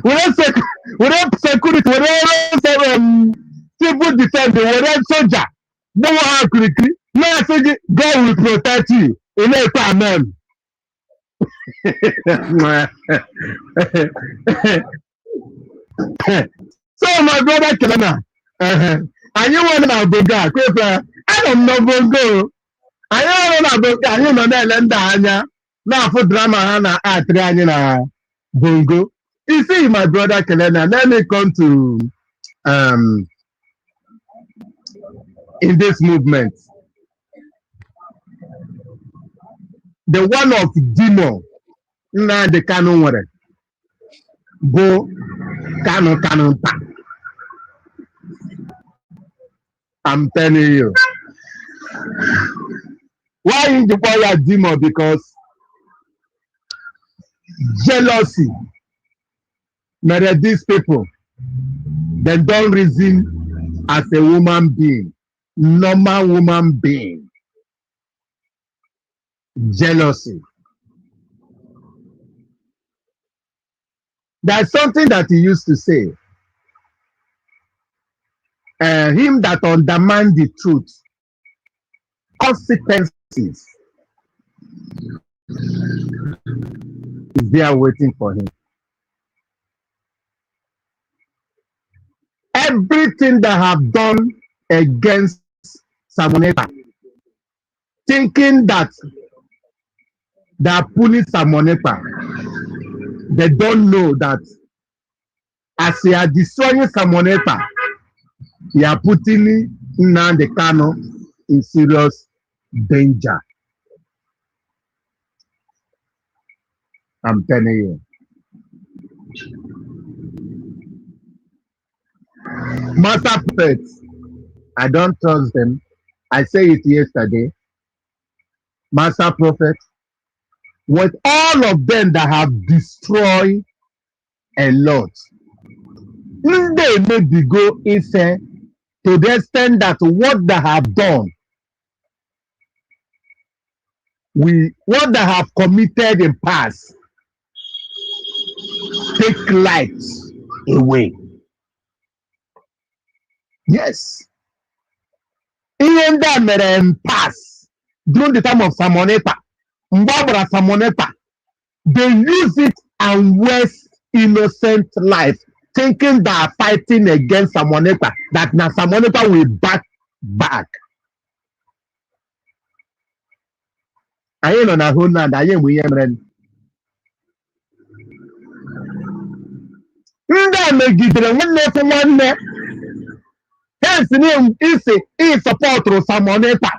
We don't security, we don't civil defense, we don't soldier. No one quickly. Now, God will protect you. In a time, so my brother Kelena, and you want to go back? I don't know go. I don't know go. I don't know that Lenda now for drama na atri na bongo. You see, my brother Kelena, let me come to in this movement. The one of demon na the canon word. Go canon pa. I'm telling you. Why is the boy a demon? Because jealousy. Many these people, they don't reason as a woman being, normal woman being. Jealousy. There's something that he used to say. Him that undermine the truth, consequences is there waiting for him. Everything that have done against Samoneta, thinking that they are pulling Samoneta, they don't know that as they are destroying Samoneta, they are putting Nnamdi Kanu in serious danger. I'm telling you. Master prophets, I don't trust them. I say it yesterday. Master prophets, with all of them that have destroyed a lot, they may be go inside to the extent that what they have done, what they have committed in past, take lives away. Yes. Ihe ndị a mere in past during the time of Samoneta. Mgbe ọ gbara Samoneta, they use it and waste innocent life, thinking they are fighting against Samoneta, that now Samoneta will back. Anyị nọ na Holand, anyị enwe ihe mere. Ndị a megidere nwanne otu nwanne. Hence, he supported Samoneta.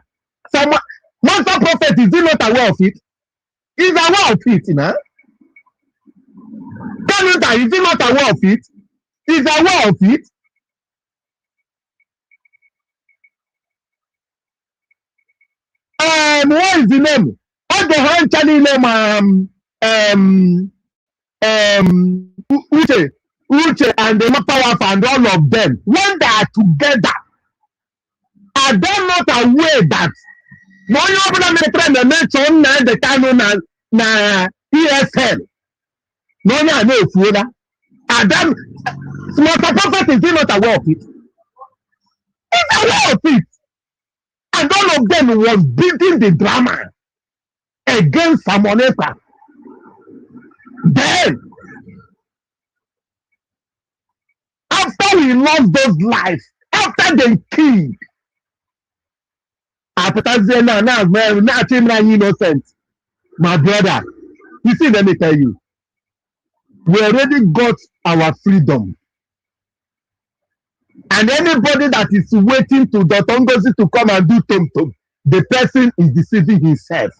Master prophet, is he not aware of it? He's aware of it, nah? Canada, is he not aware of it? He's aware of it. What is the name? What the hand channel name? Uche and the Powerful and all of them, when they are together, are they not aware that no you open up the trend and mention the time na ESL? No, no, are them Master Prophet, is he not aware of it? He's aware of it. And all of them was building the drama against Samoneta. Then, after we lost those lives, after they killed, after now innocent, my brother, you see, let me tell you, we already got our freedom. And anybody that is waiting to Dotongozi to come and do tom-tom, the person is deceiving himself.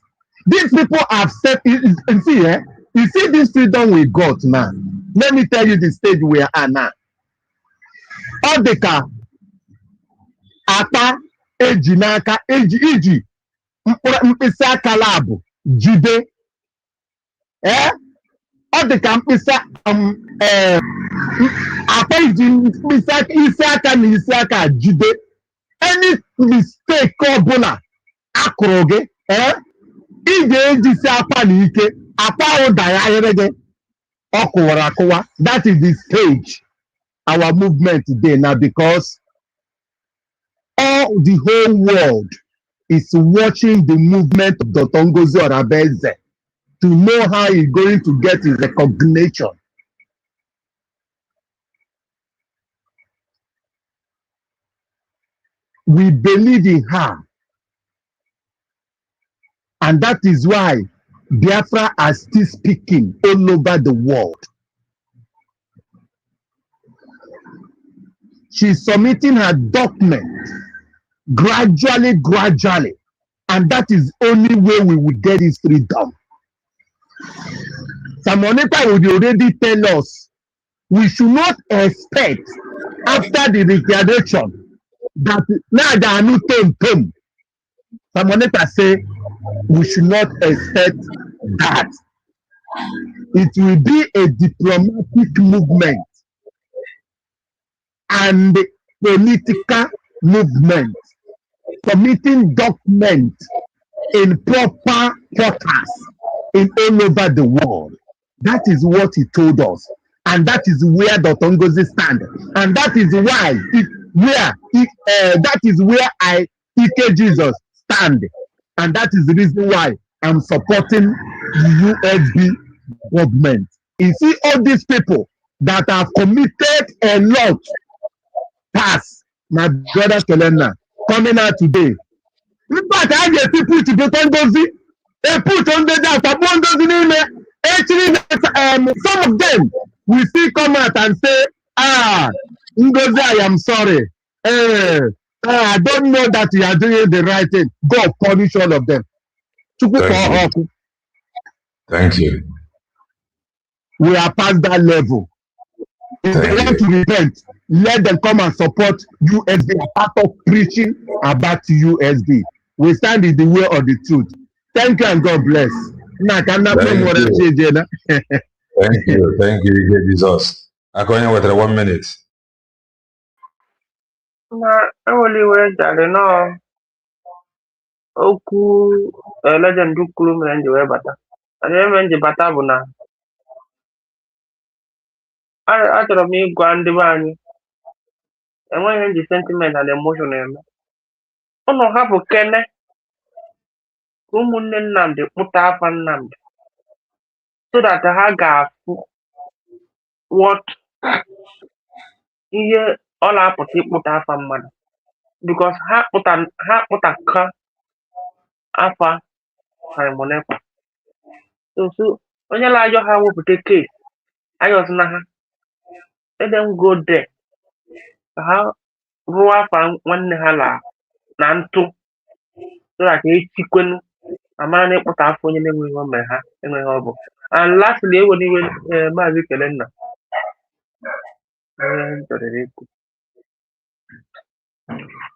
These people have said, you see this freedom we got now. Let me tell you the stage we are now. Odeka, ata, ejinaka, iji, mkpịsị aka labụ, jide. Odeka mkpịsị akpa isi aka na isi aka jide. Any mistake ọbụla akụrụ gị, ị ga-ejisi akwa na ike, akwa ahụ dagharịrị gị, ọ kụwara akụwa. That is the stage our movement today now, because all the whole world is watching the movement of Dotongozi Orabeze to know how he's going to get his recognition. We believe in her. And that is why Biafra are still speaking all over the world. She's submitting her document gradually, and that is only way we will get this freedom. Samoneta would already tell us we should not expect after the declaration that now there are no tom. Samoneta say we should not expect that. It will be a diplomatic movement and political movement, submitting documents in proper portals in all over the world. That is what he told us, and that is where Dotongozi stand, and that is why that is where Ike Jesus stand, and that is the reason why I'm supporting the USB government. You see all these people that have committed a lot past, my brother Kelena, coming out today. In fact, I get people to Dotongozi. They put on the data, actually, some of them will still come out and say, Ngozi, I am sorry. I don't know that you are doing the right thing. God punish all of them.
Thank you.
We are past that level. If they want to repent, let them come and support USD as part of preaching about USD. We stand in the way of the truth. Thank you and God bless.
Thank you. Thank you, Jesus. Akonya with 1 minute.
Na enwere iwe jare nọ okwu legend kwuru mere nji wee bata. Mana ihe mere nji bata bụ na achọrọ m ịgwa ndị be anyị enweghị nji sentiment and emotion eme. Ụnụ hapụ kene ka ụmụnne Nnamdị kpụta afa Nnamdị so that ha ga-afụ what ihe ọ na-apụta ịkpụta afa mmadụ because ha kpụtaka afa Simon Ekpa. So onye na-ajọ ha wepụta case ayọsịna ha let them go there ka ha rụọ afa nwanne ha na ntụ so that echikwenu amara na ịkpụta afọ onye na-enweghị o mere ha enweghị ọ bụ. And lastly ewere iwe Maazị Kelenna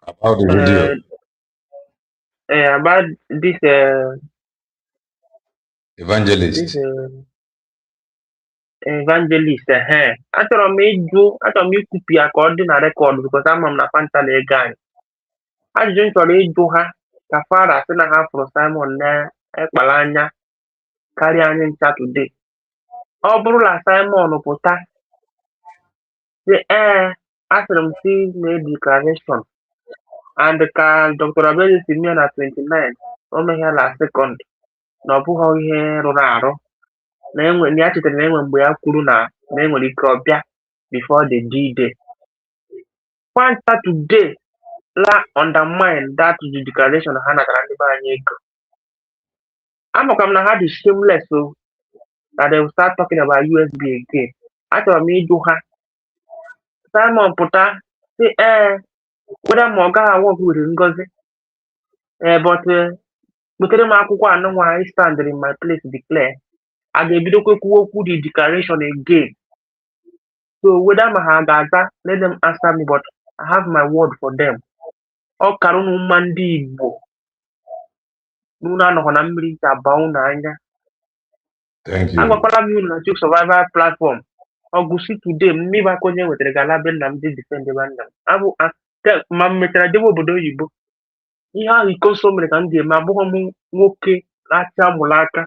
About the video.
About this
Evangelist.
Evangelist achọrọ m ikwupu ya ka ọ dị na rekọd because ama m na fanta na-ege anyị. Ajụjụ m chọrọ ịjụ ha ka fara sị na ha fụrụ Simon na-ekpara anya karịa anyị ncha today. Ọ bụrụ na Simon pụta sị asịrị m si mee declaration and ka Dr. Abeli si mee na 29 o meghe na second na ọ bụghị ihe rụrụ arụ na ya chetara na enwe mgbe ya kwuru na enwere ike ọbịa before the D-Day. Fanta today la undermine that declaration ha natara ndị be anyị ego. Amakwa m na ha dị shameless so that they will start talking about USB again. Achọrọ m ịjụ ha Simon pụta sị weda ma ọ gaghị awọk were Ngozi but kpetere m akwụkwọ anọ nwa I stand in my place declare a ga-ebidokwa kwuo okwu the declaration again. So weda ma ha ga-aza let them answer me but I have my word for them. Ọ kara ụmụ mma ndị Igbo n'ụlọ anọghọ na mmiri ncha baa unu anya. Agwakwala m unu na Chief Survival Platform ọgụsi today mmiri aka onye nwetara gala be nna m dị defend ebe nna m abụ ma m mechara jebe obodo oyibo ihe ahụ iko nso mere ka m ji eme abụghị m nwoke na-achị amụrụ aka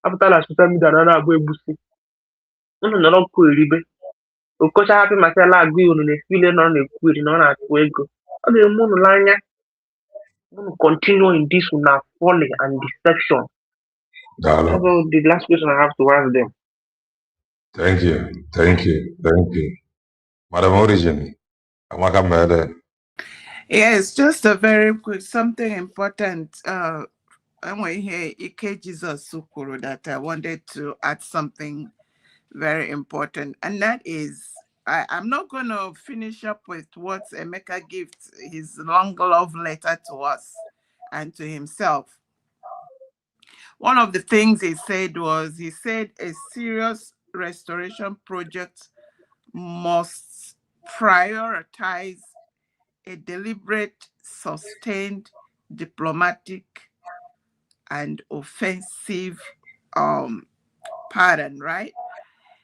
apụtala na soshal midia na na-abụ egbusi unu nọrọ nkụ eribe okocha hapị masịala agụ unu na-esile nọ na-ekwu eri na ọ na-atụ ego ọ ga-eme unu n'anya unu continue in this una folly and deception. That's all the last question I have to ask them.
Thank you. Madam Origin,
Yes, just a very quick, something important. I'm here, Ike Jesus Sukuru, that I wanted to add something very important, and that is, I'm not going to finish up with what Emeka gave his long love letter to us and to himself. One of the things he said was, he said a serious restoration project must prioritize a deliberate, sustained, diplomatic, and offensive pattern, right?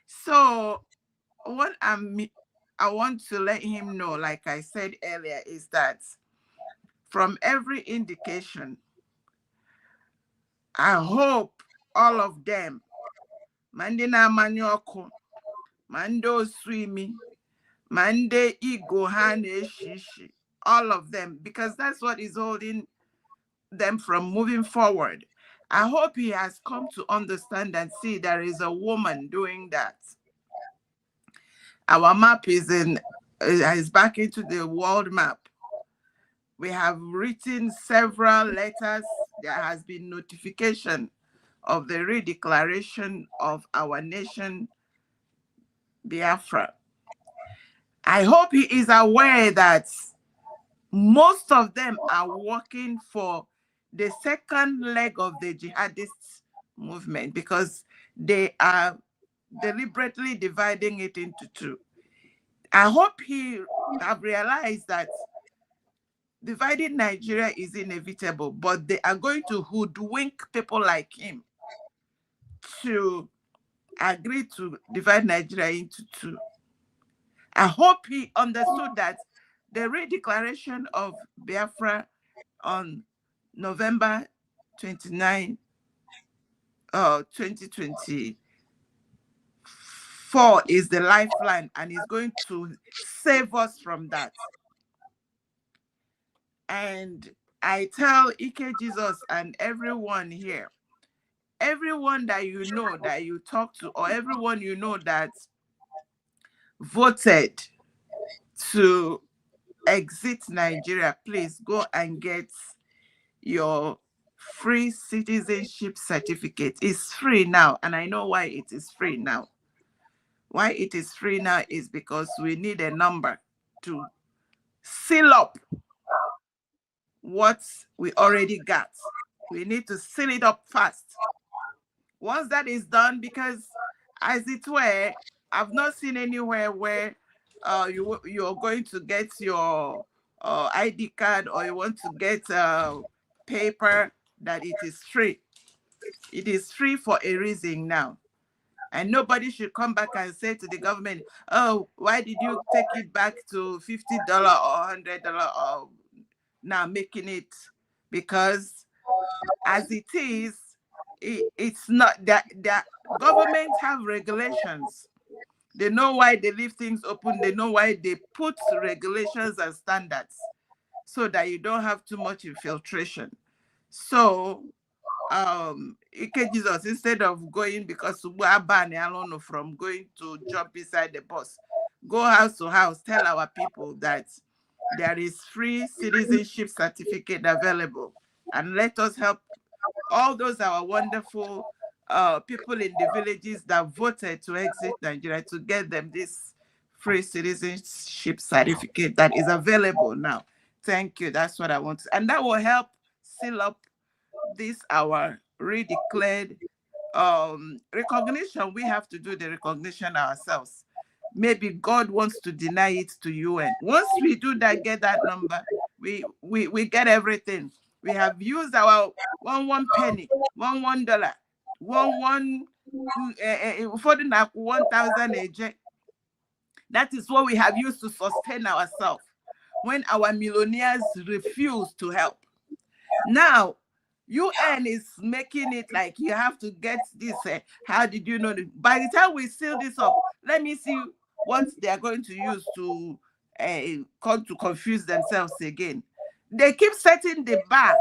So what I want to let him know, like I said earlier, is that from every indication, I hope all of them, Mandina Manyoko, Mando Swimi, Mande Igohane Shishi, all of them, because that's what is holding them from moving forward. I hope he has come to understand and see there is a woman doing that. Our map is back into the world map. We have written several letters. There has been notification of the redeclaration of our nation, Biafra. I hope he is aware that most of them are working for the second leg of the jihadist movement because they are deliberately dividing it into two. I hope he have realized that dividing Nigeria is inevitable, but they are going to hoodwink people like him to agree to divide Nigeria into two. I hope he understood that the redeclaration of Biafra on November 29, 2024 is the lifeline and is going to save us from that. And I tell Ike Jesus and everyone here, everyone that you know that you talk to, or everyone you know that voted to exit Nigeria, please go and get your free citizenship certificate. It's free now, and I know why it is free now. Why it is free now is because we need a number to seal up what we already got. We need to seal it up fast. Once that is done, because as it were, I've not seen anywhere where you're going to get your ID card or you want to get paper that it is free. It is free for a reason now. And nobody should come back and say to the government, oh, why did you take it back to $50 or $100 or now making it? Because as it is, it's not that governments have regulations. They know why they leave things open. They know why they put regulations and standards so that you don't have too much infiltration. So Ike Jesus, instead of going, because from going to jump inside the bus, go house to house, tell our people that there is free citizenship certificate available, and let us help all those our wonderful people in the villages that voted to exit Nigeria to get them this free citizenship certificate that is available now. Thank you. That's what I want to, and that will help seal up this our redeclared recognition. We have to do the recognition ourselves. Maybe God wants to deny it to UN. Once we do that, get that number, we get everything. We have used our one penny, $1, for the 1,000 AJ. That is what we have used to sustain ourselves when our millionaires refuse to help. Now, UN is making it like you have to get this. How did you know? By the time we seal this up, let me see what they are going to use to come to confuse themselves again. They keep setting the bar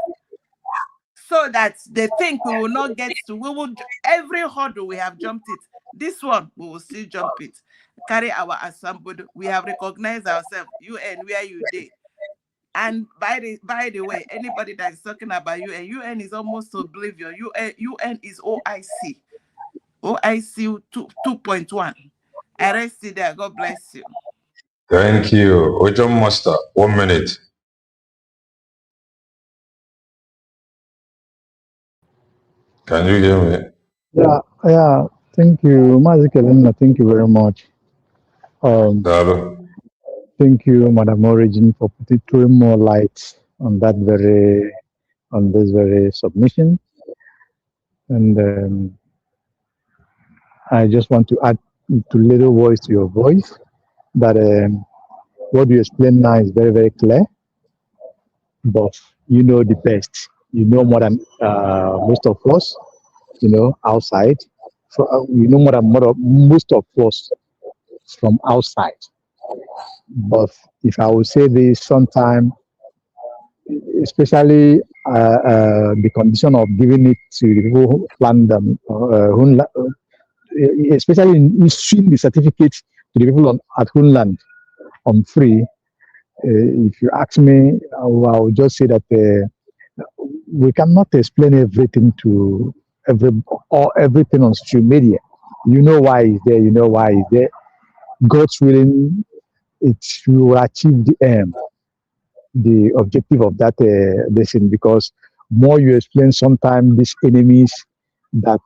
so that they think we will not get to. We will every hurdle we have jumped it. This one we will still jump it. Carry our assembly. We have recognized ourselves. UN, where you did. And by the way, anybody that is talking about UN is almost oblivion. UN is OIC. OIC 2.1. I rest it there. God bless you.
Thank you. Ojom Master, 1 minute. Can you hear me?
Yeah. Thank you, Mazi Kelena. Thank you very much. Thank you, Madam Origin, for throwing more light on this very submission. And I just want to add to little voice to your voice that what you explain now is very, very clear. But you know the best. You know more than most of us. Outside. So you know more than most of us from outside. But if I would say this sometime, especially the condition of giving it to the people who land them, especially in issuing the certificate to the people at Homeland on free. If you ask me, I will just say that we cannot explain everything to everything on social media. You know why it's there. You know why it's there. God's willing, it will achieve the aim, the objective of that lesson. Because more you explain, sometimes these enemies that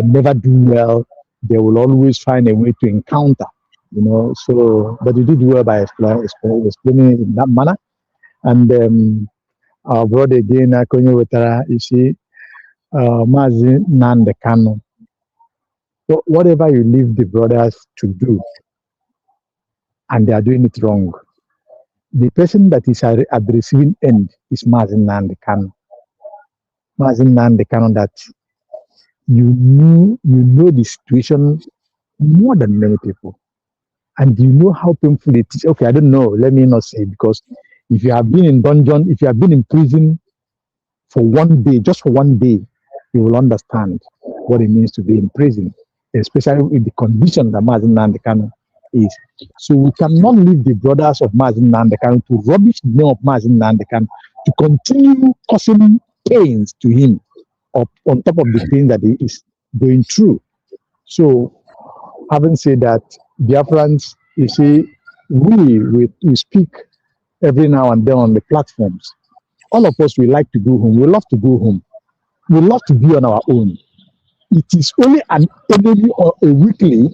never do well, they will always find a way to encounter, you know. So, but you did well by explaining it in that manner. And our brother again, Akonyo Wetara, you see, Mazi Nandekano, whatever you leave the brothers to do, and they are doing it wrong, the person that is at the receiving end is Mazi Nandekano. Mazi Nandekano, that you know the situation more than many people. And you know how painful it is. Okay, I don't know. Let me not say, because if you have been in dungeon, if you have been in prison for one day, just for one day, you will understand what it means to be in prison, especially with the condition that Mazi Nandekano is. So we cannot leave the brothers of Mazi Nandekano to rubbish the name of Mazi Nandekano, to continue causing pains to him on top of the pain that he is going through. So, having said that, Biafrans, you see, we speak every now and then on the platforms. All of us, we like to go home. We love to go home. We love to be on our own. It is only an enemy or a weakling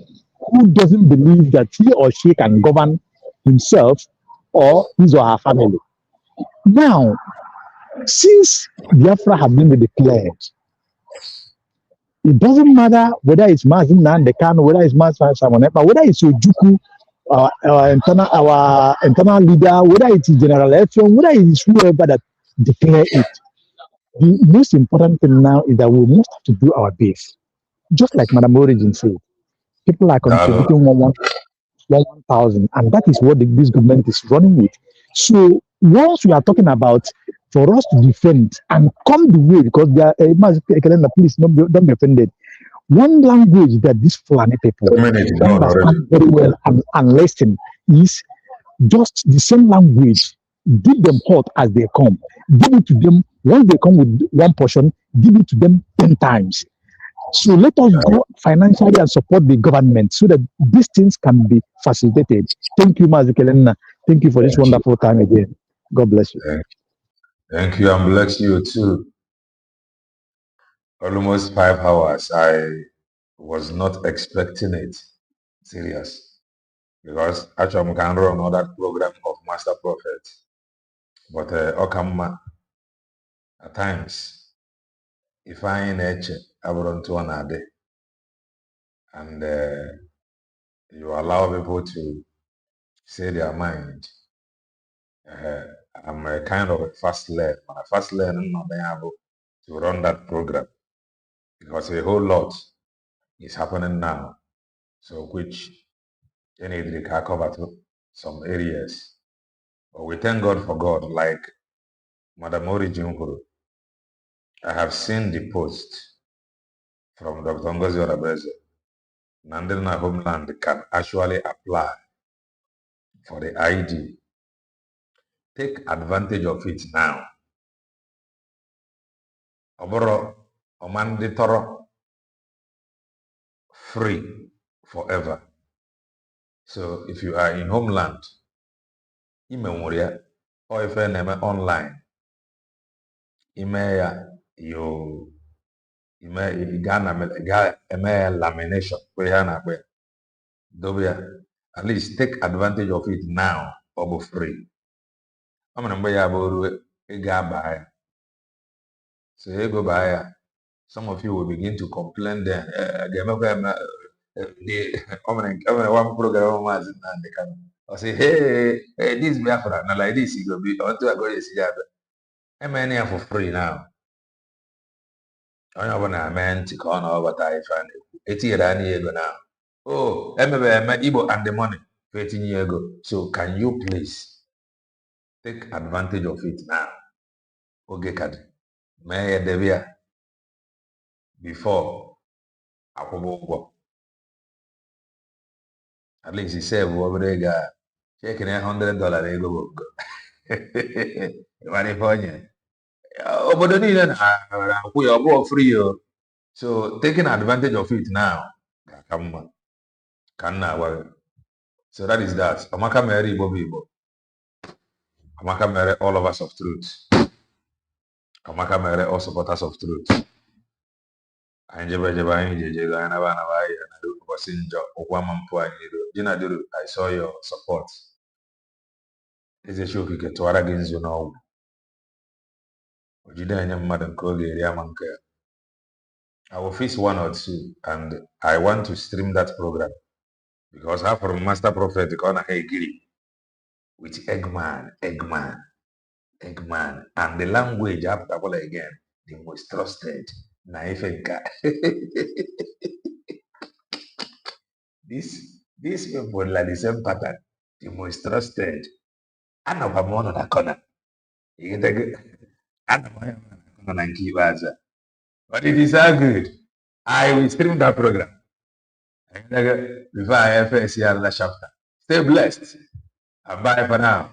who doesn't believe that he or she can govern himself or his or her family. Now, since Biafra has been declared, it doesn't matter whether it's Mazi Nandekano, whether it's Mazi Samonepa, whether it's Ojuku, our internal leader, whether it is General Efron, whether it is whoever that declare it. The most important thing now is that we must have to do our best. Just like Madam Origin said, people are contributing 1,000, and that is what this government is running with. So once we are talking about for us to defend and come the way, because they are, please don't be offended. One language that these Fulani people understand very well and listen is just the same language. Give them hot as they come. Give it to them. Once they come with one portion, give it to them 10 times. So let us go financially and support the government so that these things can be facilitated. Thank you, Mazi Kelena. Thank you for this wonderful time again. God bless you.
Thank you, and bless you too. Almost 5 hours. I was not expecting it. Serious. Because actually, I can run on that program of Master Prophet. But Okama, at times, if I in nature, I run to another. And you allow people to say their mind. I'm a kind of a fast learner. When I fast learn, I'm not being able to run that program because a whole lot is happening now. So which any can cover some areas. But we thank God for God. Like Madam Origin, I have seen the post from Dr. Ngozi Orabeze. Nandina Homeland can actually apply for the ID. Take advantage of it now. Oboro Omanditoro free forever. So if you are in homeland, imemoria or if you are online, you lamination. At least take advantage of it now or free. I'm gonna buy. So you go buy. Some of you will begin to complain then. One program I say, hey, this Biafra, now like this, you go be until I go to see that. I'm here for free now. I don't want to man to call over time. It's here now. Oh, I'm Igbo and the money 13 years ago. So can you please take advantage of it now? Okay, Kadi. May Devia before Akobo. At least he said, over there, checking $100 ego. California. But we are both free. So taking advantage of it now. So that is that. Amaka Mary Bobby. Amaka Mary, all of us of truth. Amaka Mary, all supporters of truth. I saw your support. Eze shoki ke twara ginzu na ogu. Ojide anya mmadụ nke oge eri ama nke ya. I will fix 1 or 2 and I want to stream that program because half from Master Prophet Kona Hegiri with Eggman, and the language after all again, the most trusted. Naifenka. This people like the same pattern. The most trusted. I know I'm one of the corner. You get a but it is so good. I will stream that program. Before I ever see another chapter. Stay blessed. And bye for now.